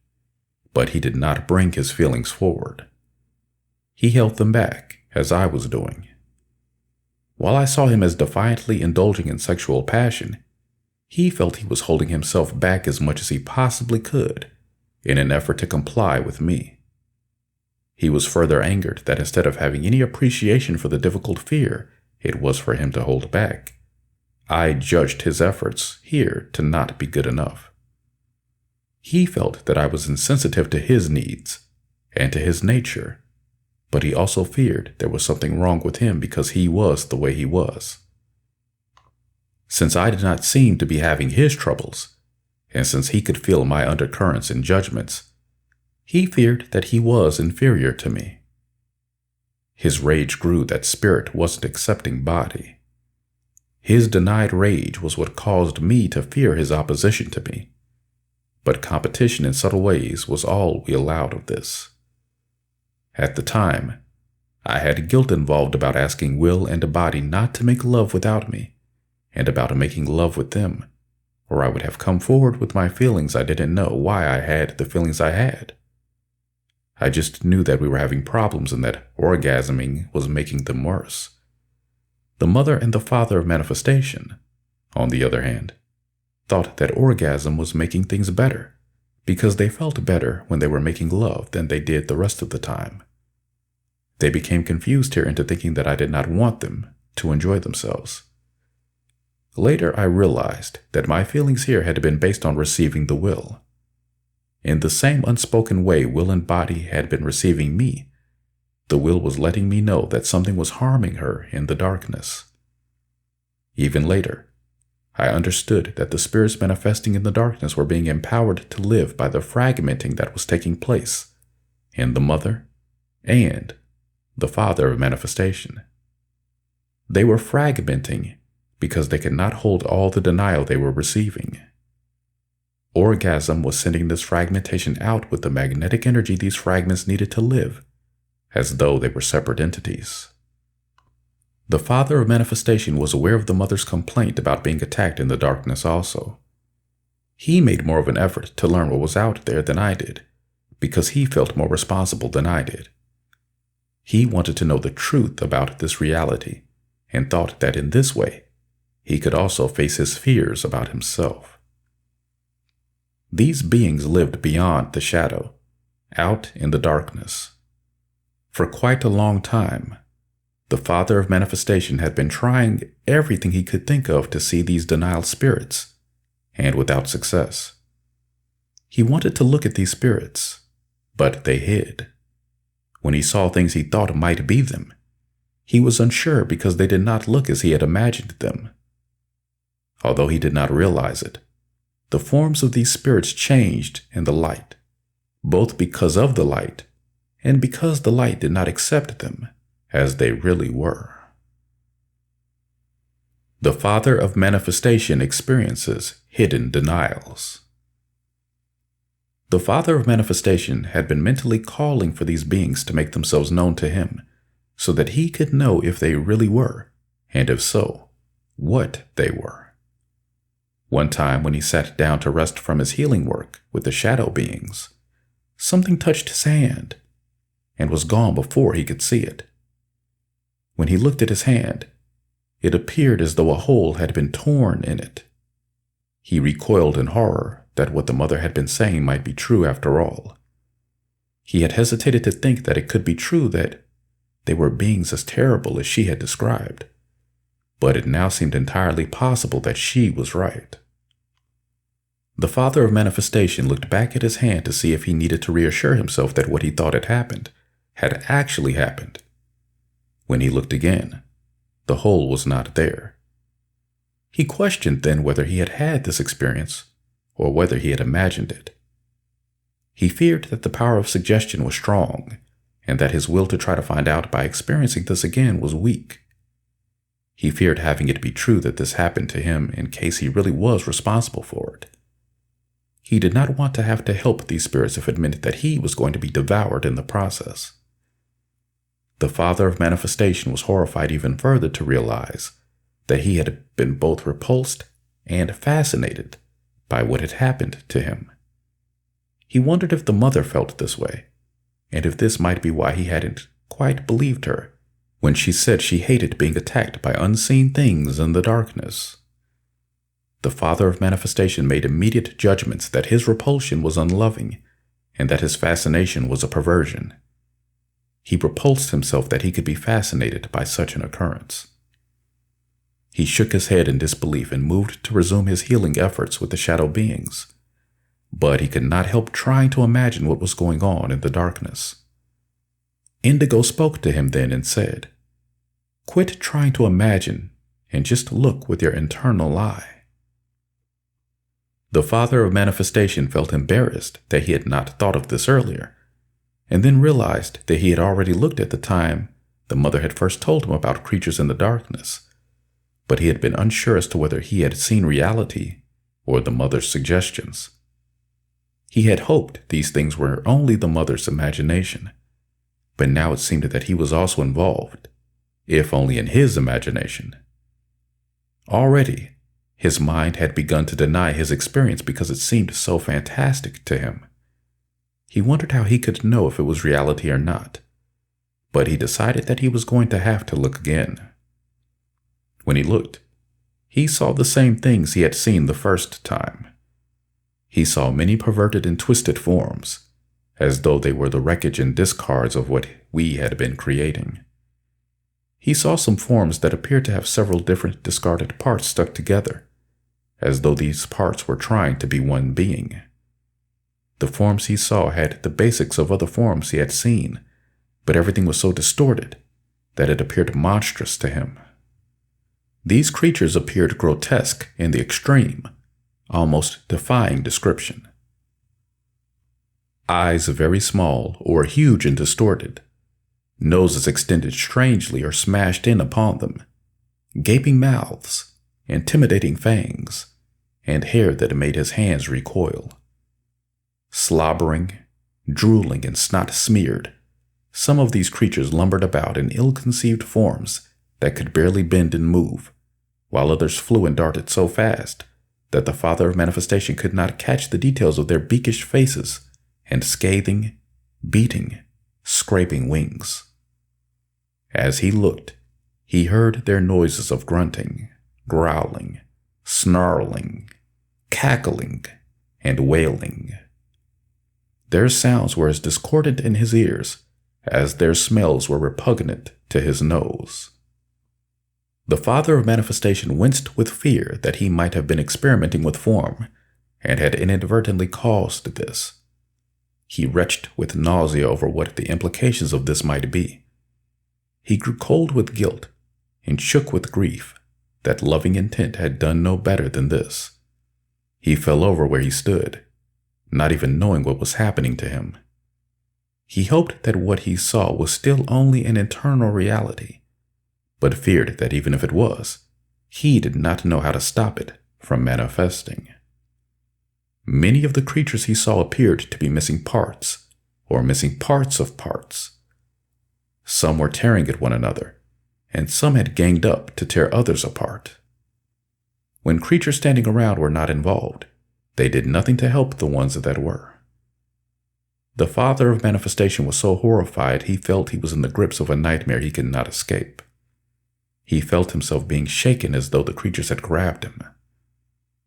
but he did not bring his feelings forward. He held them back, as I was doing. While I saw him as defiantly indulging in sexual passion, he felt he was holding himself back as much as he possibly could in an effort to comply with me. He was further angered that instead of having any appreciation for the difficult fear it was for him to hold back, I judged his efforts here to not be good enough. He felt that I was insensitive to his needs and to his nature, but he also feared there was something wrong with him because he was the way he was. Since I did not seem to be having his troubles, and since he could feel my undercurrents and judgments, he feared that he was inferior to me. His rage grew that spirit wasn't accepting body. His denied rage was what caused me to fear his opposition to me. But competition in subtle ways was all we allowed of this. At the time, I had guilt involved about asking will and body not to make love without me, and about making love with them, or I would have come forward with my feelings I didn't know why I had the feelings I had. I just knew that we were having problems and that orgasming was making them worse. The mother and the father of manifestation, on the other hand, thought that orgasm was making things better because they felt better when they were making love than they did the rest of the time. They became confused here into thinking that I did not want them to enjoy themselves. Later, I realized that my feelings here had been based on receiving the will. In the same unspoken way will and body had been receiving me, the will was letting me know that something was harming her in the darkness. Even later, I understood that the spirits manifesting in the darkness were being empowered to live by the fragmenting that was taking place in the mother and the father of manifestation. They were fragmenting because they could not hold all the denial they were receiving. Orgasm was sending this fragmentation out with the magnetic energy these fragments needed to live, as though they were separate entities. The father of manifestation was aware of the mother's complaint about being attacked in the darkness also. He made more of an effort to learn what was out there than I did, because he felt more responsible than I did. He wanted to know the truth about this reality, and thought that in this way, he could also face his fears about himself. These beings lived beyond the shadow, out in the darkness. For quite a long time, the father of manifestation had been trying everything he could think of to see these denial spirits, and without success. He wanted to look at these spirits, but they hid. When he saw things he thought might be them, he was unsure because they did not look as he had imagined them. Although he did not realize it, the forms of these spirits changed in the light, both because of the light and because the light did not accept them as they really were. The father of manifestation experiences hidden denials. The father of manifestation had been mentally calling for these beings to make themselves known to him so that he could know if they really were, and if so, what they were. One time when he sat down to rest from his healing work with the shadow beings, something touched his hand and was gone before he could see it. When he looked at his hand, it appeared as though a hole had been torn in it. He recoiled in horror that what the mother had been saying might be true after all. He had hesitated to think that it could be true that they were beings as terrible as she had described, but it now seemed entirely possible that she was right. The father of manifestation looked back at his hand to see if he needed to reassure himself that what he thought had happened had actually happened. When he looked again, the hole was not there. He questioned then whether he had had this experience or whether he had imagined it. He feared that the power of suggestion was strong and that his will to try to find out by experiencing this again was weak. He feared having it be true that this happened to him in case he really was responsible for it. He did not want to have to help these spirits if it meant that he was going to be devoured in the process. The father of manifestation was horrified even further to realize that he had been both repulsed and fascinated by what had happened to him. He wondered if the mother felt this way, and if this might be why he hadn't quite believed her when she said she hated being attacked by unseen things in the darkness. The father of manifestation made immediate judgments that his repulsion was unloving and that his fascination was a perversion. He repulsed himself that he could be fascinated by such an occurrence. He shook his head in disbelief and moved to resume his healing efforts with the shadow beings, but he could not help trying to imagine what was going on in the darkness. Indigo spoke to him then and said, "Quit trying to imagine and just look with your internal eye." The father of manifestation felt embarrassed that he had not thought of this earlier, and then realized that he had already looked at the time the mother had first told him about creatures in the darkness, but he had been unsure as to whether he had seen reality or the mother's suggestions. He had hoped these things were only the mother's imagination, but now it seemed that he was also involved, if only in his imagination. Already, his mind had begun to deny his experience because it seemed so fantastic to him. He wondered how he could know if it was reality or not, but he decided that he was going to have to look again. When he looked, he saw the same things he had seen the first time. He saw many perverted and twisted forms, as though they were the wreckage and discards of what we had been creating. He saw some forms that appeared to have several different discarded parts stuck together, as though these parts were trying to be one being. The forms he saw had the basics of other forms he had seen, but everything was so distorted that it appeared monstrous to him. These creatures appeared grotesque in the extreme, almost defying description. Eyes very small or huge and distorted, noses extended strangely or smashed in upon them, gaping mouths, intimidating fangs, and hair that made his hands recoil. Slobbering, drooling, and snot-smeared, some of these creatures lumbered about in ill-conceived forms that could barely bend and move, while others flew and darted so fast that the Father of Manifestation could not catch the details of their beakish faces and scathing, beating, scraping wings. As he looked, he heard their noises of grunting, growling, snarling, cackling, and wailing. Their sounds were as discordant in his ears as their smells were repugnant to his nose. The Father of Manifestation winced with fear that he might have been experimenting with form and had inadvertently caused this. He retched with nausea over what the implications of this might be. He grew cold with guilt and shook with grief that loving intent had done no better than this. He fell over where he stood, not even knowing what was happening to him. He hoped that what he saw was still only an internal reality, but feared that even if it was, he did not know how to stop it from manifesting. Many of the creatures he saw appeared to be missing parts, or missing parts of parts. Some were tearing at one another, and some had ganged up to tear others apart. When creatures standing around were not involved, they did nothing to help the ones that were. The Father of Manifestation was so horrified he felt he was in the grips of a nightmare he could not escape. He felt himself being shaken as though the creatures had grabbed him.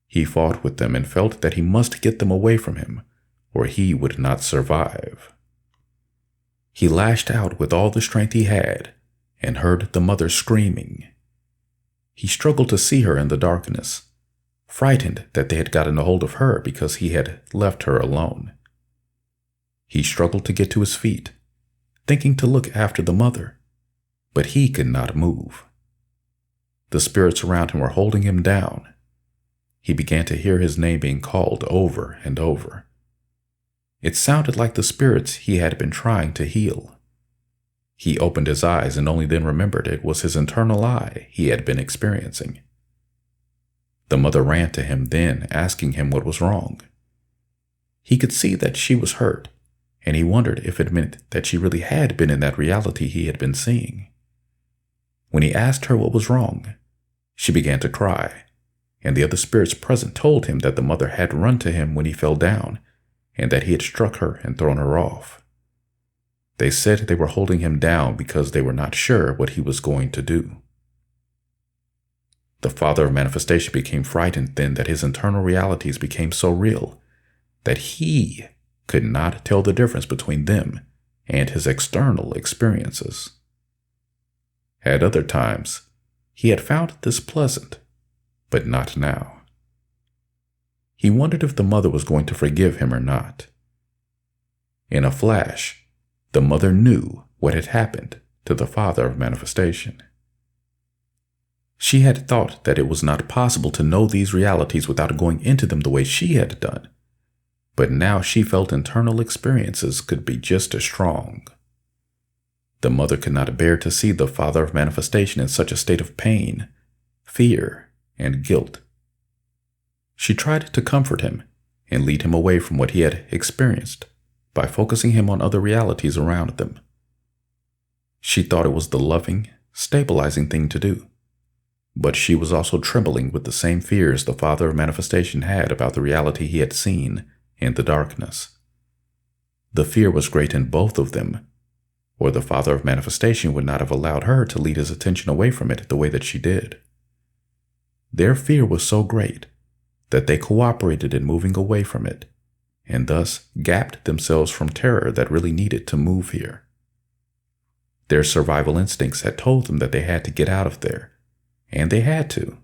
He fought with them and felt that he must get them away from him, or he would not survive. He lashed out with all the strength he had and heard the mother screaming. He struggled to see her in the darkness, frightened that they had gotten a hold of her because he had left her alone. He struggled to get to his feet, thinking to look after the mother, but he could not move. The spirits around him were holding him down. He began to hear his name being called over and over. It sounded like the spirits he had been trying to heal. He opened his eyes and only then remembered it was his internal eye he had been experiencing. The mother ran to him then, asking him what was wrong. He could see that she was hurt, and he wondered if it meant that she really had been in that reality he had been seeing. When he asked her what was wrong, she began to cry, and the other spirits present told him that the mother had run to him when he fell down, and that he had struck her and thrown her off. They said they were holding him down because they were not sure what he was going to do. The Father of Manifestation became frightened then that his internal realities became so real that he could not tell the difference between them and his external experiences. At other times, he had found this pleasant, but not now. He wondered if the mother was going to forgive him or not. In a flash, the mother knew what had happened to the Father of Manifestation. She had thought that it was not possible to know these realities without going into them the way she had done, but now she felt internal experiences could be just as strong. The mother could not bear to see the Father of Manifestation in such a state of pain, fear, and guilt. She tried to comfort him and lead him away from what he had experienced by focusing him on other realities around them. She thought it was the loving, stabilizing thing to do, but she was also trembling with the same fears the Father of Manifestation had about the reality he had seen in the darkness. The fear was great in both of them, or the Father of Manifestation would not have allowed her to lead his attention away from it the way that she did. Their fear was so great that they cooperated in moving away from it, and thus gapped themselves from terror that really needed to move here. Their survival instincts had told them that they had to get out of there, and they had to,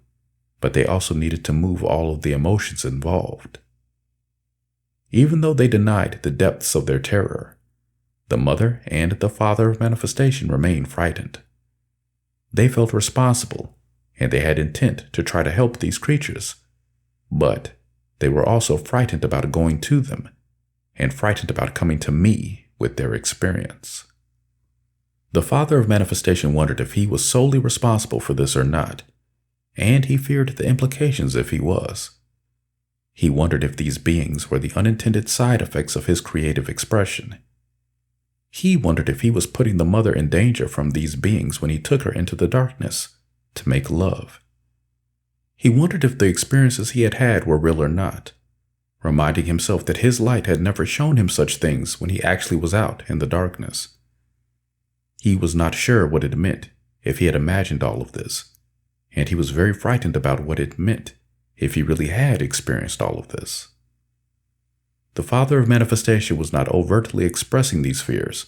but they also needed to move all of the emotions involved. Even though they denied the depths of their terror, the Mother and the Father of Manifestation remained frightened. They felt responsible, and they had intent to try to help these creatures, but they were also frightened about going to them, and frightened about coming to me with their experience. The Father of Manifestation wondered if he was solely responsible for this or not, and he feared the implications if he was. He wondered if these beings were the unintended side effects of his creative expression. He wondered if he was putting the mother in danger from these beings when he took her into the darkness to make love. He wondered if the experiences he had had were real or not, reminding himself that his light had never shown him such things when he actually was out in the darkness. He was not sure what it meant if he had imagined all of this, and he was very frightened about what it meant if he really had experienced all of this. The Father of Manifestation was not overtly expressing these fears,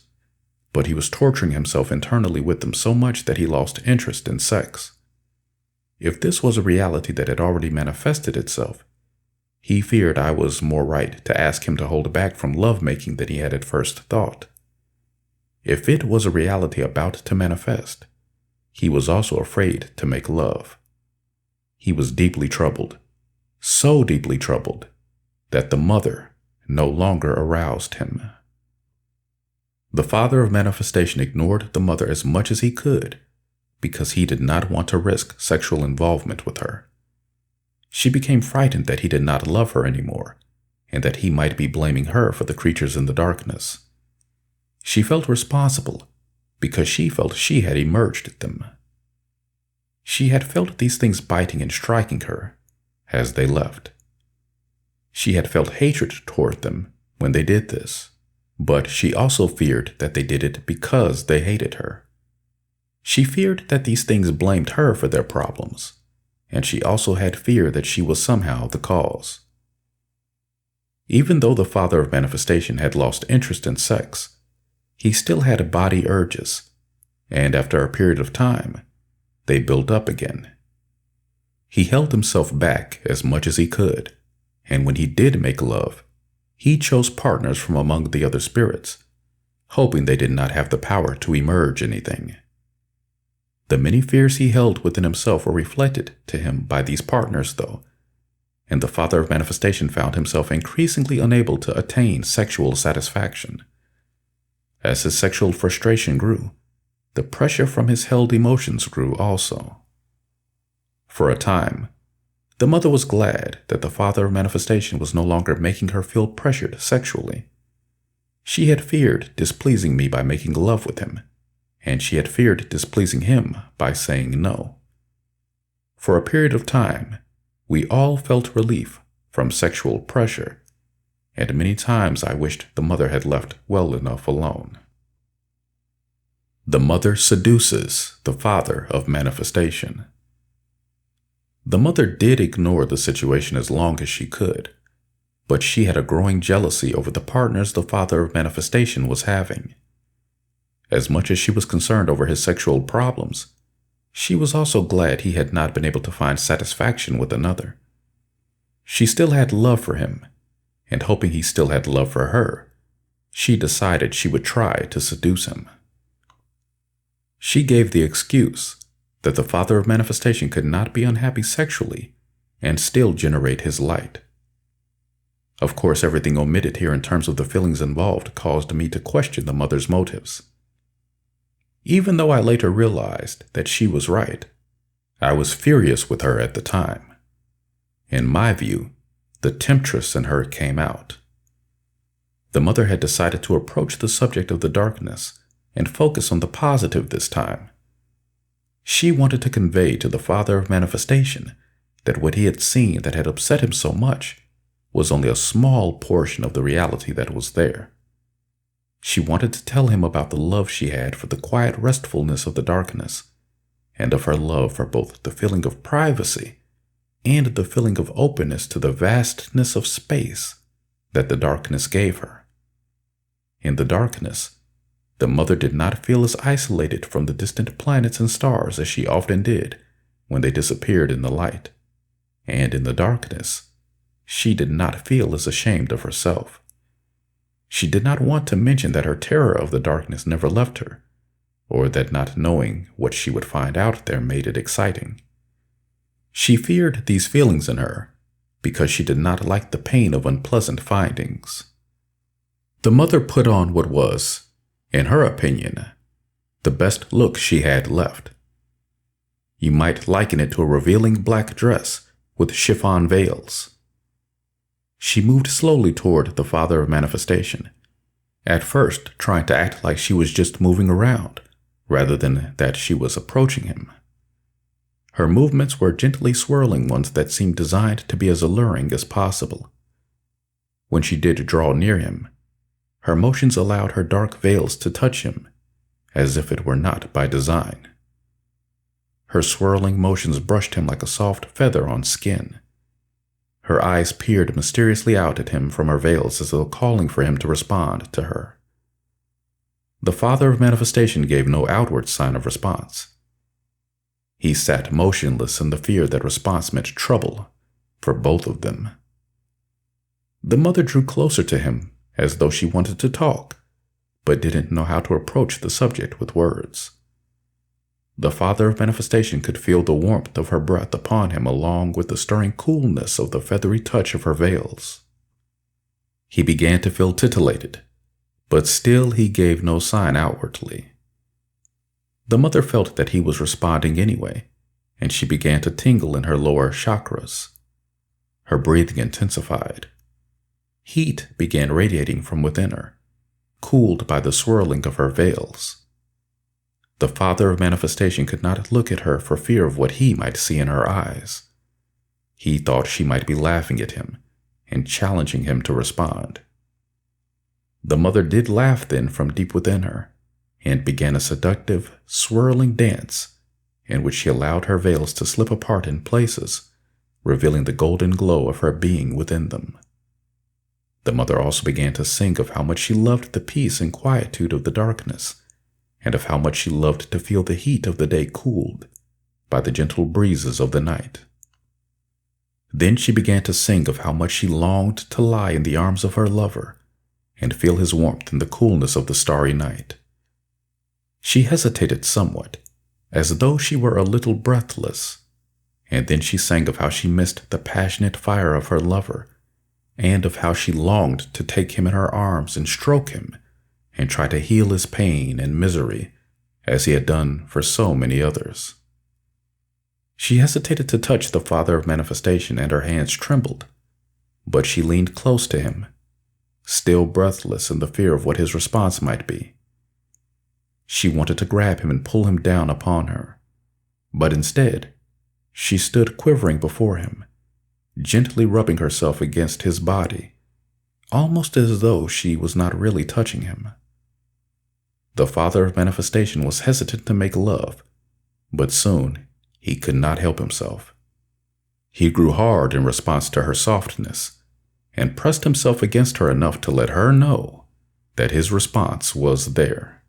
but he was torturing himself internally with them so much that he lost interest in sex. If this was a reality that had already manifested itself, he feared I was more right to ask him to hold back from lovemaking than he had at first thought. If it was a reality about to manifest, he was also afraid to make love. He was deeply troubled, so deeply troubled that the mother no longer aroused him. The Father of Manifestation ignored the mother as much as he could because he did not want to risk sexual involvement with her. She became frightened that he did not love her anymore and that he might be blaming her for the creatures in the darkness. She felt responsible because she felt she had emerged them. She had felt these things biting and striking her as they left. She had felt hatred toward them when they did this, but she also feared that they did it because they hated her. She feared that these things blamed her for their problems, and she also had fear that she was somehow the cause. Even though the Father of Manifestation had lost interest in sex, he still had body urges, and after a period of time, they built up again. He held himself back as much as he could, and when he did make love, he chose partners from among the other spirits, hoping they did not have the power to emerge anything. The many fears he held within himself were reflected to him by these partners, though, and the Father of Manifestation found himself increasingly unable to attain sexual satisfaction. As his sexual frustration grew, the pressure from his held emotions grew also. For a time, the mother was glad that the Father of Manifestation was no longer making her feel pressured sexually. She had feared displeasing me by making love with him, and she had feared displeasing him by saying no. For a period of time, we all felt relief from sexual pressure, and many times I wished the mother had left well enough alone. The mother seduces the Father of Manifestation. The mother did ignore the situation as long as she could, but she had a growing jealousy over the partners the Father of Manifestation was having. As much as she was concerned over his sexual problems, she was also glad he had not been able to find satisfaction with another. She still had love for him, and hoping he still had love for her, she decided she would try to seduce him. She gave the excuse that the Father of Manifestation could not be unhappy sexually and still generate his light. Of course, everything omitted here in terms of the feelings involved caused me to question the mother's motives. Even though I later realized that she was right, I was furious with her at the time. In my view, the temptress in her came out. The mother had decided to approach the subject of the darkness and focus on the positive this time. She wanted to convey to the Father of Manifestation that what he had seen that had upset him so much was only a small portion of the reality that was there. She wanted to tell him about the love she had for the quiet restfulness of the darkness, and of her love for both the feeling of privacy and the feeling of openness to the vastness of space that the darkness gave her. In the darkness, the mother did not feel as isolated from the distant planets and stars as she often did when they disappeared in the light, and in the darkness, she did not feel as ashamed of herself. She did not want to mention that her terror of the darkness never left her, or that not knowing what she would find out there made it exciting. She feared these feelings in her because she did not like the pain of unpleasant findings. The mother put on what was, in her opinion, the best look she had left. You might liken it to a revealing black dress with chiffon veils. She moved slowly toward the Father of Manifestation, at first trying to act like she was just moving around, rather than that she was approaching him. Her movements were gently swirling ones that seemed designed to be as alluring as possible. When she did draw near him, her motions allowed her dark veils to touch him, as if it were not by design. Her swirling motions brushed him like a soft feather on skin. Her eyes peered mysteriously out at him from her veils as though calling for him to respond to her. The Father of Manifestation gave no outward sign of response. He sat motionless in the fear that response meant trouble for both of them. The mother drew closer to him as though she wanted to talk, but didn't know how to approach the subject with words. The Father of Manifestation could feel the warmth of her breath upon him along with the stirring coolness of the feathery touch of her veils. He began to feel titillated, but still he gave no sign outwardly. The mother felt that he was responding anyway, and she began to tingle in her lower chakras. Her breathing intensified. Heat began radiating from within her, cooled by the swirling of her veils. The Father of Manifestation could not look at her for fear of what he might see in her eyes. He thought she might be laughing at him and challenging him to respond. The mother did laugh then from deep within her and began a seductive, swirling dance in which she allowed her veils to slip apart in places, revealing the golden glow of her being within them. The mother also began to sing of how much she loved the peace and quietude of the darkness, and of how much she loved to feel the heat of the day cooled by the gentle breezes of the night. Then she began to sing of how much she longed to lie in the arms of her lover and feel his warmth in the coolness of the starry night. She hesitated somewhat, as though she were a little breathless, and then she sang of how she missed the passionate fire of her lover, and of how she longed to take him in her arms and stroke him and try to heal his pain and misery as he had done for so many others. She hesitated to touch the Father of Manifestation and her hands trembled, but she leaned close to him, still breathless in the fear of what his response might be. She wanted to grab him and pull him down upon her, but instead, she stood quivering before him, gently rubbing herself against his body, almost as though she was not really touching him. The Father of Manifestation was hesitant to make love, but soon he could not help himself. He grew hard in response to her softness and pressed himself against her enough to let her know that his response was there.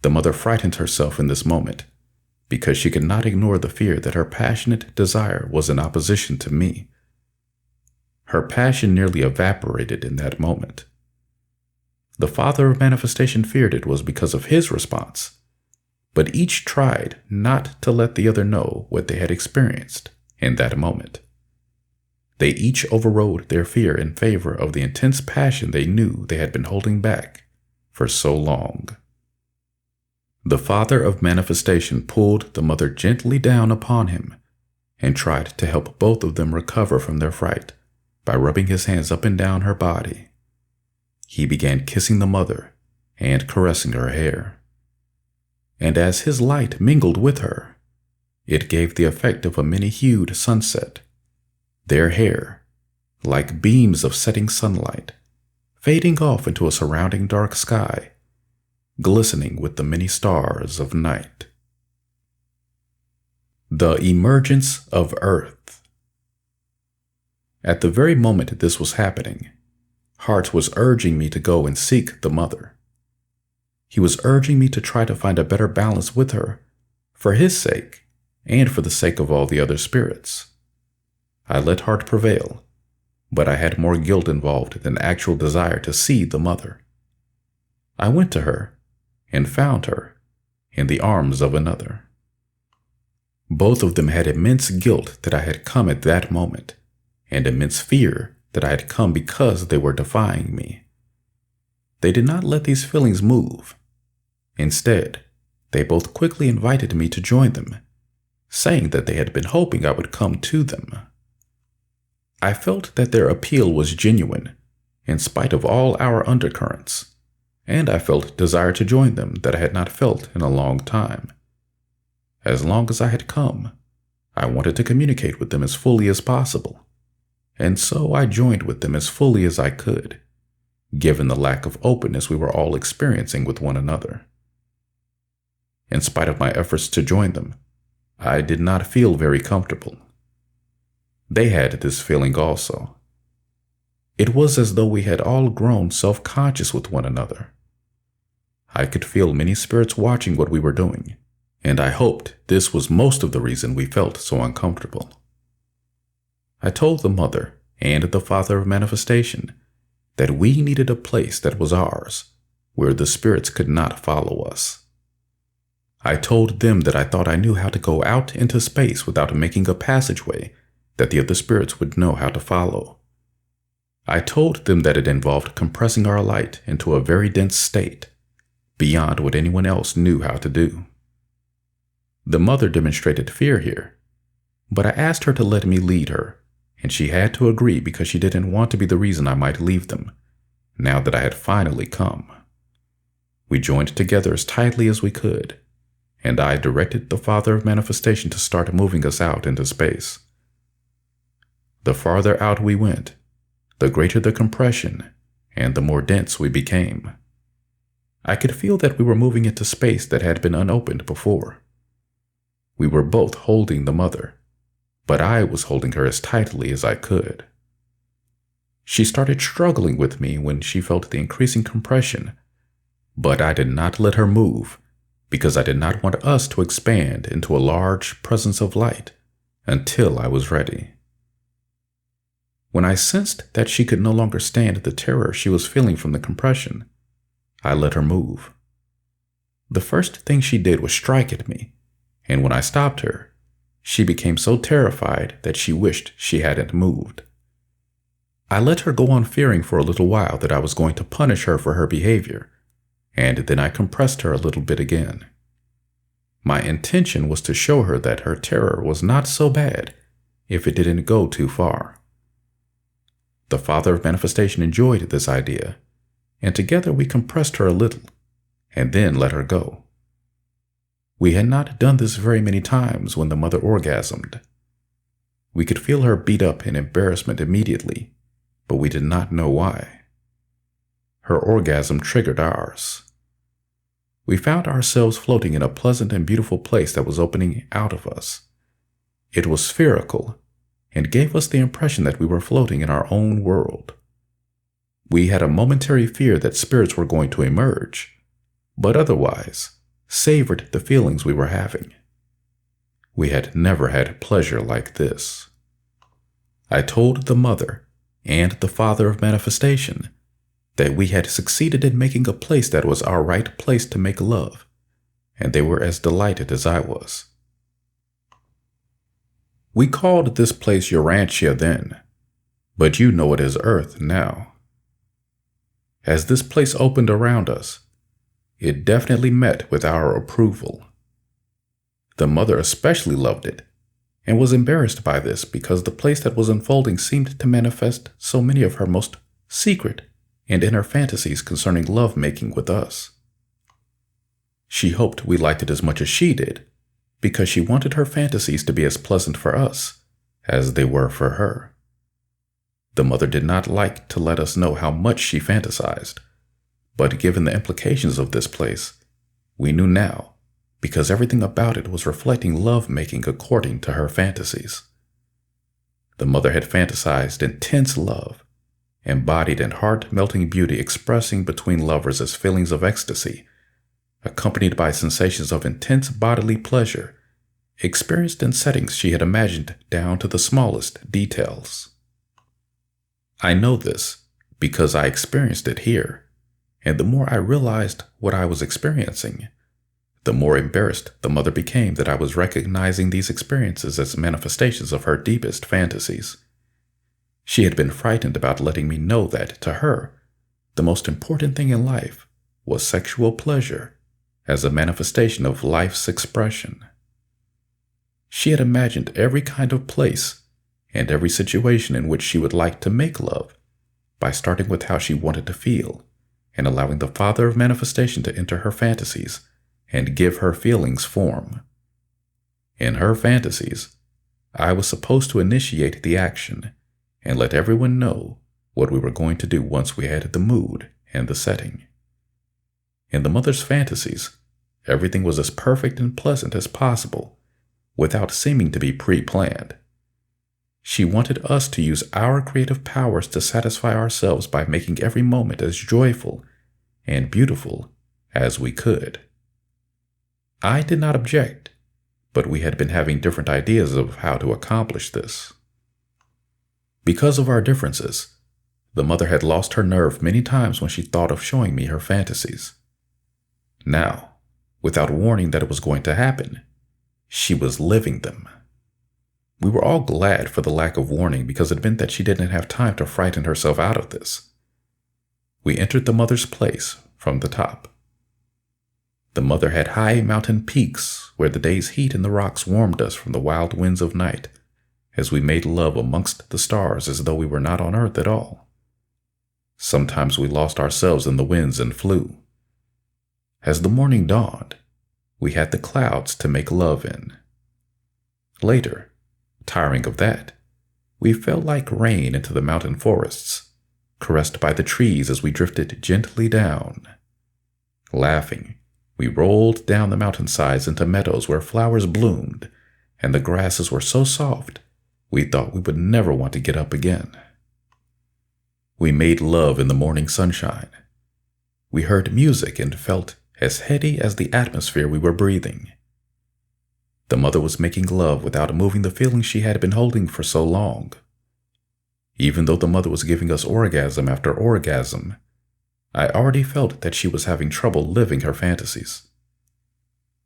The mother frightened herself in this moment because she could not ignore the fear that her passionate desire was in opposition to me. Her passion nearly evaporated in that moment. The Father of Manifestation feared it was because of his response, but each tried not to let the other know what they had experienced in that moment. They each overrode their fear in favor of the intense passion they knew they had been holding back for so long. The Father of Manifestation pulled the mother gently down upon him and tried to help both of them recover from their fright by rubbing his hands up and down her body. He began kissing the mother and caressing her hair. And as his light mingled with her, it gave the effect of a many-hued sunset, their hair, like beams of setting sunlight, fading off into a surrounding dark sky, glistening with the many stars of night. The Emergence of Earth. At the very moment this was happening, Hart was urging me to go and seek the mother. He was urging me to try to find a better balance with her, for his sake and for the sake of all the other spirits. I let Hart prevail, but I had more guilt involved than actual desire to see the mother. I went to her and found her in the arms of another. Both of them had immense guilt that I had come at that moment, and immense fear that I had come because they were defying me. They did not let these feelings move. Instead, they both quickly invited me to join them, saying that they had been hoping I would come to them. I felt that their appeal was genuine, in spite of all our undercurrents, and I felt desire to join them that I had not felt in a long time. As long as I had come, I wanted to communicate with them as fully as possible, and so I joined with them as fully as I could, given the lack of openness we were all experiencing with one another. In spite of my efforts to join them, I did not feel very comfortable. They had this feeling also. It was as though we had all grown self-conscious with one another. I could feel many spirits watching what we were doing, and I hoped this was most of the reason we felt so uncomfortable. I told the Mother and the Father of Manifestation that we needed a place that was ours, where the spirits could not follow us. I told them that I thought I knew how to go out into space without making a passageway that the other spirits would know how to follow. I told them that it involved compressing our light into a very dense state, beyond what anyone else knew how to do. The Mother demonstrated fear here, but I asked her to let me lead her, and she had to agree because she didn't want to be the reason I might leave them, now that I had finally come. We joined together as tightly as we could, and I directed the Father of Manifestation to start moving us out into space. The farther out we went, the greater the compression, and the more dense we became. I could feel that we were moving into space that had been unopened before. We were both holding the Mother, but I was holding her as tightly as I could. She started struggling with me when she felt the increasing compression, but I did not let her move because I did not want us to expand into a large presence of light until I was ready. When I sensed that she could no longer stand the terror she was feeling from the compression, I let her move. The first thing she did was strike at me, and when I stopped her, she became so terrified that she wished she hadn't moved. I let her go on fearing for a little while that I was going to punish her for her behavior, and then I compressed her a little bit again. My intention was to show her that her terror was not so bad if it didn't go too far. The Father of Manifestation enjoyed this idea, and together we compressed her a little, and then let her go. We had not done this very many times when the Mother orgasmed. We could feel her beat up in embarrassment immediately, but we did not know why. Her orgasm triggered ours. We found ourselves floating in a pleasant and beautiful place that was opening out of us. It was spherical and gave us the impression that we were floating in our own world. We had a momentary fear that spirits were going to emerge, but otherwise savored the feelings we were having. We had never had pleasure like this. I told the Mother and the Father of Manifestation that we had succeeded in making a place that was our right place to make love, and they were as delighted as I was. We called this place Urantia then, but you know it as Earth now. As this place opened around us, it definitely met with our approval. The Mother especially loved it, and was embarrassed by this because the place that was unfolding seemed to manifest so many of her most secret and inner fantasies concerning lovemaking with us. She hoped we liked it as much as she did, because she wanted her fantasies to be as pleasant for us as they were for her. The Mother did not like to let us know how much she fantasized, but given the implications of this place, we knew now, because everything about it was reflecting love-making according to her fantasies. The Mother had fantasized intense love, embodied in heart-melting beauty expressing between lovers as feelings of ecstasy, accompanied by sensations of intense bodily pleasure, experienced in settings she had imagined down to the smallest details. I know this because I experienced it here, and the more I realized what I was experiencing, the more embarrassed the Mother became that I was recognizing these experiences as manifestations of her deepest fantasies. She had been frightened about letting me know that, to her, the most important thing in life was sexual pleasure as a manifestation of life's expression. She had imagined every kind of place and every situation in which she would like to make love by starting with how she wanted to feel and allowing the Father of Manifestation to enter her fantasies and give her feelings form. In her fantasies, I was supposed to initiate the action and let everyone know what we were going to do once we had the mood and the setting. In the mother's fantasies, everything was as perfect and pleasant as possible without seeming to be pre-planned. She wanted us to use our creative powers to satisfy ourselves by making every moment as joyful and beautiful as we could. I did not object, but we had been having different ideas of how to accomplish this. Because of our differences, the mother had lost her nerve many times when she thought of showing me her fantasies. Now, without warning that it was going to happen, she was living them. We were all glad for the lack of warning because it meant that she didn't have time to frighten herself out of this. We entered the mother's place from the top. The mother had high mountain peaks where the day's heat in the rocks warmed us from the wild winds of night as we made love amongst the stars as though we were not on Earth at all. Sometimes we lost ourselves in the winds and flew. As the morning dawned, we had the clouds to make love in. Later, tiring of that, we fell like rain into the mountain forests, caressed by the trees as we drifted gently down. Laughing, we rolled down the mountainsides into meadows where flowers bloomed, and the grasses were so soft we thought we would never want to get up again. We made love in the morning sunshine. We heard music and felt as heady as the atmosphere we were breathing. The mother was making love without moving the feelings she had been holding for so long. Even though the mother was giving us orgasm after orgasm, I already felt that she was having trouble living her fantasies.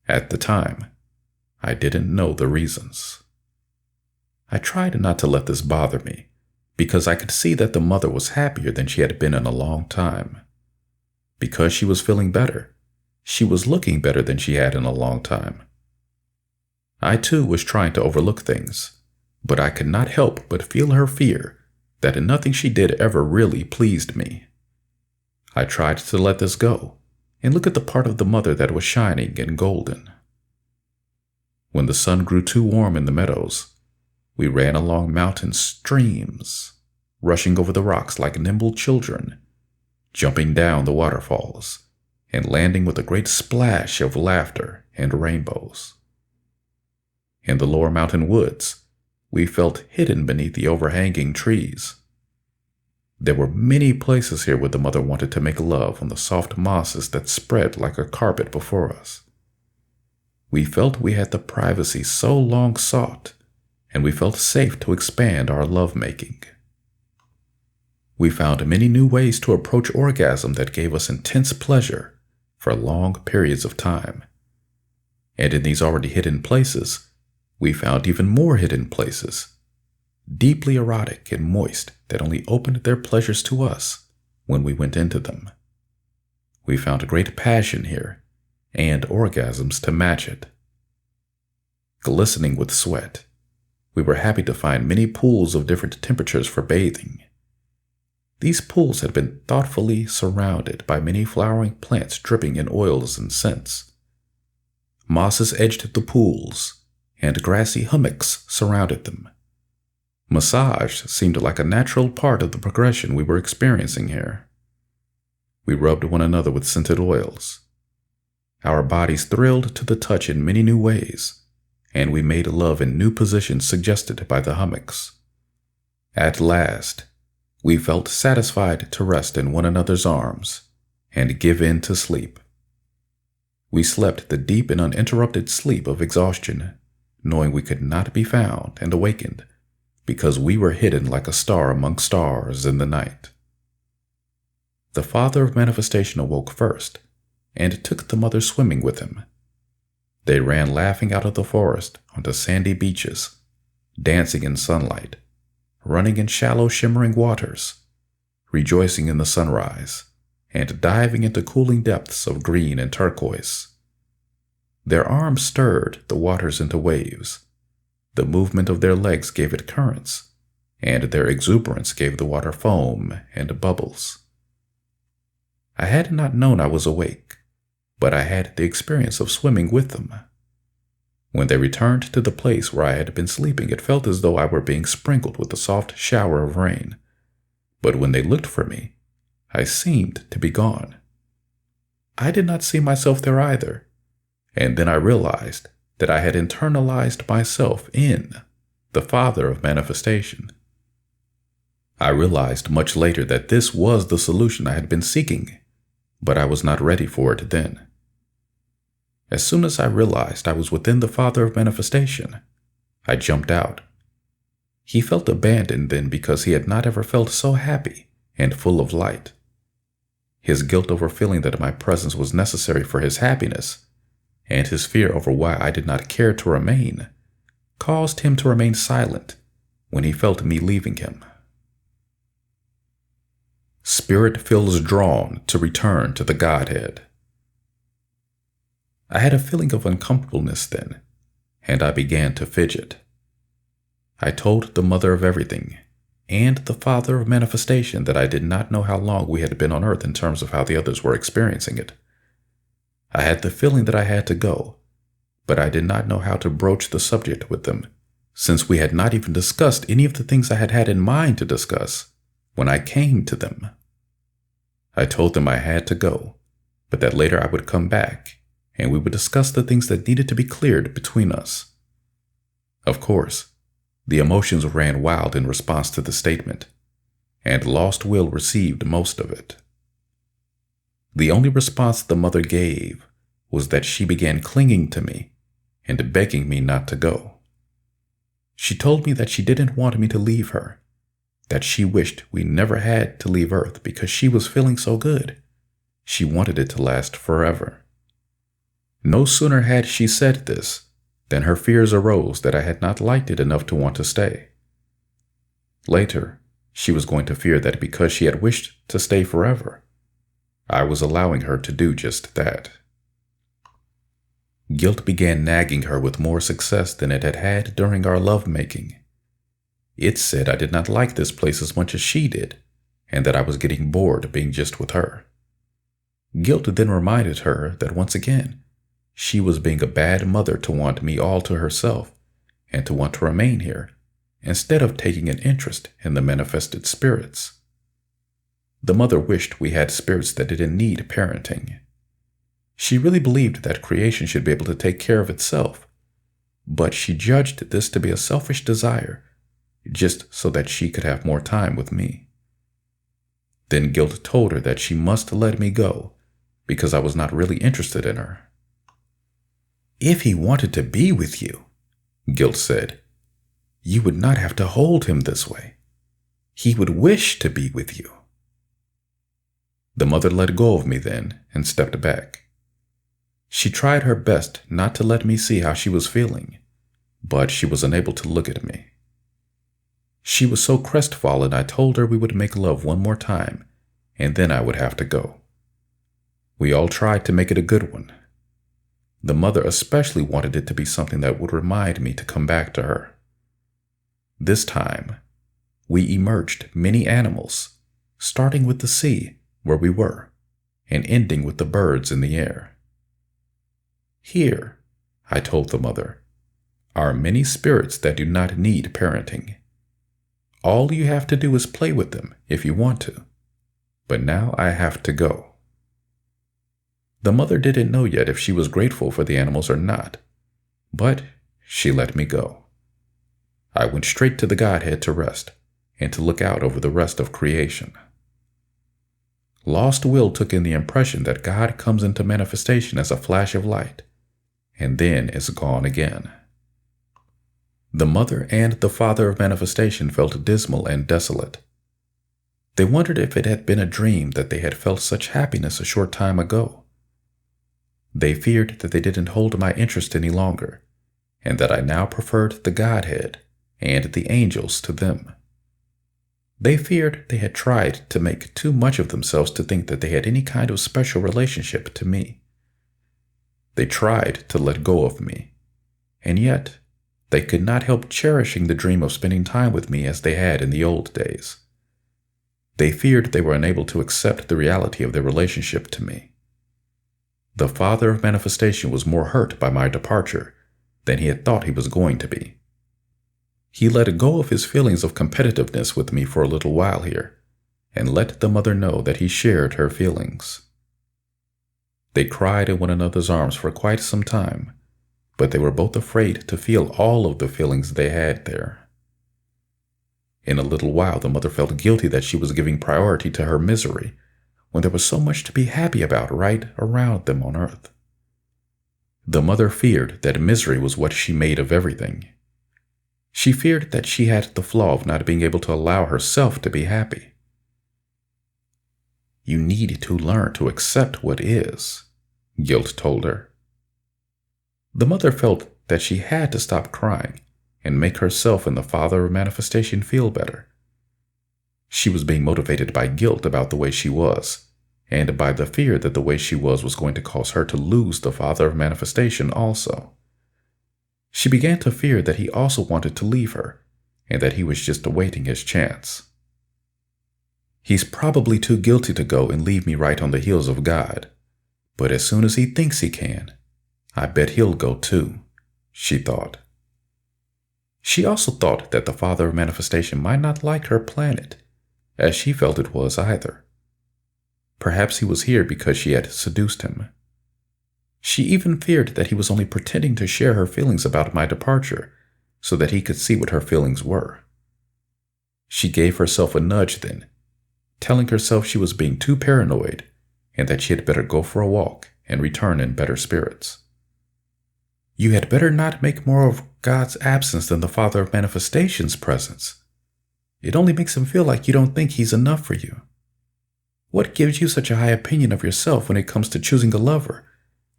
At the time, I didn't know the reasons. I tried not to let this bother me, because I could see that the mother was happier than she had been in a long time. Because she was feeling better, she was looking better than she had in a long time. I too was trying to overlook things, but I could not help but feel her fear that nothing she did ever really pleased me. I tried to let this go and look at the part of the mother that was shining and golden. When the sun grew too warm in the meadows, we ran along mountain streams, rushing over the rocks like nimble children, jumping down the waterfalls, and landing with a great splash of laughter and rainbows. In the lower mountain woods, we felt hidden beneath the overhanging trees. There were many places here where the mother wanted to make love on the soft mosses that spread like a carpet before us. We felt we had the privacy so long sought, and we felt safe to expand our lovemaking. We found many new ways to approach orgasm that gave us intense pleasure for long periods of time. And in these already hidden places, we found even more hidden places, deeply erotic and moist, that only opened their pleasures to us when we went into them. We found great passion here, and orgasms to match it. Glistening with sweat, we were happy to find many pools of different temperatures for bathing. These pools had been thoughtfully surrounded by many flowering plants dripping in oils and scents. Mosses edged the pools, and grassy hummocks surrounded them. Massage seemed like a natural part of the progression we were experiencing here. We rubbed one another with scented oils. Our bodies thrilled to the touch in many new ways, and we made love in new positions suggested by the hummocks. At last, we felt satisfied to rest in one another's arms and give in to sleep. We slept the deep and uninterrupted sleep of exhaustion, knowing we could not be found and awakened because we were hidden like a star among stars in the night. The Father of Manifestation awoke first and took the mother swimming with him. They ran laughing out of the forest onto sandy beaches, dancing in sunlight, running in shallow shimmering waters, rejoicing in the sunrise, and diving into cooling depths of green and turquoise. Their arms stirred the waters into waves. The movement of their legs gave it currents, and their exuberance gave the water foam and bubbles. I had not known I was awake, but I had the experience of swimming with them. When they returned to the place where I had been sleeping, it felt as though I were being sprinkled with a soft shower of rain. But when they looked for me, I seemed to be gone. I did not see myself there either, and then I realized that I had internalized myself in the Father of Manifestation. I realized much later that this was the solution I had been seeking, but I was not ready for it then. As soon as I realized I was within the Father of Manifestation, I jumped out. He felt abandoned then because he had not ever felt so happy and full of light. His guilt over feeling that my presence was necessary for his happiness, and his fear over why I did not care to remain, caused him to remain silent when he felt me leaving him. Spirit feels drawn to return to the Godhead. I had a feeling of uncomfortableness then, and I began to fidget. I told the Mother of Everything and the Father of Manifestation that I did not know how long we had been on Earth in terms of how the others were experiencing it. I had the feeling that I had to go, but I did not know how to broach the subject with them, since we had not even discussed any of the things I had had in mind to discuss when I came to them. I told them I had to go, but that later I would come back, and we would discuss the things that needed to be cleared between us. Of course, the emotions ran wild in response to the statement, and Lost Will received most of it. The only response the mother gave was that she began clinging to me and begging me not to go. She told me that she didn't want me to leave her, that she wished we never had to leave Earth because she was feeling so good. She wanted it to last forever. No sooner had she said this than her fears arose that I had not liked it enough to want to stay. Later, she was going to fear that because she had wished to stay forever, I was allowing her to do just that. Guilt began nagging her with more success than it had had during our lovemaking. It said I did not like this place as much as she did, and that I was getting bored being just with her. Guilt then reminded her that once again, she was being a bad mother to want me all to herself and to want to remain here, instead of taking an interest in the manifested spirits. The mother wished we had spirits that didn't need parenting. She really believed that creation should be able to take care of itself, but she judged this to be a selfish desire, just so that she could have more time with me. Then Guilt told her that she must let me go because I was not really interested in her. If he wanted to be with you, Guilt said, you would not have to hold him this way. He would wish to be with you. The mother let go of me then and stepped back. She tried her best not to let me see how she was feeling, but she was unable to look at me. She was so crestfallen I told her we would make love one more time, and then I would have to go. We all tried to make it a good one. The mother especially wanted it to be something that would remind me to come back to her. This time, we emerged many animals, starting with the sea where we were, and ending with the birds in the air. Here, I told the mother, are many spirits that do not need parenting. All you have to do is play with them if you want to, but now I have to go. The mother didn't know yet if she was grateful for the animals or not, but she let me go. I went straight to the Godhead to rest and to look out over the rest of creation. Lost Will took in the impression that God comes into manifestation as a flash of light, and then is gone again. The mother and the Father of Manifestation felt dismal and desolate. They wondered if it had been a dream that they had felt such happiness a short time ago. They feared that they didn't hold my interest any longer, and that I now preferred the Godhead and the angels to them. They feared they had tried to make too much of themselves to think that they had any kind of special relationship to me. They tried to let go of me, and yet they could not help cherishing the dream of spending time with me as they had in the old days. They feared they were unable to accept the reality of their relationship to me. The Father of Manifestation was more hurt by my departure than he had thought he was going to be. He let go of his feelings of competitiveness with me for a little while here, and let the mother know that he shared her feelings. They cried in one another's arms for quite some time, but they were both afraid to feel all of the feelings they had there. In a little while, the mother felt guilty that she was giving priority to her misery when there was so much to be happy about right around them on earth. The mother feared that misery was what she made of everything. She feared that she had the flaw of not being able to allow herself to be happy. You need to learn to accept what is, guilt told her. The mother felt that she had to stop crying and make herself and the Father of Manifestation feel better. She was being motivated by guilt about the way she was, and by the fear that the way she was going to cause her to lose the Father of Manifestation also. She began to fear that he also wanted to leave her, and that he was just awaiting his chance. He's probably too guilty to go and leave me right on the heels of God, but as soon as he thinks he can, I bet he'll go too, she thought. She also thought that the Father of Manifestation might not like her planet, as she felt it was either. Perhaps he was here because she had seduced him. She even feared that he was only pretending to share her feelings about my departure so that he could see what her feelings were. She gave herself a nudge then, telling herself she was being too paranoid and that she had better go for a walk and return in better spirits. You had better not make more of God's absence than the Father of Manifestation's presence. It only makes him feel like you don't think he's enough for you. What gives you such a high opinion of yourself when it comes to choosing a lover,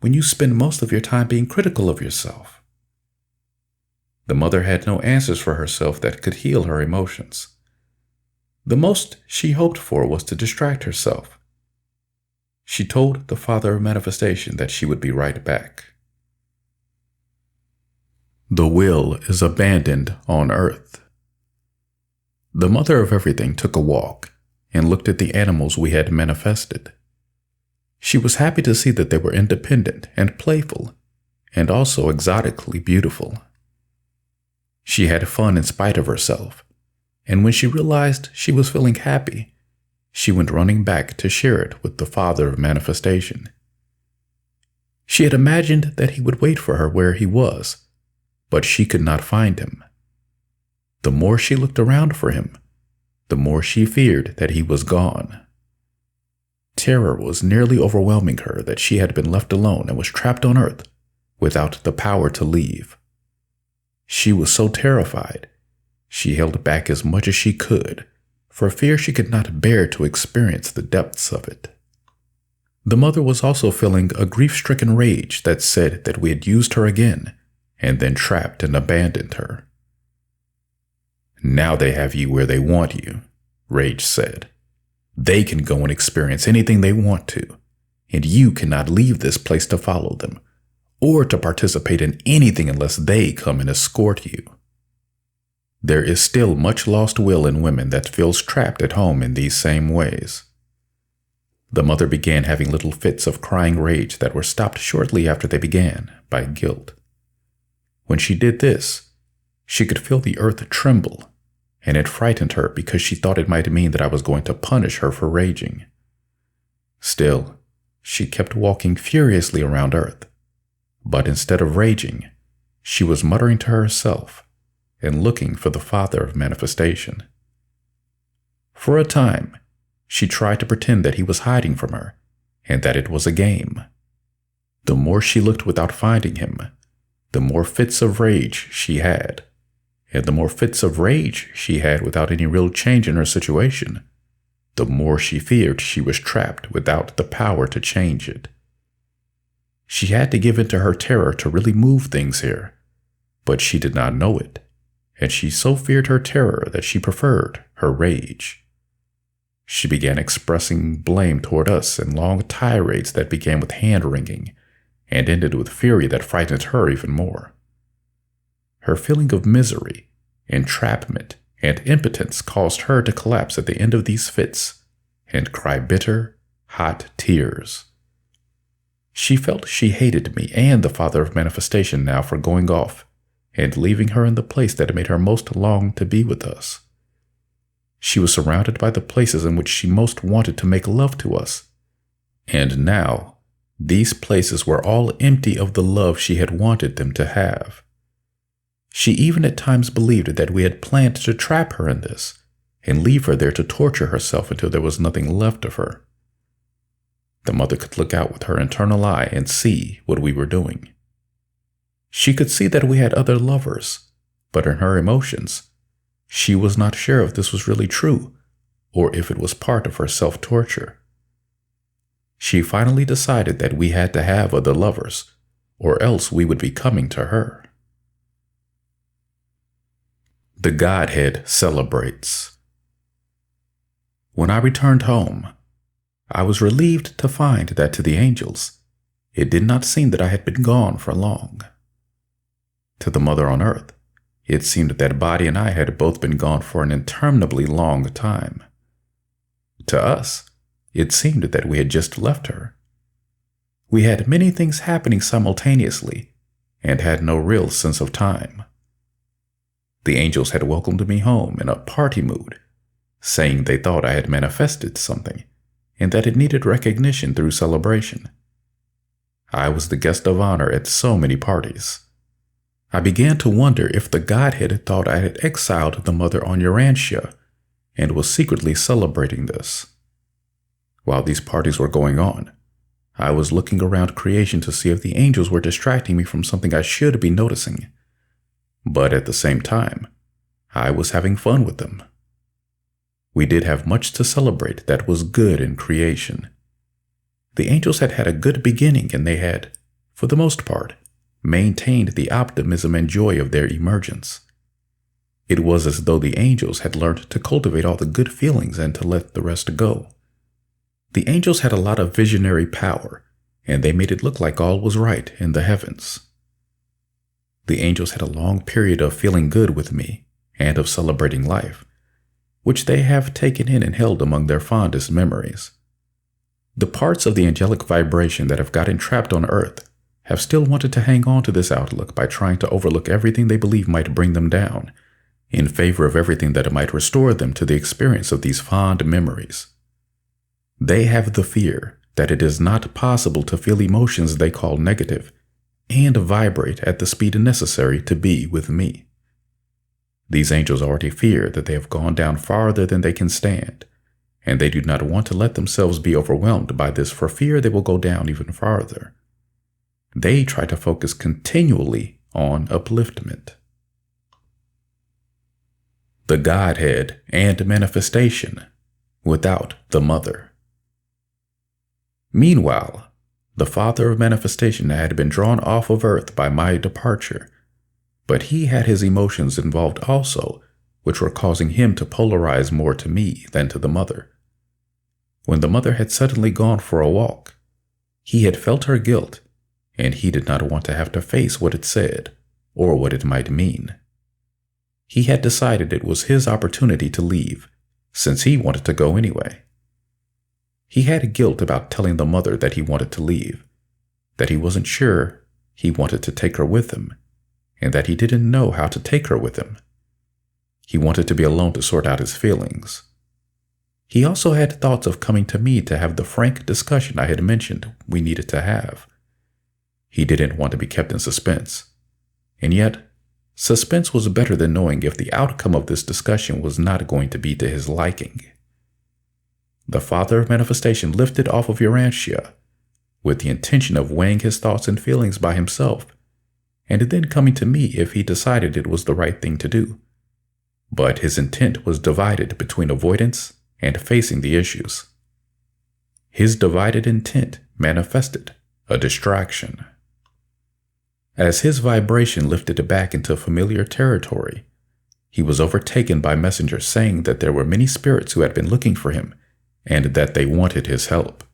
when you spend most of your time being critical of yourself? The mother had no answers for herself that could heal her emotions. The most she hoped for was to distract herself. She told the Father of Manifestation that she would be right back. The will is abandoned on earth. The Mother of Everything took a walk and looked at the animals we had manifested. She was happy to see that they were independent and playful, and also exotically beautiful. She had fun in spite of herself, and when she realized she was feeling happy, she went running back to share it with the Father of Manifestation. She had imagined that he would wait for her where he was, but she could not find him. The more she looked around for him, the more she feared that he was gone. Terror was nearly overwhelming her that she had been left alone and was trapped on earth without the power to leave. She was so terrified, she held back as much as she could, for fear she could not bear to experience the depths of it. The mother was also feeling a grief-stricken rage that said that we had used her again and then trapped and abandoned her. Now they have you where they want you, Rage said. They can go and experience anything they want to, and you cannot leave this place to follow them, or to participate in anything unless they come and escort you. There is still much lost will in women that feels trapped at home in these same ways. The mother began having little fits of crying rage that were stopped shortly after they began by guilt. When she did this, she could feel the earth tremble, and it frightened her because she thought it might mean that I was going to punish her for raging. Still, she kept walking furiously around earth, but instead of raging, she was muttering to herself and looking for the Father of Manifestation. For a time, she tried to pretend that he was hiding from her and that it was a game. The more she looked without finding him, the more fits of rage she had. And the more fits of rage she had without any real change in her situation, the more she feared she was trapped without the power to change it. She had to give in to her terror to really move things here, but she did not know it, and she so feared her terror that she preferred her rage. She began expressing blame toward us in long tirades that began with hand-wringing and ended with fury that frightened her even more. Her feeling of misery, entrapment, and impotence caused her to collapse at the end of these fits and cry bitter, hot tears. She felt she hated me and the Father of Manifestation now for going off and leaving her in the place that made her most long to be with us. She was surrounded by the places in which she most wanted to make love to us, and now these places were all empty of the love she had wanted them to have. She even at times believed that we had planned to trap her in this and leave her there to torture herself until there was nothing left of her. The mother could look out with her internal eye and see what we were doing. She could see that we had other lovers, but in her emotions, she was not sure if this was really true or if it was part of her self-torture. She finally decided that we had to have other lovers, or else we would be coming to her. The Godhead Celebrates. When I returned home, I was relieved to find that to the angels, it did not seem that I had been gone for long. To the Mother on Earth, it seemed that Body and I had both been gone for an interminably long time. To us, it seemed that we had just left her. We had many things happening simultaneously and had no real sense of time. The angels had welcomed me home in a party mood, saying they thought I had manifested something and that it needed recognition through celebration. I was the guest of honor at so many parties. I began to wonder if the Godhead thought I had exiled the Mother on Urantia and was secretly celebrating this. While these parties were going on, I was looking around creation to see if the angels were distracting me from something I should be noticing. But at the same time, I was having fun with them. We did have much to celebrate that was good in creation. The angels had had a good beginning and they had, for the most part, maintained the optimism and joy of their emergence. It was as though the angels had learned to cultivate all the good feelings and to let the rest go. The angels had a lot of visionary power, and they made it look like all was right in the heavens. The angels had a long period of feeling good with me and of celebrating life, which they have taken in and held among their fondest memories. The parts of the angelic vibration that have gotten trapped on earth have still wanted to hang on to this outlook by trying to overlook everything they believe might bring them down, in favor of everything that might restore them to the experience of these fond memories. They have the fear that it is not possible to feel emotions they call negative and vibrate at the speed necessary to be with me. These angels already fear that they have gone down farther than they can stand, and they do not want to let themselves be overwhelmed by this for fear they will go down even farther. They try to focus continually on upliftment. The Godhead and Manifestation without the Mother. Meanwhile, the Father of Manifestation had been drawn off of Earth by my departure, but he had his emotions involved also, which were causing him to polarize more to me than to the Mother. When the Mother had suddenly gone for a walk, he had felt her guilt, and he did not want to have to face what it said, or what it might mean. He had decided it was his opportunity to leave, since he wanted to go anyway. He had guilt about telling the Mother that he wanted to leave, that he wasn't sure he wanted to take her with him, and that he didn't know how to take her with him. He wanted to be alone to sort out his feelings. He also had thoughts of coming to me to have the frank discussion I had mentioned we needed to have. He didn't want to be kept in suspense, and yet suspense was better than knowing if the outcome of this discussion was not going to be to his liking. The Father of Manifestation lifted off of Urantia with the intention of weighing his thoughts and feelings by himself, and then coming to me if he decided it was the right thing to do. But his intent was divided between avoidance and facing the issues. His divided intent manifested a distraction. As his vibration lifted back into familiar territory, he was overtaken by messengers saying that there were many spirits who had been looking for him and that they wanted his help.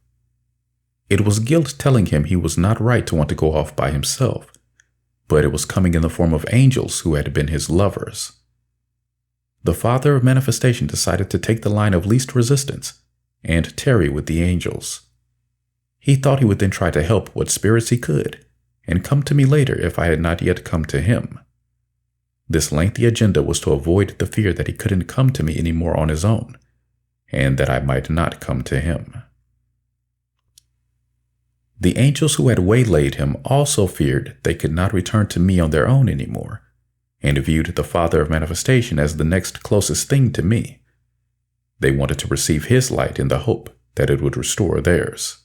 It was guilt telling him he was not right to want to go off by himself, but it was coming in the form of angels who had been his lovers. The Father of Manifestation decided to take the line of least resistance and tarry with the angels. He thought he would then try to help what spirits he could and come to me later if I had not yet come to him. This lengthy agenda was to avoid the fear that he couldn't come to me anymore on his own, and that I might not come to him. The angels who had waylaid him also feared they could not return to me on their own anymore, and viewed the Father of Manifestation as the next closest thing to me. They wanted to receive his light in the hope that it would restore theirs.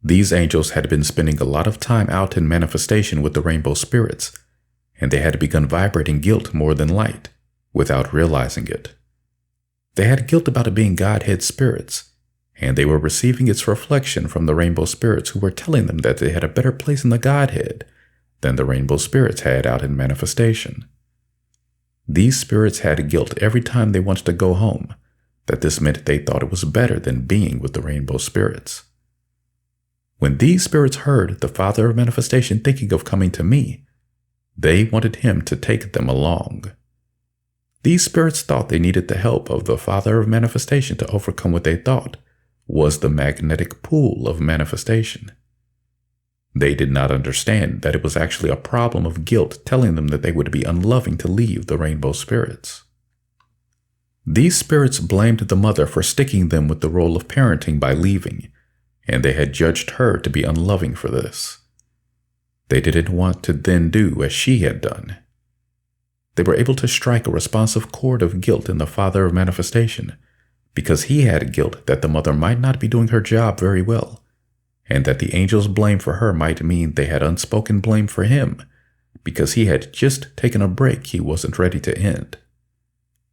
These angels had been spending a lot of time out in manifestation with the rainbow spirits, and they had begun vibrating guilt more than light, without realizing it. They had guilt about it being Godhead spirits, and they were receiving its reflection from the rainbow spirits who were telling them that they had a better place in the Godhead than the rainbow spirits had out in manifestation. These spirits had guilt every time they wanted to go home, that this meant they thought it was better than being with the rainbow spirits. When these spirits heard the Father of Manifestation thinking of coming to me, they wanted him to take them along. These spirits thought they needed the help of the Father of Manifestation to overcome what they thought was the magnetic pull of manifestation. They did not understand that it was actually a problem of guilt telling them that they would be unloving to leave the rainbow spirits. These spirits blamed the mother for sticking them with the role of parenting by leaving, and they had judged her to be unloving for this. They didn't want to then do as she had done. They were able to strike a responsive chord of guilt in the Father of Manifestation, because he had guilt that the mother might not be doing her job very well, and that the angels' blame for her might mean they had unspoken blame for him, because he had just taken a break he wasn't ready to end.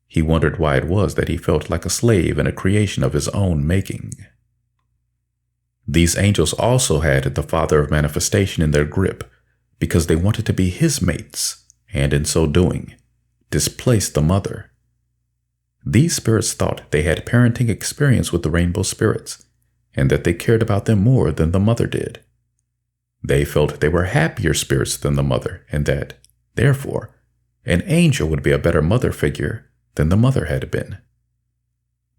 He wondered why it was that he felt like a slave in a creation of his own making. These angels also had the Father of Manifestation in their grip because they wanted to be his mates, and in so doing, displace the mother. These spirits thought they had parenting experience with the rainbow spirits, and that they cared about them more than the mother did. They felt they were happier spirits than the mother, and that, therefore, an angel would be a better mother figure than the mother had been.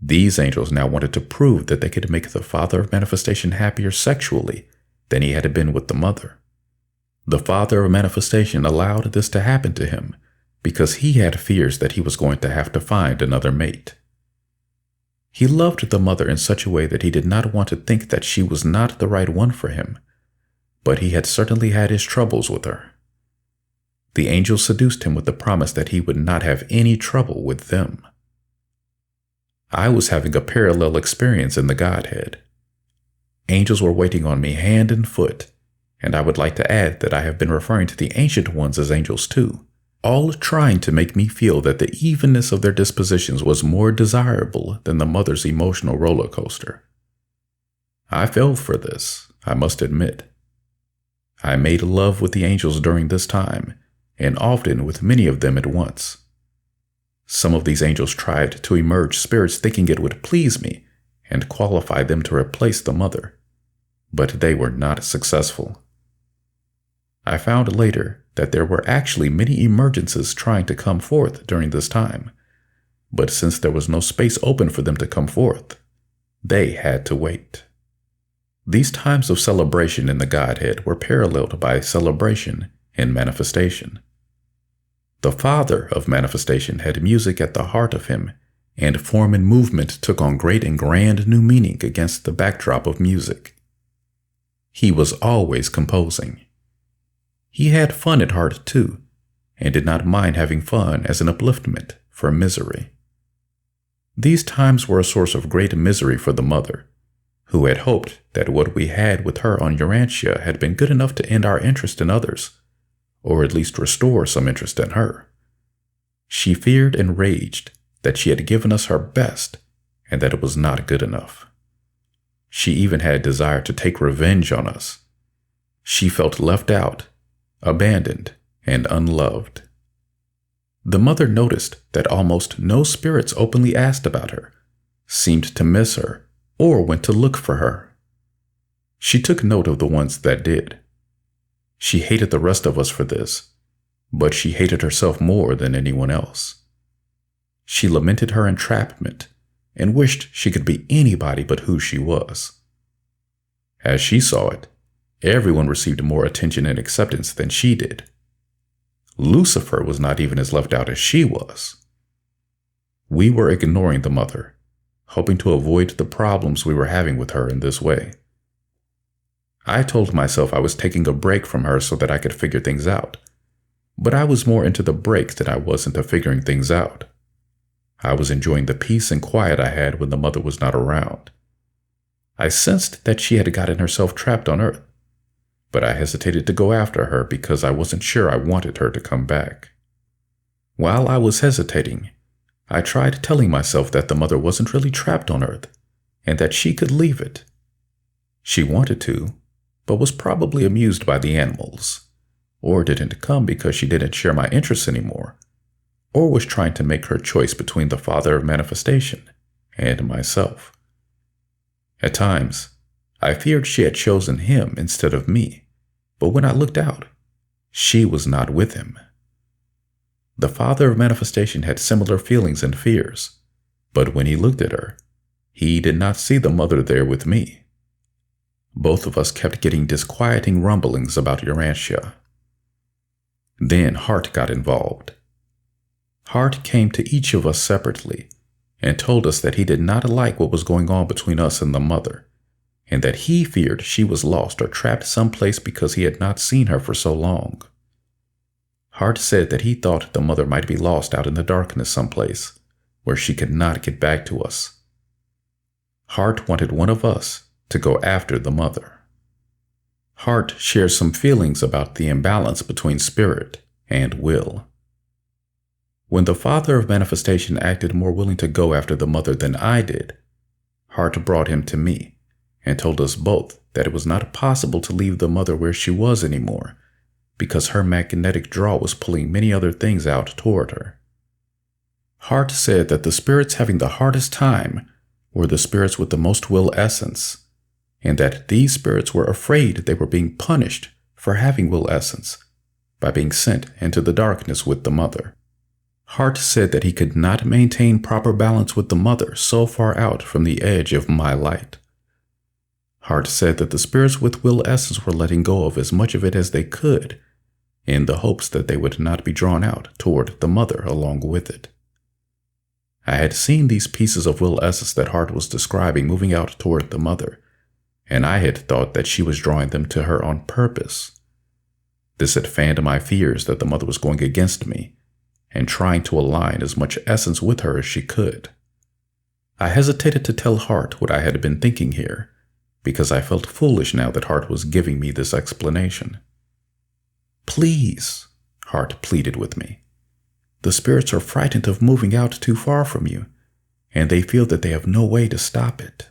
These angels now wanted to prove that they could make the Father of Manifestation happier sexually than he had been with the mother. The Father of Manifestation allowed this to happen to him because he had fears that he was going to have to find another mate. He loved the mother in such a way that he did not want to think that she was not the right one for him, but he had certainly had his troubles with her. The angels seduced him with the promise that he would not have any trouble with them. I was having a parallel experience in the Godhead. Angels were waiting on me hand and foot, and I would like to add that I have been referring to the ancient ones as angels too, all trying to make me feel that the evenness of their dispositions was more desirable than the mother's emotional roller coaster. I fell for this, I must admit. I made love with the angels during this time, and often with many of them at once. Some of these angels tried to emerge spirits thinking it would please me and qualify them to replace the mother, but they were not successful. I found later that there were actually many emergences trying to come forth during this time, but since there was no space open for them to come forth, they had to wait. These times of celebration in the Godhead were paralleled by celebration in manifestation. The Father of Manifestation had music at the heart of him, and form and movement took on great and grand new meaning against the backdrop of music. He was always composing. He had fun at heart too, and did not mind having fun as an upliftment for misery. These times were a source of great misery for the mother, who had hoped that what we had with her on Urantia had been good enough to end our interest in others, or at least restore some interest in her. She feared and raged that she had given us her best and that it was not good enough. She even had desire to take revenge on us. She felt left out, abandoned, and unloved. The mother noticed that almost no spirits openly asked about her, seemed to miss her, or went to look for her. She took note of the ones that did. She hated the rest of us for this, but she hated herself more than anyone else. She lamented her entrapment and wished she could be anybody but who she was. As she saw it, everyone received more attention and acceptance than she did. Lucifer was not even as left out as she was. We were ignoring the mother, hoping to avoid the problems we were having with her in this way. I told myself I was taking a break from her so that I could figure things out, but I was more into the break than I was into figuring things out. I was enjoying the peace and quiet I had when the mother was not around. I sensed that she had gotten herself trapped on Earth, but I hesitated to go after her because I wasn't sure I wanted her to come back. While I was hesitating, I tried telling myself that the mother wasn't really trapped on Earth and that she could leave it. She wanted to, but was probably amused by the animals, or didn't come because she didn't share my interests anymore, or was trying to make her choice between the Father of Manifestation and myself. At times, I feared she had chosen him instead of me, but when I looked out, she was not with him. The Father of Manifestation had similar feelings and fears, but when he looked at her, he did not see the mother there with me. Both of us kept getting disquieting rumblings about Urantia. Then Heart got involved. Heart came to each of us separately and told us that he did not like what was going on between us and the mother, and that he feared she was lost or trapped someplace because he had not seen her for so long. Heart said that he thought the mother might be lost out in the darkness someplace where she could not get back to us. Heart wanted one of us to go after the mother. Heart shares some feelings about the imbalance between spirit and will. When the Father of Manifestation acted more willing to go after the mother than I did, Heart brought him to me and told us both that it was not possible to leave the mother where she was anymore because her magnetic draw was pulling many other things out toward her. Heart said that the spirits having the hardest time were the spirits with the most will essence, and that these spirits were afraid they were being punished for having will essence by being sent into the darkness with the mother. Heart said that he could not maintain proper balance with the mother so far out from the edge of my light. Heart said that the spirits with will essence were letting go of as much of it as they could in the hopes that they would not be drawn out toward the mother along with it. I had seen these pieces of will essence that Heart was describing moving out toward the mother, and I had thought that she was drawing them to her on purpose. This had fanned my fears that the mother was going against me and trying to align as much essence with her as she could. I hesitated to tell Heart what I had been thinking here, because I felt foolish now that Heart was giving me this explanation. "Please," Heart pleaded with me. "The spirits are frightened of moving out too far from you, and they feel that they have no way to stop it."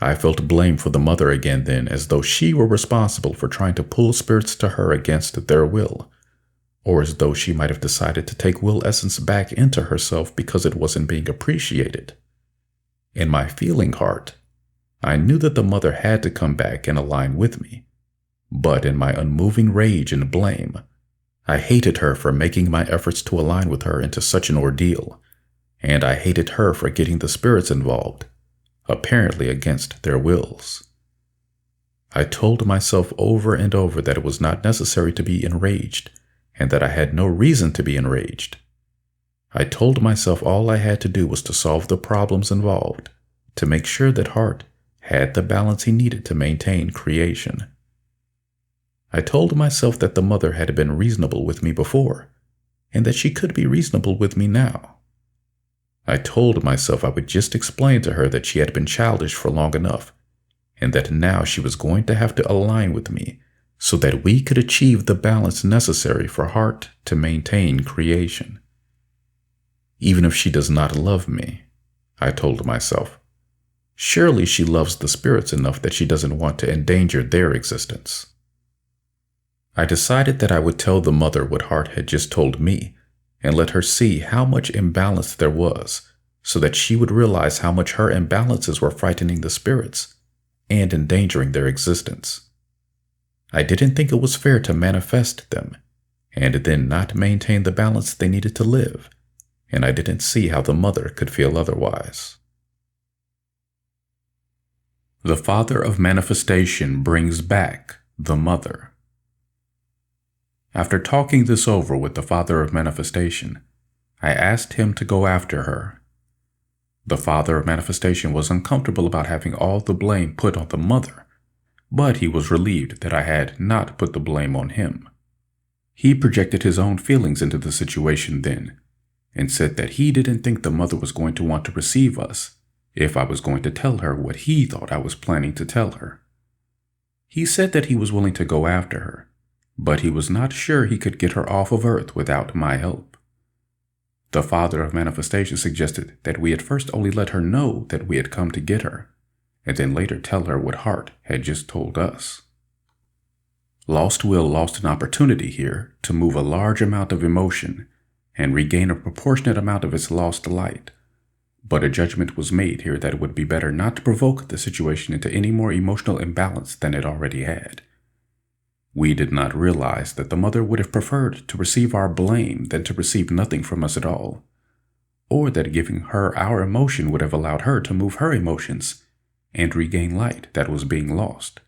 I felt blame for the mother again then, as though she were responsible for trying to pull spirits to her against their will, or as though she might have decided to take will essence back into herself because it wasn't being appreciated. In my feeling heart, I knew that the mother had to come back and align with me, but in my unmoving rage and blame, I hated her for making my efforts to align with her into such an ordeal, and I hated her for getting the spirits involved, apparently against their wills. I told myself over and over that it was not necessary to be enraged, and that I had no reason to be enraged. I told myself all I had to do was to solve the problems involved, to make sure that Heart had the balance he needed to maintain creation. I told myself that the mother had been reasonable with me before, and that she could be reasonable with me now. I told myself I would just explain to her that she had been childish for long enough, and that now she was going to have to align with me so that we could achieve the balance necessary for Heart to maintain creation. Even if she does not love me, I told myself, surely she loves the spirits enough that she doesn't want to endanger their existence. I decided that I would tell the mother what Heart had just told me and let her see how much imbalance there was so that she would realize how much her imbalances were frightening the spirits and endangering their existence. I didn't think it was fair to manifest them and then not maintain the balance they needed to live, and I didn't see how the mother could feel otherwise. The father of manifestation brings back the mother. After talking this over with the father of manifestation, I asked him to go after her. The father of manifestation was uncomfortable about having all the blame put on the mother, but he was relieved that I had not put the blame on him. He projected his own feelings into the situation then, and said that he didn't think the mother was going to want to receive us if I was going to tell her what he thought I was planning to tell her. He said that he was willing to go after her, but he was not sure he could get her off of Earth without my help. The father of manifestation suggested that we at first only let her know that we had come to get her, and then later tell her what Hart had just told us. Lost Will lost an opportunity here to move a large amount of emotion and regain a proportionate amount of its lost light, but a judgment was made here that it would be better not to provoke the situation into any more emotional imbalance than it already had. We did not realize that the mother would have preferred to receive our blame than to receive nothing from us at all, or that giving her our emotion would have allowed her to move her emotions and regain light that was being lost.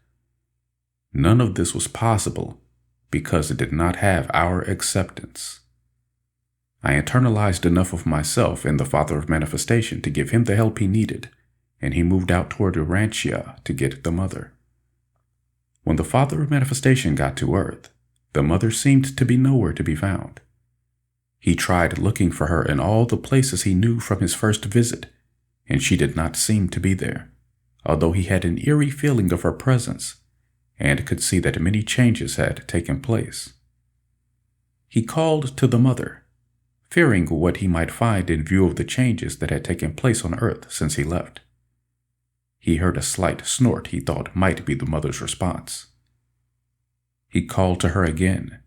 None of this was possible because it did not have our acceptance. I internalized enough of myself in the father of manifestation to give him the help he needed, and he moved out toward Urantia to get the mother. When the father of manifestation got to Earth, the mother seemed to be nowhere to be found. He tried looking for her in all the places he knew from his first visit, and she did not seem to be there, although he had an eerie feeling of her presence and could see that many changes had taken place. He called to the mother, fearing what he might find in view of the changes that had taken place on Earth since he left. He heard a slight snort he thought might be the mother's response. He called to her again,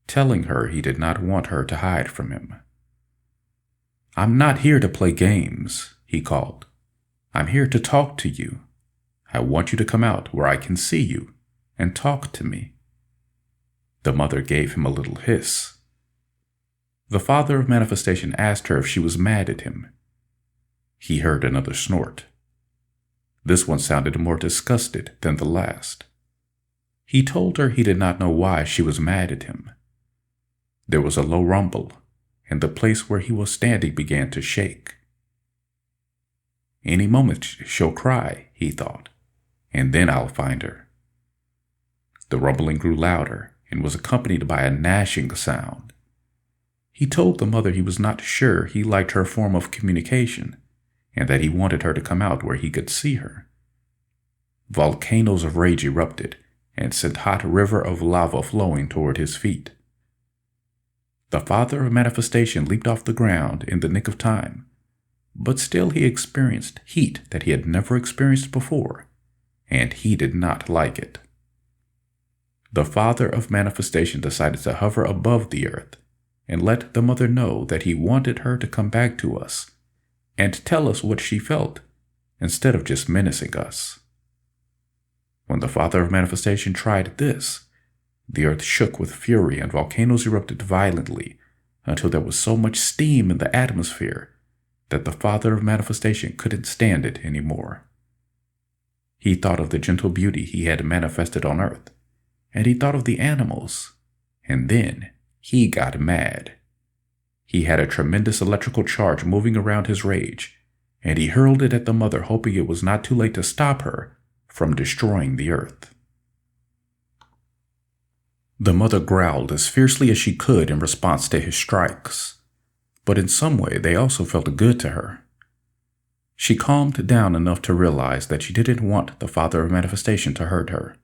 telling her he did not want her to hide from him. "I'm not here to play games," he called. "I'm here to talk to you. I want you to come out where I can see you and talk to me." The mother gave him a little hiss. The father of manifestation asked her if she was mad at him. He heard another snort. This one sounded more disgusted than the last. He told her he did not know why she was mad at him. There was a low rumble, and the place where he was standing began to shake. Any moment she'll cry, he thought, and then I'll find her. The rumbling grew louder and was accompanied by a gnashing sound. He told the mother he was not sure he liked her form of communication, and that he wanted her to come out where he could see her. Volcanoes of rage erupted and sent a hot river of lava flowing toward his feet. The father of manifestation leaped off the ground in the nick of time, but still he experienced heat that he had never experienced before, and he did not like it. The father of manifestation decided to hover above the earth and let the mother know that he wanted her to come back to us and tell us what she felt instead of just menacing us. When the father of manifestation tried this, the earth shook with fury and volcanoes erupted violently until there was so much steam in the atmosphere that the father of manifestation couldn't stand it anymore. He thought of the gentle beauty he had manifested on earth, and he thought of the animals, and then he got mad. He had a tremendous electrical charge moving around his rage, and he hurled it at the mother, hoping it was not too late to stop her from destroying the earth. The mother growled as fiercely as she could in response to his strikes, but in some way they also felt good to her. She calmed down enough to realize that she didn't want the father of manifestation to hurt her.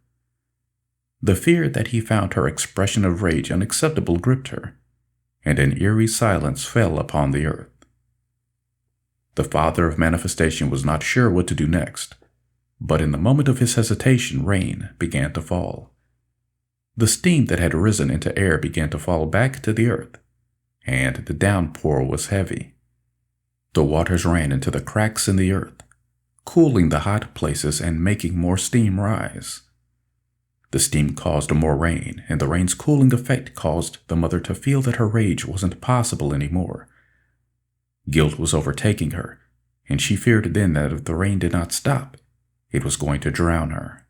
The fear that he found her expression of rage unacceptable gripped her, and an eerie silence fell upon the earth. The father of manifestation was not sure what to do next, but in the moment of his hesitation, rain began to fall. The steam that had risen into air began to fall back to the earth, and the downpour was heavy. The waters ran into the cracks in the earth, cooling the hot places and making more steam rise. The steam caused more rain, and the rain's cooling effect caused the mother to feel that her rage wasn't possible anymore. Guilt was overtaking her, and she feared then that if the rain did not stop, it was going to drown her.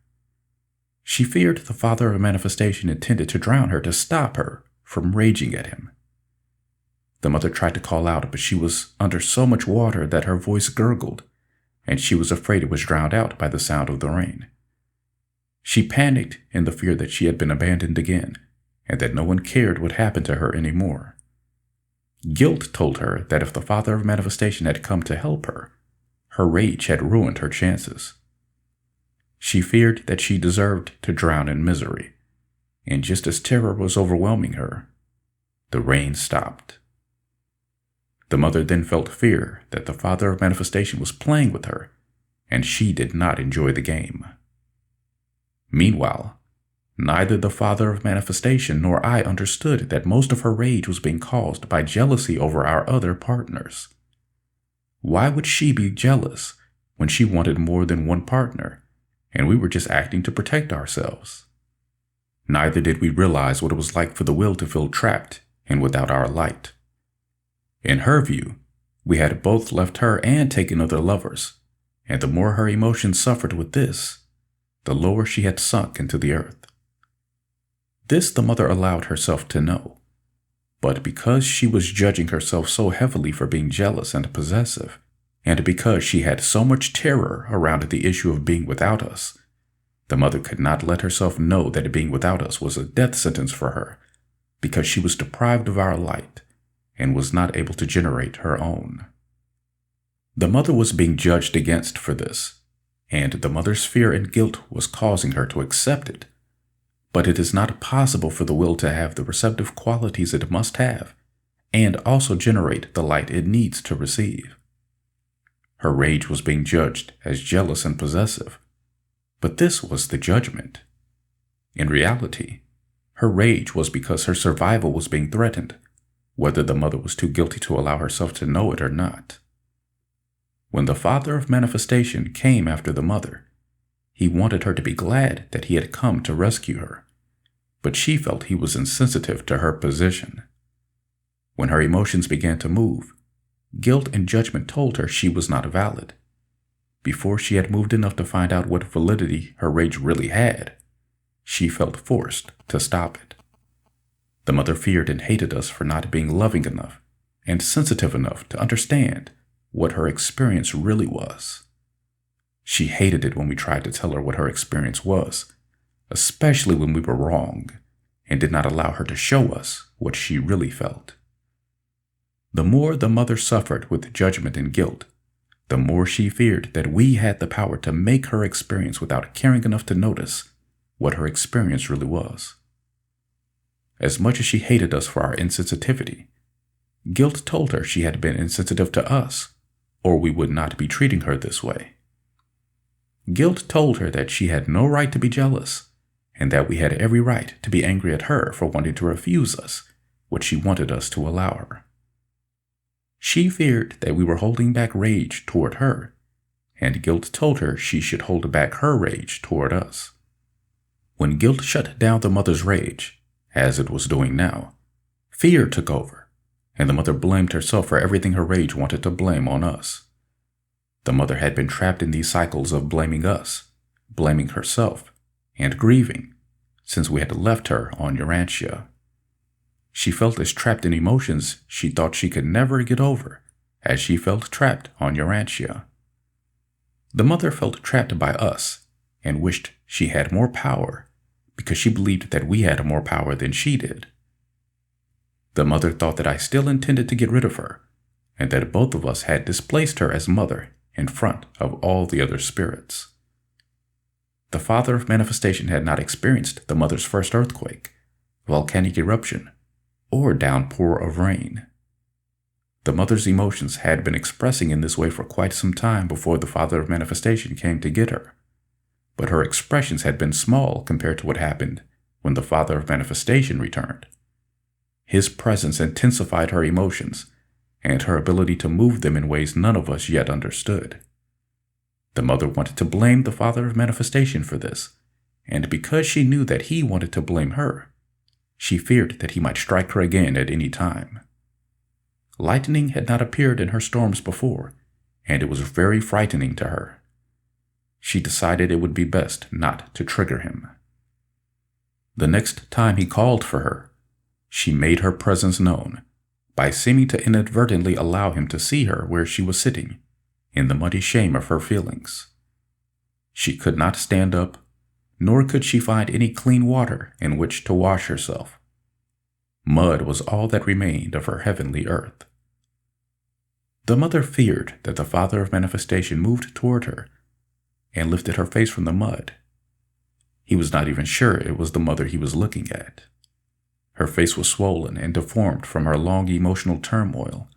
She feared the Father of Manifestation intended to drown her to stop her from raging at him. The mother tried to call out, but she was under so much water that her voice gurgled, and she was afraid it was drowned out by the sound of the rain. She panicked in the fear that she had been abandoned again, and that no one cared what happened to her anymore. Guilt told her that if the Father of Manifestation had come to help her, her rage had ruined her chances. She feared that she deserved to drown in misery, and just as terror was overwhelming her, the rain stopped. The mother then felt fear that the Father of Manifestation was playing with her, and she did not enjoy the game. Meanwhile, neither the Father of Manifestation nor I understood that most of her rage was being caused by jealousy over our other partners. Why would she be jealous when she wanted more than one partner, and we were just acting to protect ourselves? Neither did we realize what it was like for the will to feel trapped and without our light. In her view, we had both left her and taken other lovers, and the more her emotions suffered with this, the lower she had sunk into the earth. This the mother allowed herself to know, but because she was judging herself so heavily for being jealous and possessive, and because she had so much terror around the issue of being without us, the mother could not let herself know that being without us was a death sentence for her, because she was deprived of our light and was not able to generate her own. The mother was being judged against for this, and the mother's fear and guilt was causing her to accept it. But it is not possible for the will to have the receptive qualities it must have, and also generate the light it needs to receive. Her rage was being judged as jealous and possessive, but this was the judgment. In reality, her rage was because her survival was being threatened, whether the mother was too guilty to allow herself to know it or not. When the Father of Manifestation came after the mother, he wanted her to be glad that he had come to rescue her, but she felt he was insensitive to her position. When her emotions began to move, guilt and judgment told her she was not valid. Before she had moved enough to find out what validity her rage really had, she felt forced to stop it. The mother feared and hated us for not being loving enough and sensitive enough to understand what her experience really was. She hated it when we tried to tell her what her experience was, especially when we were wrong, and did not allow her to show us what she really felt. The more the mother suffered with judgment and guilt, the more she feared that we had the power to make her experience without caring enough to notice what her experience really was. As much as she hated us for our insensitivity, guilt told her she had been insensitive to us, or we would not be treating her this way. Guilt told her that she had no right to be jealous, and that we had every right to be angry at her for wanting to refuse us what she wanted us to allow her. She feared that we were holding back rage toward her, and guilt told her she should hold back her rage toward us. When guilt shut down the mother's rage, as it was doing now, fear took over, and the mother blamed herself for everything her rage wanted to blame on us. The mother had been trapped in these cycles of blaming us, blaming herself, and grieving, since we had left her on Urantia. She felt as trapped in emotions she thought she could never get over, as she felt trapped on Urantia. The mother felt trapped by us, and wished she had more power, because she believed that we had more power than she did. The mother thought that I still intended to get rid of her, and that both of us had displaced her as mother in front of all the other spirits. The Father of Manifestation had not experienced the mother's first earthquake, volcanic eruption, or downpour of rain. The mother's emotions had been expressing in this way for quite some time before the Father of Manifestation came to get her, but her expressions had been small compared to what happened when the Father of Manifestation returned. His presence intensified her emotions and her ability to move them in ways none of us yet understood. The mother wanted to blame the Father of Manifestation for this, and because she knew that he wanted to blame her, she feared that he might strike her again at any time. Lightning had not appeared in her storms before, and it was very frightening to her. She decided it would be best not to trigger him. The next time he called for her, she made her presence known by seeming to inadvertently allow him to see her where she was sitting, in the muddy shame of her feelings. She could not stand up, nor could she find any clean water in which to wash herself. Mud was all that remained of her heavenly earth. The mother feared that the father of manifestation moved toward her and lifted her face from the mud. He was not even sure it was the mother he was looking at. Her face was swollen and deformed from her long emotional turmoil,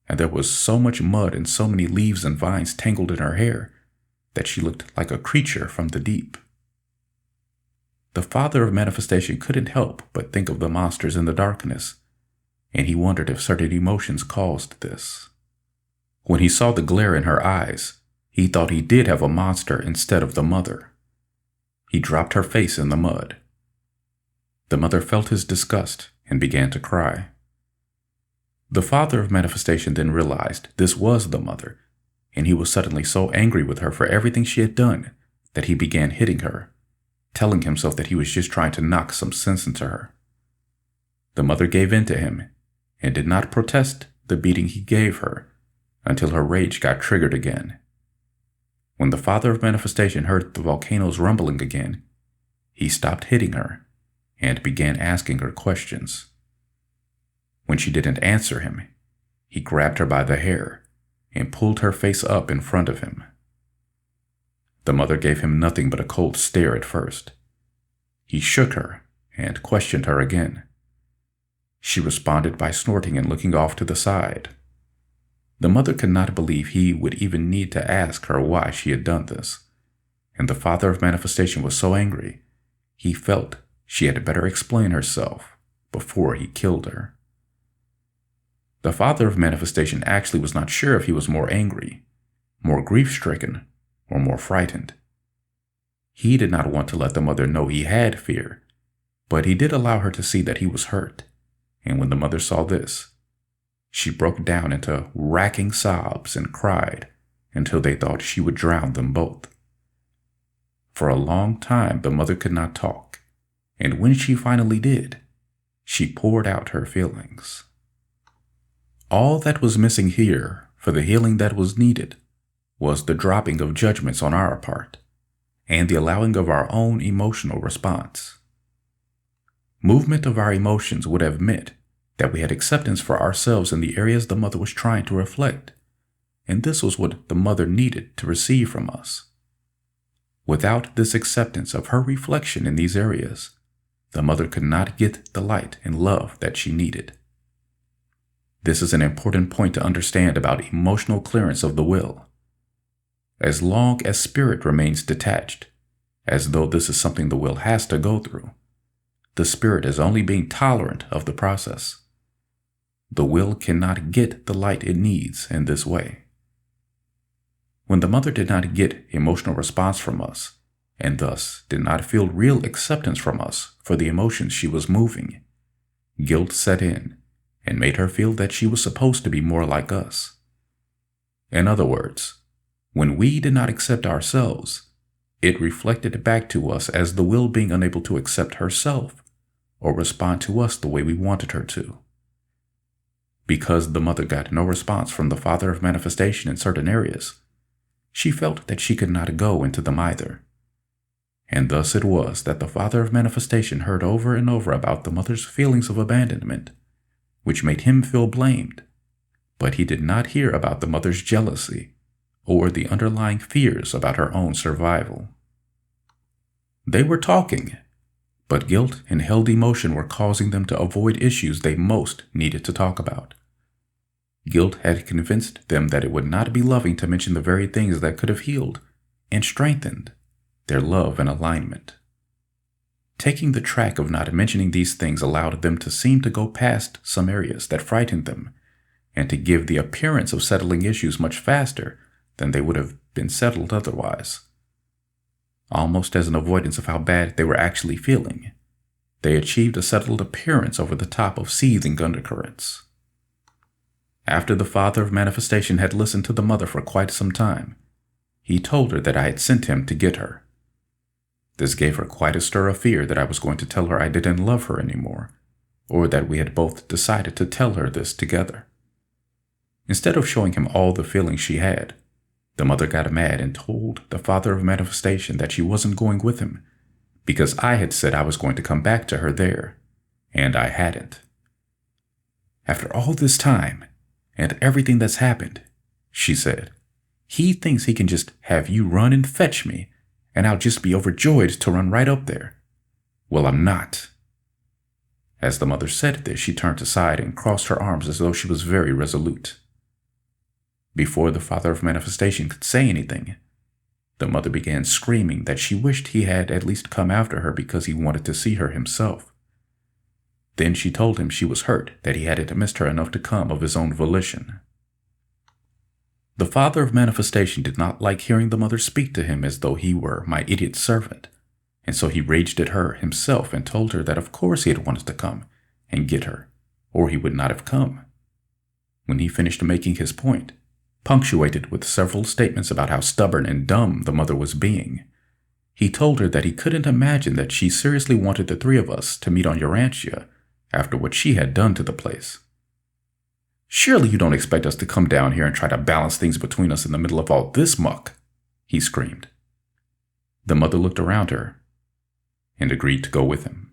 and there was so much mud and so many leaves and vines tangled in her hair that she looked like a creature from the deep. The father of manifestation couldn't help but think of the monsters in the darkness, and he wondered if certain emotions caused this. When he saw the glare in her eyes, he thought he did have a monster instead of the mother. He dropped her face in the mud. The mother felt his disgust and began to cry. The father of manifestation then realized this was the mother, and he was suddenly so angry with her for everything she had done that he began hitting her, telling himself that he was just trying to knock some sense into her. The mother gave in to him and did not protest the beating he gave her until her rage got triggered again. When the father of manifestation heard the volcanoes rumbling again, he stopped hitting her and began asking her questions. When she didn't answer him, he grabbed her by the hair and pulled her face up in front of him. The mother gave him nothing but a cold stare at first. He shook her and questioned her again. She responded by snorting and looking off to the side. The mother could not believe he would even need to ask her why she had done this, and the father of manifestation was so angry, he felt she had better explain herself before he killed her. The father of manifestation actually was not sure if he was more angry, more grief-stricken, or more frightened. He did not want to let the mother know he had fear, but he did allow her to see that he was hurt, and when the mother saw this, she broke down into racking sobs and cried until they thought she would drown them both. For a long time, the mother could not talk, and when she finally did, she poured out her feelings. All that was missing here for the healing that was needed was the dropping of judgments on our part and the allowing of our own emotional response. Movement of our emotions would have meant that we had acceptance for ourselves in the areas the mother was trying to reflect, and this was what the mother needed to receive from us. Without this acceptance of her reflection in these areas, the mother could not get the light and love that she needed. This is an important point to understand about emotional clearance of the will. As long as spirit remains detached, as though this is something the will has to go through, the spirit is only being tolerant of the process. The will cannot get the light it needs in this way. When the mother did not get emotional response from us, and thus did not feel real acceptance from us for the emotions she was moving, guilt set in and made her feel that she was supposed to be more like us. In other words, when we did not accept ourselves, it reflected back to us as the will being unable to accept herself or respond to us the way we wanted her to. Because the mother got no response from the father of manifestation in certain areas, she felt that she could not go into them either. And thus it was that the father of manifestation heard over and over about the mother's feelings of abandonment, which made him feel blamed, but he did not hear about the mother's jealousy or the underlying fears about her own survival. They were talking, but guilt and held emotion were causing them to avoid issues they most needed to talk about. Guilt had convinced them that it would not be loving to mention the very things that could have healed and strengthened their love and alignment. Taking the track of not mentioning these things allowed them to seem to go past some areas that frightened them and to give the appearance of settling issues much faster than they would have been settled otherwise. almost as an avoidance of how bad they were actually feeling. They achieved a settled appearance over the top of seething undercurrents. After the father of manifestation had listened to the mother for quite some time, he told her that I had sent him to get her. This gave her quite a stir of fear that I was going to tell her I didn't love her anymore, or that we had both decided to tell her this together. Instead of showing him all the feelings she had, the mother got mad and told the father of manifestation that she wasn't going with him because I had said I was going to come back to her there, and I hadn't. After all this time, and everything that's happened, she said, he thinks he can just have you run and fetch me, and I'll just be overjoyed to run right up there. Well, I'm not. As the mother said this, she turned aside and crossed her arms as though she was very resolute. Before the father of manifestation could say anything, the mother began screaming that she wished he had at least come after her because he wanted to see her himself. Then she told him she was hurt that he hadn't missed her enough to come of his own volition. The father of manifestation did not like hearing the mother speak to him as though he were my idiot servant, and so he raged at her himself and told her that of course he had wanted to come and get her, or he would not have come. When he finished making his point, punctuated with several statements about how stubborn and dumb the mother was being, he told her that he couldn't imagine that she seriously wanted the three of us to meet on Urantia after what she had done to the place. Surely you don't expect us to come down here and try to balance things between us in the middle of all this muck, he screamed. The mother looked around her and agreed to go with him.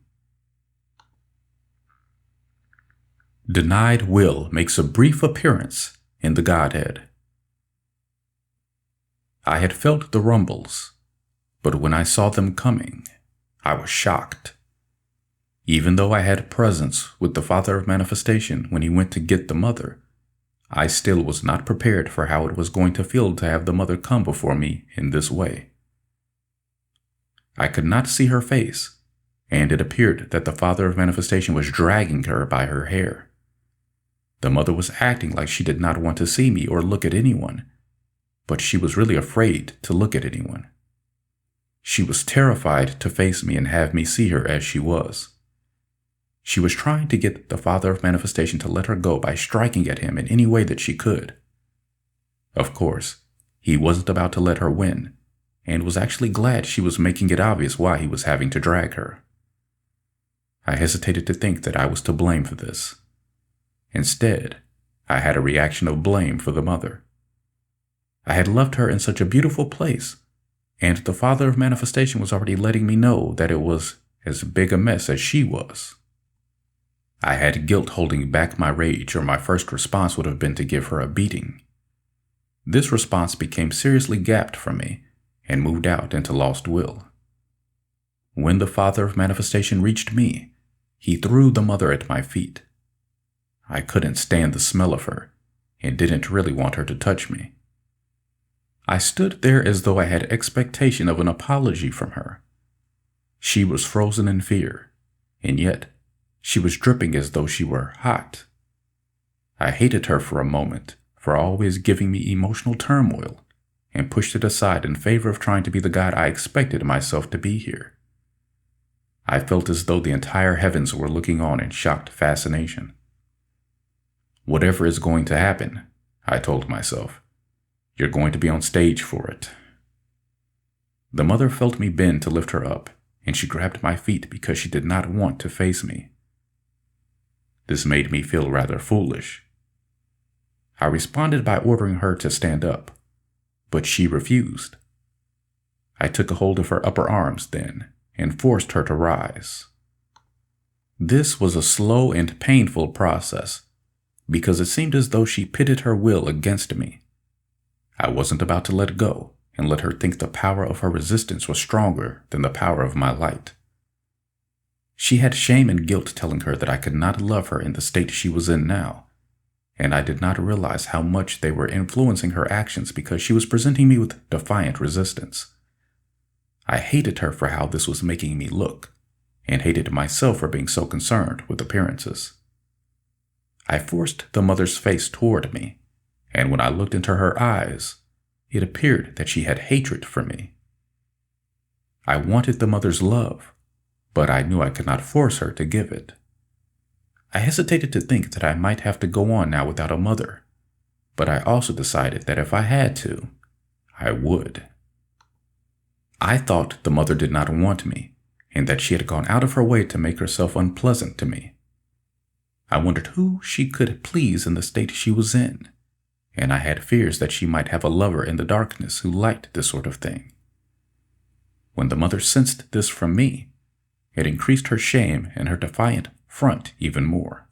Denied will makes a brief appearance in the Godhead. I had felt the rumbles, but when I saw them coming, I was shocked. Even though I had presence with the father of manifestation when he went to get the mother, I still was not prepared for how it was going to feel to have the mother come before me in this way. I could not see her face, and it appeared that the father of manifestation was dragging her by her hair. The mother was acting like she did not want to see me or look at anyone, but she was really afraid to look at anyone. She was terrified to face me and have me see her as she was. She was trying to get the father of manifestation to let her go by striking at him in any way that she could. Of course, he wasn't about to let her win, and was actually glad she was making it obvious why he was having to drag her. I hesitated to think that I was to blame for this. Instead, I had a reaction of blame for the mother. I had left her in such a beautiful place, and the father of manifestation was already letting me know that it was as big a mess as she was. I had guilt holding back my rage, or my first response would have been to give her a beating. This response became seriously gapped from me and moved out into lost will. When the father of manifestation reached me, he threw the mother at my feet. I couldn't stand the smell of her and didn't really want her to touch me. I stood there as though I had expectation of an apology from her. She was frozen in fear, and yet she was dripping as though she were hot. I hated her for a moment for always giving me emotional turmoil and pushed it aside in favor of trying to be the god I expected myself to be here. I felt as though the entire heavens were looking on in shocked fascination. Whatever is going to happen, I told myself, you're going to be on stage for it. The mother felt me bend to lift her up, and she grabbed my feet because she did not want to face me. This made me feel rather foolish. I responded by ordering her to stand up, but she refused. I took a hold of her upper arms then and forced her to rise. This was a slow and painful process because it seemed as though she pitted her will against me. I wasn't about to let go and let her think the power of her resistance was stronger than the power of my light. She had shame and guilt telling her that I could not love her in the state she was in now, and I did not realize how much they were influencing her actions because she was presenting me with defiant resistance. I hated her for how this was making me look, and hated myself for being so concerned with appearances. I forced the mother's face toward me, and when I looked into her eyes, it appeared that she had hatred for me. I wanted the mother's love, but I knew I could not force her to give it. I hesitated to think that I might have to go on now without a mother, but I also decided that if I had to, I would. I thought the mother did not want me, and that she had gone out of her way to make herself unpleasant to me. I wondered who she could please in the state she was in, and I had fears that she might have a lover in the darkness who liked this sort of thing. When the mother sensed this from me, it increased her shame and her defiant front even more.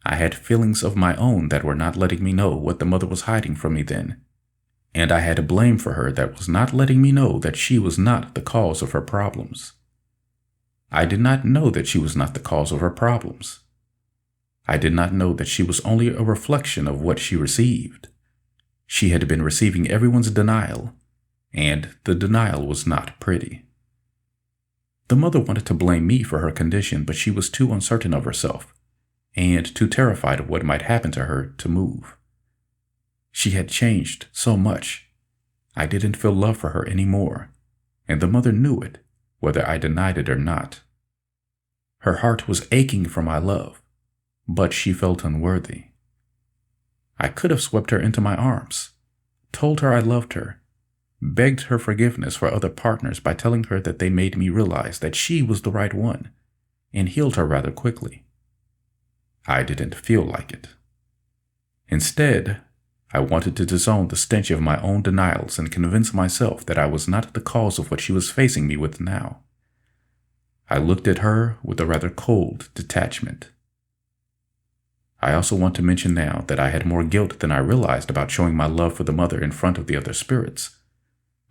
I had feelings of my own that were not letting me know what the mother was hiding from me then, and I had a blame for her that was not letting me know that she was not the cause of her problems. I did not know that she was not the cause of her problems. I did not know that she was only a reflection of what she received. She had been receiving everyone's denial, and the denial was not pretty. The mother wanted to blame me for her condition, but she was too uncertain of herself, and too terrified of what might happen to her to move. She had changed so much. I didn't feel love for her anymore, and the mother knew it, whether I denied it or not. Her heart was aching for my love, but she felt unworthy. I could have swept her into my arms, told her I loved her, begged her forgiveness for other partners by telling her that they made me realize that she was the right one, and healed her rather quickly. I didn't feel like it. Instead, I wanted to disown the stench of my own denials and convince myself that I was not the cause of what she was facing me with now. I looked at her with a rather cold detachment. I also want to mention now that I had more guilt than I realized about showing my love for the mother in front of the other spirits,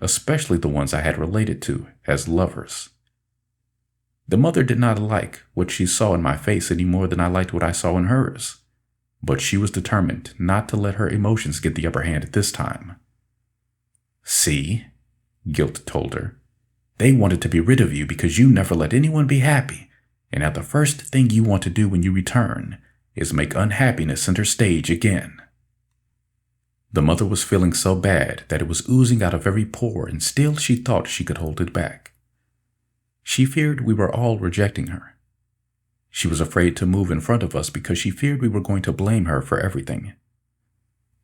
especially the ones I had related to as lovers. The mother did not like what she saw in my face any more than I liked what I saw in hers, but she was determined not to let her emotions get the upper hand this time. "See," guilt told her, "they wanted to be rid of you because you never let anyone be happy, and now the first thing you want to do when you return is make unhappiness center stage again." The mother was feeling so bad that it was oozing out of every pore, and still she thought she could hold it back. She feared we were all rejecting her. She was afraid to move in front of us because she feared we were going to blame her for everything.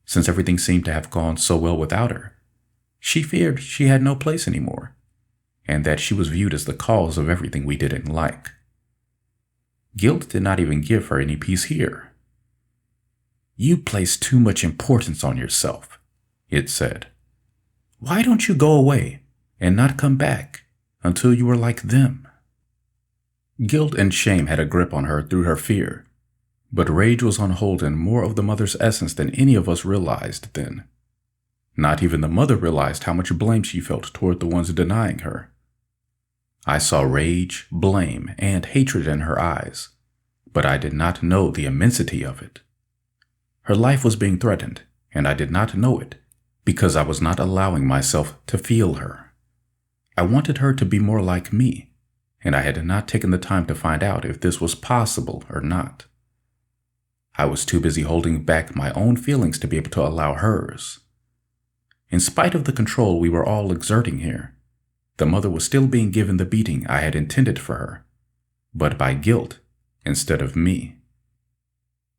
Since everything seemed to have gone so well without her, she feared she had no place anymore, and that she was viewed as the cause of everything we didn't like. Guilt did not even give her any peace here. "You place too much importance on yourself," it said. "Why don't you go away and not come back until you are like them?" Guilt and shame had a grip on her through her fear, but rage was on hold in more of the mother's essence than any of us realized then. Not even the mother realized how much blame she felt toward the ones denying her. I saw rage, blame, and hatred in her eyes, but I did not know the immensity of it. Her life was being threatened, and I did not know it because I was not allowing myself to feel her. I wanted her to be more like me, and I had not taken the time to find out if this was possible or not. I was too busy holding back my own feelings to be able to allow hers. In spite of the control we were all exerting here, the mother was still being given the beating I had intended for her, but by guilt instead of me.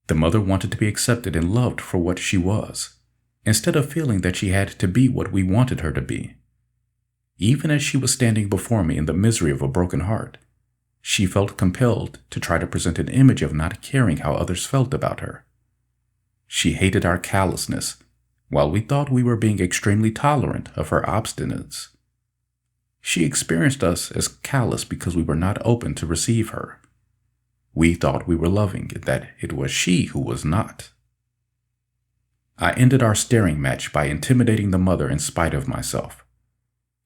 The mother wanted to be accepted and loved for what she was, instead of feeling that she had to be what we wanted her to be. Even as she was standing before me in the misery of a broken heart, she felt compelled to try to present an image of not caring how others felt about her. She hated our callousness, while we thought we were being extremely tolerant of her obstinance. She experienced us as callous because we were not open to receive her. We thought we were loving, that it was she who was not. I ended our staring match by intimidating the mother in spite of myself.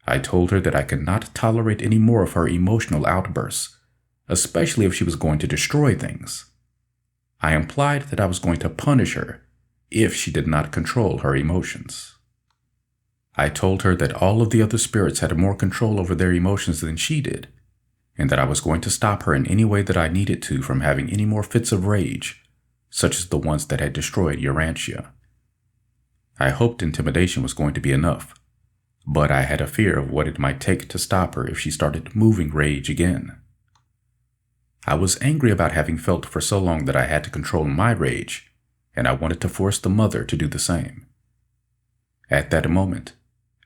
I told her that I could not tolerate any more of her emotional outbursts, especially if she was going to destroy things. I implied that I was going to punish her if she did not control her emotions. I told her that all of the other spirits had more control over their emotions than she did, and that I was going to stop her in any way that I needed to from having any more fits of rage, such as the ones that had destroyed Urantia. I hoped intimidation was going to be enough, but I had a fear of what it might take to stop her if she started moving rage again. I was angry about having felt for so long that I had to control my rage, and I wanted to force the mother to do the same. At that moment,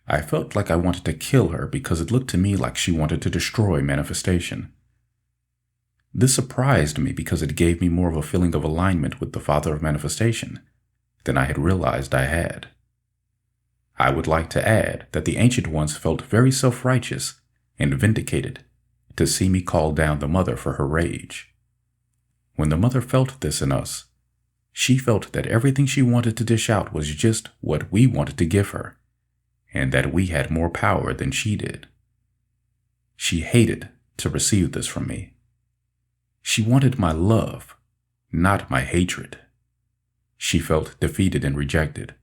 I felt like I wanted to kill her because it looked to me like she wanted to destroy manifestation. This surprised me because it gave me more of a feeling of alignment with the Father of Manifestation than I had realized I had. I would like to add that the Ancient Ones felt very self-righteous and vindicated to see me call down the Mother for her rage. When the Mother felt this in us, she felt that everything she wanted to dish out was just what we wanted to give her, and that we had more power than she did. She hated to receive this from me. She wanted my love, not my hatred. She felt defeated and rejected,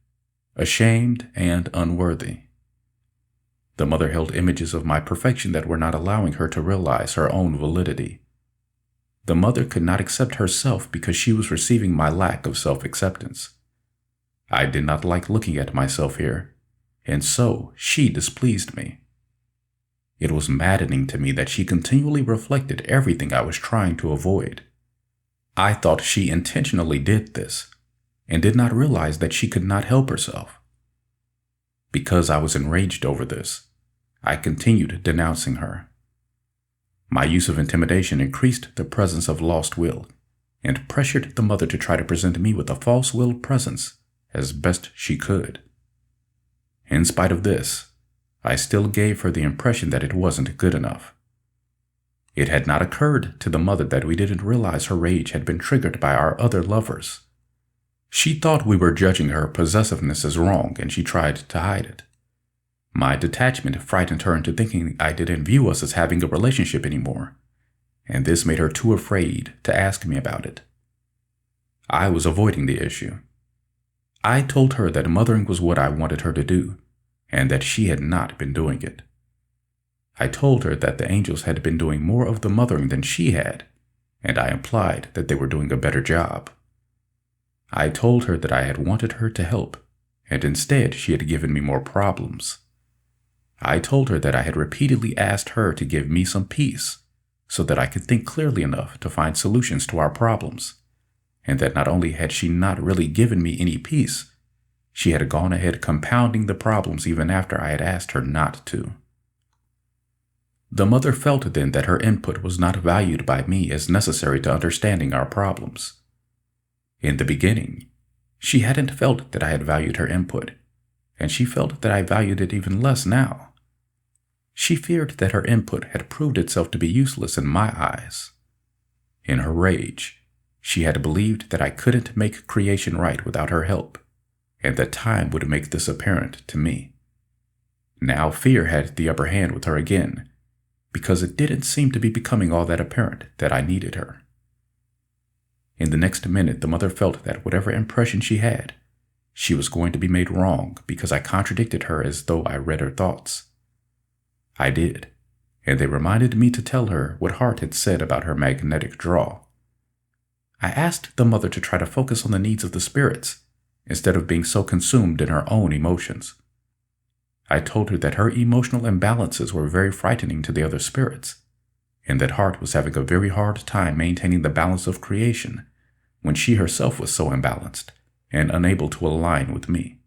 ashamed and unworthy. The Mother held images of my perfection that were not allowing her to realize her own validity. The Mother could not accept herself because she was receiving my lack of self-acceptance. I did not like looking at myself here, and so she displeased me. It was maddening to me that she continually reflected everything I was trying to avoid. I thought she intentionally did this, and did not realize that she could not help herself. Because I was enraged over this, I continued denouncing her. My use of intimidation increased the presence of lost will, and pressured the Mother to try to present me with a false-willed presence as best she could. In spite of this, I still gave her the impression that it wasn't good enough. It had not occurred to the Mother that we didn't realize her rage had been triggered by our other lovers. She thought we were judging her possessiveness as wrong, and she tried to hide it. My detachment frightened her into thinking I didn't view us as having a relationship anymore, and this made her too afraid to ask me about it. I was avoiding the issue. I told her that mothering was what I wanted her to do, and that she had not been doing it. I told her that the angels had been doing more of the mothering than she had, and I implied that they were doing a better job. I told her that I had wanted her to help, and instead she had given me more problems. I told her that I had repeatedly asked her to give me some peace, so that I could think clearly enough to find solutions to our problems, and that not only had she not really given me any peace, she had gone ahead compounding the problems even after I had asked her not to. The Mother felt then that her input was not valued by me as necessary to understanding our problems. In the beginning, she hadn't felt that I had valued her input, and she felt that I valued it even less now. She feared that her input had proved itself to be useless in my eyes. In her rage, she had believed that I couldn't make creation right without her help, and that time would make this apparent to me. Now fear had the upper hand with her again, because it didn't seem to be becoming all that apparent that I needed her. In the next minute, the Mother felt that whatever impression she had, she was going to be made wrong because I contradicted her as though I read her thoughts. I did, and they reminded me to tell her what Hart had said about her magnetic draw. I asked the Mother to try to focus on the needs of the spirits, instead of being so consumed in her own emotions. I told her that her emotional imbalances were very frightening to the other spirits, and that Hart was having a very hard time maintaining the balance of creation when she herself was so imbalanced and unable to align with me.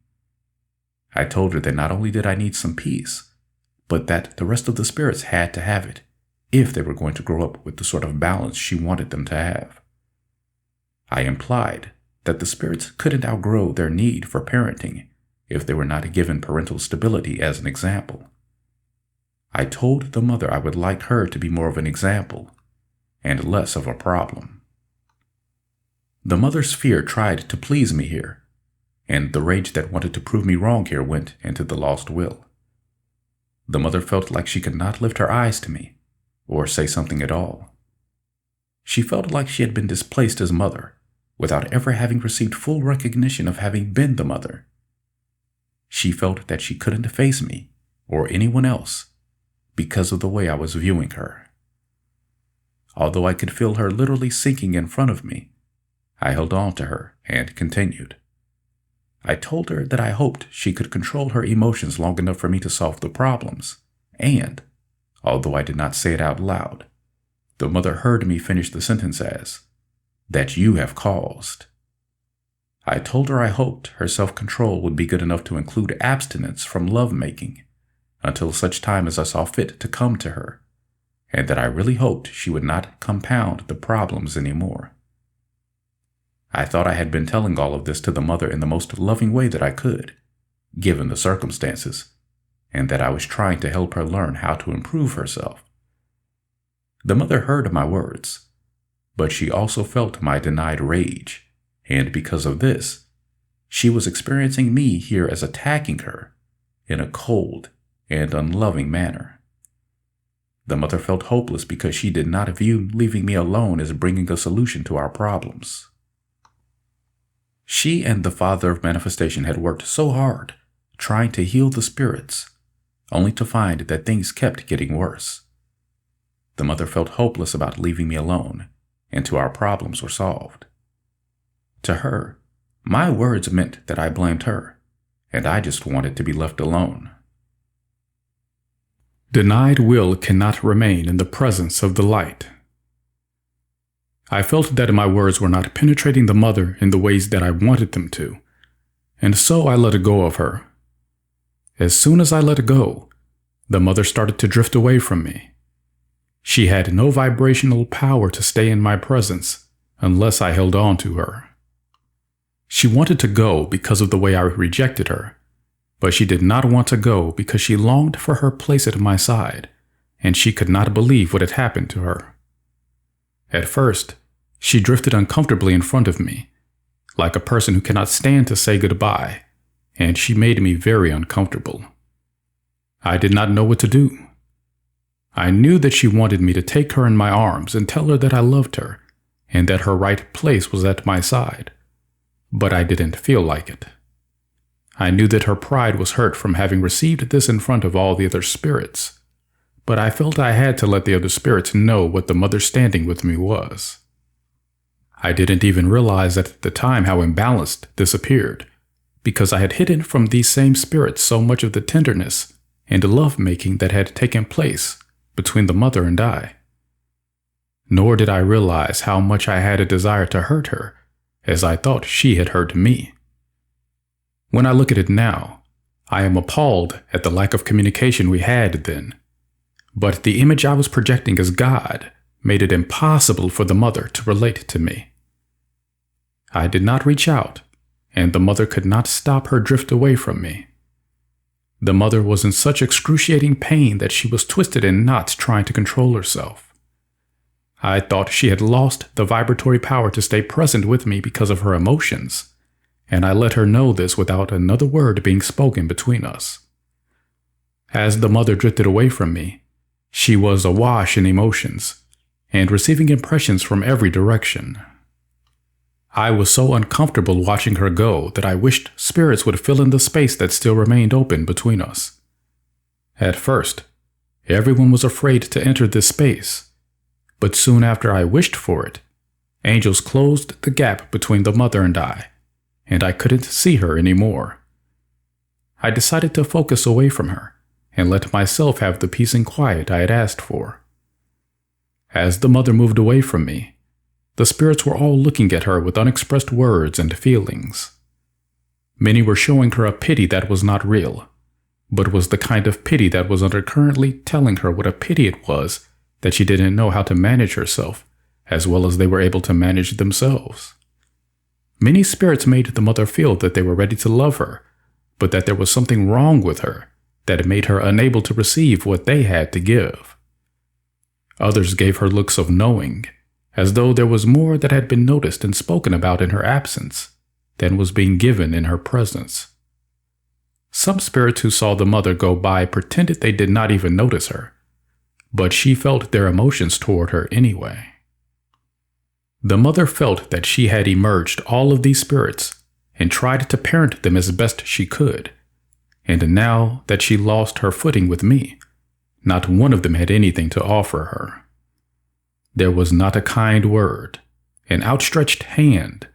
I told her that not only did I need some peace, but that the rest of the spirits had to have it if they were going to grow up with the sort of balance she wanted them to have. I implied that the spirits couldn't outgrow their need for parenting if they were not given parental stability as an example. I told the Mother I would like her to be more of an example and less of a problem. The Mother's fear tried to please me here, and the rage that wanted to prove me wrong here went into the lost will. The Mother felt like she could not lift her eyes to me or say something at all. She felt like she had been displaced as Mother without ever having received full recognition of having been the Mother. She felt that she couldn't face me or anyone else because of the way I was viewing her. Although I could feel her literally sinking in front of me, I held on to her and continued. I told her that I hoped she could control her emotions long enough for me to solve the problems, and, although I did not say it out loud, the mother heard me finish the sentence as, "that you have caused." I told her I hoped her self-control would be good enough to include abstinence from lovemaking until such time as I saw fit to come to her, and that I really hoped she would not compound the problems anymore. I thought I had been telling all of this to the mother in the most loving way that I could, given the circumstances, and that I was trying to help her learn how to improve herself. The mother heard my words, but she also felt my denied rage, and because of this, she was experiencing me here as attacking her in a cold and unloving manner. The mother felt hopeless because she did not view leaving me alone as bringing a solution to our problems. She and the Father of Manifestation had worked so hard trying to heal the spirits, only to find that things kept getting worse. The mother felt hopeless about leaving me alone until our problems were solved. To her, my words meant that I blamed her, and I just wanted to be left alone. Denied will cannot remain in the presence of the light. I felt that my words were not penetrating the mother in the ways that I wanted them to, and so I let go of her. As soon as I let go, the mother started to drift away from me. She had no vibrational power to stay in my presence unless I held on to her. She wanted to go because of the way I rejected her, but she did not want to go because she longed for her place at my side, and she could not believe what had happened to her. At first, she drifted uncomfortably in front of me, like a person who cannot stand to say goodbye, and she made me very uncomfortable. I did not know what to do. I knew that she wanted me to take her in my arms and tell her that I loved her, and that her right place was at my side, but I didn't feel like it. I knew that her pride was hurt from having received this in front of all the other spirits, but I felt I had to let the other spirits know what the mother standing with me was. I didn't even realize at the time how imbalanced this appeared, because I had hidden from these same spirits so much of the tenderness and love-making that had taken place between the mother and I. Nor did I realize how much I had a desire to hurt her, as I thought she had hurt me. When I look at it now, I am appalled at the lack of communication we had then. But the image I was projecting as God made it impossible for the mother to relate to me. I did not reach out, and the mother could not stop her drift away from me. The mother was in such excruciating pain that she was twisted in knots trying to control herself. I thought she had lost the vibratory power to stay present with me because of her emotions, and I let her know this without another word being spoken between us. As the mother drifted away from me, she was awash in emotions and receiving impressions from every direction. I was so uncomfortable watching her go that I wished spirits would fill in the space that still remained open between us. At first, everyone was afraid to enter this space, but soon after I wished for it, angels closed the gap between the mother and I couldn't see her anymore. I decided to focus away from her and let myself have the peace and quiet I had asked for. As the mother moved away from me, the spirits were all looking at her with unexpressed words and feelings. Many were showing her a pity that was not real, but was the kind of pity that was undercurrently telling her what a pity it was that she didn't know how to manage herself as well as they were able to manage themselves. Many spirits made the mother feel that they were ready to love her, but that there was something wrong with her that made her unable to receive what they had to give. Others gave her looks of knowing, as though there was more that had been noticed and spoken about in her absence than was being given in her presence. Some spirits who saw the mother go by pretended they did not even notice her, but she felt their emotions toward her anyway. The mother felt that she had emerged all of these spirits and tried to parent them as best she could, and now that she lost her footing with me, not one of them had anything to offer her. There was not a kind word, an outstretched hand,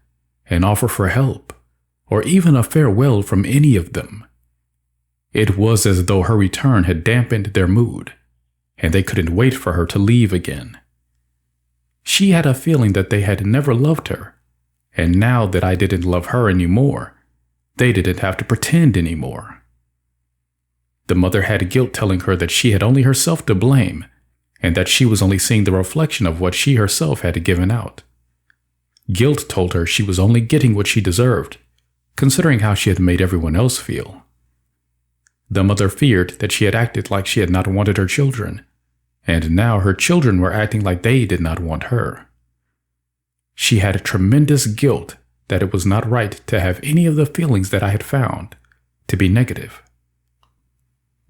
an offer for help, or even a farewell from any of them. It was as though her return had dampened their mood, and they couldn't wait for her to leave again. She had a feeling that they had never loved her, and now that I didn't love her anymore, they didn't have to pretend anymore. The mother had guilt telling her that she had only herself to blame, and that she was only seeing the reflection of what she herself had given out. Guilt told her she was only getting what she deserved, considering how she had made everyone else feel. The mother feared that she had acted like she had not wanted her children, and now her children were acting like they did not want her. She had a tremendous guilt that it was not right to have any of the feelings that I had found to be negative.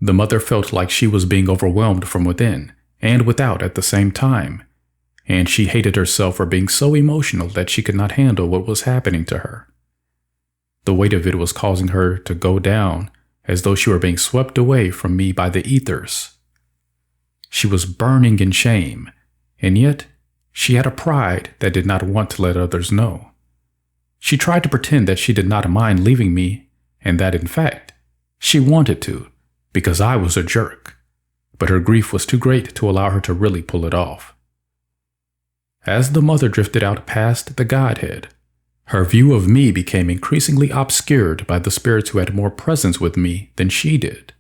The mother felt like she was being overwhelmed from within and without at the same time, and she hated herself for being so emotional that she could not handle what was happening to her. The weight of it was causing her to go down as though she were being swept away from me by the ethers. She was burning in shame, and yet she had a pride that did not want to let others know. She tried to pretend that she did not mind leaving me, and that in fact, she wanted to, because I was a jerk, but her grief was too great to allow her to really pull it off. As the mother drifted out past the Godhead, her view of me became increasingly obscured by the spirits who had more presence with me than she did.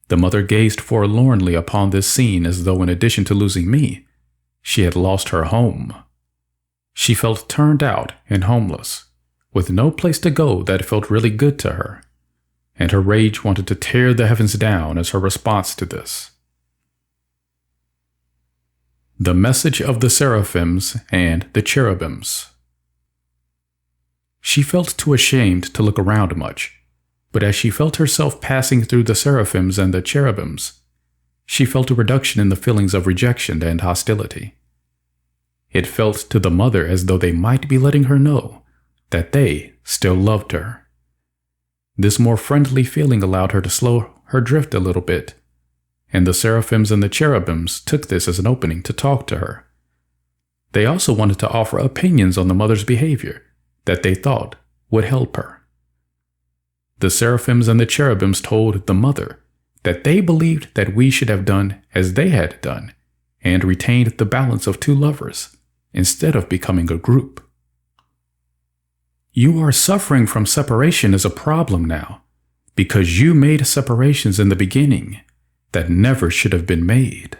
The mother gazed forlornly upon this scene as though in addition to losing me, she had lost her home. She felt turned out and homeless, with no place to go that felt really good to her, and her rage wanted to tear the heavens down as her response to this. The message of the seraphims and the cherubims. She felt too ashamed to look around much, but as she felt herself passing through the seraphims and the cherubims, she felt a reduction in the feelings of rejection and hostility. It felt to the mother as though they might be letting her know that they still loved her. This more friendly feeling allowed her to slow her drift a little bit, and the seraphims and the cherubims took this as an opening to talk to her. They also wanted to offer opinions on the mother's behavior that they thought would help her. The seraphims and the cherubims told the mother that they believed that we should have done as they had done and retained the balance of two lovers instead of becoming a group. You are suffering from separation as a problem now because you made separations in the beginning that never should have been made.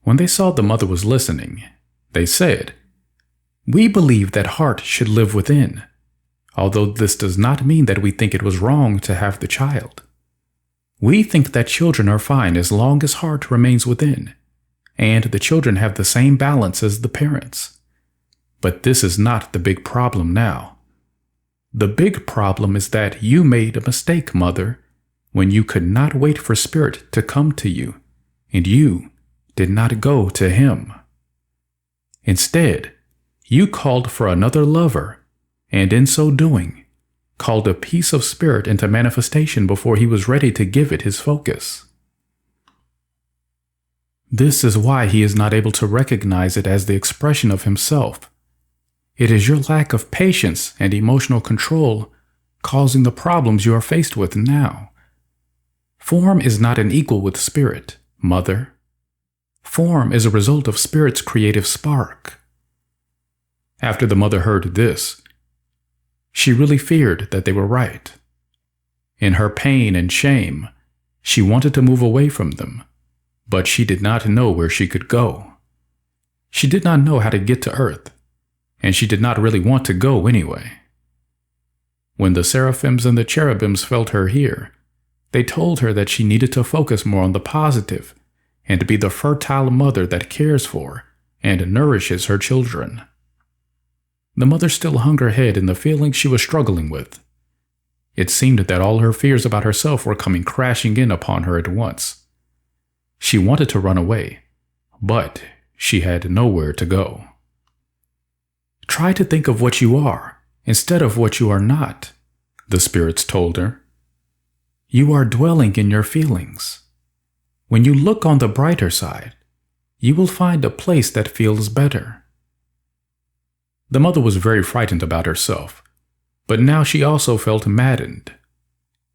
When they saw the mother was listening, they said, "We believe that heart should live within, although this does not mean that we think it was wrong to have the child. We think that children are fine as long as heart remains within, and the children have the same balance as the parents. But this is not the big problem now. The big problem is that you made a mistake, Mother, when you could not wait for Spirit to come to you, and you did not go to him. Instead, you called for another lover, and in so doing, called a piece of Spirit into manifestation before he was ready to give it his focus. This is why he is not able to recognize it as the expression of himself. It is your lack of patience and emotional control causing the problems you are faced with now. Form is not an equal with Spirit, Mother. Form is a result of Spirit's creative spark." After the mother heard this, she really feared that they were right. In her pain and shame, she wanted to move away from them, but she did not know where she could go. She did not know how to get to Earth, and she did not really want to go anyway. When the seraphims and the cherubims felt her here, they told her that she needed to focus more on the positive and be the fertile mother that cares for and nourishes her children. The mother still hung her head in the feelings she was struggling with. It seemed that all her fears about herself were coming crashing in upon her at once. She wanted to run away, but she had nowhere to go. "Try to think of what you are instead of what you are not," the spirits told her. "You are dwelling in your feelings. When you look on the brighter side, you will find a place that feels better." The mother was very frightened about herself, But now she also felt maddened.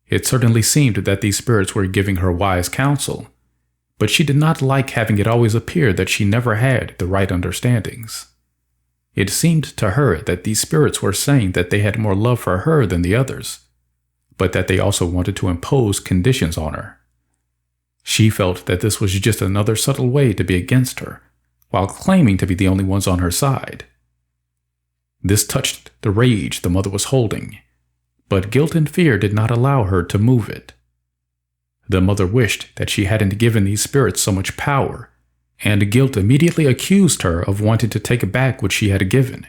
It certainly seemed that these spirits were giving her wise counsel, but she did not like having it always appear that she never had the right understandings. It seemed to her that these spirits were saying that they had more love for her than the others, but that they also wanted to impose conditions on her. She felt that this was just another subtle way to be against her, while claiming to be the only ones on her side. This touched the rage the mother was holding, but guilt and fear did not allow her to move it. The mother wished that she hadn't given these spirits so much power, and guilt immediately accused her of wanting to take back what she had given,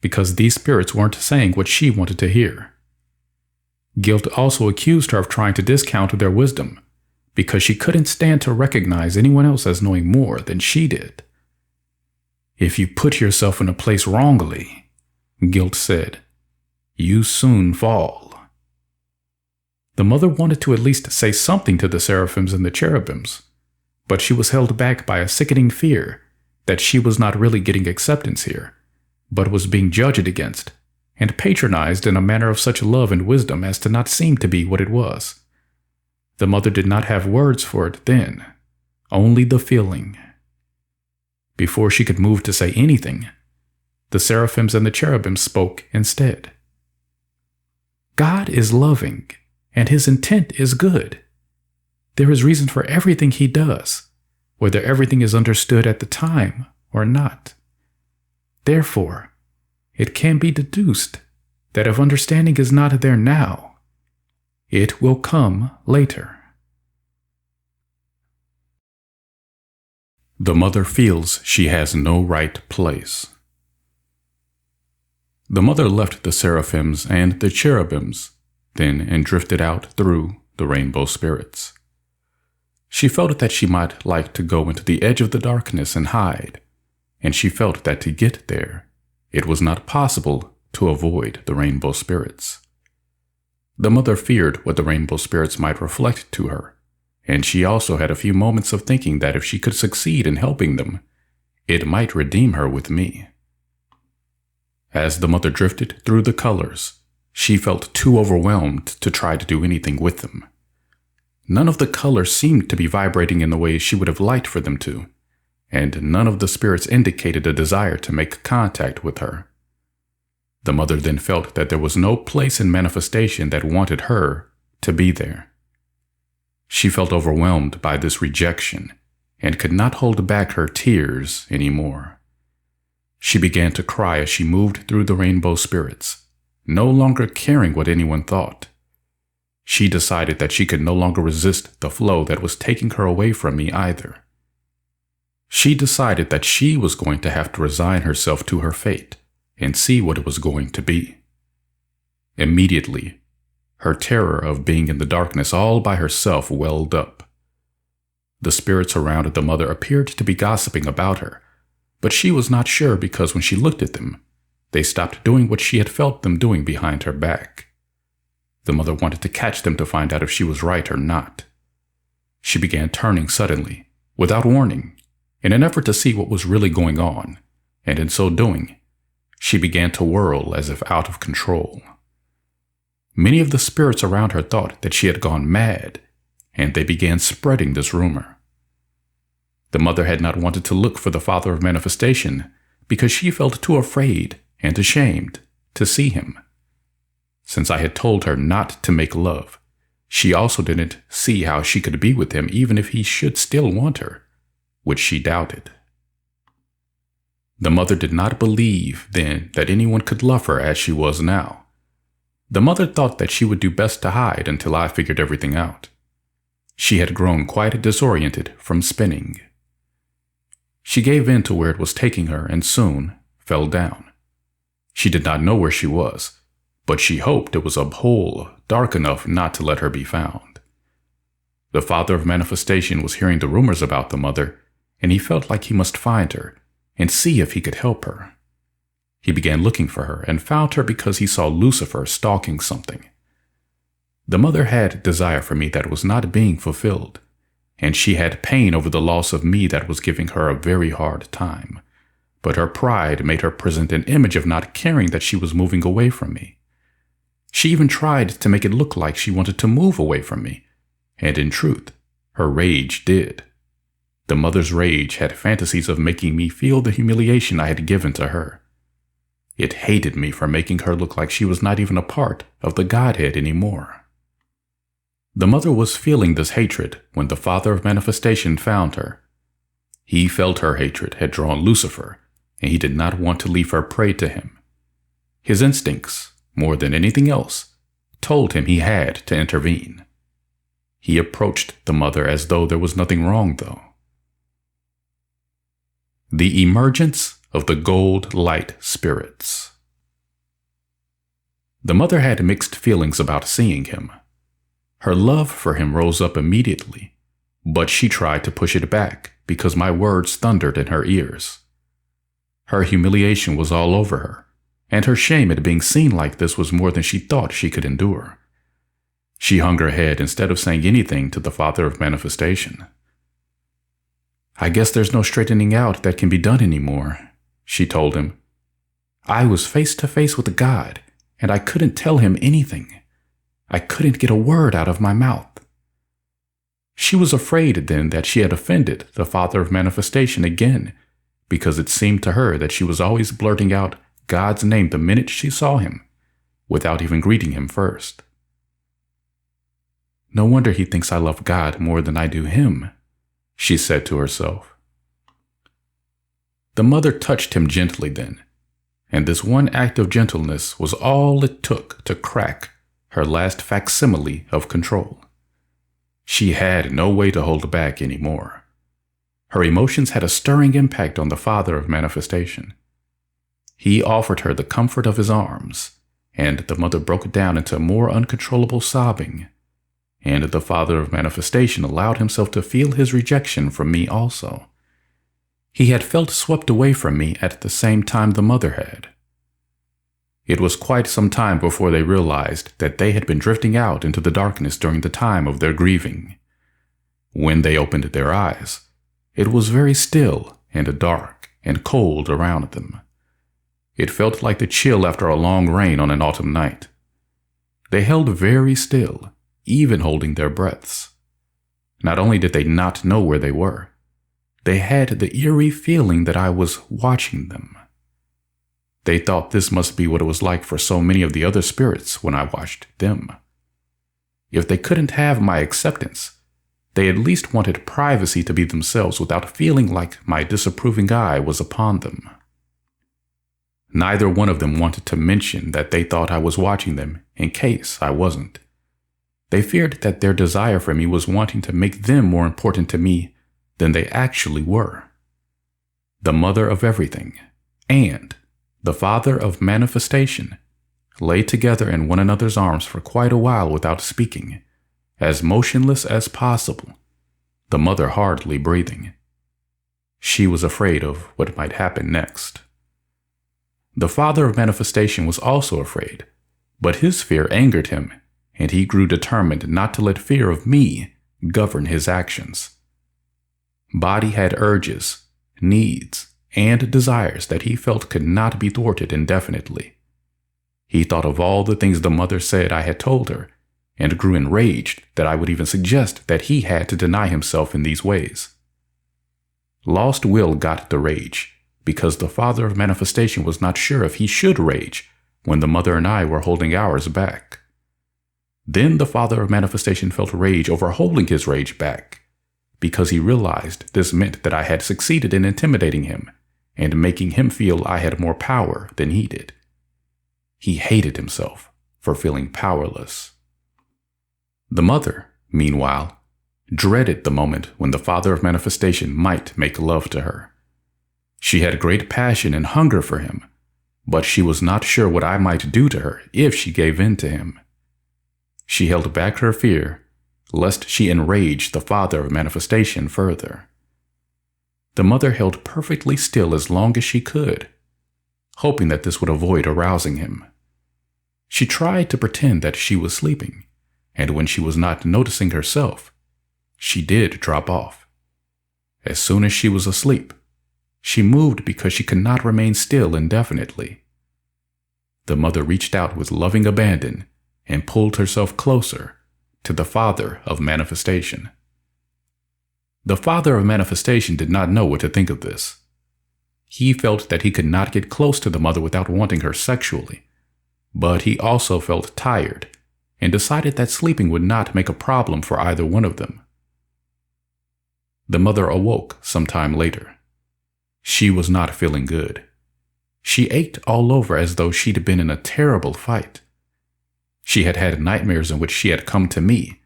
because these spirits weren't saying what she wanted to hear. Guilt also accused her of trying to discount their wisdom, because she couldn't stand to recognize anyone else as knowing more than she did. If you put yourself in a place wrongly, guilt said, you soon fall. The mother wanted to at least say something to the seraphims and the cherubims, but she was held back by a sickening fear that she was not really getting acceptance here, but was being judged against and patronized in a manner of such love and wisdom as to not seem to be what it was. The mother did not have words for it then, only the feeling. Before she could move to say anything, the seraphims and the cherubims spoke instead. God is loving, and his intent is good. There is reason for everything he does, whether everything is understood at the time or not. Therefore, it can be deduced that if understanding is not there now, it will come later. The mother feels she has no right place. The mother left the seraphims and the cherubims then and drifted out through the rainbow spirits. She felt that she might like to go into the edge of the darkness and hide, and she felt that to get there, it was not possible to avoid the rainbow spirits. The mother feared what the rainbow spirits might reflect to her, and she also had a few moments of thinking that if she could succeed in helping them, it might redeem her with me. As the mother drifted through the colors, she felt too overwhelmed to try to do anything with them. None of the colors seemed to be vibrating in the way she would have liked for them to, and none of the spirits indicated a desire to make contact with her. The mother then felt that there was no place in manifestation that wanted her to be there. She felt overwhelmed by this rejection and could not hold back her tears anymore. She began to cry as she moved through the rainbow spirits, no longer caring what anyone thought. She decided that she could no longer resist the flow that was taking her away from me either. She decided that she was going to have to resign herself to her fate and see what it was going to be. Immediately, her terror of being in the darkness all by herself welled up. The spirits around the mother appeared to be gossiping about her, but she was not sure because when she looked at them, they stopped doing what she had felt them doing behind her back. The mother wanted to catch them to find out if she was right or not. She began turning suddenly, without warning, in an effort to see what was really going on, and in so doing, she began to whirl as if out of control. Many of the spirits around her thought that she had gone mad, and they began spreading this rumor. The mother had not wanted to look for the father of manifestation because she felt too afraid and ashamed to see him. Since I had told her not to make love, she also didn't see how she could be with him even if he should still want her, which she doubted. The mother did not believe then that anyone could love her as she was now. The mother thought that she would do best to hide until I figured everything out. She had grown quite disoriented from spinning. She gave in to where it was taking her and soon fell down. She did not know where she was, but she hoped it was a hole dark enough not to let her be found. The father of manifestation was hearing the rumors about the mother, and he felt like he must find her and see if he could help her. He began looking for her and found her because he saw Lucifer stalking something. The mother had desire for me that was not being fulfilled, and she had pain over the loss of me that was giving her a very hard time. But her pride made her present an image of not caring that she was moving away from me. She even tried to make it look like she wanted to move away from me, and in truth, her rage did. The mother's rage had fantasies of making me feel the humiliation I had given to her. It hated me for making her look like she was not even a part of the Godhead anymore. The mother was feeling this hatred when the Father of Manifestation found her. He felt her hatred had drawn Lucifer, and he did not want to leave her prey to him. His instincts, more than anything else, told him he had to intervene. He approached the mother as though there was nothing wrong, though. The emergence of the gold light spirits. The mother had mixed feelings about seeing him. Her love for him rose up immediately, but she tried to push it back because my words thundered in her ears. Her humiliation was all over her, and her shame at being seen like this was more than she thought she could endure. She hung her head instead of saying anything to the Father of Manifestation. "I guess there's no straightening out that can be done anymore," she told him. "I was face to face with God, and I couldn't tell him anything. I couldn't get a word out of my mouth." She was afraid then that she had offended the Father of Manifestation again, because it seemed to her that she was always blurting out God's name the minute she saw him, without even greeting him first. "No wonder he thinks I love God more than I do him," she said to herself. The mother touched him gently then, and this one act of gentleness was all it took to crack her last facsimile of control. She had no way to hold back anymore. Her emotions had a stirring impact on the Father of Manifestation. He offered her the comfort of his arms, and the mother broke down into more uncontrollable sobbing, and the Father of Manifestation allowed himself to feel his rejection from me also. He had felt swept away from me at the same time the mother had. It was quite some time before they realized that they had been drifting out into the darkness during the time of their grieving. When they opened their eyes, it was very still and dark and cold around them. It felt like the chill after a long rain on an autumn night. They held very still, even holding their breaths. Not only did they not know where they were, they had the eerie feeling that I was watching them. They thought this must be what it was like for so many of the other spirits when I watched them. If they couldn't have my acceptance, they at least wanted privacy to be themselves without feeling like my disapproving eye was upon them. Neither one of them wanted to mention that they thought I was watching them in case I wasn't. They feared that their desire for me was wanting to make them more important to me than they actually were. The mother of everything and the Father of Manifestation lay together in one another's arms for quite a while without speaking, as motionless as possible, the mother hardly breathing. She was afraid of what might happen next. The Father of Manifestation was also afraid, but his fear angered him, and he grew determined not to let fear of me govern his actions. Body had urges, needs, and desires that he felt could not be thwarted indefinitely. He thought of all the things the mother said I had told her, and grew enraged that I would even suggest that he had to deny himself in these ways. Lost will got the rage, because the Father of Manifestation was not sure if he should rage when the mother and I were holding ours back. Then the Father of Manifestation felt rage over holding his rage back, because he realized this meant that I had succeeded in intimidating him and making him feel I had more power than he did. He hated himself for feeling powerless. The mother, meanwhile, dreaded the moment when the Father of Manifestation might make love to her. She had great passion and hunger for him, but she was not sure what I might do to her if she gave in to him. She held back her fear, lest she enrage the Father of Manifestation further. The mother held perfectly still as long as she could, hoping that this would avoid arousing him. She tried to pretend that she was sleeping, and when she was not noticing herself, she did drop off. As soon as she was asleep, she moved because she could not remain still indefinitely. The mother reached out with loving abandon and pulled herself closer to the father of manifestation. The father of manifestation did not know what to think of this. He felt that he could not get close to the mother without wanting her sexually, but he also felt tired and decided that sleeping would not make a problem for either one of them. The mother awoke some time later. She was not feeling good. She ached all over as though she'd been in a terrible fight. She had had nightmares in which she had come to me,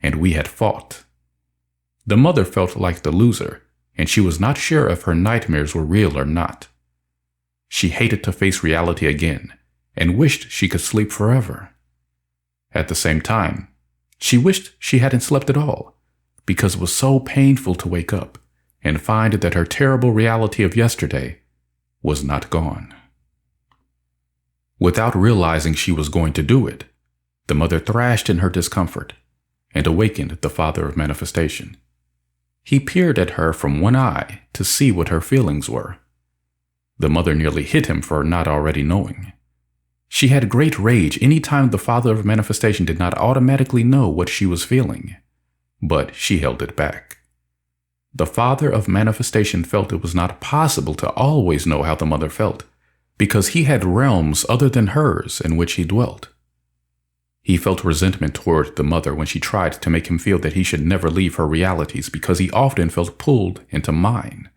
and we had fought. The mother felt like the loser, and she was not sure if her nightmares were real or not. She hated to face reality again, and wished she could sleep forever. At the same time, she wished she hadn't slept at all, because it was so painful to wake up and find that her terrible reality of yesterday was not gone. Without realizing she was going to do it, the mother thrashed in her discomfort and awakened the father of manifestation. He peered at her from one eye to see what her feelings were. The mother nearly hit him for not already knowing. She had great rage any time the father of manifestation did not automatically know what she was feeling, but she held it back. The father of manifestation felt it was not possible to always know how the mother felt, because he had realms other than hers in which he dwelt. He felt resentment toward the mother when she tried to make him feel that he should never leave her realities because he often felt pulled into mine.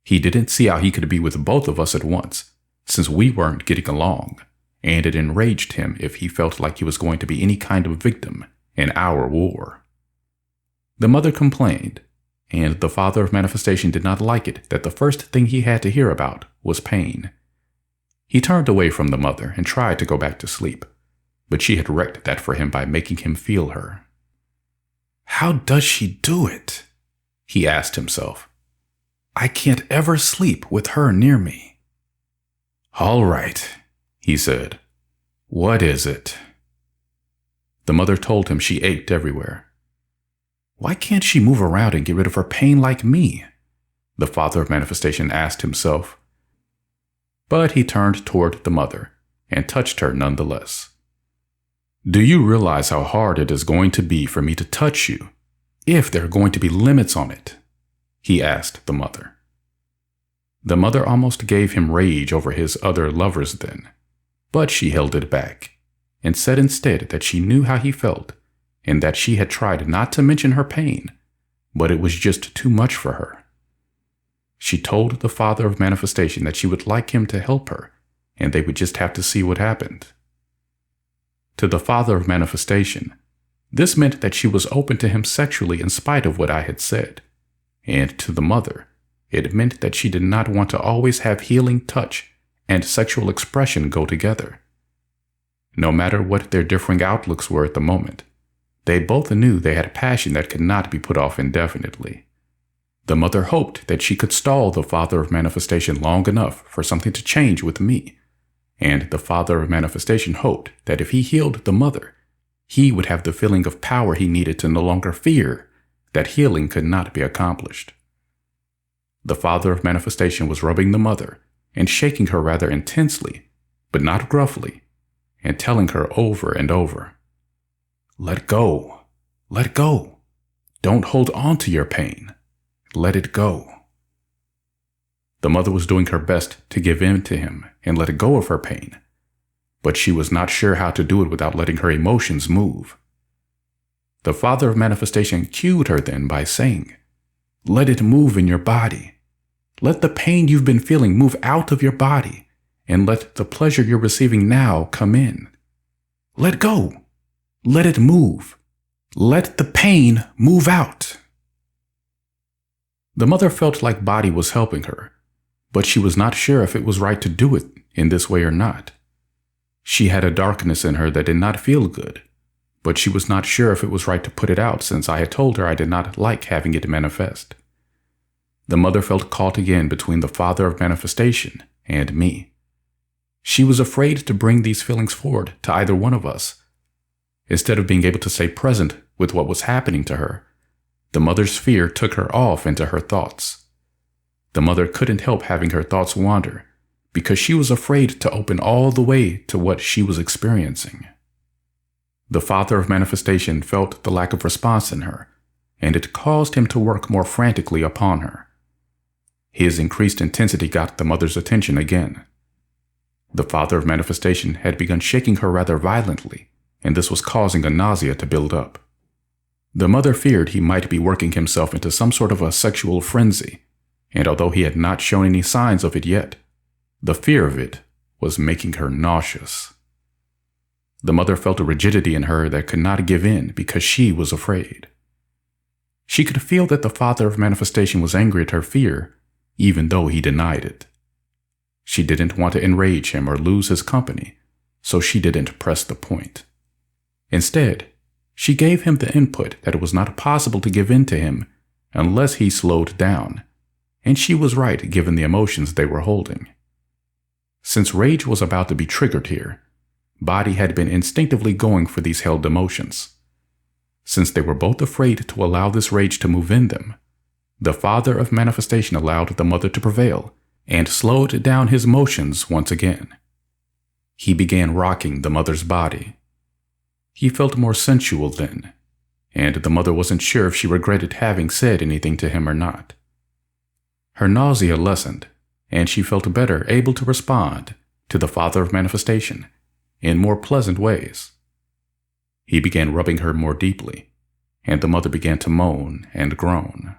He didn't see how he could be with both of us at once, since we weren't getting along, and it enraged him if he felt like he was going to be any kind of victim in our war. The mother complained, and the father of manifestation did not like it that the first thing he had to hear about was pain. He turned away from the mother and tried to go back to sleep, but she had wrecked that for him by making him feel her. "How does she do it?" he asked himself. "I can't ever sleep with her near me." "All right," he said. "What is it?" The mother told him she ached everywhere. "Why can't she move around and get rid of her pain like me?" the father of manifestation asked himself. But he turned toward the mother and touched her nonetheless. "Do you realize how hard it is going to be for me to touch you, if there are going to be limits on it?" he asked the mother. The mother almost gave him rage over his other lovers then, but she held it back and said instead that she knew how he felt and that she had tried not to mention her pain, but it was just too much for her. She told the father of manifestation that she would like him to help her, and they would just have to see what happened. To the father of manifestation, this meant that she was open to him sexually in spite of what I had said, and to the mother, it meant that she did not want to always have healing touch and sexual expression go together. No matter what their differing outlooks were at the moment, they both knew they had passion that could not be put off indefinitely. The mother hoped that she could stall the father of manifestation long enough for something to change with me, and the father of manifestation hoped that if he healed the mother, he would have the feeling of power he needed to no longer fear that healing could not be accomplished. The father of manifestation was rubbing the mother and shaking her rather intensely, but not gruffly, and telling her over and over, "Let go. Let go. Don't hold on to your pain. Let it go." The mother was doing her best to give in to him and let go of her pain, but she was not sure how to do it without letting her emotions move. The father of manifestation cued her then by saying, "Let it move in your body. Let the pain you've been feeling move out of your body, and let the pleasure you're receiving now come in. Let go. Let it move. Let the pain move out." The mother felt like body was helping her, but she was not sure if it was right to do it in this way or not. She had a darkness in her that did not feel good, but she was not sure if it was right to put it out since I had told her I did not like having it manifest. The mother felt caught again between the father of manifestation and me. She was afraid to bring these feelings forward to either one of us. Instead of being able to stay present with what was happening to her, the mother's fear took her off into her thoughts. The mother couldn't help having her thoughts wander because she was afraid to open all the way to what she was experiencing. The father of manifestation felt the lack of response in her, and it caused him to work more frantically upon her. His increased intensity got the mother's attention again. The father of manifestation had begun shaking her rather violently, and this was causing a nausea to build up. The mother feared he might be working himself into some sort of a sexual frenzy, and although he had not shown any signs of it yet, the fear of it was making her nauseous. The mother felt a rigidity in her that could not give in because she was afraid. She could feel that the father of manifestation was angry at her fear, even though he denied it. She didn't want to enrage him or lose his company, so she didn't press the point. Instead, she gave him the input that it was not possible to give in to him unless he slowed down, and she was right given the emotions they were holding. Since rage was about to be triggered here, Body had been instinctively going for these held emotions. Since they were both afraid to allow this rage to move in them, the father of manifestation allowed the mother to prevail and slowed down his motions once again. He began rocking the mother's body. He felt more sensual then, and the mother wasn't sure if she regretted having said anything to him or not. Her nausea lessened, and she felt better able to respond to the father of manifestation in more pleasant ways. He began rubbing her more deeply, and the mother began to moan and groan.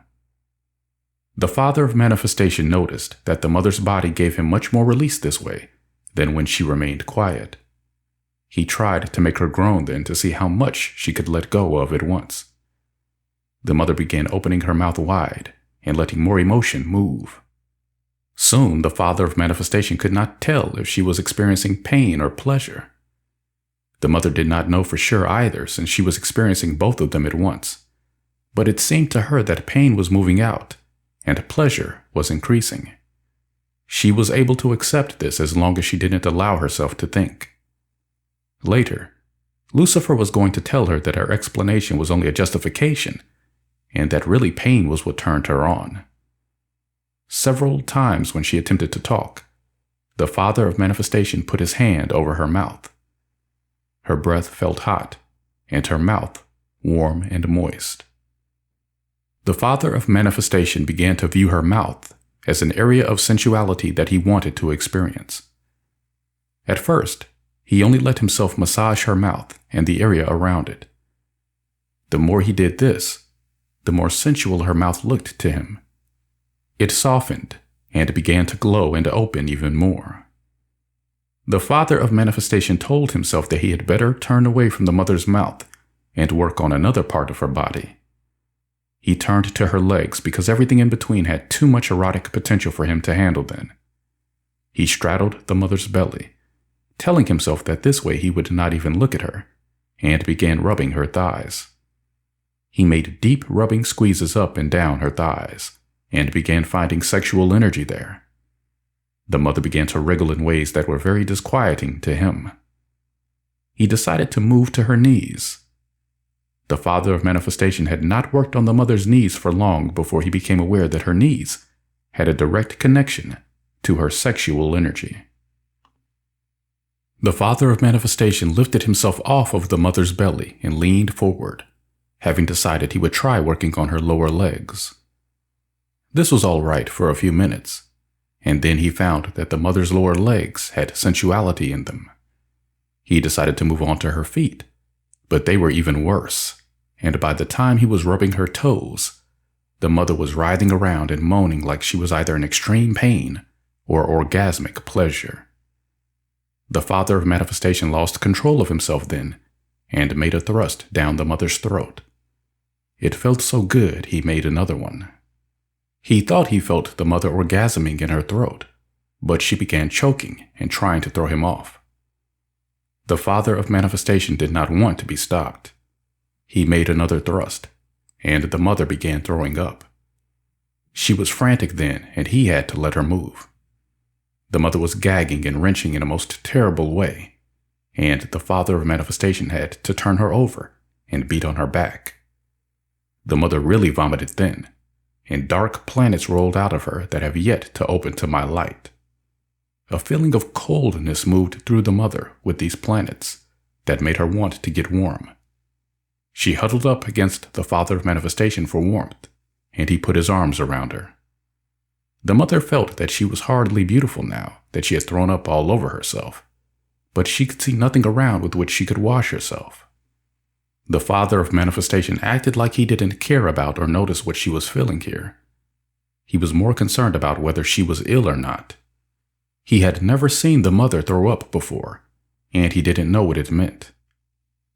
The father of manifestation noticed that the mother's body gave him much more release this way than when she remained quiet. He tried to make her groan then to see how much she could let go of at once. The mother began opening her mouth wide and letting more emotion move. Soon the father of manifestation could not tell if she was experiencing pain or pleasure. The mother did not know for sure either, since she was experiencing both of them at once. But it seemed to her that pain was moving out and pleasure was increasing. She was able to accept this as long as she didn't allow herself to think. Later, Lucifer was going to tell her that her explanation was only a justification and that really pain was what turned her on. Several times when she attempted to talk, the father of manifestation put his hand over her mouth. Her breath felt hot, and her mouth warm and moist. The father of manifestation began to view her mouth as an area of sensuality that he wanted to experience. At first, he only let himself massage her mouth and the area around it. The more he did this, the more sensual her mouth looked to him. It softened and began to glow and open even more. The father of manifestation told himself that he had better turn away from the mother's mouth and work on another part of her body. He turned to her legs because everything in between had too much erotic potential for him to handle then. He straddled the mother's belly, telling himself that this way he would not even look at her, and began rubbing her thighs. He made deep rubbing squeezes up and down her thighs, and began finding sexual energy there. The mother began to wriggle in ways that were very disquieting to him. He decided to move to her knees. The father of manifestation had not worked on the mother's knees for long before he became aware that her knees had a direct connection to her sexual energy. The father of manifestation lifted himself off of the mother's belly and leaned forward, having decided he would try working on her lower legs. This was all right for a few minutes, and then he found that the mother's lower legs had sensuality in them. He decided to move on to her feet, but they were even worse, and by the time he was rubbing her toes, the mother was writhing around and moaning like she was either in extreme pain or orgasmic pleasure. The father of manifestation lost control of himself then and made a thrust down the mother's throat. It felt so good he made another one. He thought he felt the mother orgasming in her throat, but she began choking and trying to throw him off. The father of manifestation did not want to be stopped. He made another thrust, and the mother began throwing up. She was frantic then, and he had to let her move. The mother was gagging and wrenching in a most terrible way, and the father of manifestation had to turn her over and beat on her back. The mother really vomited then, and dark planets rolled out of her that have yet to open to my light. A feeling of coldness moved through the mother with these planets, that made her want to get warm. She huddled up against the father of manifestation for warmth, and he put his arms around her. The mother felt that she was hardly beautiful now that she had thrown up all over herself, but she could see nothing around with which she could wash herself. The father of manifestation acted like he didn't care about or notice what she was feeling here. He was more concerned about whether she was ill or not. He had never seen the mother throw up before, and he didn't know what it meant.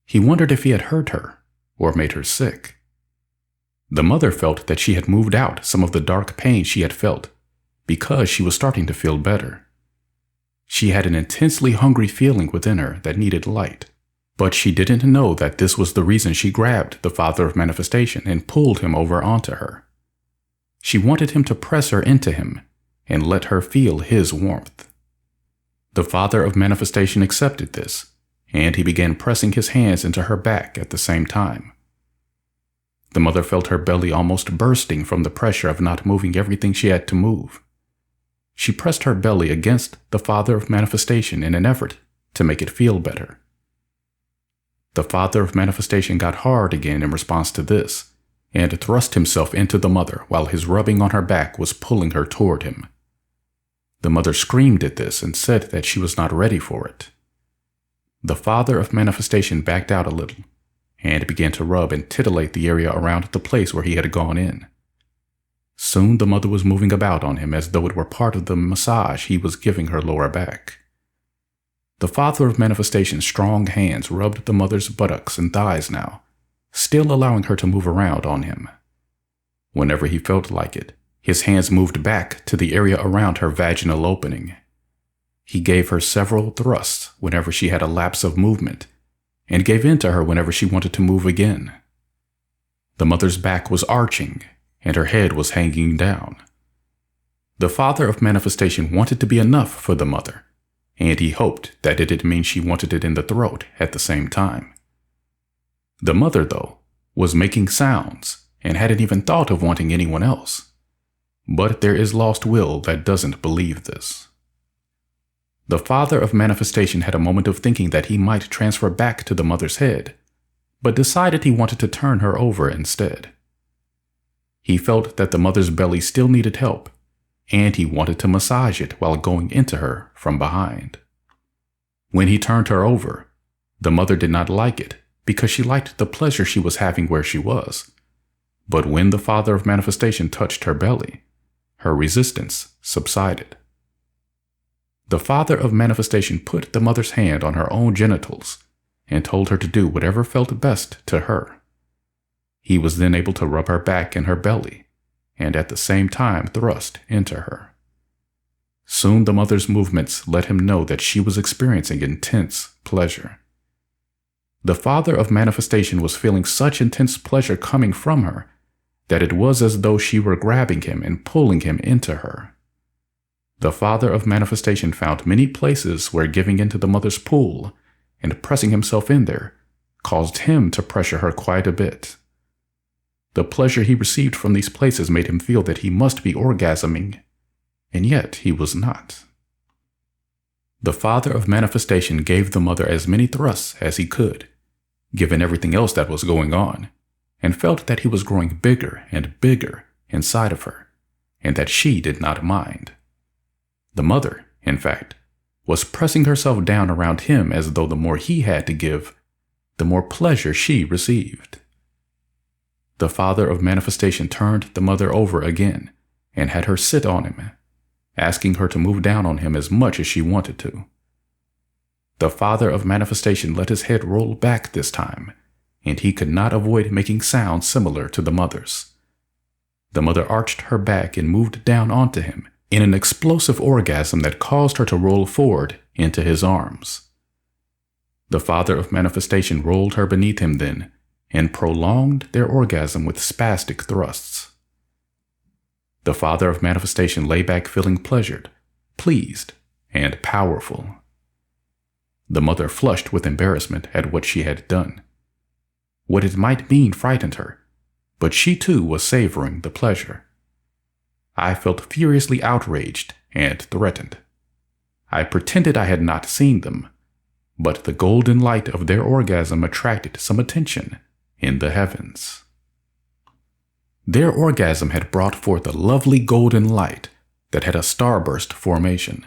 He wondered if he had hurt her or made her sick. The mother felt that she had moved out some of the dark pain she had felt because she was starting to feel better. She had an intensely hungry feeling within her that needed light, but she didn't know that this was the reason she grabbed the father of manifestation and pulled him over onto her. She wanted him to press her into him and let her feel his warmth. The father of manifestation accepted this, and he began pressing his hands into her back at the same time. The mother felt her belly almost bursting from the pressure of not moving everything she had to move. She pressed her belly against the father of manifestation in an effort to make it feel better. The father of manifestation got hard again in response to this, and thrust himself into the mother while his rubbing on her back was pulling her toward him. The mother screamed at this and said that she was not ready for it. The father of manifestation backed out a little and began to rub and titillate the area around the place where he had gone in. Soon the mother was moving about on him as though it were part of the massage he was giving her lower back. The father of manifestation's strong hands rubbed the mother's buttocks and thighs now, still allowing her to move around on him. Whenever he felt like it, his hands moved back to the area around her vaginal opening. He gave her several thrusts whenever she had a lapse of movement, and gave in to her whenever she wanted to move again. The mother's back was arching, and her head was hanging down. The father of manifestation wanted to be enough for the mother, and he hoped that it didn't mean she wanted it in the throat at the same time. The mother, though, was making sounds and hadn't even thought of wanting anyone else. But there is lost will that doesn't believe this. The father of manifestation had a moment of thinking that he might transfer back to the mother's head, but decided he wanted to turn her over instead. He felt that the mother's belly still needed help, and he wanted to massage it while going into her from behind. When he turned her over, the mother did not like it because she liked the pleasure she was having where she was. But when the father of manifestation touched her belly, her resistance subsided. The father of manifestation put the mother's hand on her own genitals and told her to do whatever felt best to her. He was then able to rub her back and her belly, and at the same time thrust into her. Soon the mother's movements let him know that she was experiencing intense pleasure. The father of manifestation was feeling such intense pleasure coming from her that it was as though she were grabbing him and pulling him into her. The father of manifestation found many places where giving into the mother's pull and pressing himself in there caused him to pressure her quite a bit. The pleasure he received from these places made him feel that he must be orgasming, and yet he was not. The father of manifestation gave the mother as many thrusts as he could, given everything else that was going on, and felt that he was growing bigger and bigger inside of her, and that she did not mind. The mother, in fact, was pressing herself down around him as though the more he had to give, the more pleasure she received. The father of manifestation turned the mother over again and had her sit on him, asking her to move down on him as much as she wanted to. The father of manifestation let his head roll back this time, and he could not avoid making sounds similar to the mother's. The mother arched her back and moved down onto him in an explosive orgasm that caused her to roll forward into his arms. The father of manifestation rolled her beneath him then and prolonged their orgasm with spastic thrusts. The father of manifestation lay back feeling pleasured, pleased, and powerful. The mother flushed with embarrassment at what she had done. What it might mean frightened her, but she too was savoring the pleasure. I felt furiously outraged and threatened. I pretended I had not seen them, but the golden light of their orgasm attracted some attention in the heavens. Their orgasm had brought forth a lovely golden light that had a starburst formation.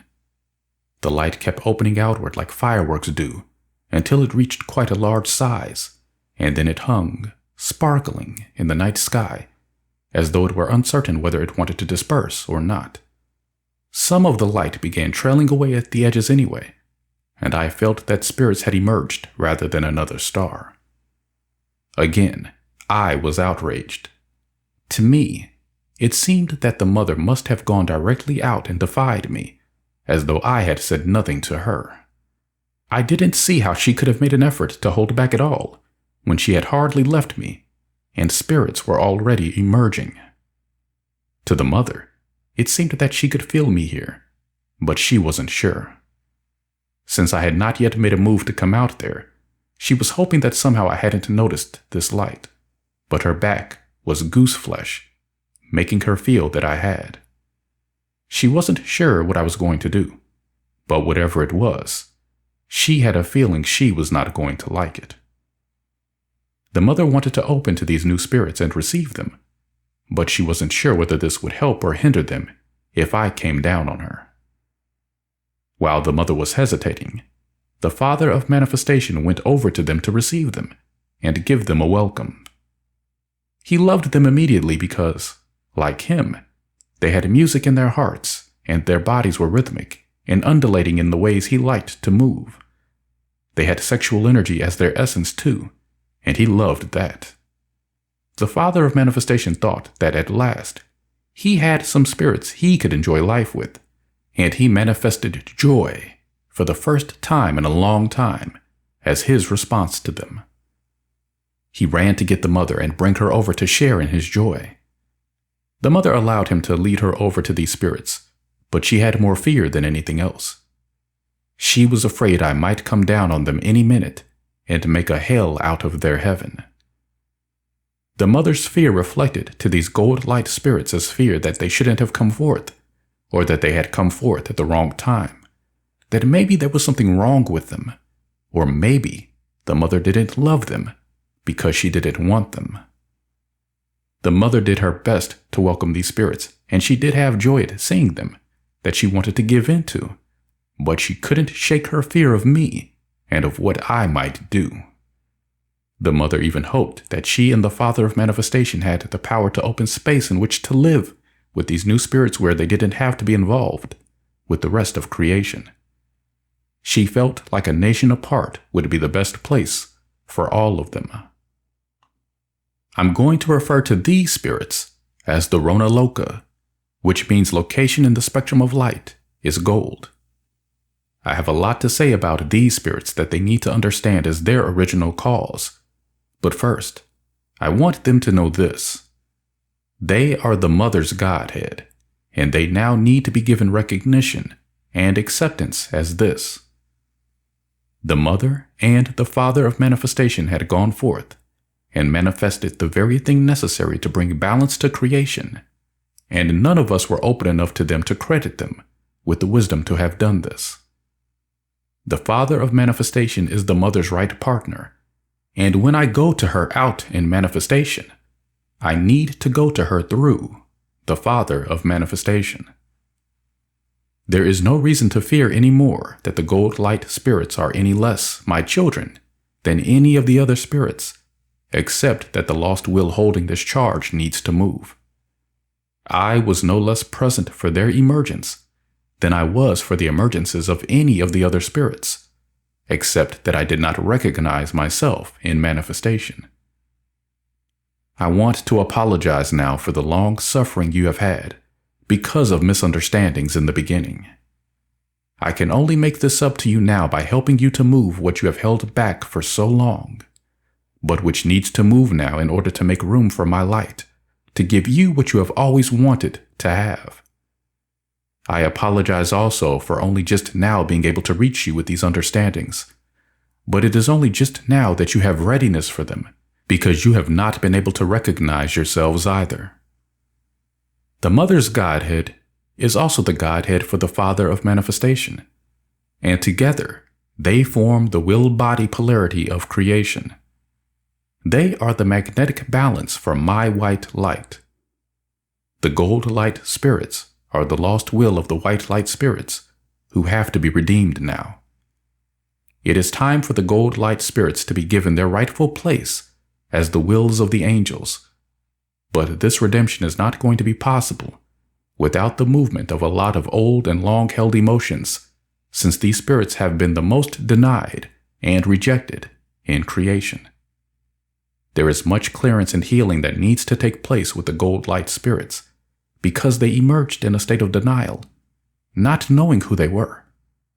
The light kept opening outward like fireworks do until it reached quite a large size, and then it hung, sparkling in the night sky, as though it were uncertain whether it wanted to disperse or not. Some of the light began trailing away at the edges anyway, and I felt that spirits had emerged rather than another star. Again, I was outraged. To me, it seemed that the mother must have gone directly out and defied me, as though I had said nothing to her. I didn't see how she could have made an effort to hold back at all, when she had hardly left me, and spirits were already emerging. To the mother, it seemed that she could feel me here, but she wasn't sure. Since I had not yet made a move to come out there, she was hoping that somehow I hadn't noticed this light, but her back was goose flesh, making her feel that I had. She wasn't sure what I was going to do, but whatever it was, she had a feeling she was not going to like it. The mother wanted to open to these new spirits and receive them, but she wasn't sure whether this would help or hinder them if I came down on her. While the mother was hesitating, the father of manifestation went over to them to receive them and give them a welcome. He loved them immediately because, like him, they had music in their hearts and their bodies were rhythmic and undulating in the ways he liked to move. They had sexual energy as their essence too, and he loved that. The father of manifestation thought that at last he had some spirits he could enjoy life with, and he manifested joy for the first time in a long time as his response to them. He ran to get the mother and bring her over to share in his joy. The mother allowed him to lead her over to these spirits, but she had more fear than anything else. She was afraid I might come down on them any minute and make a hell out of their heaven. The mother's fear reflected to these gold light spirits as fear that they shouldn't have come forth, or that they had come forth at the wrong time, that maybe there was something wrong with them, or maybe the mother didn't love them because she didn't want them. The mother did her best to welcome these spirits, and she did have joy at seeing them that she wanted to give into, but she couldn't shake her fear of me and of what I might do. The mother even hoped that she and the father of manifestation had the power to open space in which to live with these new spirits where they didn't have to be involved with the rest of creation. She felt like a nation apart would be the best place for all of them. I'm going to refer to these spirits as the Ronaloka, which means location in the spectrum of light is gold. I have a lot to say about these spirits that they need to understand as their original cause. But first, I want them to know this. They are the mother's Godhead, and they now need to be given recognition and acceptance as this. The mother and the father of manifestation had gone forth and manifested the very thing necessary to bring balance to creation, and none of us were open enough to them to credit them with the wisdom to have done this. The father of manifestation is the mother's right partner, and when I go to her out in manifestation, I need to go to her through the father of manifestation. There is no reason to fear any more that the gold light spirits are any less my children than any of the other spirits, except that the lost will holding this charge needs to move. I was no less present for their emergence than I was for the emergences of any of the other spirits, except that I did not recognize myself in manifestation. I want to apologize now for the long suffering you have had because of misunderstandings in the beginning. I can only make this up to you now by helping you to move what you have held back for so long, but which needs to move now in order to make room for my light, to give you what you have always wanted to have. I apologize also for only just now being able to reach you with these understandings, but it is only just now that you have readiness for them, because you have not been able to recognize yourselves either. The mother's Godhead is also the Godhead for the father of manifestation, and together They form the will-body polarity of creation. They are the magnetic balance for my white light. The gold light spirits are the lost will of the white light spirits who have to be redeemed now. It is time for the gold light spirits to be given their rightful place as the wills of the angels. But this redemption is not going to be possible without the movement of a lot of old and long-held emotions, since these spirits have been the most denied and rejected in creation. There is much clearance and healing that needs to take place with the gold light spirits because they emerged in a state of denial, not knowing who they were,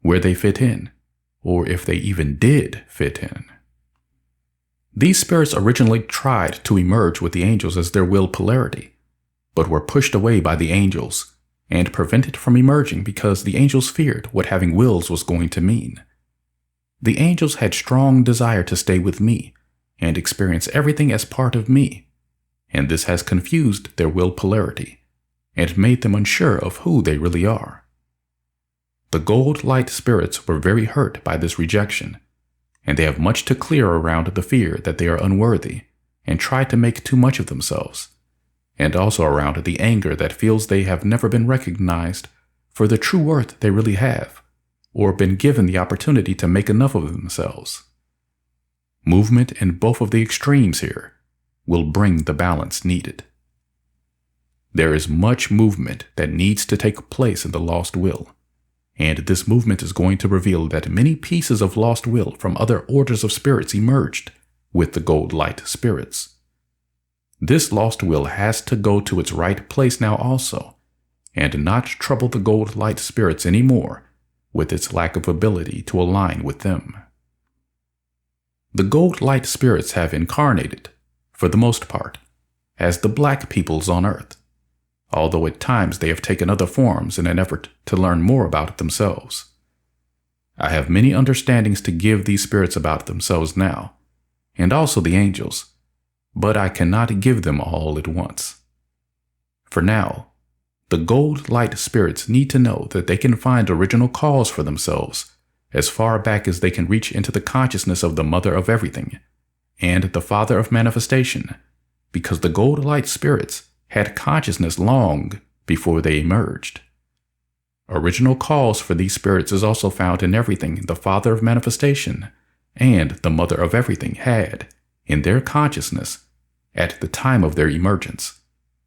where they fit in, or if they even did fit in. These spirits originally tried to emerge with the angels as their will polarity, but were pushed away by the angels and prevented from emerging because the angels feared what having wills was going to mean. The angels had strong desire to stay with me and experience everything as part of me, and this has confused their will polarity and made them unsure of who they really are. The gold light spirits were very hurt by this rejection, and they have much to clear around the fear that they are unworthy and try to make too much of themselves, and also around the anger that feels they have never been recognized for the true worth they really have, or been given the opportunity to make enough of themselves. Movement in both of the extremes here will bring the balance needed. There is much movement that needs to take place in the lost will, and this movement is going to reveal that many pieces of lost will from other orders of spirits emerged with the gold light spirits. This lost will has to go to its right place now also, and not trouble the gold light spirits anymore with its lack of ability to align with them. The gold light spirits have incarnated, for the most part, as the black peoples on earth, although at times they have taken other forms in an effort to learn more about themselves. I have many understandings to give these spirits about themselves now, and also the angels, but I cannot give them all at once. For now, the gold light spirits need to know that they can find original cause for themselves as far back as they can reach into the consciousness of the Mother of Everything and the Father of Manifestation, because the gold light spirits had consciousness long before they emerged. Original cause for these spirits is also found in everything the Father of Manifestation and the Mother of Everything had in their consciousness at the time of their emergence,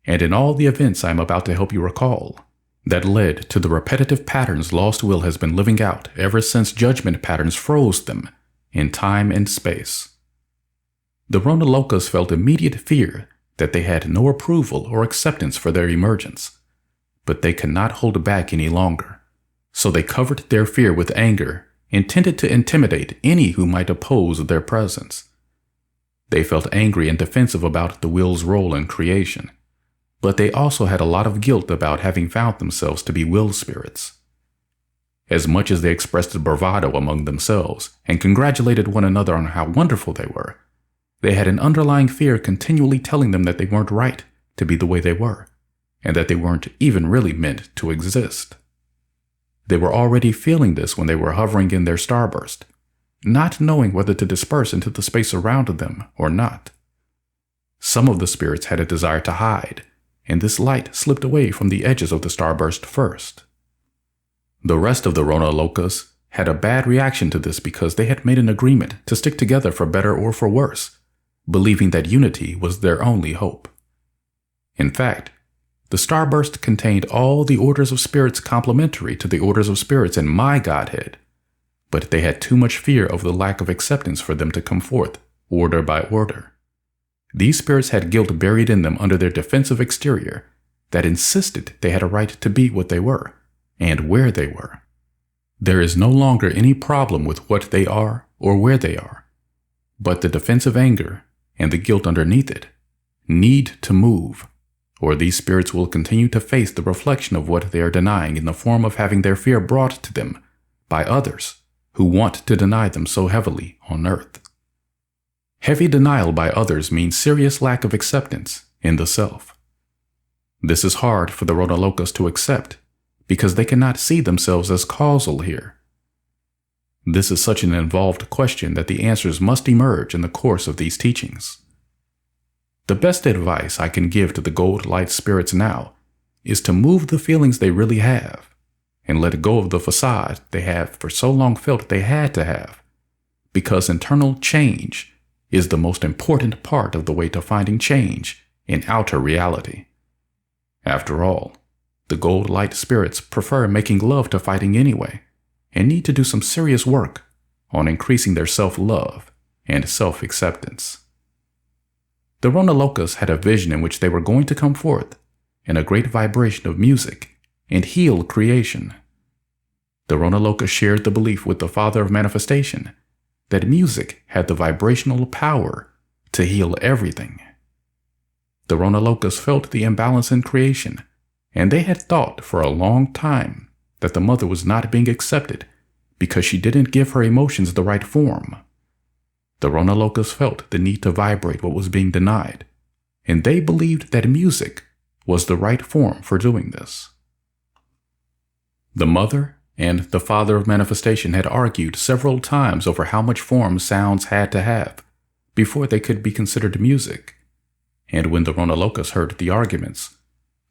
and in all the events I am about to help you recall that led to the repetitive patterns lost will has been living out ever since judgment patterns froze them in time and space. The Ronalokas felt immediate fear that they had no approval or acceptance for their emergence, but they could not hold back any longer, so they covered their fear with anger, intended to intimidate any who might oppose their presence. They felt angry and defensive about the will's role in creation, but they also had a lot of guilt about having found themselves to be will spirits. As much as they expressed bravado among themselves and congratulated one another on how wonderful they were, they had an underlying fear continually telling them that they weren't right to be the way they were, and that they weren't even really meant to exist. They were already feeling this when they were hovering in their starburst, not knowing whether to disperse into the space around them or not. Some of the spirits had a desire to hide, and this light slipped away from the edges of the starburst first. The rest of the Ronalokas had a bad reaction to this because they had made an agreement to stick together for better or for worse, believing that unity was their only hope. In fact, the starburst contained all the orders of spirits complementary to the orders of spirits in my Godhead, but they had too much fear of the lack of acceptance for them to come forth, order by order. These spirits had guilt buried in them under their defensive exterior that insisted they had a right to be what they were and where they were. There is no longer any problem with what they are or where they are, but the defensive anger and the guilt underneath it need to move, or these spirits will continue to face the reflection of what they are denying in the form of having their fear brought to them by others who want to deny them so heavily on earth. Heavy denial by others means serious lack of acceptance in the self. This is hard for the Ronalokas to accept because they cannot see themselves as causal here. This is such an involved question that the answers must emerge in the course of these teachings. The best advice I can give to the gold light spirits now is to move the feelings they really have and let go of the facade they have for so long felt they had to have, because internal change is the most important part of the way to finding change in outer reality. After all, the gold light spirits prefer making love to fighting anyway, and need to do some serious work on increasing their self-love and self-acceptance. The Ronalokas had a vision in which they were going to come forth in a great vibration of music and heal creation. The Ronalokas shared the belief with the Father of Manifestation that music had the vibrational power to heal everything. The Ronalokas felt the imbalance in creation, and they had thought for a long time that the mother was not being accepted because she didn't give her emotions the right form. The Ronalokas felt the need to vibrate what was being denied, and they believed that music was the right form for doing this. The mother and the Father of Manifestation had argued several times over how much form sounds had to have before they could be considered music, and when the Ronalokas heard the arguments,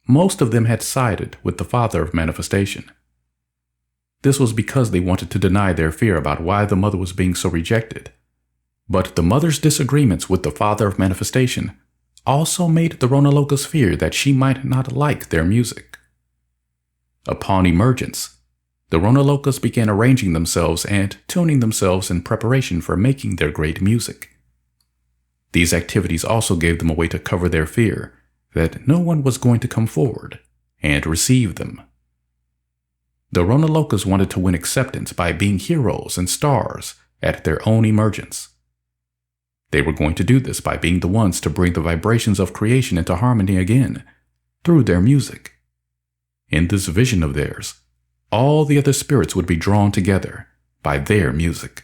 most of them had sided with the Father of Manifestation. This was because they wanted to deny their fear about why the mother was being so rejected. But the mother's disagreements with the Father of Manifestation also made the Ronalokas fear that she might not like their music. Upon emergence, the Ronalokas began arranging themselves and tuning themselves in preparation for making their great music. These activities also gave them a way to cover their fear that no one was going to come forward and receive them. The Ronalokas wanted to win acceptance by being heroes and stars at their own emergence. They were going to do this by being the ones to bring the vibrations of creation into harmony again through their music. In this vision of theirs, all the other spirits would be drawn together by their music.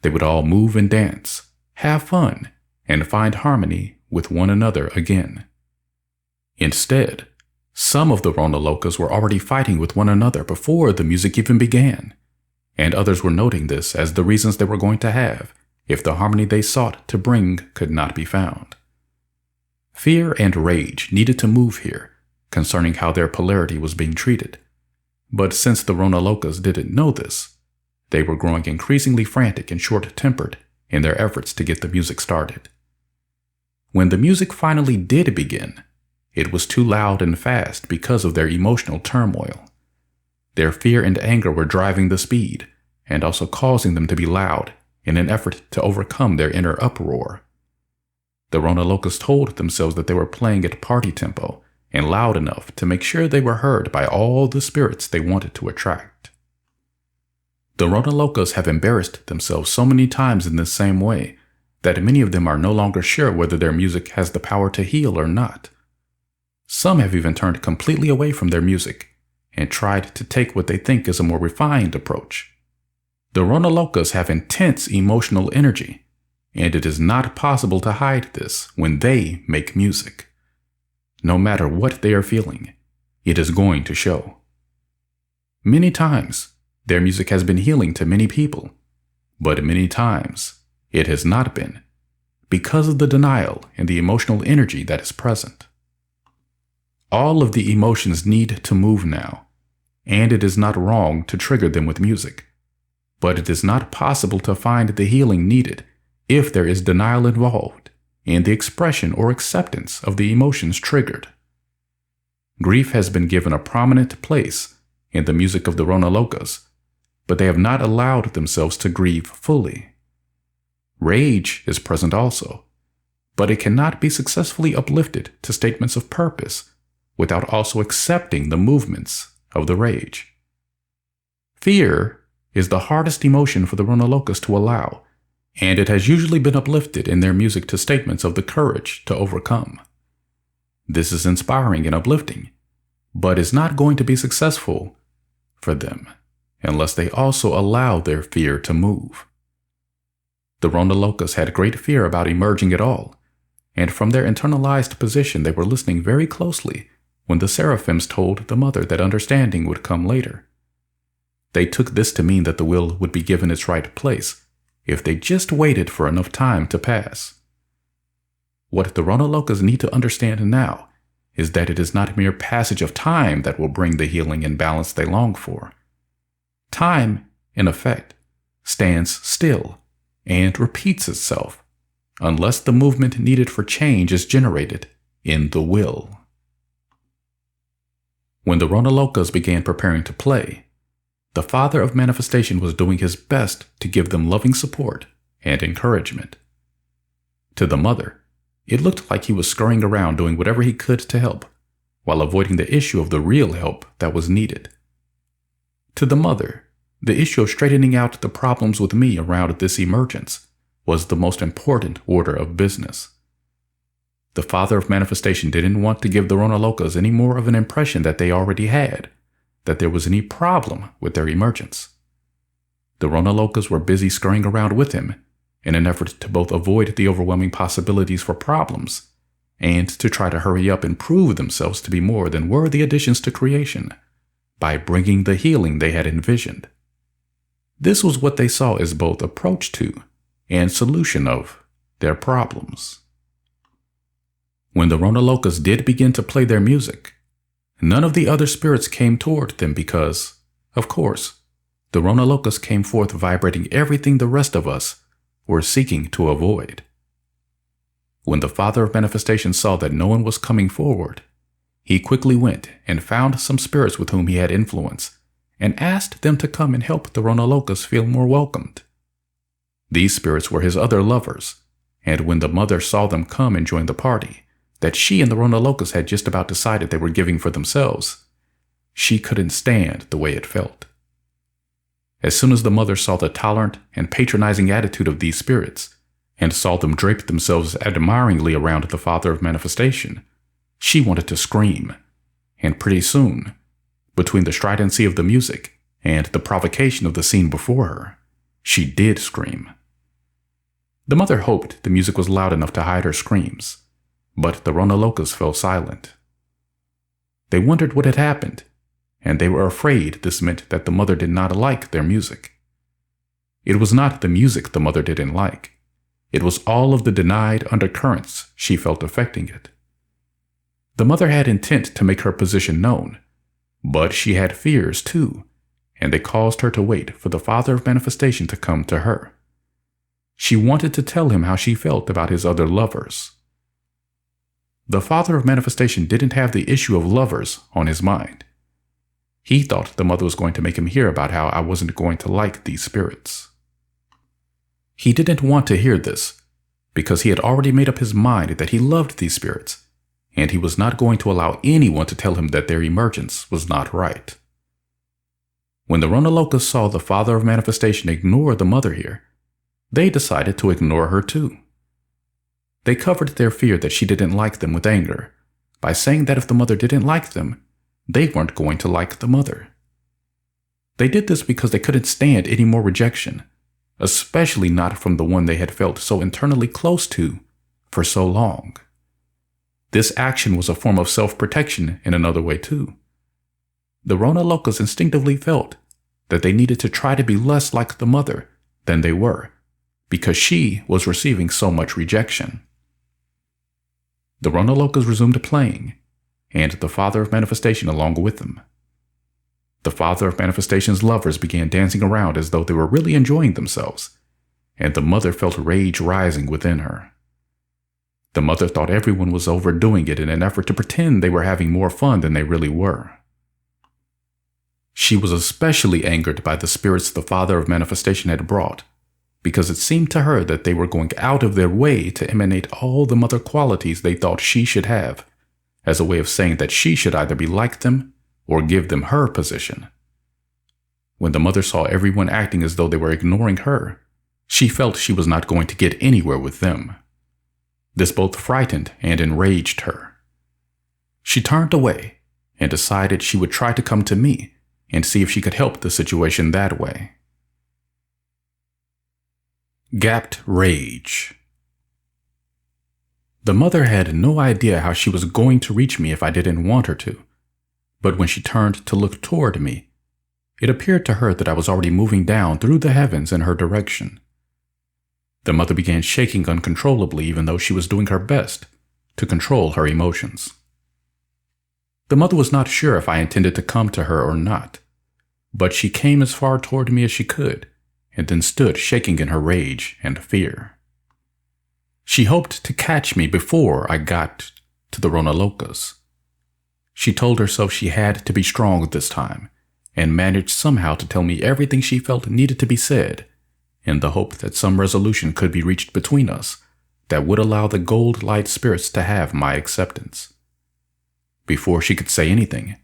They would all move and dance, have fun, and find harmony with one another again. Instead, some of the Ronalokas were already fighting with one another before the music even began, and others were noting this as the reasons they were going to have if the harmony they sought to bring could not be found. Fear and rage needed to move here concerning how their polarity was being treated. But since the Ronalokas didn't know this, they were growing increasingly frantic and short-tempered in their efforts to get the music started. When the music finally did begin, it was too loud and fast because of their emotional turmoil. Their fear and anger were driving the speed and also causing them to be loud in an effort to overcome their inner uproar. The Ronalokas told themselves that they were playing at party tempo and loud enough to make sure they were heard by all the spirits they wanted to attract. The Ronalokas have embarrassed themselves so many times in this same way that many of them are no longer sure whether their music has the power to heal or not. Some have even turned completely away from their music and tried to take what they think is a more refined approach. The Ronalokas have intense emotional energy, and it is not possible to hide this when they make music. No matter what they are feeling, it is going to show. Many times, their music has been healing to many people, but many times it has not been because of the denial and the emotional energy that is present. All of the emotions need to move now, and it is not wrong to trigger them with music, but it is not possible to find the healing needed if there is denial involved in the expression or acceptance of the emotions triggered. Grief has been given a prominent place in the music of the Ronalokas, but they have not allowed themselves to grieve fully. Rage is present also, but it cannot be successfully uplifted to statements of purpose without also accepting the movements of the rage. Fear is the hardest emotion for the Ronalokas to allow, and it has usually been uplifted in their music to statements of the courage to overcome. This is inspiring and uplifting, but is not going to be successful for them unless they also allow their fear to move. The Ronalokas had great fear about emerging at all, and from their internalized position they were listening very closely when the seraphims told the mother that understanding would come later. They took this to mean that the will would be given its right place if they just waited for enough time to pass. What the Ronalokas need to understand now is that it is not mere passage of time that will bring the healing and balance they long for. Time, in effect, stands still and repeats itself unless the movement needed for change is generated in the will. When the Ronalokas began preparing to play, the Father of Manifestation was doing his best to give them loving support and encouragement. To the mother, it looked like he was scurrying around doing whatever he could to help, while avoiding the issue of the real help that was needed. To the mother, the issue of straightening out the problems with me around this emergence was the most important order of business. The Father of Manifestation didn't want to give the Ronalokas any more of an impression that they already had, that there was any problem with their emergence. The Ronalokas were busy scurrying around with him in an effort to both avoid the overwhelming possibilities for problems and to try to hurry up and prove themselves to be more than worthy additions to creation by bringing the healing they had envisioned. This was what they saw as both approach to and solution of their problems. When the Ronalokas did begin to play their music, none of the other spirits came toward them because, of course, the Ronalokas came forth vibrating everything the rest of us were seeking to avoid. When the Father of Manifestation saw that no one was coming forward, he quickly went and found some spirits with whom he had influence and asked them to come and help the Ronalokas feel more welcomed. These spirits were his other lovers, and when the mother saw them come and join the party that she and the Ronalokas had just about decided they were giving for themselves, she couldn't stand the way it felt. As soon as the mother saw the tolerant and patronizing attitude of these spirits, and saw them drape themselves admiringly around the Father of Manifestation, she wanted to scream, and pretty soon, between the stridency of the music and the provocation of the scene before her, she did scream. The mother hoped the music was loud enough to hide her screams, but the Ronalokas fell silent. They wondered what had happened, and they were afraid this meant that the mother did not like their music. It was not the music the mother didn't like. It was all of the denied undercurrents she felt affecting it. The mother had intent to make her position known, but she had fears too, and they caused her to wait for the Father of Manifestation to come to her. She wanted to tell him how she felt about his other lovers. The Father of Manifestation didn't have the issue of lovers on his mind. He thought the mother was going to make him hear about how I wasn't going to like these spirits. He didn't want to hear this, because he had already made up his mind that he loved these spirits, and he was not going to allow anyone to tell him that their emergence was not right. When the Ronalokas saw the Father of Manifestation ignore the mother here, they decided to ignore her too. They covered their fear that she didn't like them with anger by saying that if the mother didn't like them, they weren't going to like the mother. They did this because they couldn't stand any more rejection, especially not from the one they had felt so internally close to for so long. This action was a form of self-protection in another way too. The Ronalokas instinctively felt that they needed to try to be less like the mother than they were, because she was receiving so much rejection. The Ronalokas resumed playing, and the Father of Manifestation along with them. The Father of Manifestation's lovers began dancing around as though they were really enjoying themselves, and the mother felt rage rising within her. The mother thought everyone was overdoing it in an effort to pretend they were having more fun than they really were. She was especially angered by the spirits the Father of Manifestation had brought, because it seemed to her that they were going out of their way to emanate all the mother qualities they thought she should have, as a way of saying that she should either be like them or give them her position. When the mother saw everyone acting as though they were ignoring her, she felt she was not going to get anywhere with them. This both frightened and enraged her. She turned away and decided she would try to come to me and see if she could help the situation that way. Gapped rage. The mother had no idea how she was going to reach me if I didn't want her to, but when she turned to look toward me, It appeared to her that I was already moving down through the heavens in her direction. The mother began shaking uncontrollably, even though she was doing her best to control her emotions. The mother was not sure if I intended to come to her or not, but she came as far toward me as she could, and then stood shaking in her rage and fear. She hoped to catch me before I got to the Ronalokas. She told herself she had to be strong this time, and managed somehow to tell me everything she felt needed to be said, in the hope that some resolution could be reached between us that would allow the gold light spirits to have my acceptance. Before she could say anything,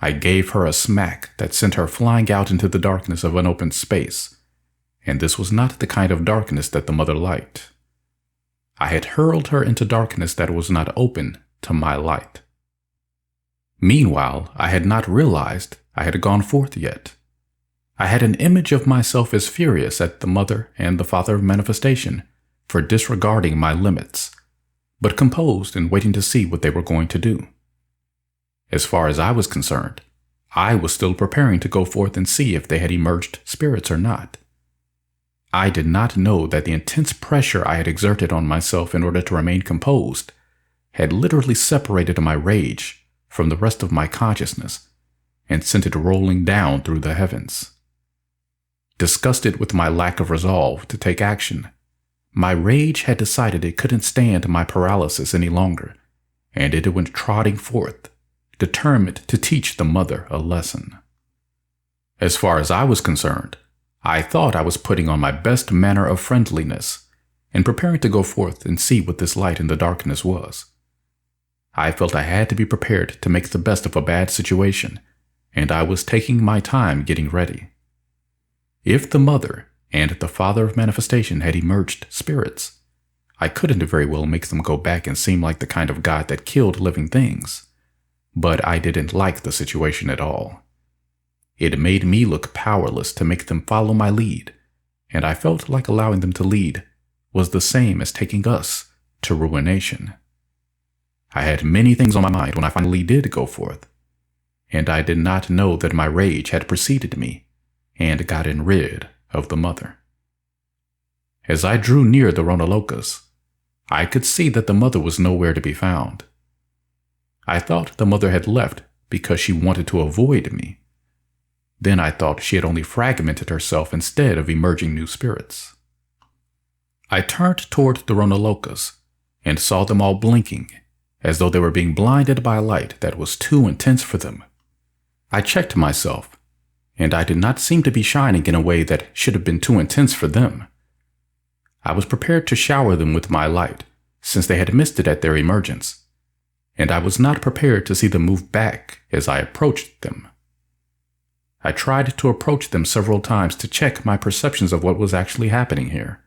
I gave her a smack that sent her flying out into the darkness of unopened space, and this was not the kind of darkness that the mother liked. I had hurled her into darkness that was not open to my light. Meanwhile, I had not realized I had gone forth yet. I had an image of myself as furious at the mother and the father of manifestation for disregarding my limits, but composed and waiting to see what they were going to do. As far as I was concerned, I was still preparing to go forth and see if they had emerged spirits or not. I did not know that the intense pressure I had exerted on myself in order to remain composed had literally separated my rage from the rest of my consciousness and sent it rolling down through the heavens. Disgusted with my lack of resolve to take action, my rage had decided it couldn't stand my paralysis any longer, and it went trotting forth, determined to teach the mother a lesson. As far as I was concerned, I thought I was putting on my best manner of friendliness and preparing to go forth and see what this light in the darkness was. I felt I had to be prepared to make the best of a bad situation, and I was taking my time getting ready. If the mother and the father of manifestation had emerged spirits, I couldn't very well make them go back and seem like the kind of god that killed living things, but I didn't like the situation at all. It made me look powerless to make them follow my lead, and I felt like allowing them to lead was the same as taking us to ruination. I had many things on my mind when I finally did go forth, and I did not know that my rage had preceded me and gotten rid of the mother. As I drew near the Ronalokas, I could see that the mother was nowhere to be found. I thought the mother had left because she wanted to avoid me. Then I thought she had only fragmented herself instead of emerging new spirits. I turned toward the Ronalokas and saw them all blinking, as though they were being blinded by a light that was too intense for them. I checked myself, and I did not seem to be shining in a way that should have been too intense for them. I was prepared to shower them with my light, since they had missed it at their emergence, and I was not prepared to see them move back as I approached them. I tried to approach them several times to check my perceptions of what was actually happening here.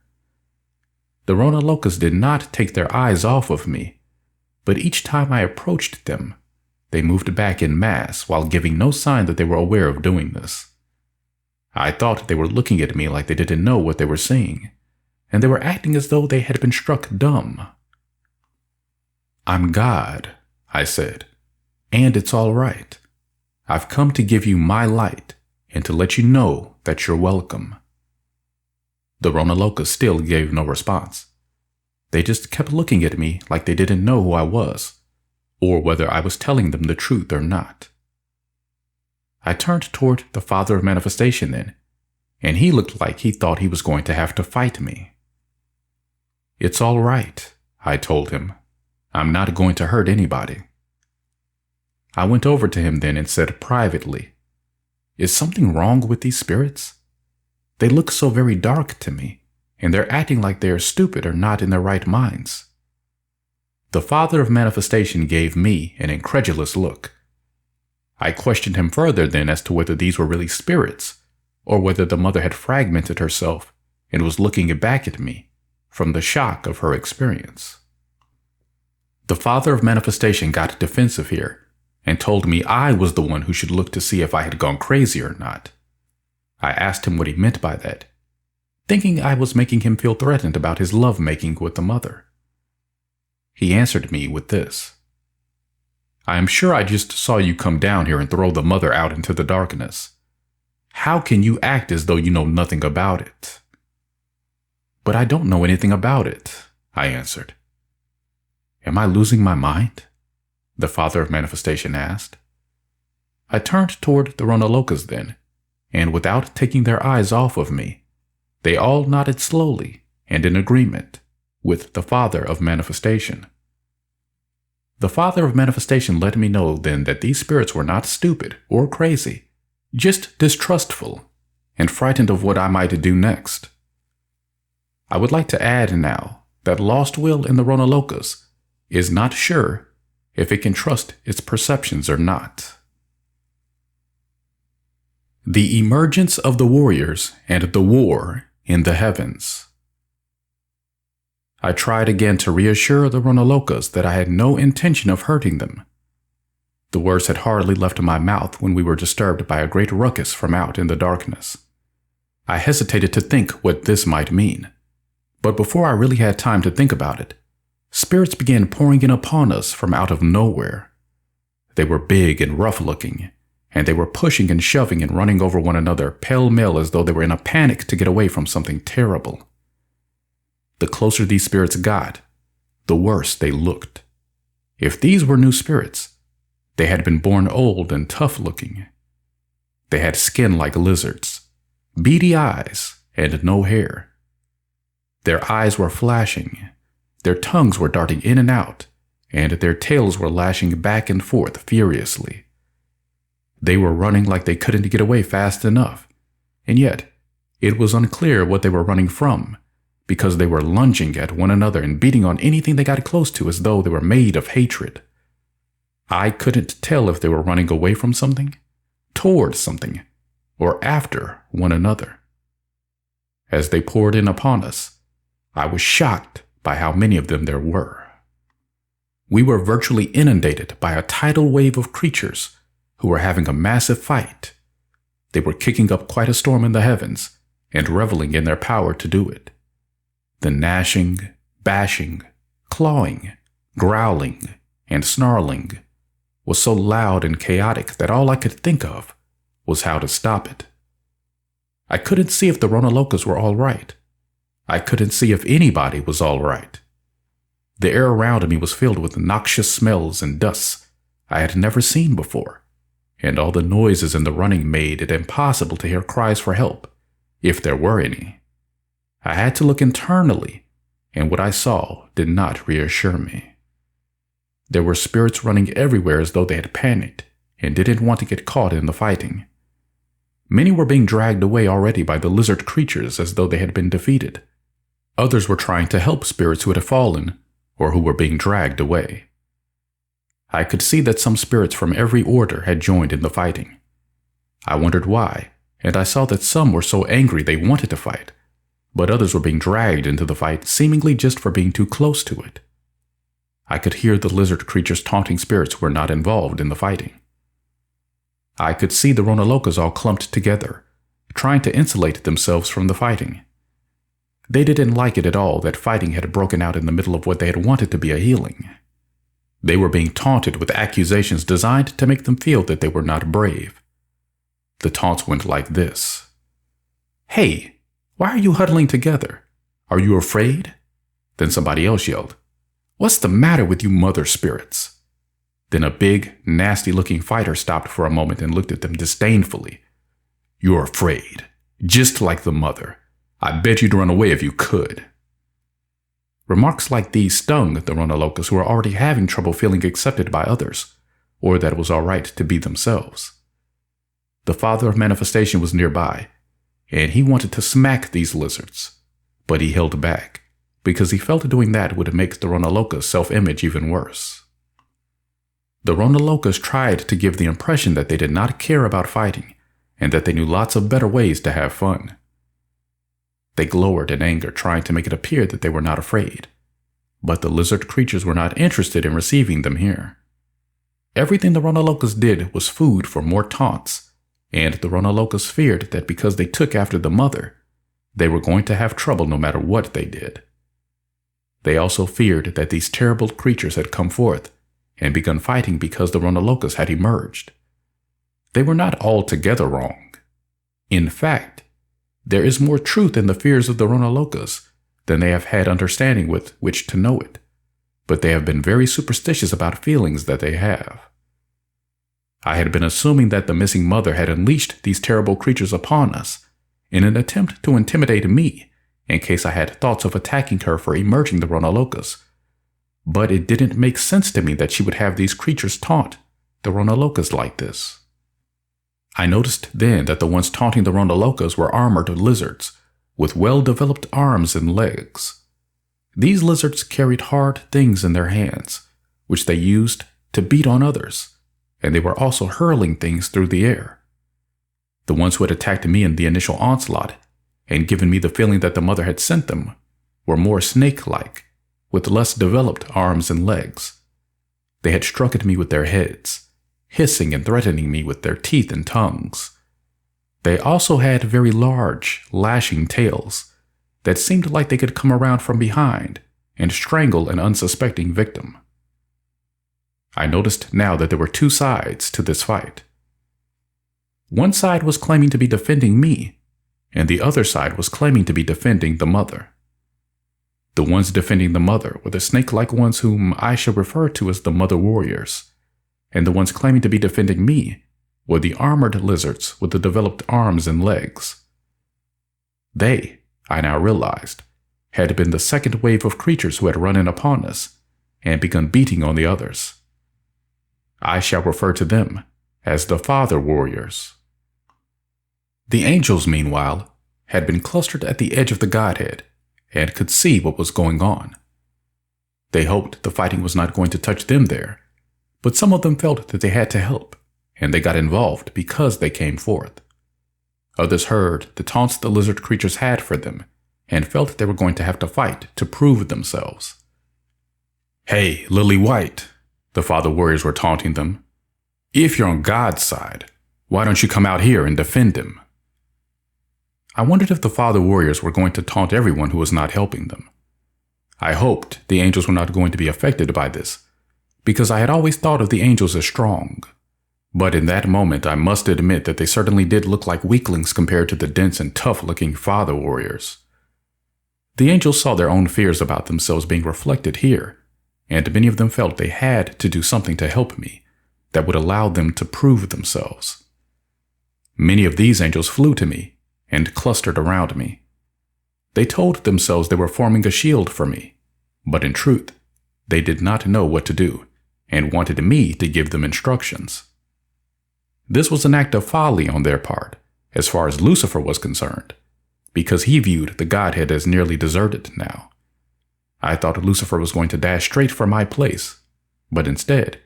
The Ronalokas did not take their eyes off of me, but each time I approached them, they moved back en masse while giving no sign that they were aware of doing this. I thought they were looking at me like they didn't know what they were seeing, and they were acting as though they had been struck dumb. "I'm God," I said, "and it's all right. I've come to give you my light and to let you know that you're welcome." The Ronalokas still gave no response. They just kept looking at me like they didn't know who I was, or whether I was telling them the truth or not. I turned toward the father of manifestation then, and he looked like he thought he was going to have to fight me. "It's all right," I told him. "I'm not going to hurt anybody." I went over to him then and said privately, "Is something wrong with these spirits? They look so very dark to me, and they're acting like they are stupid or not in their right minds." The father of manifestation gave me an incredulous look. I questioned him further then as to whether these were really spirits, or whether the mother had fragmented herself and was looking back at me from the shock of her experience. The father of manifestation got defensive here and told me I was the one who should look to see if I had gone crazy or not. I asked him what he meant by that, thinking I was making him feel threatened about his lovemaking with the mother. He answered me with this: "I am sure I just saw you come down here and throw the mother out into the darkness. How can you act as though you know nothing about it?" "But I don't know anything about it," I answered. "Am I losing my mind?" the Father of Manifestation asked. I turned toward the Ronalokas then, and without taking their eyes off of me, they all nodded slowly and in agreement with the Father of Manifestation. The Father of Manifestation let me know then that these spirits were not stupid or crazy, just distrustful and frightened of what I might do next. I would like to add now that Lost Will in the Ronalokas is not sure if it can trust its perceptions or not. The Emergence of the Warriors and the War in the Heavens. I tried again to reassure the Ronalokas that I had no intention of hurting them. The words had hardly left my mouth when we were disturbed by a great ruckus from out in the darkness. I hesitated to think what this might mean, but before I really had time to think about it, spirits began pouring in upon us from out of nowhere. They were big and rough-looking, and they were pushing and shoving and running over one another pell-mell as though they were in a panic to get away from something terrible. The closer these spirits got, the worse they looked. If these were new spirits, they had been born old and tough-looking. They had skin like lizards, beady eyes, and no hair. Their eyes were flashing, their tongues were darting in and out, and their tails were lashing back and forth furiously. They were running like they couldn't get away fast enough, and yet it was unclear what they were running from, because they were lunging at one another and beating on anything they got close to as though they were made of hatred. I couldn't tell if they were running away from something, towards something, or after one another. As they poured in upon us, I was shocked by how many of them there were. We were virtually inundated by a tidal wave of creatures who were having a massive fight. They were kicking up quite a storm in the heavens and reveling in their power to do it. The gnashing, bashing, clawing, growling, and snarling was so loud and chaotic that all I could think of was how to stop it. I couldn't see if the Ronalokas were all right. I couldn't see if anybody was all right. The air around me was filled with noxious smells and dusts I had never seen before, and all the noises and the running made it impossible to hear cries for help, if there were any. I had to look internally, and what I saw did not reassure me. There were spirits running everywhere as though they had panicked and didn't want to get caught in the fighting. Many were being dragged away already by the lizard creatures as though they had been defeated. Others were trying to help spirits who had fallen or who were being dragged away. I could see that some spirits from every order had joined in the fighting. I wondered why, and I saw that some were so angry they wanted to fight, but others were being dragged into the fight seemingly just for being too close to it. I could hear the lizard creatures taunting spirits who were not involved in the fighting. I could see the Ronalokas all clumped together, trying to insulate themselves from the fighting. They didn't like it at all that fighting had broken out in the middle of what they had wanted to be a healing. They were being taunted with accusations designed to make them feel that they were not brave. The taunts went like this. "Hey, why are you huddling together? Are you afraid?" Then somebody else yelled, "What's the matter with you mother spirits?" Then a big, nasty-looking fighter stopped for a moment and looked at them disdainfully. "You're afraid, just like the mother. I bet you'd run away if you could." Remarks like these stung the Ronalokas who were already having trouble feeling accepted by others, or that it was all right to be themselves. The Father of Manifestation was nearby, and he wanted to smack these lizards, but he held back, because he felt doing that would make the Ronalokas' self-image even worse. The Ronalokas tried to give the impression that they did not care about fighting, and that they knew lots of better ways to have fun. They glowered in anger, trying to make it appear that they were not afraid, but the lizard creatures were not interested in receiving them here. Everything the Ronalokas did was food for more taunts, and the Ronalokas feared that because they took after the mother, they were going to have trouble no matter what they did. They also feared that these terrible creatures had come forth and begun fighting because the Ronalokas had emerged. They were not altogether wrong. In fact, there is more truth in the fears of the Ronalokas than they have had understanding with which to know it, but they have been very superstitious about feelings that they have. I had been assuming that the missing mother had unleashed these terrible creatures upon us in an attempt to intimidate me in case I had thoughts of attacking her for emerging the Ronalokas, but it didn't make sense to me that she would have these creatures taunt the Ronalokas like this. I noticed then that the ones taunting the Ronalokas were armored lizards with well-developed arms and legs. These lizards carried hard things in their hands, which they used to beat on others, and they were also hurling things through the air. The ones who had attacked me in the initial onslaught and given me the feeling that the mother had sent them were more snake-like, with less developed arms and legs. They had struck at me with their heads, hissing and threatening me with their teeth and tongues. They also had very large, lashing tails that seemed like they could come around from behind and strangle an unsuspecting victim. I noticed now that there were two sides to this fight. One side was claiming to be defending me, and the other side was claiming to be defending the mother. The ones defending the mother were the snake-like ones whom I shall refer to as the mother warriors, and the ones claiming to be defending me were the armored lizards with the developed arms and legs. They, I now realized, had been the second wave of creatures who had run in upon us and begun beating on the others. I shall refer to them as the father warriors. The angels, meanwhile, had been clustered at the edge of the Godhead and could see what was going on. They hoped the fighting was not going to touch them there, but some of them felt that they had to help, and they got involved because they came forth. Others heard the taunts the lizard creatures had for them and felt they were going to have to fight to prove themselves. "Hey, Lily White," the father warriors were taunting them. "If you're on God's side, why don't you come out here and defend him?" I wondered if the father warriors were going to taunt everyone who was not helping them. I hoped the angels were not going to be affected by this, because I had always thought of the angels as strong. But in that moment, I must admit that they certainly did look like weaklings compared to the dense and tough-looking father warriors. The angels saw their own fears about themselves being reflected here, and many of them felt they had to do something to help me that would allow them to prove themselves. Many of these angels flew to me and clustered around me. They told themselves they were forming a shield for me, but in truth, they did not know what to do and wanted me to give them instructions. This was an act of folly on their part, as far as Lucifer was concerned, because he viewed the Godhead as nearly deserted now. I thought Lucifer was going to dash straight for my place, but instead,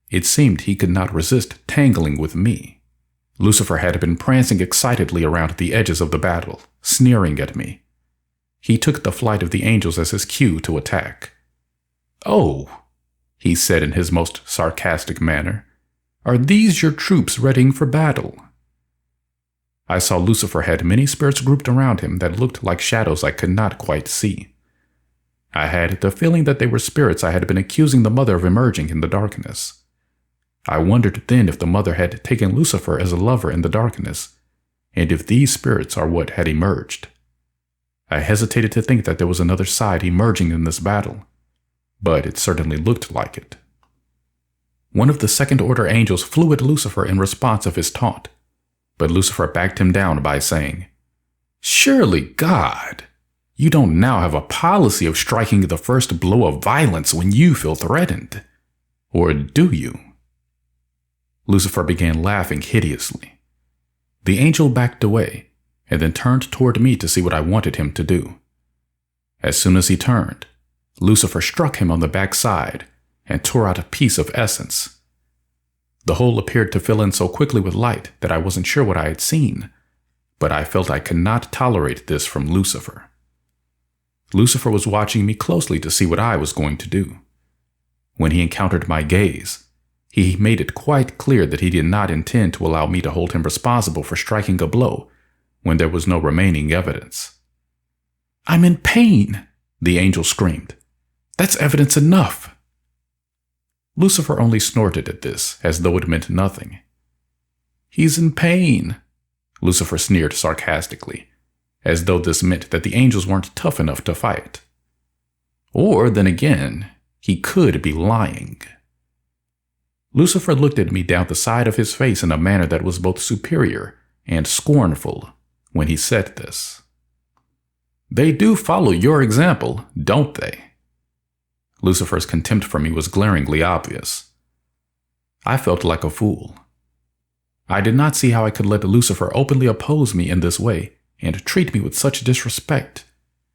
it seemed he could not resist tangling with me. Lucifer had been prancing excitedly around the edges of the battle, sneering at me. He took the flight of the angels as his cue to attack. "Oh," he said in his most sarcastic manner, "are these your troops readying for battle?" I saw Lucifer had many spirits grouped around him that looked like shadows I could not quite see. I had the feeling that they were spirits I had been accusing the mother of emerging in the darkness. I wondered then if the mother had taken Lucifer as a lover in the darkness, and if these spirits are what had emerged. I hesitated to think that there was another side emerging in this battle, but it certainly looked like it. One of the second-order angels flew at Lucifer in response of his taunt, but Lucifer backed him down by saying, "Surely, God, you don't now have a policy of striking the first blow of violence when you feel threatened. Or do you?" Lucifer began laughing hideously. The angel backed away and then turned toward me to see what I wanted him to do. As soon as he turned, Lucifer struck him on the backside and tore out a piece of essence. The hole appeared to fill in so quickly with light that I wasn't sure what I had seen, but I felt I could not tolerate this from Lucifer. Lucifer was watching me closely to see what I was going to do. When he encountered my gaze, he made it quite clear that he did not intend to allow me to hold him responsible for striking a blow when there was no remaining evidence. "I'm in pain," the angel screamed. "That's evidence enough." Lucifer only snorted at this, as though it meant nothing. "He's in pain," Lucifer sneered sarcastically, as though this meant that the angels weren't tough enough to fight. Or, then again, he could be lying. Lucifer looked at me down the side of his face in a manner that was both superior and scornful when he said this. They do follow your example, don't they? Lucifer's contempt for me was glaringly obvious. I felt like a fool. I did not see how I could let Lucifer openly oppose me in this way and treat me with such disrespect,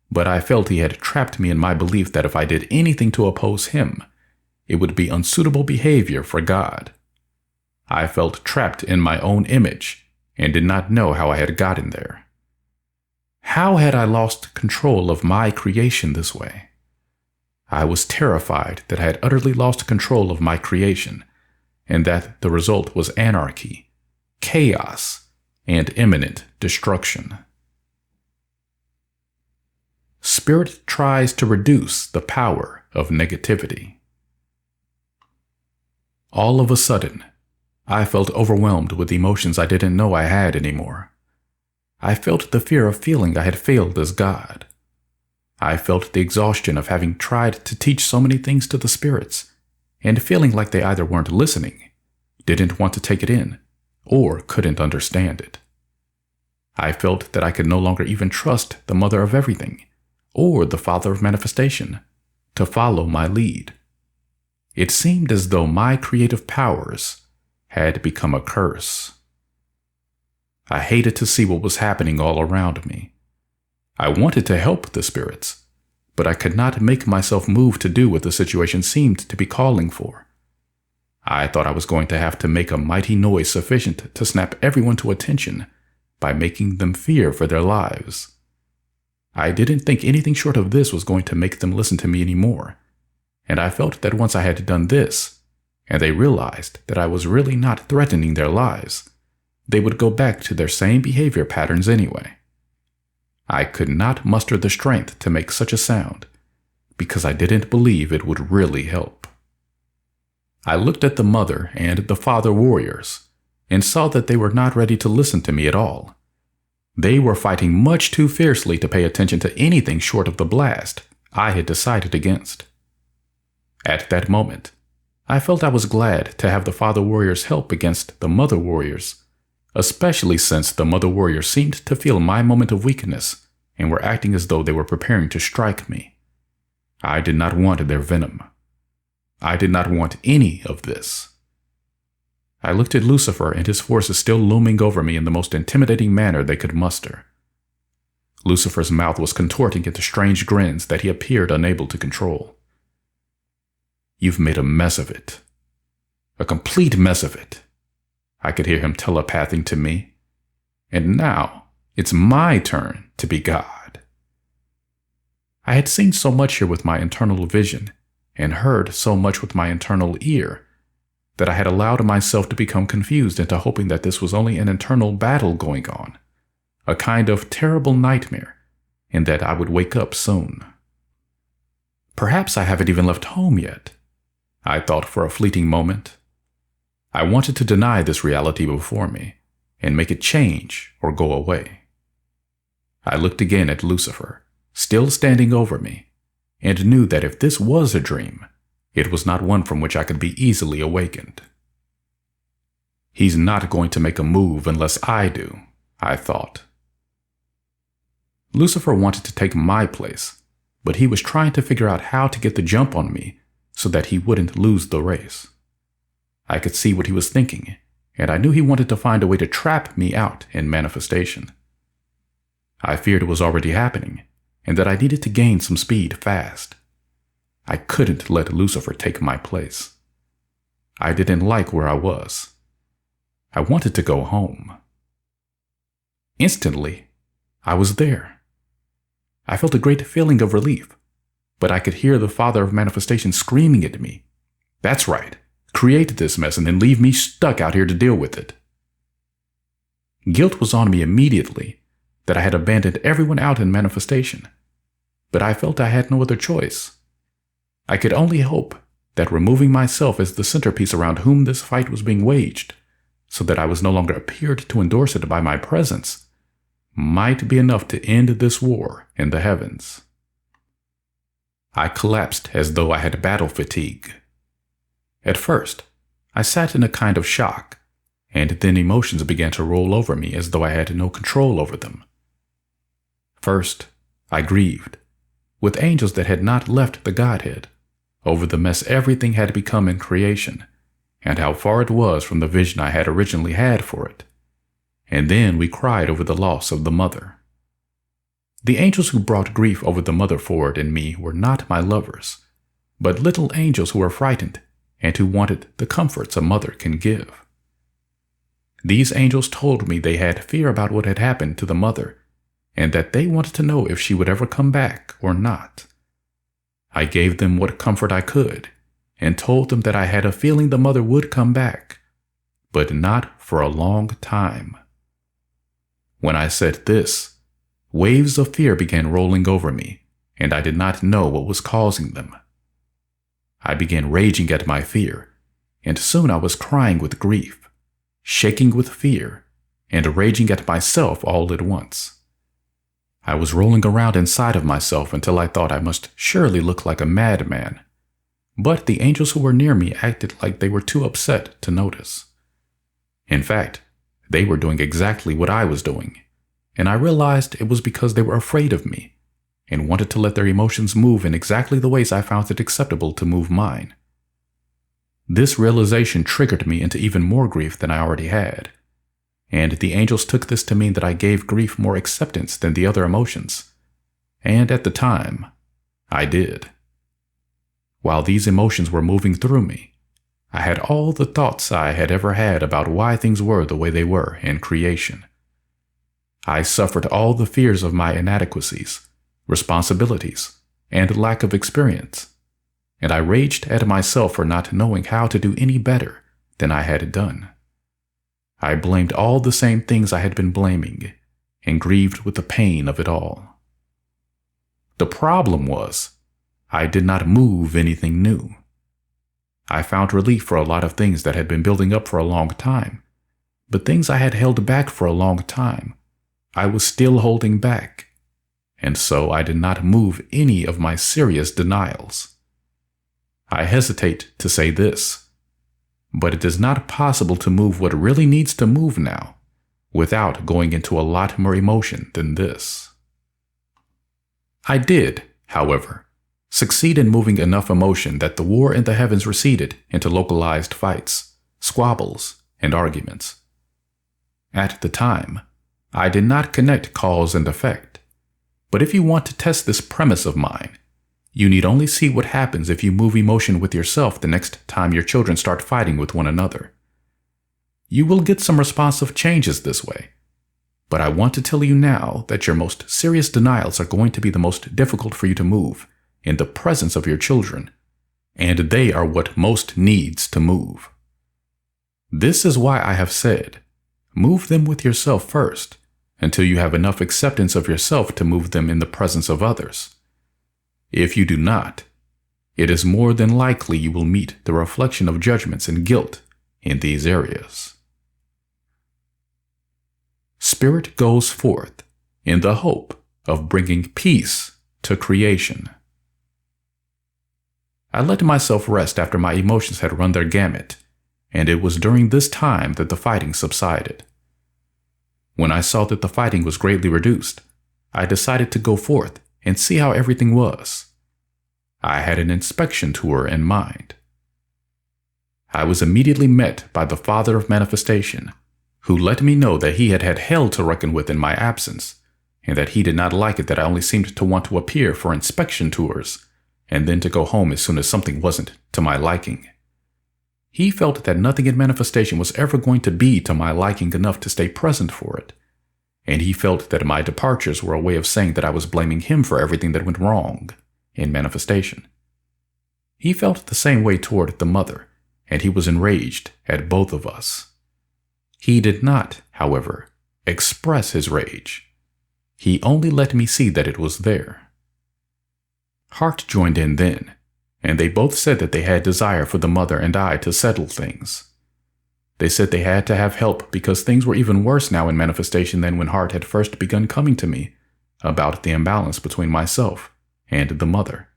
but I felt he had trapped me in my belief that if I did anything to oppose him, it would be unsuitable behavior for God. I felt trapped in my own image and did not know how I had gotten there. How had I lost control of my creation this way? I was terrified that I had utterly lost control of my creation, and that the result was anarchy, chaos, and imminent destruction. Spirit tries to reduce the power of negativity. All of a sudden, I felt overwhelmed with emotions I didn't know I had anymore. I felt the fear of feeling I had failed as God. I felt the exhaustion of having tried to teach so many things to the spirits, and feeling like they either weren't listening, didn't want to take it in, or couldn't understand it. I felt that I could no longer even trust the Mother of Everything, or the Father of Manifestation, to follow my lead. It seemed as though my creative powers had become a curse. I hated to see what was happening all around me. I wanted to help the spirits, but I could not make myself move to do what the situation seemed to be calling for. I thought I was going to have to make a mighty noise sufficient to snap everyone to attention by making them fear for their lives. I didn't think anything short of this was going to make them listen to me anymore, and I felt that once I had done this, and they realized that I was really not threatening their lives, they would go back to their same behavior patterns anyway. I could not muster the strength to make such a sound, because I didn't believe it would really help. I looked at the Mother and the Father warriors, and saw that they were not ready to listen to me at all. They were fighting much too fiercely to pay attention to anything short of the blast I had decided against. At that moment, I felt I was glad to have the Father warriors help against the Mother warriors, especially since the Mother warriors seemed to feel my moment of weakness and were acting as though they were preparing to strike me. I did not want their venom. I did not want any of this. I looked at Lucifer and his forces still looming over me in the most intimidating manner they could muster. Lucifer's mouth was contorting into strange grins that he appeared unable to control. You've made a mess of it. A complete mess of it. I could hear him telepathing to me. And now it's my turn to be God. I had seen so much here with my internal vision and heard so much with my internal ear that I had allowed myself to become confused into hoping that this was only an internal battle going on, a kind of terrible nightmare, and that I would wake up soon. Perhaps I haven't even left home yet, I thought for a fleeting moment. I wanted to deny this reality before me and make it change or go away. I looked again at Lucifer, still standing over me, and knew that if this was a dream, it was not one from which I could be easily awakened. He's not going to make a move unless I do, I thought. Lucifer wanted to take my place, but he was trying to figure out how to get the jump on me so that he wouldn't lose the race. I could see what he was thinking, and I knew he wanted to find a way to trap me out in manifestation. I feared it was already happening, and that I needed to gain some speed fast. I couldn't let Lucifer take my place. I didn't like where I was. I wanted to go home. Instantly, I was there. I felt a great feeling of relief, but I could hear the Father of Manifestation screaming at me. That's right. Create this mess and then leave me stuck out here to deal with it. Guilt was on me immediately that I had abandoned everyone out in manifestation, but I felt I had no other choice. I could only hope that removing myself as the centerpiece around whom this fight was being waged so that I was no longer appeared to endorse it by my presence, might be enough to end this war in the heavens. I collapsed as though I had battle fatigue. At first, I sat in a kind of shock, and then emotions began to roll over me as though I had no control over them. First, I grieved, with angels that had not left the Godhead, over the mess everything had become in creation, and how far it was from the vision I had originally had for it. And then we cried over the loss of the mother. The angels who brought grief over the mother forward in me were not my lovers, but little angels who were frightened and who wanted the comforts a mother can give. These angels told me they had fear about what had happened to the mother, and that they wanted to know if she would ever come back or not. I gave them what comfort I could, and told them that I had a feeling the mother would come back, but not for a long time. When I said this, waves of fear began rolling over me, and I did not know what was causing them. I began raging at my fear, and soon I was crying with grief, shaking with fear, and raging at myself all at once. I was rolling around inside of myself until I thought I must surely look like a madman. But the angels who were near me acted like they were too upset to notice. In fact, they were doing exactly what I was doing, and I realized it was because they were afraid of me and wanted to let their emotions move in exactly the ways I found it acceptable to move mine. This realization triggered me into even more grief than I already had, and the angels took this to mean that I gave grief more acceptance than the other emotions, and at the time, I did. While these emotions were moving through me, I had all the thoughts I had ever had about why things were the way they were in creation. I suffered all the fears of my inadequacies, responsibilities, and lack of experience, and I raged at myself for not knowing how to do any better than I had done. I blamed all the same things I had been blaming, and grieved with the pain of it all. The problem was, I did not move anything new. I found relief for a lot of things that had been building up for a long time, but things I had held back for a long time, I was still holding back, and so I did not move any of my serious denials. I hesitate to say this, but it is not possible to move what really needs to move now without going into a lot more emotion than this. I did, however, succeed in moving enough emotion that the war in the heavens receded into localized fights, squabbles, and arguments. At the time, I did not connect cause and effect, but if you want to test this premise of mine, you need only see what happens if you move emotion with yourself the next time your children start fighting with one another. You will get some responsive changes this way, but I want to tell you now that your most serious denials are going to be the most difficult for you to move in the presence of your children, and they are what most needs to move. This is why I have said, move them with yourself first, until you have enough acceptance of yourself to move them in the presence of others. If you do not, it is more than likely you will meet the reflection of judgments and guilt in these areas. Spirit goes forth in the hope of bringing peace to creation. I let myself rest after my emotions had run their gamut, and it was during this time that the fighting subsided. When I saw that the fighting was greatly reduced, I decided to go forth and see how everything was. I had an inspection tour in mind. I was immediately met by the Father of Manifestation, who let me know that he had had hell to reckon with in my absence, and that he did not like it that I only seemed to want to appear for inspection tours, and then to go home as soon as something wasn't to my liking. He felt that nothing in manifestation was ever going to be to my liking enough to stay present for it, and he felt that my departures were a way of saying that I was blaming him for everything that went wrong in manifestation. He felt the same way toward the mother, and he was enraged at both of us. He did not, however, express his rage. He only let me see that it was there. Heart joined in then, and they both said that they had desire for the mother and I to settle things. They said they had to have help because things were even worse now in manifestation than when Heart had first begun coming to me about the imbalance between myself and the mother.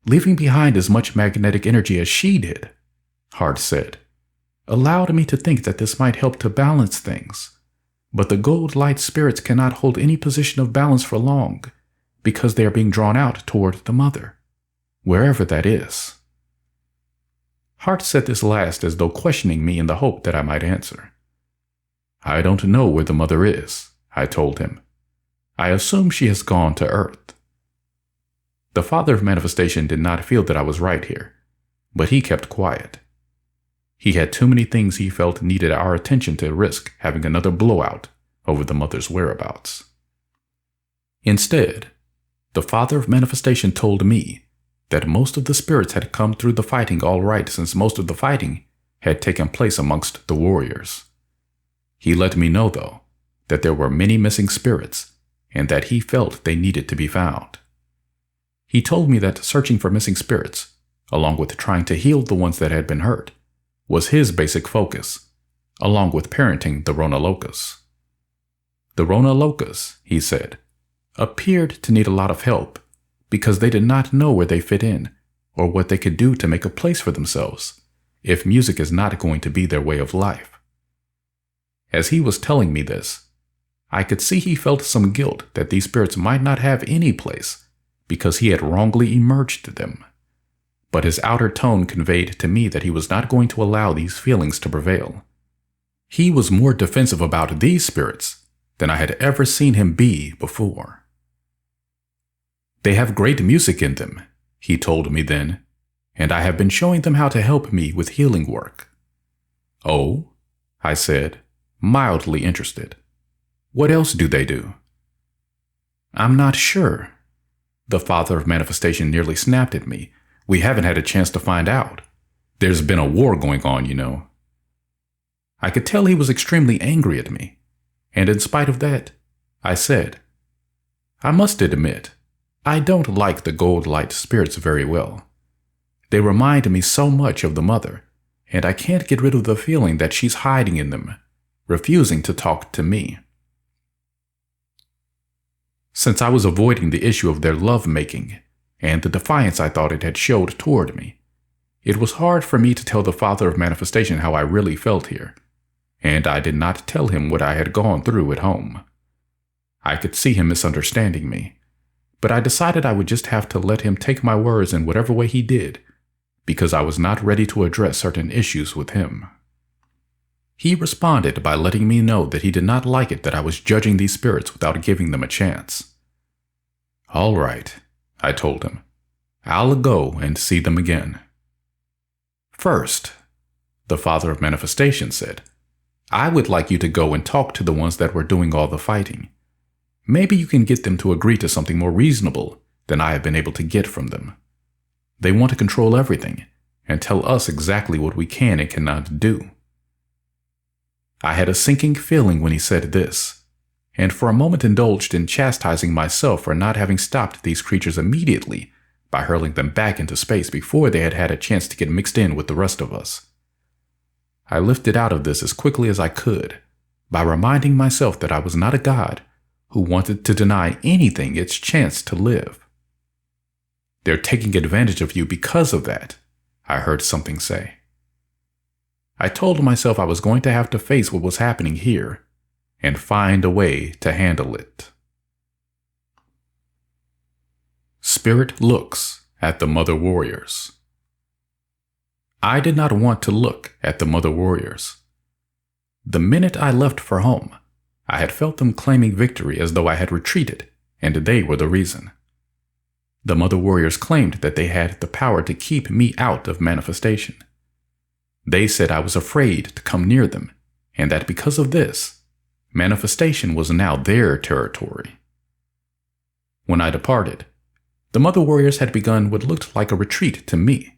Leaving behind as much magnetic energy as she did, Heart said, allowed me to think that this might help to balance things. But the gold light spirits cannot hold any position of balance for long because they are being drawn out toward the mother, wherever that is. Heart said this last as though questioning me in the hope that I might answer. I don't know where the mother is, I told him. I assume she has gone to Earth. The father of manifestation did not feel that I was right here, but he kept quiet. He had too many things he felt needed our attention to risk having another blowout over the mother's whereabouts. Instead, the father of manifestation told me that most of the spirits had come through the fighting all right since most of the fighting had taken place amongst the warriors. He let me know, though, that there were many missing spirits and that he felt they needed to be found. He told me that searching for missing spirits, along with trying to heal the ones that had been hurt, was his basic focus, along with parenting the Ronalokas. The Ronalokas, he said, appeared to need a lot of help because they did not know where they fit in or what they could do to make a place for themselves if music is not going to be their way of life. As he was telling me this, I could see he felt some guilt that these spirits might not have any place because he had wrongly emerged them. But his outer tone conveyed to me that he was not going to allow these feelings to prevail. He was more defensive about these spirits than I had ever seen him be before. They have great music in them, he told me then, and I have been showing them how to help me with healing work. Oh, I said, mildly interested. What else do they do? I'm not sure. The father of manifestation nearly snapped at me. We haven't had a chance to find out. There's been a war going on, you know. I could tell he was extremely angry at me, and in spite of that, I said, I must admit, I don't like the gold light spirits very well. They remind me so much of the mother, and I can't get rid of the feeling that she's hiding in them, refusing to talk to me. Since I was avoiding the issue of their love-making and the defiance I thought it had showed toward me, it was hard for me to tell the father of manifestation how I really felt here, and I did not tell him what I had gone through at home. I could see him misunderstanding me, but I decided I would just have to let him take my words in whatever way he did, because I was not ready to address certain issues with him. He responded by letting me know that he did not like it that I was judging these spirits without giving them a chance. All right, I told him. I'll go and see them again. First, the father of manifestation said, I would like you to go and talk to the ones that were doing all the fighting. Maybe you can get them to agree to something more reasonable than I have been able to get from them. They want to control everything and tell us exactly what we can and cannot do. I had a sinking feeling when he said this, and for a moment indulged in chastising myself for not having stopped these creatures immediately by hurling them back into space before they had had a chance to get mixed in with the rest of us. I lifted out of this as quickly as I could by reminding myself that I was not a god who wanted to deny anything its chance to live. They're taking advantage of you because of that, I heard something say. I told myself I was going to have to face what was happening here and find a way to handle it. Spirit looks at the mother warriors. I did not want to look at the mother warriors. The minute I left for home, I had felt them claiming victory as though I had retreated, and they were the reason. The mother warriors claimed that they had the power to keep me out of manifestation. They said I was afraid to come near them, and that because of this, manifestation was now their territory. When I departed, the mother warriors had begun what looked like a retreat to me.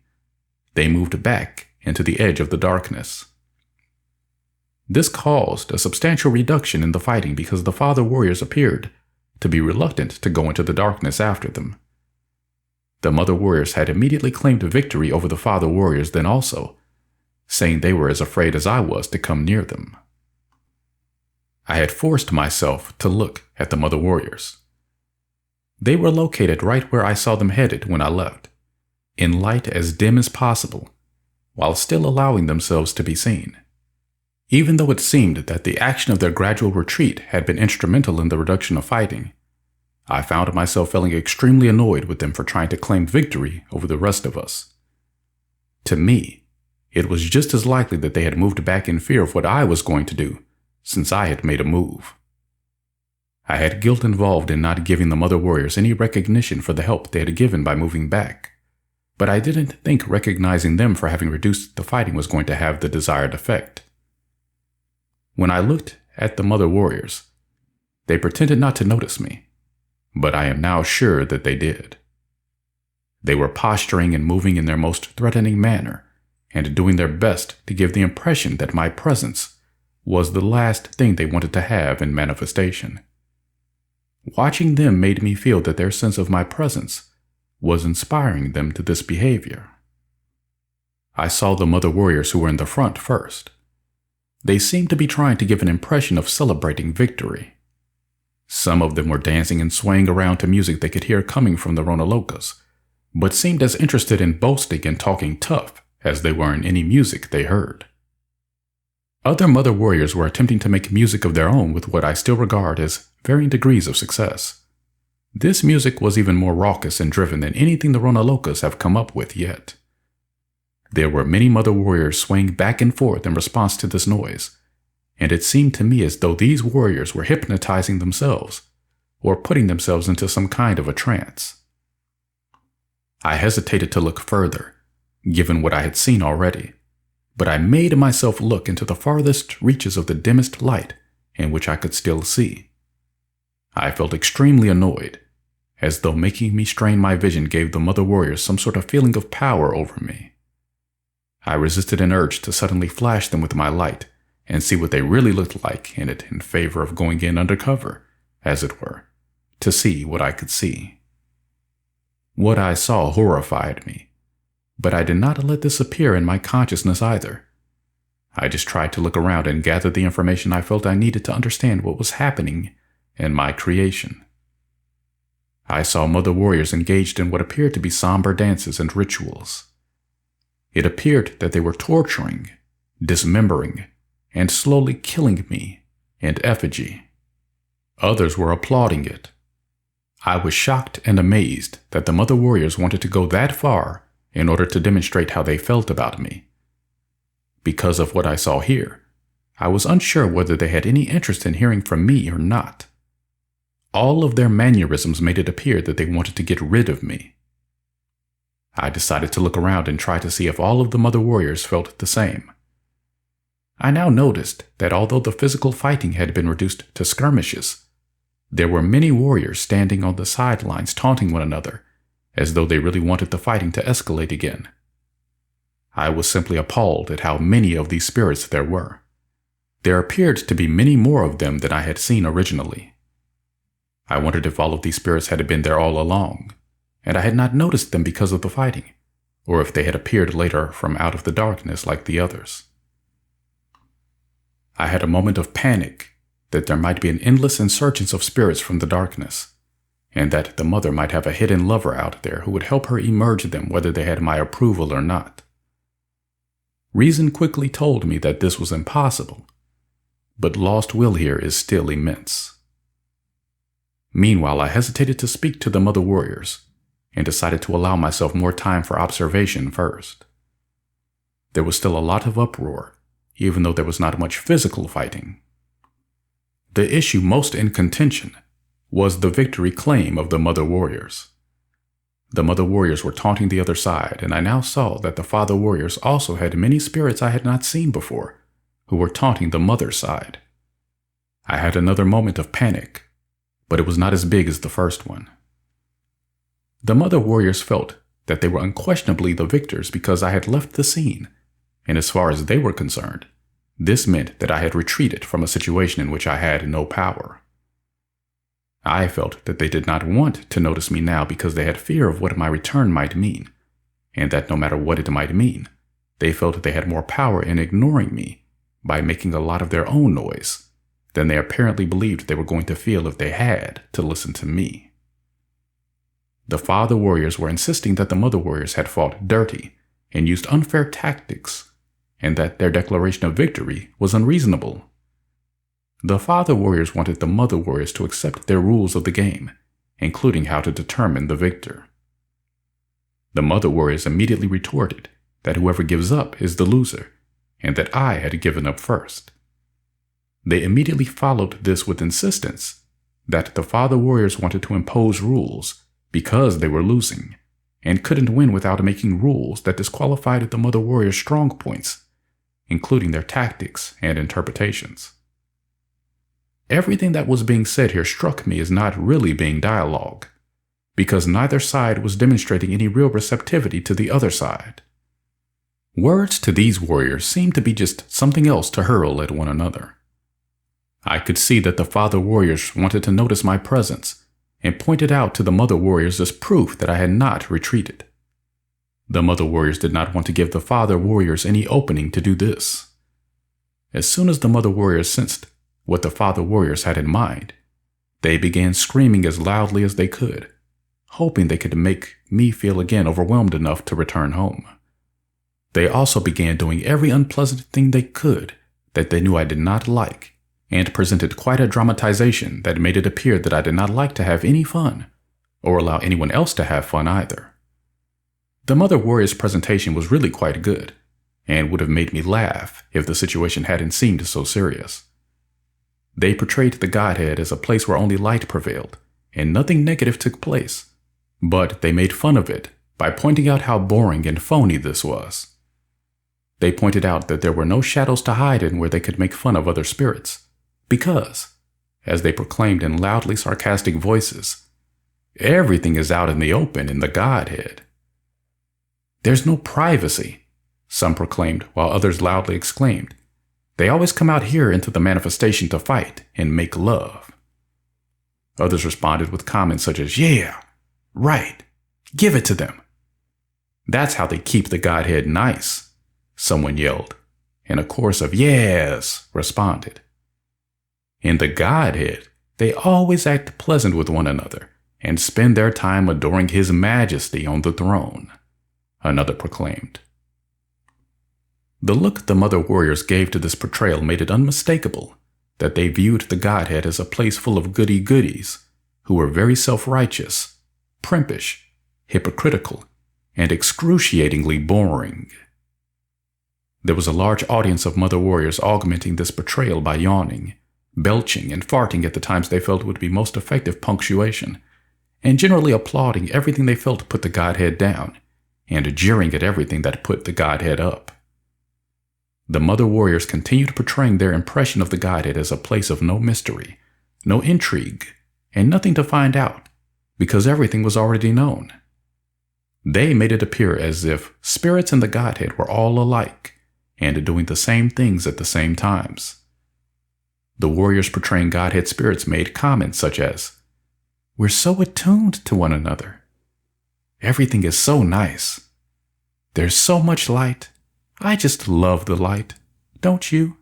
They moved back into the edge of the darkness. This caused a substantial reduction in the fighting because the father warriors appeared to be reluctant to go into the darkness after them. The mother warriors had immediately claimed victory over the father warriors then also, saying they were as afraid as I was to come near them. I had forced myself to look at the mother warriors. They were located right where I saw them headed when I left, in light as dim as possible, while still allowing themselves to be seen. Even though it seemed that the action of their gradual retreat had been instrumental in the reduction of fighting, I found myself feeling extremely annoyed with them for trying to claim victory over the rest of us. To me, it was just as likely that they had moved back in fear of what I was going to do, since I had made a move. I had guilt involved in not giving the mother warriors any recognition for the help they had given by moving back, but I didn't think recognizing them for having reduced the fighting was going to have the desired effect. When I looked at the mother warriors, they pretended not to notice me, but I am now sure that they did. They were posturing and moving in their most threatening manner, and doing their best to give the impression that my presence was the last thing they wanted to have in manifestation. Watching them made me feel that their sense of my presence was inspiring them to this behavior. I saw the mother warriors who were in the front first. They seemed to be trying to give an impression of celebrating victory. Some of them were dancing and swaying around to music they could hear coming from the Ronalokas, but seemed as interested in boasting and talking tough as they were in any music they heard. Other mother warriors were attempting to make music of their own with what I still regard as varying degrees of success. This music was even more raucous and driven than anything the Ronalokas have come up with yet. There were many mother warriors swaying back and forth in response to this noise, and it seemed to me as though these warriors were hypnotizing themselves or putting themselves into some kind of a trance. I hesitated to look further, given what I had seen already, but I made myself look into the farthest reaches of the dimmest light in which I could still see. I felt extremely annoyed, as though making me strain my vision gave the mother warriors some sort of feeling of power over me. I resisted an urge to suddenly flash them with my light and see what they really looked like in it in favor of going in undercover, as it were, to see what I could see. What I saw horrified me, but I did not let this appear in my consciousness either. I just tried to look around and gather the information I felt I needed to understand what was happening in my creation. I saw mother warriors engaged in what appeared to be somber dances and rituals. It appeared that they were torturing, dismembering, and slowly killing me in effigy. Others were applauding it. I was shocked and amazed that the mother warriors wanted to go that far in order to demonstrate how they felt about me. Because of what I saw here, I was unsure whether they had any interest in hearing from me or not. All of their mannerisms made it appear that they wanted to get rid of me. I decided to look around and try to see if all of the mother warriors felt the same. I now noticed that although the physical fighting had been reduced to skirmishes, there were many warriors standing on the sidelines taunting one another, as though they really wanted the fighting to escalate again. I was simply appalled at how many of these spirits there were. There appeared to be many more of them than I had seen originally. I wondered if all of these spirits had been there all along, and I had not noticed them because of the fighting, or if they had appeared later from out of the darkness like the others. I had a moment of panic that there might be an endless insurgence of spirits from the darkness, and that the mother might have a hidden lover out there who would help her emerge them whether they had my approval or not. Reason quickly told me that this was impossible, but lost will here is still immense. Meanwhile, I hesitated to speak to the mother warriors, and decided to allow myself more time for observation first. There was still a lot of uproar, even though there was not much physical fighting. The issue most in contention was the victory claim of the mother warriors. The mother warriors were taunting the other side, and I now saw that the father warriors also had many spirits I had not seen before, who were taunting the mother side. I had another moment of panic, but it was not as big as the first one. The mother warriors felt that they were unquestionably the victors because I had left the scene, and as far as they were concerned, this meant that I had retreated from a situation in which I had no power. I felt that they did not want to notice me now because they had fear of what my return might mean, and that no matter what it might mean, they felt they had more power in ignoring me by making a lot of their own noise than they apparently believed they were going to feel if they had to listen to me. The father warriors were insisting that the mother warriors had fought dirty and used unfair tactics, and that their declaration of victory was unreasonable. The father warriors wanted the mother warriors to accept their rules of the game, including how to determine the victor. The mother warriors immediately retorted that whoever gives up is the loser, and that I had given up first. They immediately followed this with insistence that the father warriors wanted to impose rules because they were losing, and couldn't win without making rules that disqualified the mother warriors' strong points, including their tactics and interpretations. Everything that was being said here struck me as not really being dialogue, because neither side was demonstrating any real receptivity to the other side. Words to these warriors seemed to be just something else to hurl at one another. I could see that the father warriors wanted to notice my presence and pointed out to the mother warriors as proof that I had not retreated. The mother warriors did not want to give the father warriors any opening to do this. As soon as the mother warriors sensed what the father warriors had in mind, they began screaming as loudly as they could, hoping they could make me feel again overwhelmed enough to return home. They also began doing every unpleasant thing they could that they knew I did not like, and presented quite a dramatization that made it appear that I did not like to have any fun, or allow anyone else to have fun either. The mother warrior's presentation was really quite good, and would have made me laugh if the situation hadn't seemed so serious. They portrayed the Godhead as a place where only light prevailed, and nothing negative took place, but they made fun of it by pointing out how boring and phony this was. They pointed out that there were no shadows to hide in where they could make fun of other spirits, because, as they proclaimed in loudly sarcastic voices, everything is out in the open in the Godhead. There's no privacy, some proclaimed, while others loudly exclaimed, they always come out here into the manifestation to fight and make love. Others responded with comments such as, yeah, right, give it to them. That's how they keep the Godhead nice, someone yelled, and a chorus of yes responded. In the Godhead, they always act pleasant with one another and spend their time adoring His Majesty on the throne, another proclaimed. The look the mother warriors gave to this portrayal made it unmistakable that they viewed the Godhead as a place full of goody-goodies who were very self-righteous, primpish, hypocritical, and excruciatingly boring. There was a large audience of mother warriors augmenting this portrayal by yawning, belching, and farting at the times they felt would be most effective punctuation, and generally applauding everything they felt put the Godhead down, and jeering at everything that put the Godhead up. The mother warriors continued portraying their impression of the Godhead as a place of no mystery, no intrigue, and nothing to find out, because everything was already known. They made it appear as if spirits in the Godhead were all alike, and doing the same things at the same times. The warriors portraying Godhead spirits made comments such as, we're so attuned to one another. Everything is so nice. There's so much light. I just love the light, don't you?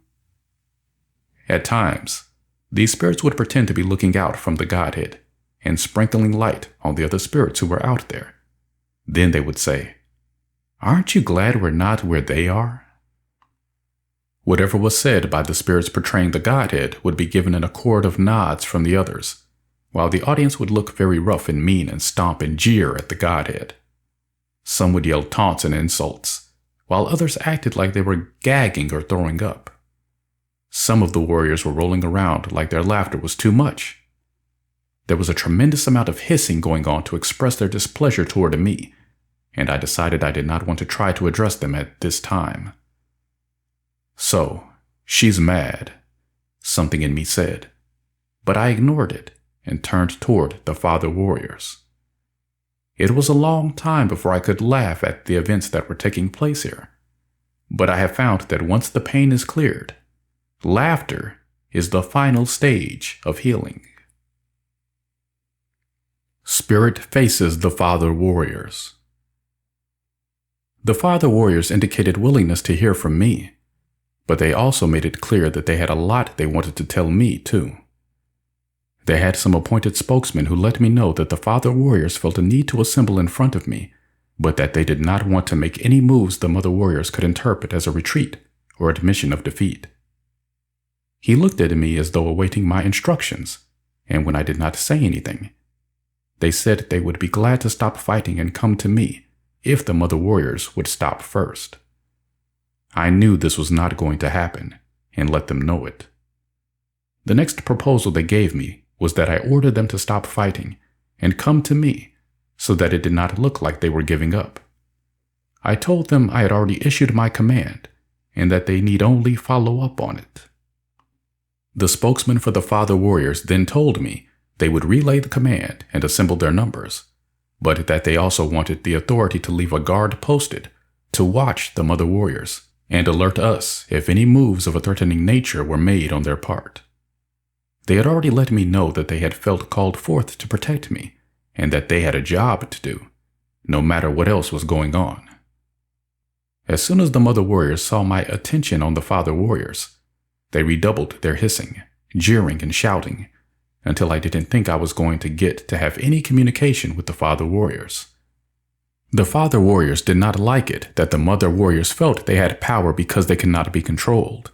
At times, these spirits would pretend to be looking out from the Godhead and sprinkling light on the other spirits who were out there. Then they would say, aren't you glad we're not where they are? Whatever was said by the spirits portraying the Godhead would be given in a chord of nods from the others, while the audience would look very rough and mean and stomp and jeer at the Godhead. Some would yell taunts and insults, while others acted like they were gagging or throwing up. Some of the warriors were rolling around like their laughter was too much. There was a tremendous amount of hissing going on to express their displeasure toward me, and I decided I did not want to try to address them at this time. So, she's mad, something in me said, but I ignored it and turned toward the father warriors. It was a long time before I could laugh at the events that were taking place here, but I have found that once the pain is cleared, laughter is the final stage of healing. Spirit faces the father warriors. The Father Warriors indicated willingness to hear from me, but they also made it clear that they had a lot they wanted to tell me, too. They had some appointed spokesmen who let me know that the Father Warriors felt a need to assemble in front of me, but that they did not want to make any moves the Mother Warriors could interpret as a retreat or admission of defeat. He looked at me as though awaiting my instructions, and when I did not say anything, they said they would be glad to stop fighting and come to me if the Mother Warriors would stop first. I knew this was not going to happen and let them know it. The next proposal they gave me was that I order them to stop fighting and come to me so that it did not look like they were giving up. I told them I had already issued my command and that they need only follow up on it. The spokesman for the Father Warriors then told me they would relay the command and assemble their numbers, but that they also wanted the authority to leave a guard posted to watch the Mother Warriors and alert us if any moves of a threatening nature were made on their part. They had already let me know that they had felt called forth to protect me and that they had a job to do, no matter what else was going on. As soon as the Mother Warriors saw my attention on the Father Warriors, they redoubled their hissing, jeering, and shouting until I didn't think I was going to get to have any communication with the Father Warriors. The Father Warriors did not like it that the Mother Warriors felt they had power because they could not be controlled.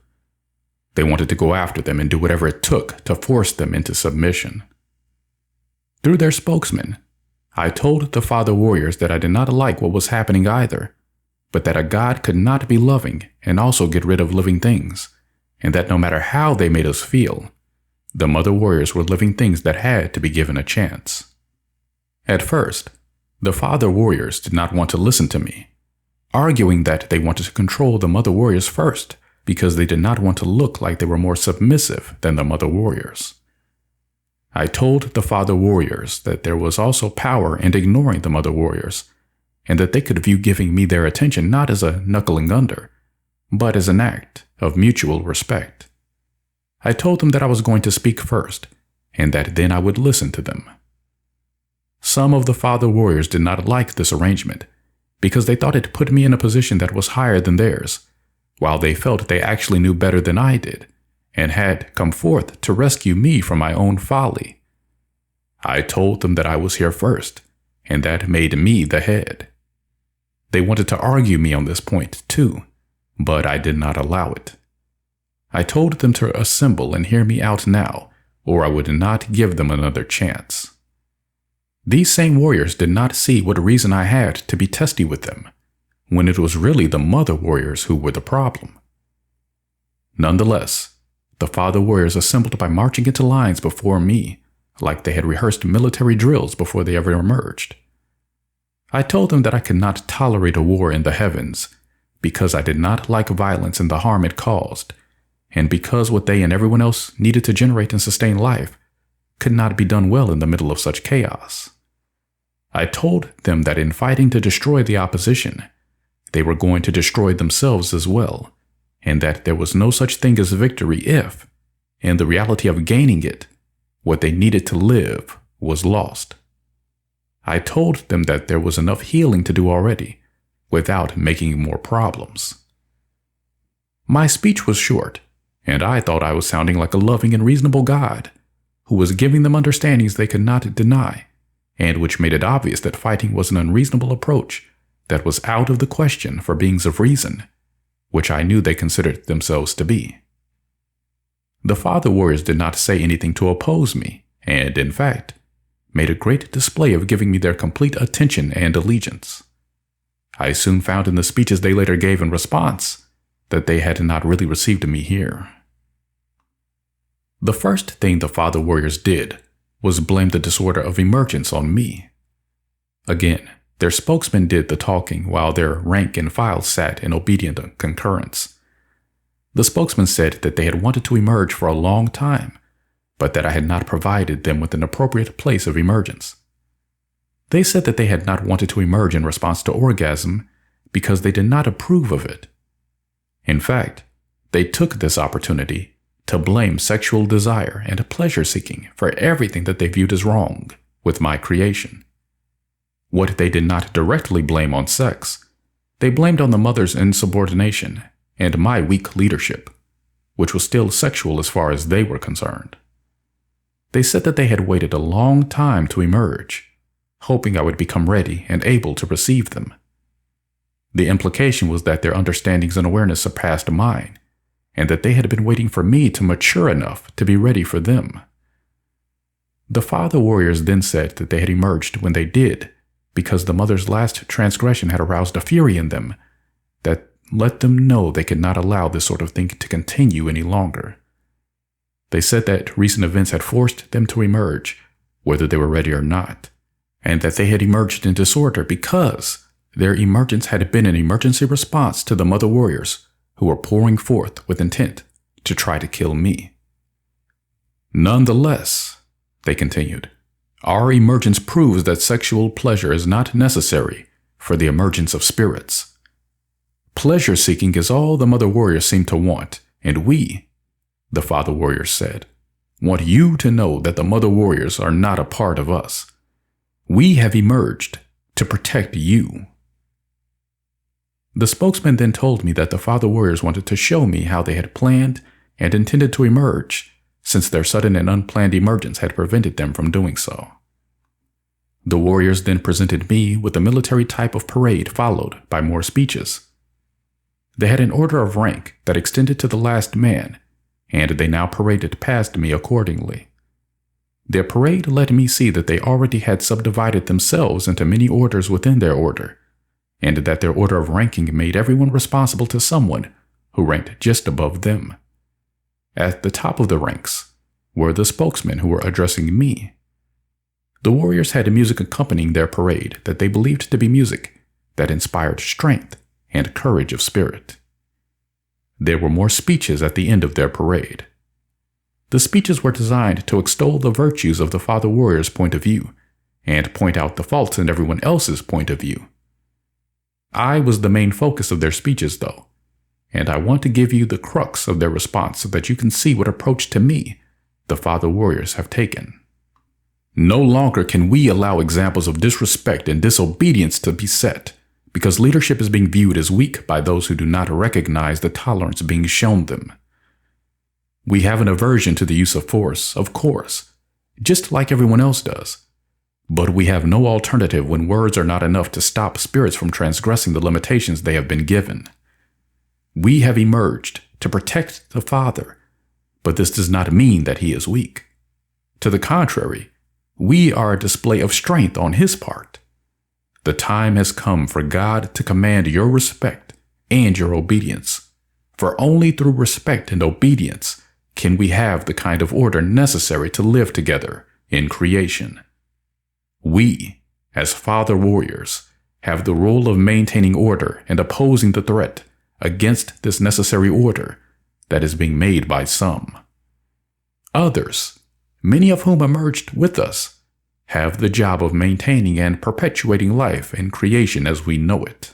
They wanted to go after them and do whatever it took to force them into submission. Through their spokesman, I told the Father Warriors that I did not like what was happening either, but that a God could not be loving and also get rid of living things, and that no matter how they made us feel, the Mother Warriors were living things that had to be given a chance. At first, the Father Warriors did not want to listen to me, arguing that they wanted to control the Mother Warriors first because they did not want to look like they were more submissive than the Mother Warriors. I told the Father Warriors that there was also power in ignoring the Mother Warriors, and that they could view giving me their attention not as a knuckling under, but as an act of mutual respect. I told them that I was going to speak first, and that then I would listen to them. Some of the Father Warriors did not like this arrangement, because they thought it put me in a position that was higher than theirs, while they felt they actually knew better than I did, and had come forth to rescue me from my own folly. I told them that I was here first, and that made me the head. They wanted to argue me on this point too, but I did not allow it. I told them to assemble and hear me out now, or I would not give them another chance. These same warriors did not see what reason I had to be testy with them, when it was really the Mother Warriors who were the problem. Nonetheless, the Father Warriors assembled by marching into lines before me, like they had rehearsed military drills before they ever emerged. I told them that I could not tolerate a war in the heavens, because I did not like violence and the harm it caused, and because what they and everyone else needed to generate and sustain life could not be done well in the middle of such chaos. I told them that in fighting to destroy the opposition, they were going to destroy themselves as well, and that there was no such thing as victory if, in the reality of gaining it, what they needed to live was lost. I told them that there was enough healing to do already, without making more problems. My speech was short, and I thought I was sounding like a loving and reasonable God, who was giving them understandings they could not deny, and which made it obvious that fighting was an unreasonable approach that was out of the question for beings of reason, which I knew they considered themselves to be. The Father Warriors did not say anything to oppose me, and, in fact, made a great display of giving me their complete attention and allegiance. I soon found in the speeches they later gave in response that they had not really received me here. The first thing the Father Warriors did was blame the disorder of emergence on me. Again, their spokesman did the talking while their rank and file sat in obedient concurrence. The spokesman said that they had wanted to emerge for a long time, but that I had not provided them with an appropriate place of emergence. They said that they had not wanted to emerge in response to orgasm because they did not approve of it. In fact, they took this opportunity to blame sexual desire and pleasure-seeking for everything that they viewed as wrong with my creation. What they did not directly blame on sex They blamed on the mother's insubordination and my weak leadership, which was still sexual as far as they were concerned. They said that they had waited a long time to emerge, hoping I would become ready and able to receive them. The implication was that their understandings and awareness surpassed mine, and that they had been waiting for me to mature enough to be ready for them. The father warriors then said that they had emerged when they did, because the mother's last transgression had aroused a fury in them that let them know they could not allow this sort of thing to continue any longer. They said that recent events had forced them to emerge, whether they were ready or not, and that they had emerged in disorder because their emergence had been an emergency response to the mother warriors who were pouring forth with intent to try to kill me. Nonetheless, they continued, our emergence proves that sexual pleasure is not necessary for the emergence of spirits. Pleasure-seeking is all the mother warriors seem to want, and we, the father warriors said, want you to know that the mother warriors are not a part of us. We have emerged to protect you. The spokesman then told me that the father warriors wanted to show me how they had planned and intended to emerge, since their sudden and unplanned emergence had prevented them from doing so. The warriors then presented me with a military type of parade followed by more speeches. They had an order of rank that extended to the last man, and they now paraded past me accordingly. Their parade let me see that they already had subdivided themselves into many orders within their order, and that their order of ranking made everyone responsible to someone who ranked just above them. At the top of the ranks were the spokesmen who were addressing me. The warriors had music accompanying their parade that they believed to be music that inspired strength and courage of spirit. There were more speeches at the end of their parade. The speeches were designed to extol the virtues of the father warrior's point of view and point out the faults in everyone else's point of view. I was the main focus of their speeches, though, and I want to give you the crux of their response so that you can see what approach to me the father warriors have taken. No longer can we allow examples of disrespect and disobedience to be set, because leadership is being viewed as weak by those who do not recognize the tolerance being shown them. We have an aversion to the use of force, of course, just like everyone else does. But we have no alternative when words are not enough to stop spirits from transgressing the limitations they have been given. We have emerged to protect the Father, but this does not mean that he is weak. To the contrary, we are a display of strength on his part. The time has come for God to command your respect and your obedience, for only through respect and obedience can we have the kind of order necessary to live together in creation. We, as father warriors, have the role of maintaining order and opposing the threat against this necessary order that is being made by some. Others, many of whom emerged with us, have the job of maintaining and perpetuating life and creation as we know it.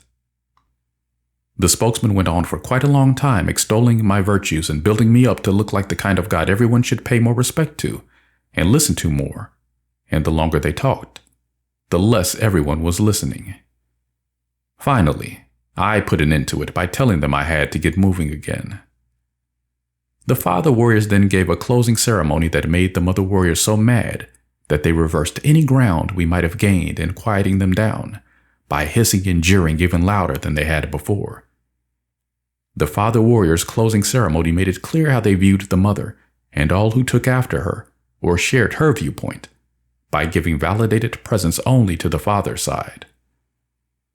The spokesman went on for quite a long time extolling my virtues and building me up to look like the kind of God everyone should pay more respect to and listen to more, and the longer they talked, the less everyone was listening. Finally, I put an end to it by telling them I had to get moving again. The father warriors then gave a closing ceremony that made the mother warriors so mad that they reversed any ground we might have gained in quieting them down by hissing and jeering even louder than they had before. The father warriors' closing ceremony made it clear how they viewed the mother and all who took after her or shared her viewpoint by giving validated presence only to the father's side.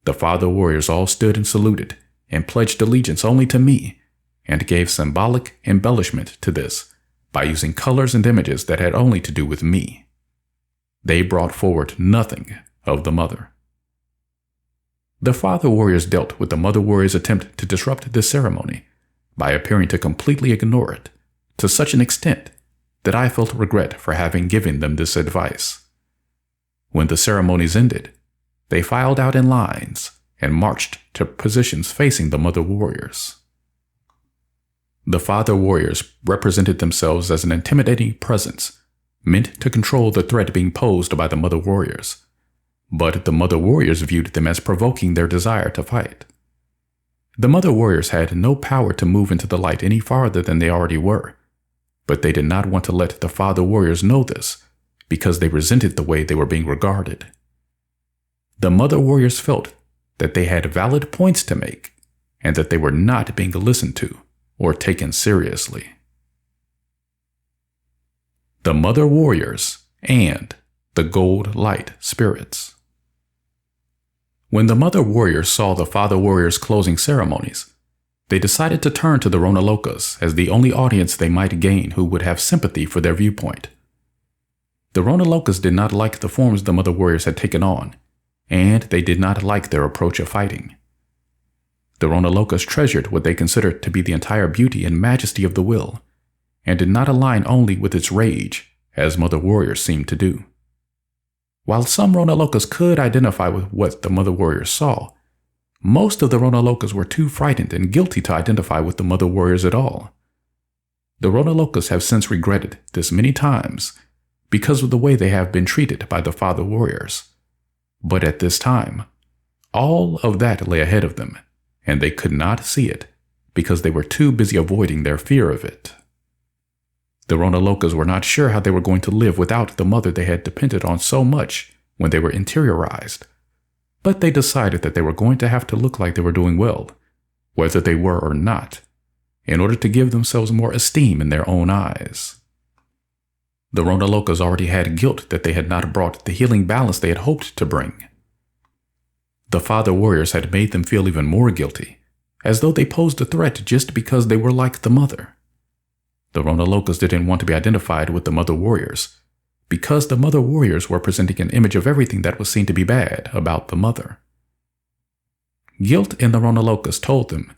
The father warriors all stood and saluted and pledged allegiance only to me and gave symbolic embellishment to this by using colors and images that had only to do with me. They brought forward nothing of the mother. The father warriors dealt with the mother warriors' attempt to disrupt this ceremony by appearing to completely ignore it to such an extent that I felt regret for having given them this advice. When the ceremonies ended, they filed out in lines and marched to positions facing the mother warriors. The father warriors represented themselves as an intimidating presence meant to control the threat being posed by the mother warriors, but the mother warriors viewed them as provoking their desire to fight. The mother warriors had no power to move into the light any farther than they already were, but they did not want to let the father warriors know this because they resented the way they were being regarded. The mother warriors felt that they had valid points to make and that they were not being listened to or taken seriously. The mother warriors and the gold light spirits. When the mother warriors saw the father warriors' closing ceremonies, they decided to turn to the Ronalokas as the only audience they might gain who would have sympathy for their viewpoint. The Ronalokas did not like the forms the mother warriors had taken on, and they did not like their approach of fighting. The Ronalokas treasured what they considered to be the entire beauty and majesty of the will, and did not align only with its rage, as mother warriors seemed to do. While some Ronalokas could identify with what the mother warriors saw, most of the Ronalokas were too frightened and guilty to identify with the mother warriors at all. The Ronalokas have since regretted this many times because of the way they have been treated by the father warriors. But at this time, all of that lay ahead of them, and they could not see it because they were too busy avoiding their fear of it. The Ronalokas were not sure how they were going to live without the mother they had depended on so much when they were interiorized, but they decided that they were going to have to look like they were doing well, whether they were or not, in order to give themselves more esteem in their own eyes. The Ronalokas already had guilt that they had not brought the healing balance they had hoped to bring. The father warriors had made them feel even more guilty, as though they posed a threat just because they were like the mother. The Ronalokas didn't want to be identified with the mother warriors, because the mother warriors were presenting an image of everything that was seen to be bad about the mother. Guilt in the Ronalokas told them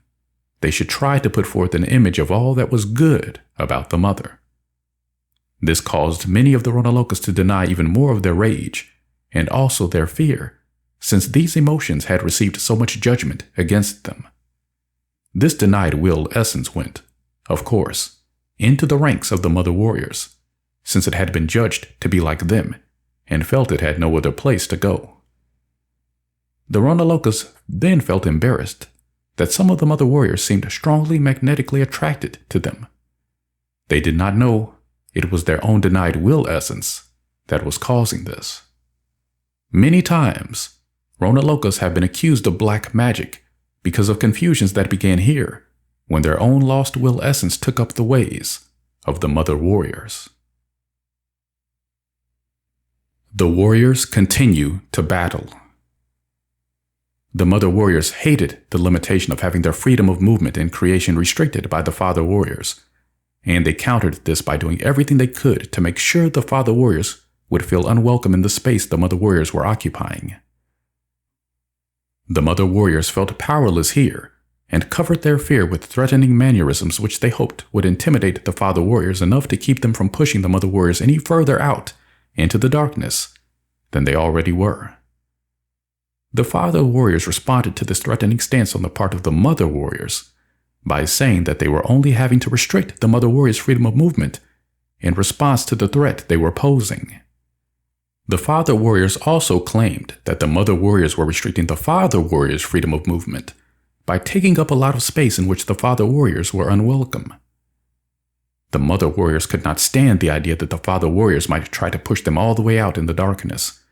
they should try to put forth an image of all that was good about the mother. This caused many of the Ronalokas to deny even more of their rage and also their fear, since these emotions had received so much judgment against them. This denied will essence went, of course, into the ranks of the mother warriors, since it had been judged to be like them and felt it had no other place to go. The Ronalokas then felt embarrassed that some of the mother warriors seemed strongly magnetically attracted to them. They did not know it was their own denied will essence that was causing this. Many times, Ronalokas have been accused of black magic because of confusions that began here when their own lost will essence took up the ways of the mother warriors. The warriors continue to battle. The mother warriors hated the limitation of having their freedom of movement and creation restricted by the father warriors, and they countered this by doing everything they could to make sure the father warriors would feel unwelcome in the space the mother warriors were occupying. The mother warriors felt powerless here and covered their fear with threatening mannerisms which they hoped would intimidate the father warriors enough to keep them from pushing the mother warriors any further out into the darkness than they already were. The father warriors responded to this threatening stance on the part of the mother warriors by saying that they were only having to restrict the mother warriors' freedom of movement in response to the threat they were posing. The father warriors also claimed that the mother warriors were restricting the father warriors' freedom of movement by taking up a lot of space in which the father warriors were unwelcome. The mother warriors could not stand the idea that the father warriors might try to push them all the way out in the darkness,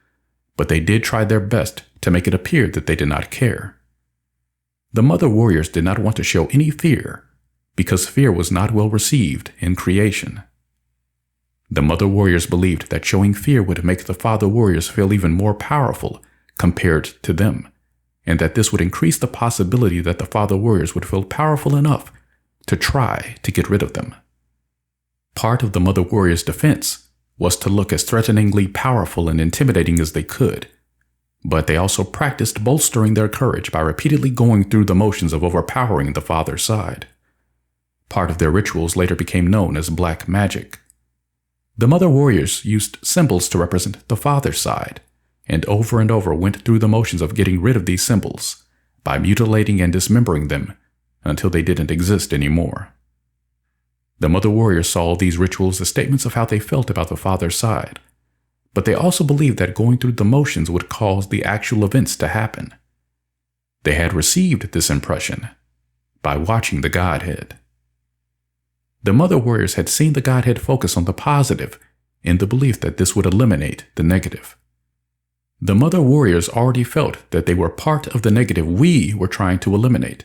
but they did try their best to make it appear that they did not care. The mother warriors did not want to show any fear because fear was not well received in creation. The mother warriors believed that showing fear would make the father warriors feel even more powerful compared to them, and that this would increase the possibility that the father warriors would feel powerful enough to try to get rid of them. Part of the mother warriors' defense was to look as threateningly powerful and intimidating as they could, but they also practiced bolstering their courage by repeatedly going through the motions of overpowering the father's side. Part of their rituals later became known as black magic. The mother warriors used symbols to represent the father's side, and over went through the motions of getting rid of these symbols by mutilating and dismembering them until they didn't exist anymore. The mother warriors saw these rituals as statements of how they felt about the father's side, but they also believed that going through the motions would cause the actual events to happen. They had received this impression by watching the Godhead. The Mother Warriors had seen the Godhead focus on the positive in the belief that this would eliminate the negative. The Mother Warriors already felt that they were part of the negative we were trying to eliminate,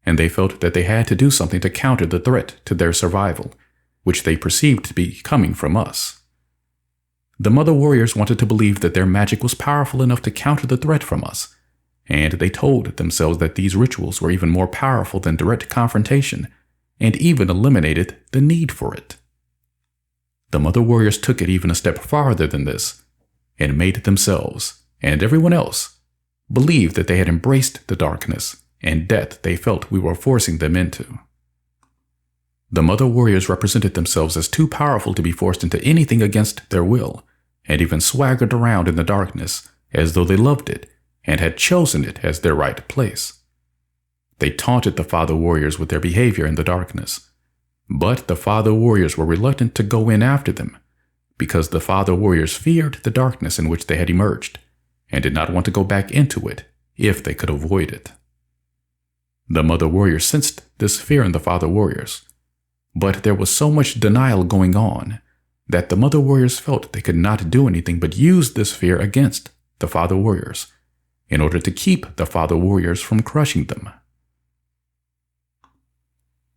and they felt that they had to do something to counter the threat to their survival, which they perceived to be coming from us. The Mother Warriors wanted to believe that their magic was powerful enough to counter the threat from us, and they told themselves that these rituals were even more powerful than direct confrontation, and even eliminated the need for it. The Mother Warriors took it even a step farther than this, and made themselves, and everyone else, believe that they had embraced the darkness and death they felt we were forcing them into. The Mother Warriors represented themselves as too powerful to be forced into anything against their will, and even swaggered around in the darkness as though they loved it and had chosen it as their right place. They taunted the Father Warriors with their behavior in the darkness, but the Father Warriors were reluctant to go in after them because the Father Warriors feared the darkness in which they had emerged and did not want to go back into it if they could avoid it. The Mother Warriors sensed this fear in the Father Warriors, but there was so much denial going on that the Mother Warriors felt they could not do anything but use this fear against the Father Warriors in order to keep the Father Warriors from crushing them.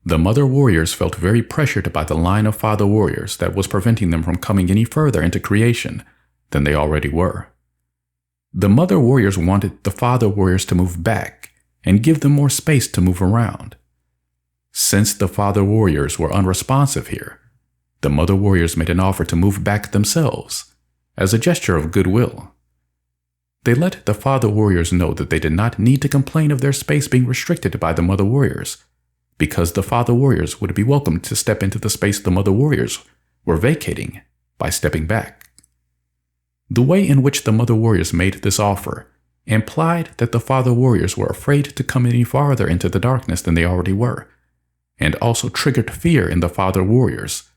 The Mother Warriors felt very pressured by the line of Father Warriors that was preventing them from coming any further into creation than they already were. The Mother Warriors wanted the Father Warriors to move back and give them more space to move around. Since the Father Warriors were unresponsive here, the Mother Warriors made an offer to move back themselves as a gesture of goodwill. They let the Father Warriors know that they did not need to complain of their space being restricted by the Mother Warriors, because the Father Warriors would be welcome to step into the space the Mother Warriors were vacating by stepping back. The way in which the Mother Warriors made this offer implied that the Father Warriors were afraid to come any farther into the darkness than they already were, and also triggered fear in the Father Warriors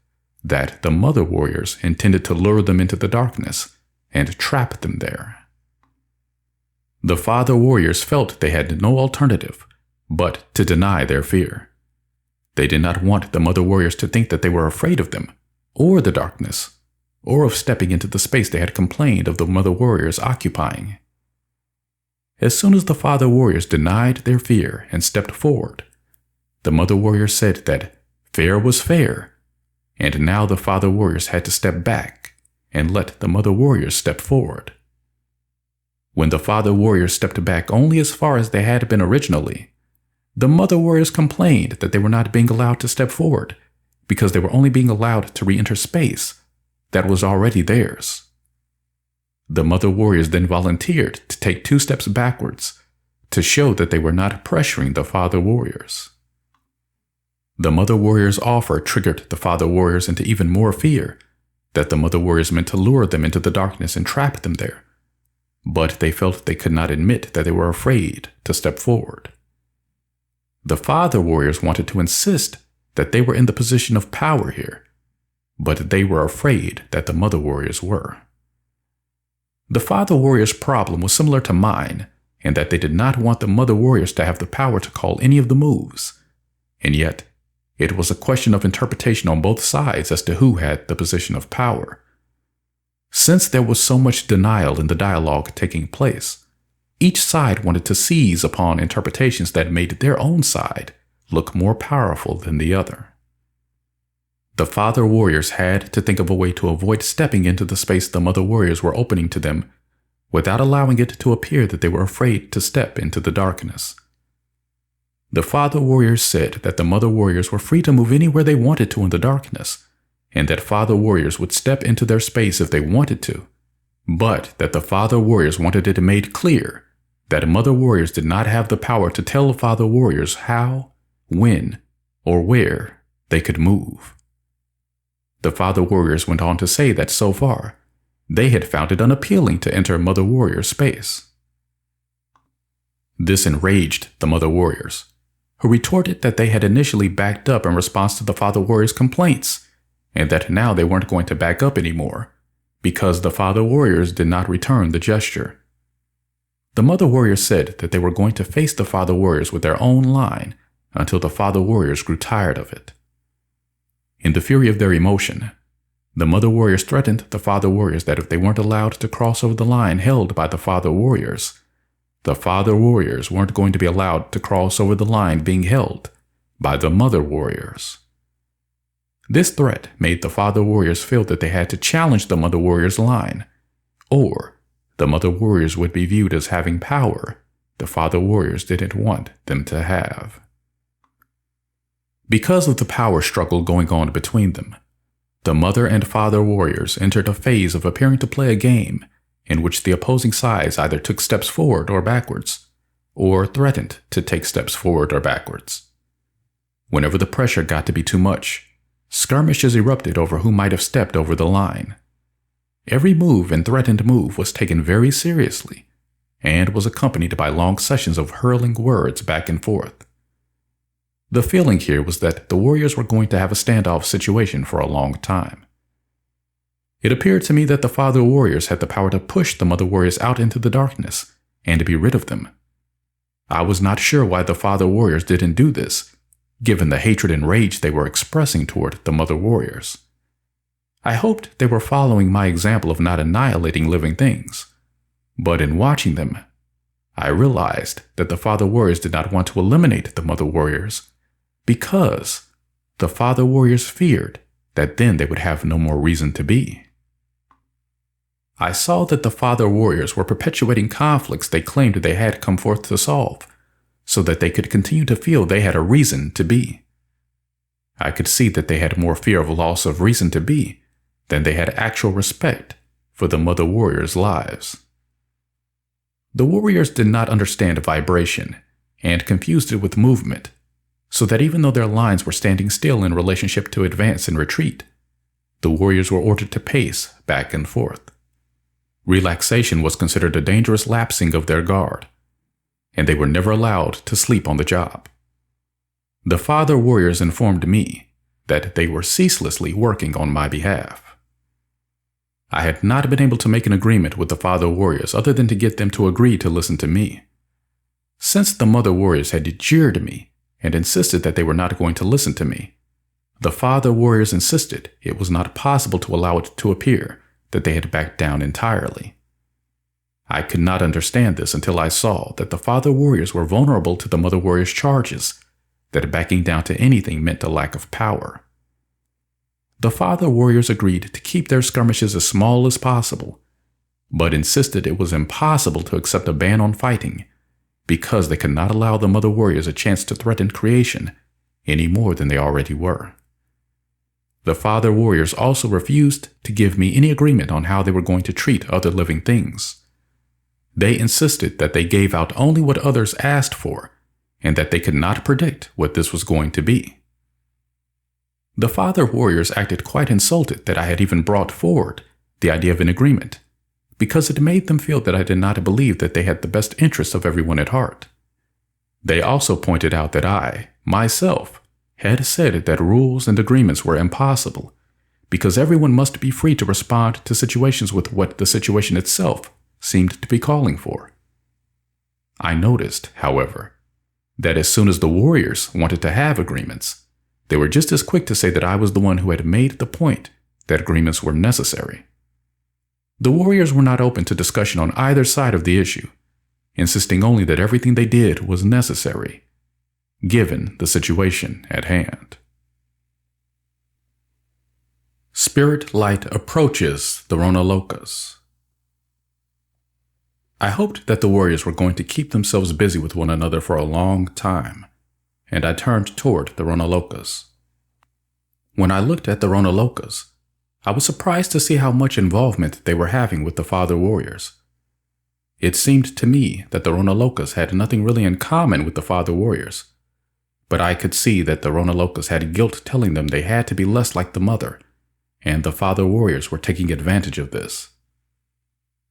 that the Mother Warriors intended to lure them into the darkness and trap them there. The Father Warriors felt they had no alternative but to deny their fear. They did not want the Mother Warriors to think that they were afraid of them, or the darkness, or of stepping into the space they had complained of the Mother Warriors occupying. As soon as the Father Warriors denied their fear and stepped forward, the Mother Warriors said that fair was fair, and now the Father Warriors had to step back and let the Mother Warriors step forward. When the Father Warriors stepped back only as far as they had been originally, the Mother Warriors complained that they were not being allowed to step forward because they were only being allowed to re-enter space that was already theirs. The Mother Warriors then volunteered to take 2 steps backwards to show that they were not pressuring the Father Warriors. The Mother Warriors' offer triggered the Father Warriors into even more fear that the Mother Warriors meant to lure them into the darkness and trap them there, but they felt they could not admit that they were afraid to step forward. The Father Warriors wanted to insist that they were in the position of power here, but they were afraid that the Mother Warriors were. The Father Warriors' problem was similar to mine in that they did not want the Mother Warriors to have the power to call any of the moves, and yet it was a question of interpretation on both sides as to who had the position of power. Since there was so much denial in the dialogue taking place, each side wanted to seize upon interpretations that made their own side look more powerful than the other. The Father Warriors had to think of a way to avoid stepping into the space the Mother Warriors were opening to them without allowing it to appear that they were afraid to step into the darkness. The Father Warriors said that the Mother Warriors were free to move anywhere they wanted to in the darkness, and that Father Warriors would step into their space if they wanted to, but that the Father Warriors wanted it made clear that Mother Warriors did not have the power to tell Father Warriors how, when, or where they could move. The Father Warriors went on to say that so far, they had found it unappealing to enter Mother Warrior space. This enraged the Mother Warriors, who retorted that they had initially backed up in response to the Father Warriors' complaints, and that now they weren't going to back up anymore, because the Father Warriors did not return the gesture. The Mother Warriors said that they were going to face the Father Warriors with their own line until the father warriors grew tired of it. In the fury of their emotion, the mother warriors threatened the father warriors that if they weren't allowed to cross over the line held by the father warriors weren't going to be allowed to cross over the line being held by the mother warriors. This threat made the father warriors feel that they had to challenge the mother warriors' line, or the mother warriors would be viewed as having power the father warriors didn't want them to have. Because of the power struggle going on between them, the mother and father warriors entered a phase of appearing to play a game in which the opposing sides either took steps forward or backwards, or threatened to take steps forward or backwards. Whenever the pressure got to be too much, skirmishes erupted over who might have stepped over the line. Every move and threatened move was taken very seriously, and was accompanied by long sessions of hurling words back and forth. The feeling here was that the warriors were going to have a standoff situation for a long time. It appeared to me that the father warriors had the power to push the mother warriors out into the darkness and to be rid of them. I was not sure why the father warriors didn't do this, given the hatred and rage they were expressing toward the mother warriors. I hoped they were following my example of not annihilating living things, but in watching them, I realized that the father warriors did not want to eliminate the mother warriors because the father warriors feared that then they would have no more reason to be. I saw that the father warriors were perpetuating conflicts they claimed they had come forth to solve, so that they could continue to feel they had a reason to be. I could see that they had more fear of loss of reason to be than they had actual respect for the mother warriors' lives. The warriors did not understand vibration and confused it with movement, so that even though their lines were standing still in relationship to advance and retreat, the warriors were ordered to pace back and forth. Relaxation was considered a dangerous lapsing of their guard, and they were never allowed to sleep on the job. The father warriors informed me that they were ceaselessly working on my behalf. I had not been able to make an agreement with the father warriors other than to get them to agree to listen to me. Since the mother warriors had jeered me and insisted that they were not going to listen to me, the father warriors insisted it was not possible to allow it to appear that they had backed down entirely. I could not understand this until I saw that the father warriors were vulnerable to the mother warriors' charges, that backing down to anything meant a lack of power. The father warriors agreed to keep their skirmishes as small as possible, but insisted it was impossible to accept a ban on fighting because they could not allow the mother warriors a chance to threaten creation any more than they already were. The father warriors also refused to give me any agreement on how they were going to treat other living things. They insisted that they gave out only what others asked for, and that they could not predict what this was going to be. The father warriors acted quite insulted that I had even brought forward the idea of an agreement, because it made them feel that I did not believe that they had the best interests of everyone at heart. They also pointed out that I, myself, had said that rules and agreements were impossible, because everyone must be free to respond to situations with what the situation itself seemed to be calling for. I noticed, however, that as soon as the warriors wanted to have agreements, they were just as quick to say that I was the one who had made the point that agreements were necessary. The warriors were not open to discussion on either side of the issue, insisting only that everything they did was necessary, given the situation at hand. Spirit light approaches the Ronalokas. I hoped that the warriors were going to keep themselves busy with one another for a long time, and I turned toward the Ronalokas. When I looked at the Ronalokas, I was surprised to see how much involvement they were having with the father warriors. It seemed to me that the Ronalokas had nothing really in common with the father warriors, but I could see that the Ronalokas had guilt telling them they had to be less like the mother, and the father warriors were taking advantage of this.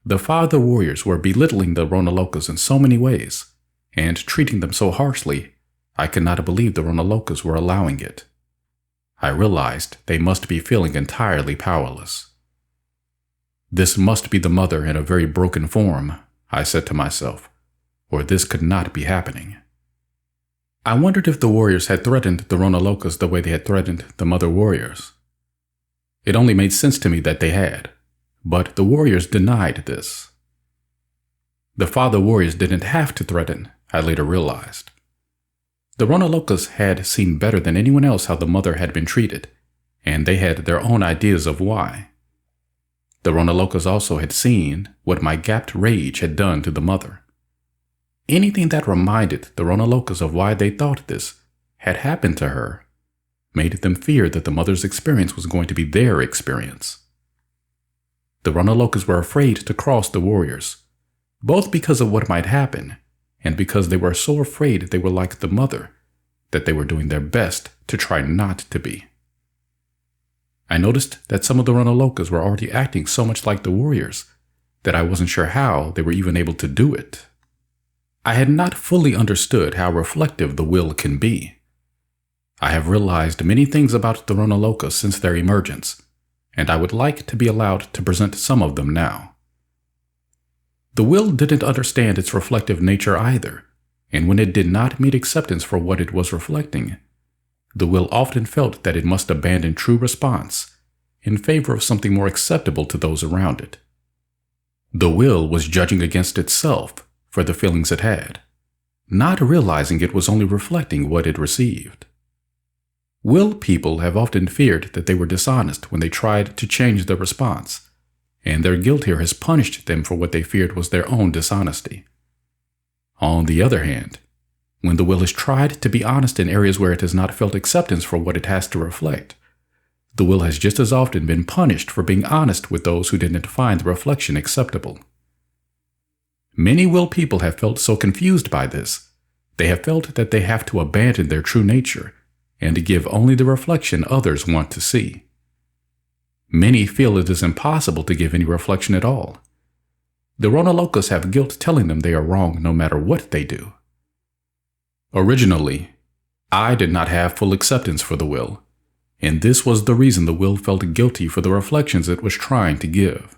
The father warriors were belittling the Ronalokas in so many ways, and treating them so harshly, I could not believe the Ronalokas were allowing it. I realized they must be feeling entirely powerless. This must be the mother in a very broken form, I said to myself, or this could not be happening. I wondered if the warriors had threatened the Ronalokas the way they had threatened the mother warriors. It only made sense to me that they had, but the warriors denied this. The father warriors didn't have to threaten, I later realized. The Ronalokas had seen better than anyone else how the mother had been treated, and they had their own ideas of why. The Ronalokas also had seen what my gapped rage had done to the mother. Anything that reminded the Ronalokas of why they thought this had happened to her made them fear that the mother's experience was going to be their experience. The Ronalokas were afraid to cross the warriors, both because of what might happen and because they were so afraid they were like the mother that they were doing their best to try not to be. I noticed that some of the Ronalokas were already acting so much like the warriors that I wasn't sure how they were even able to do it. I had not fully understood how reflective the will can be. I have realized many things about the Ronalokas since their emergence, and I would like to be allowed to present some of them now. The will didn't understand its reflective nature either, and when it did not meet acceptance for what it was reflecting, the will often felt that it must abandon true response in favor of something more acceptable to those around it. The will was judging against itself for the feelings it had, not realizing it was only reflecting what it received. Will people have often feared that they were dishonest when they tried to change their response, and their guilt here has punished them for what they feared was their own dishonesty. On the other hand, when the will has tried to be honest in areas where it has not felt acceptance for what it has to reflect, the will has just as often been punished for being honest with those who didn't find the reflection acceptable. Many will people have felt so confused by this, they have felt that they have to abandon their true nature and to give only the reflection others want to see. Many feel it is impossible to give any reflection at all. The Ronalokas have guilt telling them they are wrong no matter what they do. Originally, I did not have full acceptance for the will, and this was the reason the will felt guilty for the reflections it was trying to give.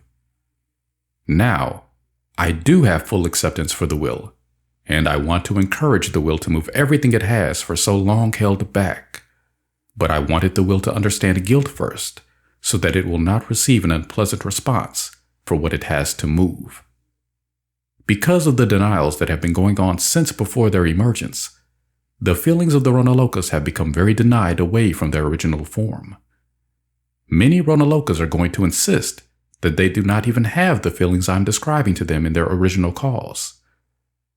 Now, I do have full acceptance for the will, and I want to encourage the will to move everything it has for so long held back. But I wanted the will to understand guilt first, so that it will not receive an unpleasant response for what it has to move. Because of the denials that have been going on since before their emergence, the feelings of the Ronalokas have become very denied away from their original form. Many Ronalokas are going to insist that they do not even have the feelings I'm describing to them in their original cause.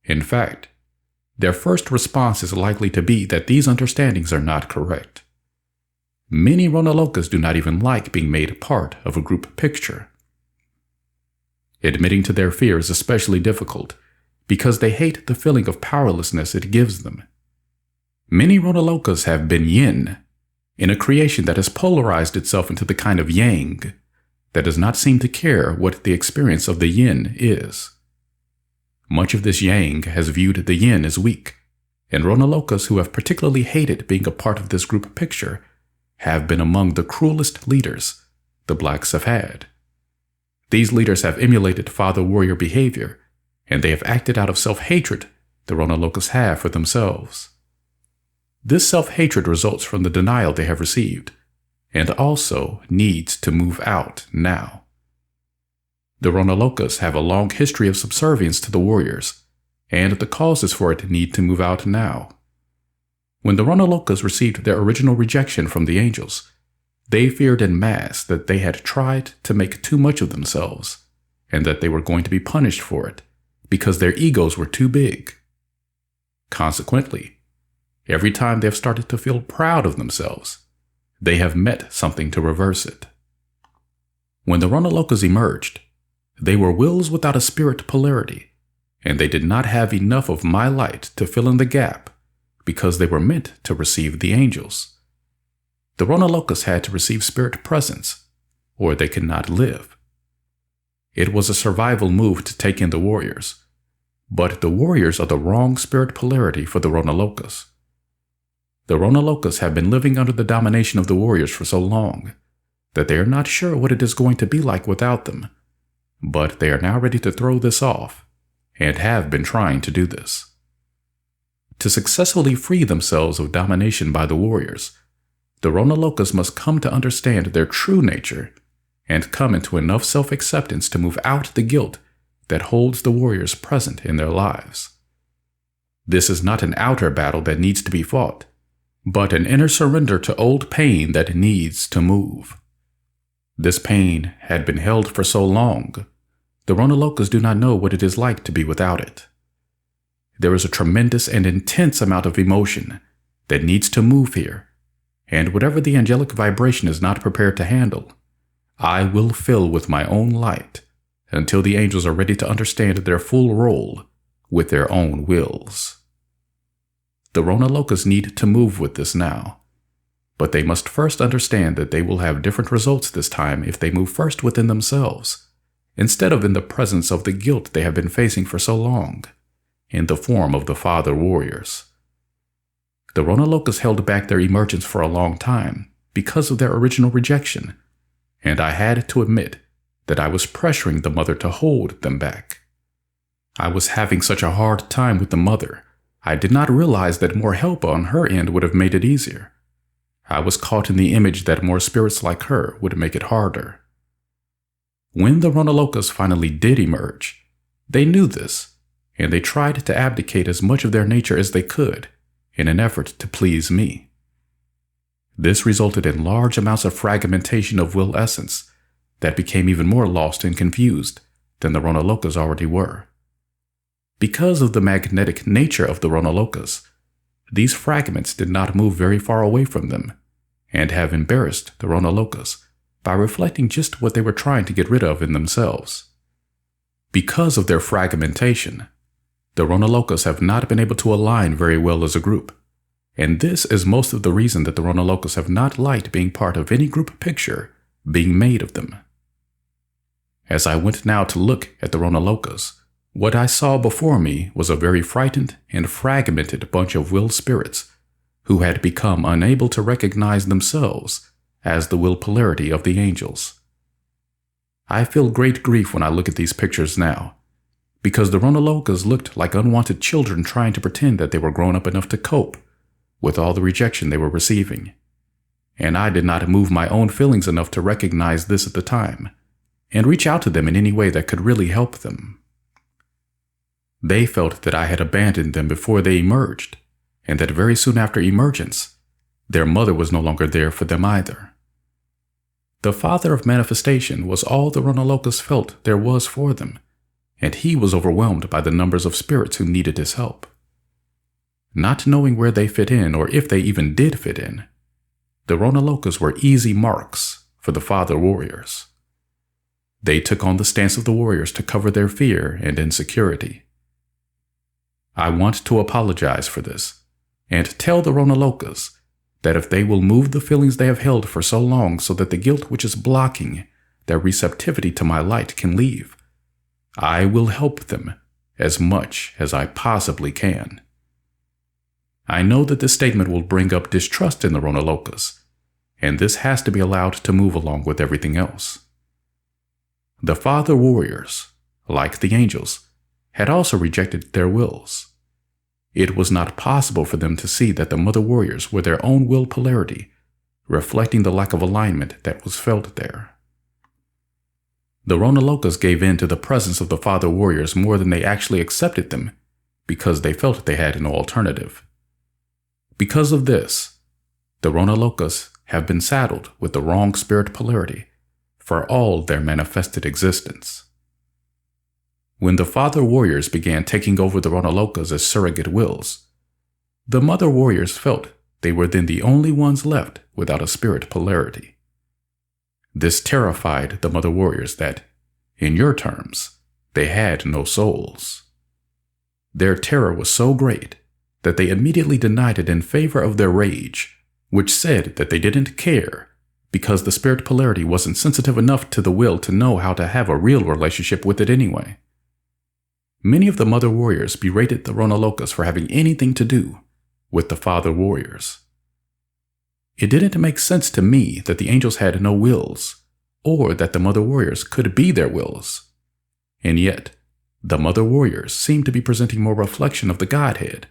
In fact, their first response is likely to be that these understandings are not correct. Many Ronalokas do not even like being made part of a group picture. Admitting to their fear is especially difficult because they hate the feeling of powerlessness it gives them. Many Ronalokas have been yin in a creation that has polarized itself into the kind of yang that does not seem to care what the experience of the yin is. Much of this yang has viewed the yin as weak, and Ronalokas who have particularly hated being a part of this group picture have been among the cruelest leaders the blacks have had. These leaders have emulated father warrior behavior, and they have acted out of self-hatred the Ronalokas have for themselves. This self-hatred results from the denial they have received, and also needs to move out now. The Ronalokas have a long history of subservience to the warriors, and the causes for it need to move out now. When the Ronalokas received their original rejection from the angels, they feared en masse that they had tried to make too much of themselves, and that they were going to be punished for it, because their egos were too big. Consequently, every time they have started to feel proud of themselves, they have met something to reverse it. When the Ronalokas emerged, they were wills without a spirit polarity, and they did not have enough of my light to fill in the gap because they were meant to receive the angels. The Ronalokas had to receive spirit presence, or they could not live. It was a survival move to take in the warriors, but the warriors are the wrong spirit polarity for the Ronalokas. The Ronalokas have been living under the domination of the warriors for so long that they are not sure what it is going to be like without them, but they are now ready to throw this off, and have been trying to do this. To successfully free themselves of domination by the warriors, the Ronalokas must come to understand their true nature and come into enough self-acceptance to move out the guilt that holds the warriors present in their lives. This is not an outer battle that needs to be fought, but an inner surrender to old pain that needs to move. This pain had been held for so long, the Ronalokas do not know what it is like to be without it. There is a tremendous and intense amount of emotion that needs to move here, and whatever the angelic vibration is not prepared to handle, I will fill with my own light until the angels are ready to understand their full role with their own wills. The Ronalokas need to move with this now, but they must first understand that they will have different results this time if they move first within themselves, instead of in the presence of the guilt they have been facing for so long, in the form of the father warriors. The Ronalokas held back their emergence for a long time because of their original rejection, and I had to admit that I was pressuring the mother to hold them back. I was having such a hard time with the mother, I did not realize that more help on her end would have made it easier. I was caught in the image that more spirits like her would make it harder. When the Ronalokas finally did emerge, they knew this, and they tried to abdicate as much of their nature as they could in an effort to please me. This resulted in large amounts of fragmentation of will essence that became even more lost and confused than the Ronalokas already were. Because of the magnetic nature of the Ronalokas, these fragments did not move very far away from them and have embarrassed the Ronalokas by reflecting just what they were trying to get rid of in themselves. Because of their fragmentation, the Ronalokas have not been able to align very well as a group, and this is most of the reason that the Ronalokas have not liked being part of any group picture being made of them. As I went now to look at the Ronalokas, what I saw before me was a very frightened and fragmented bunch of will spirits who had become unable to recognize themselves as the will polarity of the angels. I feel great grief when I look at these pictures now, because the Ronalokas looked like unwanted children trying to pretend that they were grown up enough to cope with all the rejection they were receiving. And I did not move my own feelings enough to recognize this at the time and reach out to them in any way that could really help them. They felt that I had abandoned them before they emerged, and that very soon after emergence, their mother was no longer there for them either. The father of manifestation was all the Ronalokas felt there was for them, and he was overwhelmed by the numbers of spirits who needed his help. Not knowing where they fit in or if they even did fit in, the Ronalokas were easy marks for the father warriors. They took on the stance of the warriors to cover their fear and insecurity. I want to apologize for this and tell the Ronalokas that if they will move the feelings they have held for so long so that the guilt which is blocking their receptivity to my light can leave, I will help them as much as I possibly can. I know that this statement will bring up distrust in the Ronalokas, and this has to be allowed to move along with everything else. The father warriors, like the angels, had also rejected their wills. It was not possible for them to see that the mother warriors were their own will polarity, reflecting the lack of alignment that was felt there. The Ronalokas gave in to the presence of the father warriors more than they actually accepted them because they felt they had no alternative. Because of this, the Ronalokas have been saddled with the wrong spirit polarity for all their manifested existence. When the father warriors began taking over the Ronalokas as surrogate wills, the mother warriors felt they were then the only ones left without a spirit polarity. This terrified the mother warriors that, in your terms, they had no souls. Their terror was so great that they immediately denied it in favor of their rage, which said that they didn't care because the spirit polarity wasn't sensitive enough to the will to know how to have a real relationship with it anyway. Many of the mother warriors berated the Ronalokas for having anything to do with the father warriors. It didn't make sense to me that the angels had no wills, or that the mother warriors could be their wills. And yet, the mother warriors seemed to be presenting more reflection of the Godhead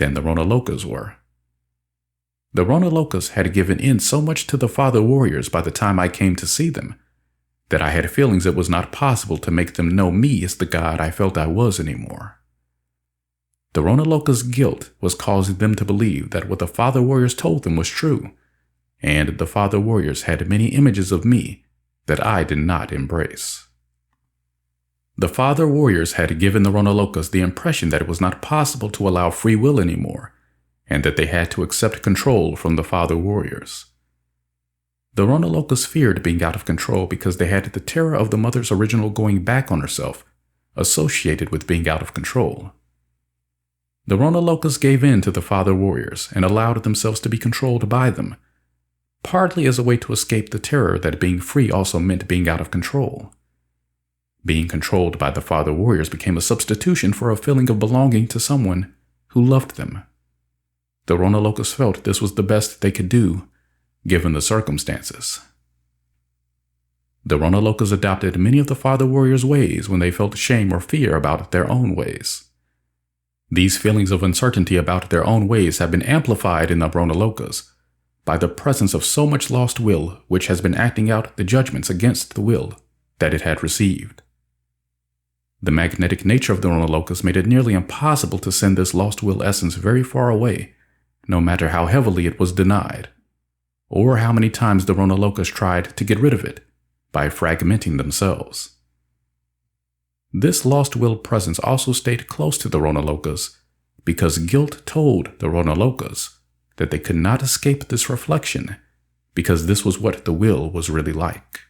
than the Ronalokas were. The Ronalokas had given in so much to the father warriors by the time I came to see them that I had feelings it was not possible to make them know me as the god I felt I was anymore. The Ronalokas' guilt was causing them to believe that what the father warriors told them was true, and the father warriors had many images of me that I did not embrace. The father warriors had given the Ronalokas the impression that it was not possible to allow free will anymore, and that they had to accept control from the father warriors. The Ronalokas feared being out of control because they had the terror of the mother's original going back on herself associated with being out of control. The Ronalokas gave in to the father warriors and allowed themselves to be controlled by them, partly as a way to escape the terror that being free also meant being out of control. Being controlled by the father warriors became a substitution for a feeling of belonging to someone who loved them. The Ronalokas felt this was the best they could do, given the circumstances. The Ronalokas adopted many of the father warriors' ways when they felt shame or fear about their own ways. These feelings of uncertainty about their own ways have been amplified in the Ronalokas by the presence of so much lost will which has been acting out the judgments against the will that it had received. The magnetic nature of the Ronalokas made it nearly impossible to send this lost will essence very far away, no matter how heavily it was denied, or how many times the Ronalokas tried to get rid of it by fragmenting themselves. This lost will presence also stayed close to the Ronalokas because guilt told the Ronalokas that they could not escape this reflection because this was what the will was really like.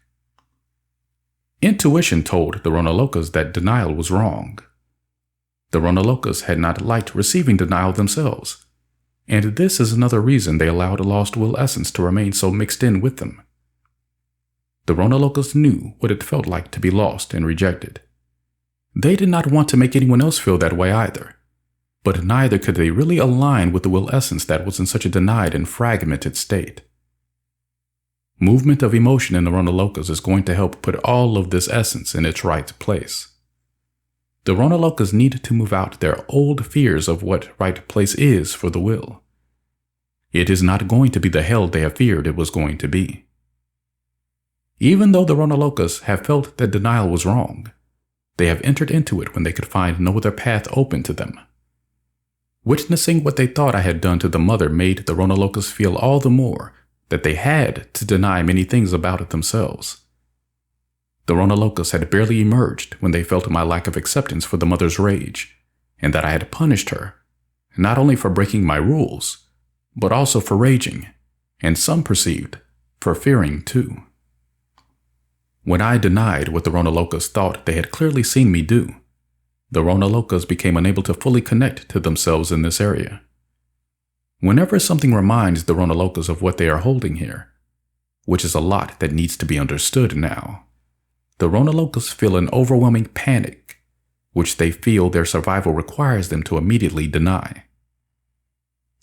Intuition told the Ronalokas that denial was wrong. The Ronalokas had not liked receiving denial themselves, and this is another reason they allowed a lost will essence to remain so mixed in with them. The Ronalokas knew what it felt like to be lost and rejected. They did not want to make anyone else feel that way either, but neither could they really align with the will essence that was in such a denied and fragmented state. Movement of emotion in the Ronalokas is going to help put all of this essence in its right place. The Ronalokas need to move out their old fears of what right place is for the will. It is not going to be the hell they have feared it was going to be. Even though the Ronalokas have felt that denial was wrong, they have entered into it when they could find no other path open to them. Witnessing what they thought I had done to the mother made the Ronalokas feel all the more that they had to deny many things about it themselves. The Ronalokas had barely emerged when they felt my lack of acceptance for the mother's rage, and that I had punished her, not only for breaking my rules, but also for raging, and some perceived for fearing too. When I denied what the Ronalokas thought they had clearly seen me do, the Ronalokas became unable to fully connect to themselves in this area. Whenever something reminds the Ronalokas of what they are holding here, which is a lot that needs to be understood now, the Ronalokas feel an overwhelming panic, which they feel their survival requires them to immediately deny.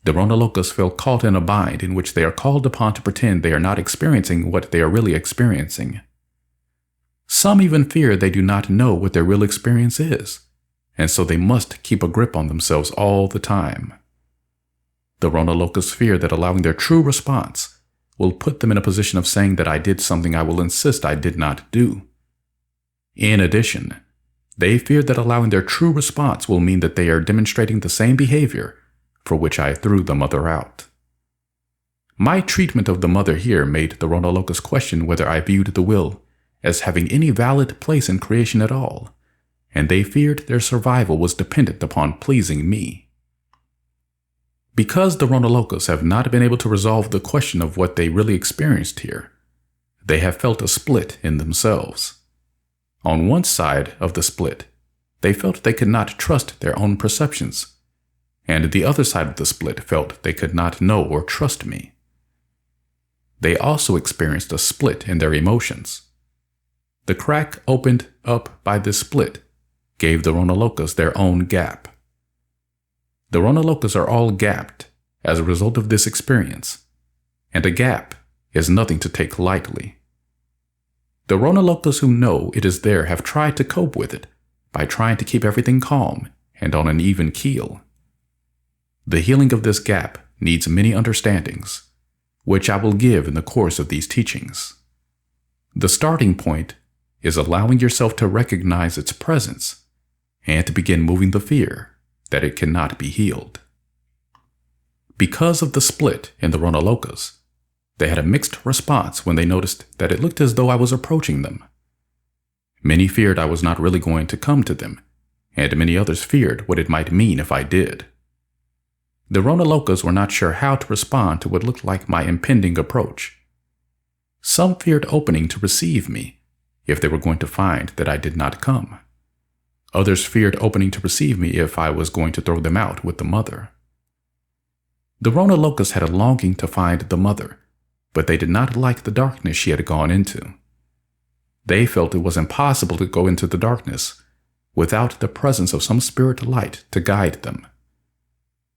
The Ronalokas feel caught in a bind in which they are called upon to pretend they are not experiencing what they are really experiencing. Some even fear they do not know what their real experience is, and so they must keep a grip on themselves all the time. The Ronalokas fear that allowing their true response will put them in a position of saying that I did something I will insist I did not do. In addition, they fear that allowing their true response will mean that they are demonstrating the same behavior for which I threw the mother out. My treatment of the mother here made the Ronalokas question whether I viewed the will as having any valid place in creation at all, and they feared their survival was dependent upon pleasing me. Because the Ronalokas have not been able to resolve the question of what they really experienced here, they have felt a split in themselves. On one side of the split, they felt they could not trust their own perceptions, and the other side of the split felt they could not know or trust me. They also experienced a split in their emotions. The crack opened up by this split gave the Ronalokas their own gap. The Ronalokas are all gapped as a result of this experience, and a gap is nothing to take lightly. The Ronalokas who know it is there have tried to cope with it by trying to keep everything calm and on an even keel. The healing of this gap needs many understandings, which I will give in the course of these teachings. The starting point is allowing yourself to recognize its presence and to begin moving the fear that it cannot be healed. Because of the split in the Ronalokas, they had a mixed response when they noticed that it looked as though I was approaching them. Many feared I was not really going to come to them, and many others feared what it might mean if I did. The Ronalokas were not sure how to respond to what looked like my impending approach. Some feared opening to receive me if they were going to find that I did not come. Others feared opening to receive me if I was going to throw them out with the mother. The Ronalokas had a longing to find the mother, but they did not like the darkness she had gone into. They felt it was impossible to go into the darkness without the presence of some spirit light to guide them.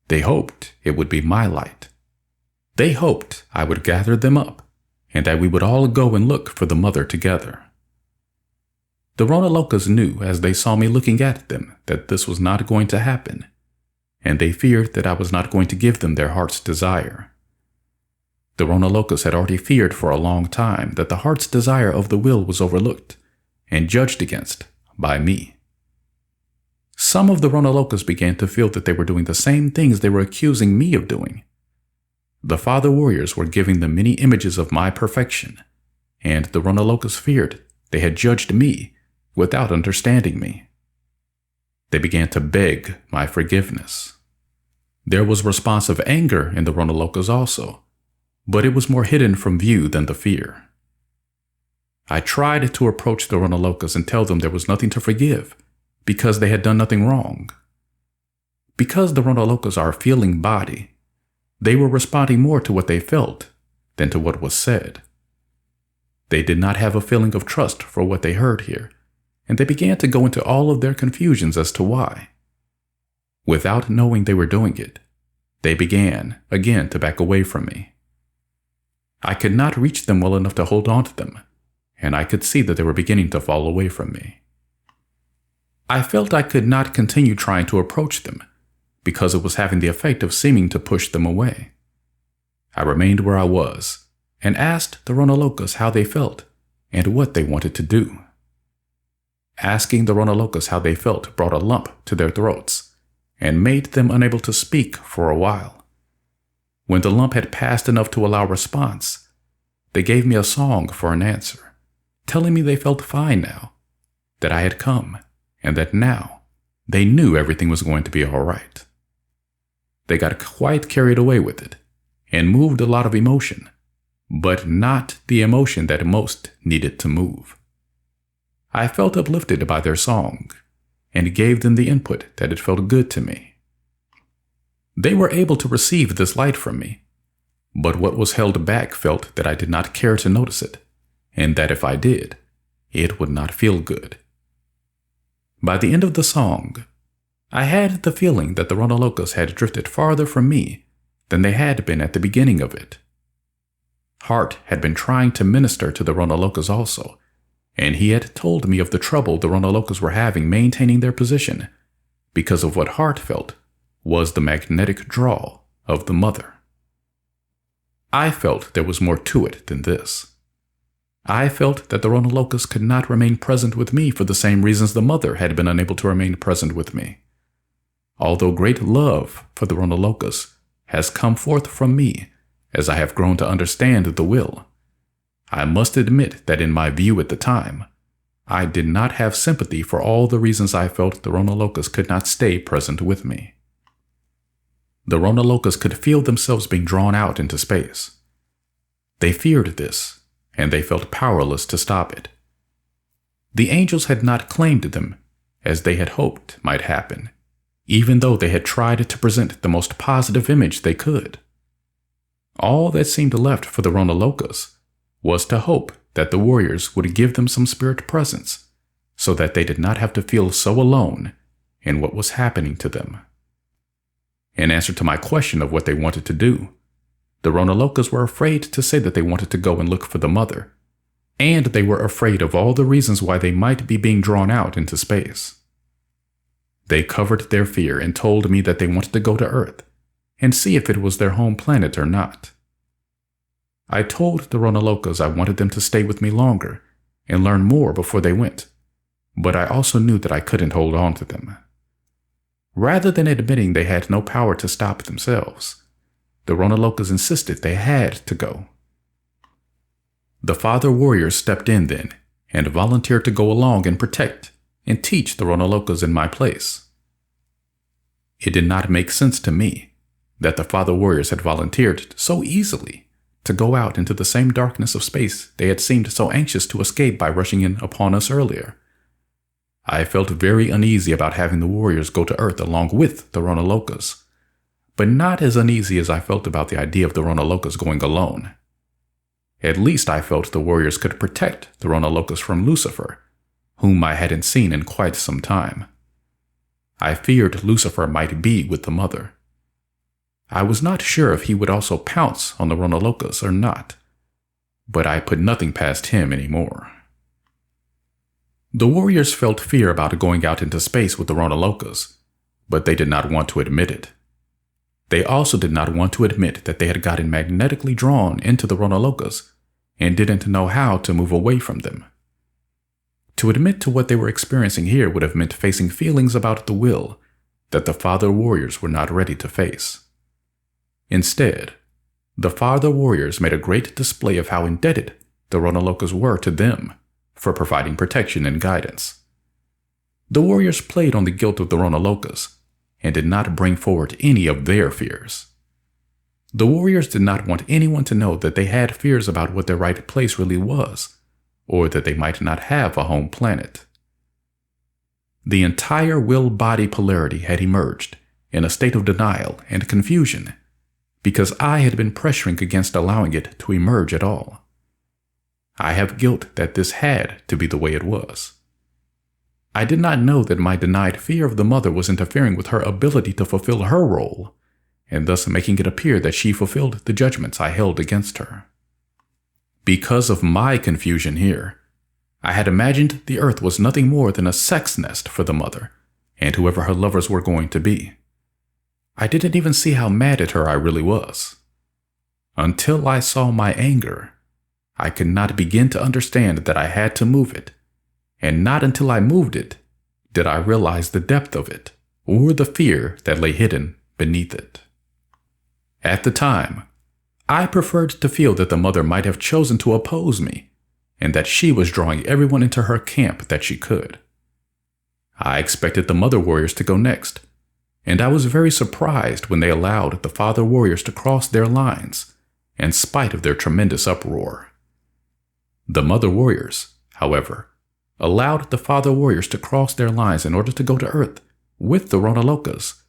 They hoped it would be my light. They hoped I would gather them up and that we would all go and look for the mother together. The Ronalokas knew as they saw me looking at them that this was not going to happen, and they feared that I was not going to give them their heart's desire. The Ronalokas had already feared for a long time that the heart's desire of the will was overlooked and judged against by me. Some of the Ronalokas began to feel that they were doing the same things they were accusing me of doing. The father warriors were giving them many images of my perfection, and the Ronalokas feared they had judged me without understanding me. They began to beg my forgiveness. There was responsive anger in the Ronalokas also, but it was more hidden from view than the fear. I tried to approach the Ronalokas and tell them there was nothing to forgive because they had done nothing wrong. Because the Ronalokas are a feeling body, they were responding more to what they felt than to what was said. They did not have a feeling of trust for what they heard here, and they began to go into all of their confusions as to why. Without knowing they were doing it, they began again to back away from me. I could not reach them well enough to hold on to them, and I could see that they were beginning to fall away from me. I felt I could not continue trying to approach them because it was having the effect of seeming to push them away. I remained where I was and asked the Ronalokas how they felt and what they wanted to do. Asking the Ronalokas how they felt brought a lump to their throats and made them unable to speak for a while. When the lump had passed enough to allow response, they gave me a song for an answer, telling me they felt fine now, that I had come, and that now they knew everything was going to be all right. They got quite carried away with it and moved a lot of emotion, but not the emotion that most needed to move. I felt uplifted by their song and gave them the input that it felt good to me. They were able to receive this light from me, but what was held back felt that I did not care to notice it, and that if I did, it would not feel good. By the end of the song, I had the feeling that the Ronalokas had drifted farther from me than they had been at the beginning of it. Hart had been trying to minister to the Ronalokas also, and he had told me of the trouble the Ronalokas were having maintaining their position because of what Hart felt was the magnetic draw of the mother. I felt there was more to it than this. I felt that the Ronalokas could not remain present with me for the same reasons the mother had been unable to remain present with me. Although great love for the Ronalokas has come forth from me as I have grown to understand the will, I must admit that in my view at the time, I did not have sympathy for all the reasons I felt the Ronalokas could not stay present with me. The Ronalokas could feel themselves being drawn out into space. They feared this, and they felt powerless to stop it. The angels had not claimed them as they had hoped might happen, even though they had tried to present the most positive image they could. All that seemed left for the Ronalokas was to hope that the warriors would give them some spirit presence so that they did not have to feel so alone in what was happening to them. In answer to my question of what they wanted to do, the Ronalokas were afraid to say that they wanted to go and look for the mother, and they were afraid of all the reasons why they might be being drawn out into space. They covered their fear and told me that they wanted to go to Earth, and see if it was their home planet or not. I told the Ronalokas I wanted them to stay with me longer and learn more before they went, but I also knew that I couldn't hold on to them. Rather than admitting they had no power to stop themselves, the Ronalokas insisted they had to go. The father warriors stepped in then and volunteered to go along and protect and teach the Ronalokas in my place. It did not make sense to me that the father warriors had volunteered so easily to go out into the same darkness of space they had seemed so anxious to escape by rushing in upon us earlier. I felt very uneasy about having the warriors go to Earth along with the Ronalokas, but not as uneasy as I felt about the idea of the Ronalokas going alone. At least I felt the warriors could protect the Ronalokas from Lucifer, whom I hadn't seen in quite some time. I feared Lucifer might be with the mother. I was not sure if he would also pounce on the Ronalokas or not, but I put nothing past him anymore. The warriors felt fear about going out into space with the Ronalokas, but they did not want to admit it. They also did not want to admit that they had gotten magnetically drawn into the Ronalokas and didn't know how to move away from them. To admit to what they were experiencing here would have meant facing feelings about the will that the father warriors were not ready to face. Instead, the father warriors made a great display of how indebted the Ronalokas were to them for providing protection and guidance. The warriors played on the guilt of the Ronalokas and did not bring forward any of their fears. The warriors did not want anyone to know that they had fears about what their right place really was, or that they might not have a home planet. The entire will-body polarity had emerged in a state of denial and confusion because I had been pressuring against allowing it to emerge at all. I have guilt that this had to be the way it was. I did not know that my denied fear of the mother was interfering with her ability to fulfill her role, and thus making it appear that she fulfilled the judgments I held against her. Because of my confusion here, I had imagined the Earth was nothing more than a sex nest for the mother and whoever her lovers were going to be. I didn't even see how mad at her I really was. Until I saw my anger, I could not begin to understand that I had to move it, and not until I moved it did I realize the depth of it, or the fear that lay hidden beneath it. At the time, I preferred to feel that the mother might have chosen to oppose me, and that she was drawing everyone into her camp that she could. I expected the mother warriors to go next, and I was very surprised when they allowed the father warriors to cross their lines, in spite of their tremendous uproar. The mother warriors, however, allowed the father warriors to cross their lines in order to go to Earth with the Ronalokas,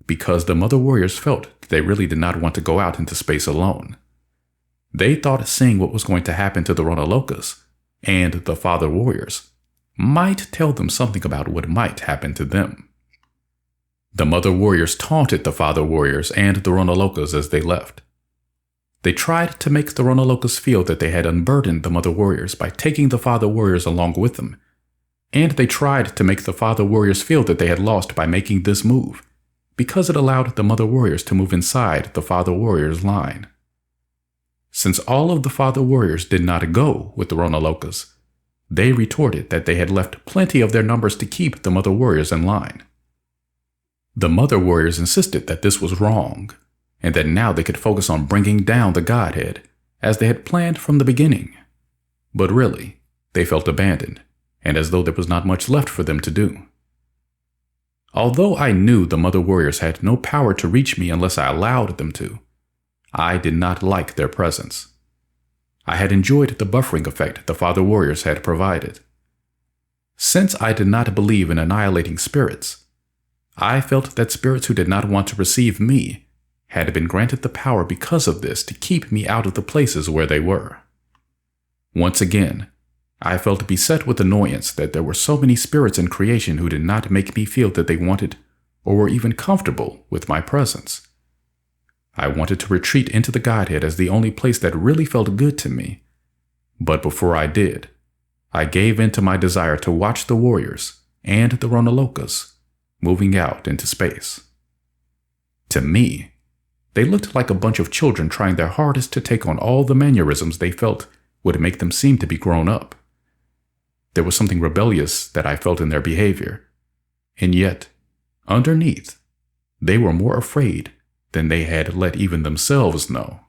because the mother warriors felt that they really did not want to go out into space alone. They thought seeing what was going to happen to the Ronalokas and the father warriors might tell them something about what might happen to them. The mother warriors taunted the father warriors and the Ronalokas as they left. They tried to make the Ronalokas feel that they had unburdened the mother warriors by taking the father warriors along with them, and they tried to make the father warriors feel that they had lost by making this move, because it allowed the mother warriors to move inside the father warriors' line. Since all of the father warriors did not go with the Ronalokas, they retorted that they had left plenty of their numbers to keep the mother warriors in line. The mother warriors insisted that this was wrong, and that now they could focus on bringing down the Godhead, as they had planned from the beginning. But really, they felt abandoned, and as though there was not much left for them to do. Although I knew the mother warriors had no power to reach me unless I allowed them to, I did not like their presence. I had enjoyed the buffering effect the father warriors had provided. Since I did not believe in annihilating spirits, I felt that spirits who did not want to receive me had been granted the power because of this to keep me out of the places where they were. Once again, I felt beset with annoyance that there were so many spirits in creation who did not make me feel that they wanted or were even comfortable with my presence. I wanted to retreat into the Godhead as the only place that really felt good to me, but before I did, I gave in to my desire to watch the warriors and the Ronalokas moving out into space. To me, They looked like a bunch of children trying their hardest to take on all the mannerisms they felt would make them seem to be grown up. There was something rebellious that I felt in their behavior, and yet, underneath, they were more afraid than they had let even themselves know.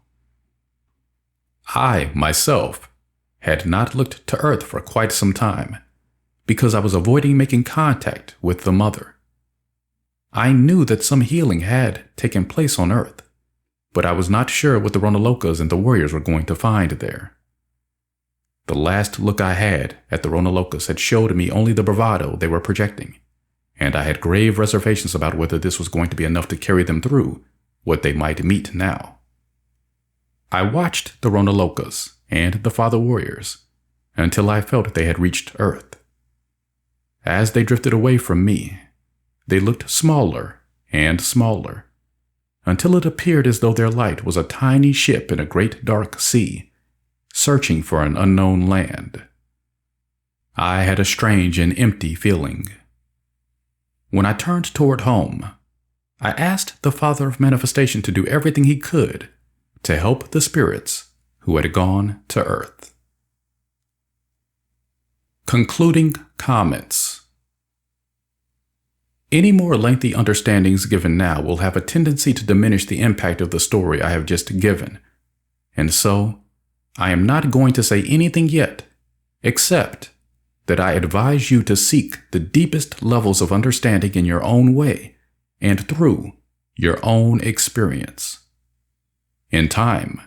I, myself, had not looked to Earth for quite some time, because I was avoiding making contact with the Mother. I knew that some healing had taken place on Earth, but I was not sure what the Ronalokas and the warriors were going to find there. The last look I had at the Ronalokas had showed me only the bravado they were projecting, and I had grave reservations about whether this was going to be enough to carry them through what they might meet now. I watched the Ronalokas and the Father Warriors until I felt they had reached Earth. As they drifted away from me, they looked smaller and smaller, until it appeared as though their light was a tiny ship in a great dark sea, searching for an unknown land. I had a strange and empty feeling. When I turned toward home, I asked the Father of Manifestation to do everything he could to help the spirits who had gone to Earth. Concluding comments. Any more lengthy understandings given now will have a tendency to diminish the impact of the story I have just given, and so I am not going to say anything yet, except that I advise you to seek the deepest levels of understanding in your own way and through your own experience. In time,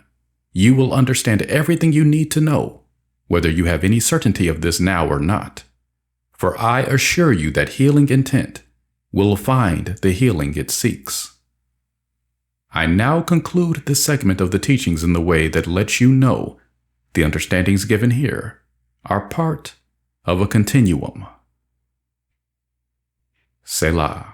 you will understand everything you need to know, whether you have any certainty of this now or not. For I assure you that healing intent will find the healing it seeks. I now conclude this segment of the teachings in the way that lets you know the understandings given here are part of a continuum. Selah.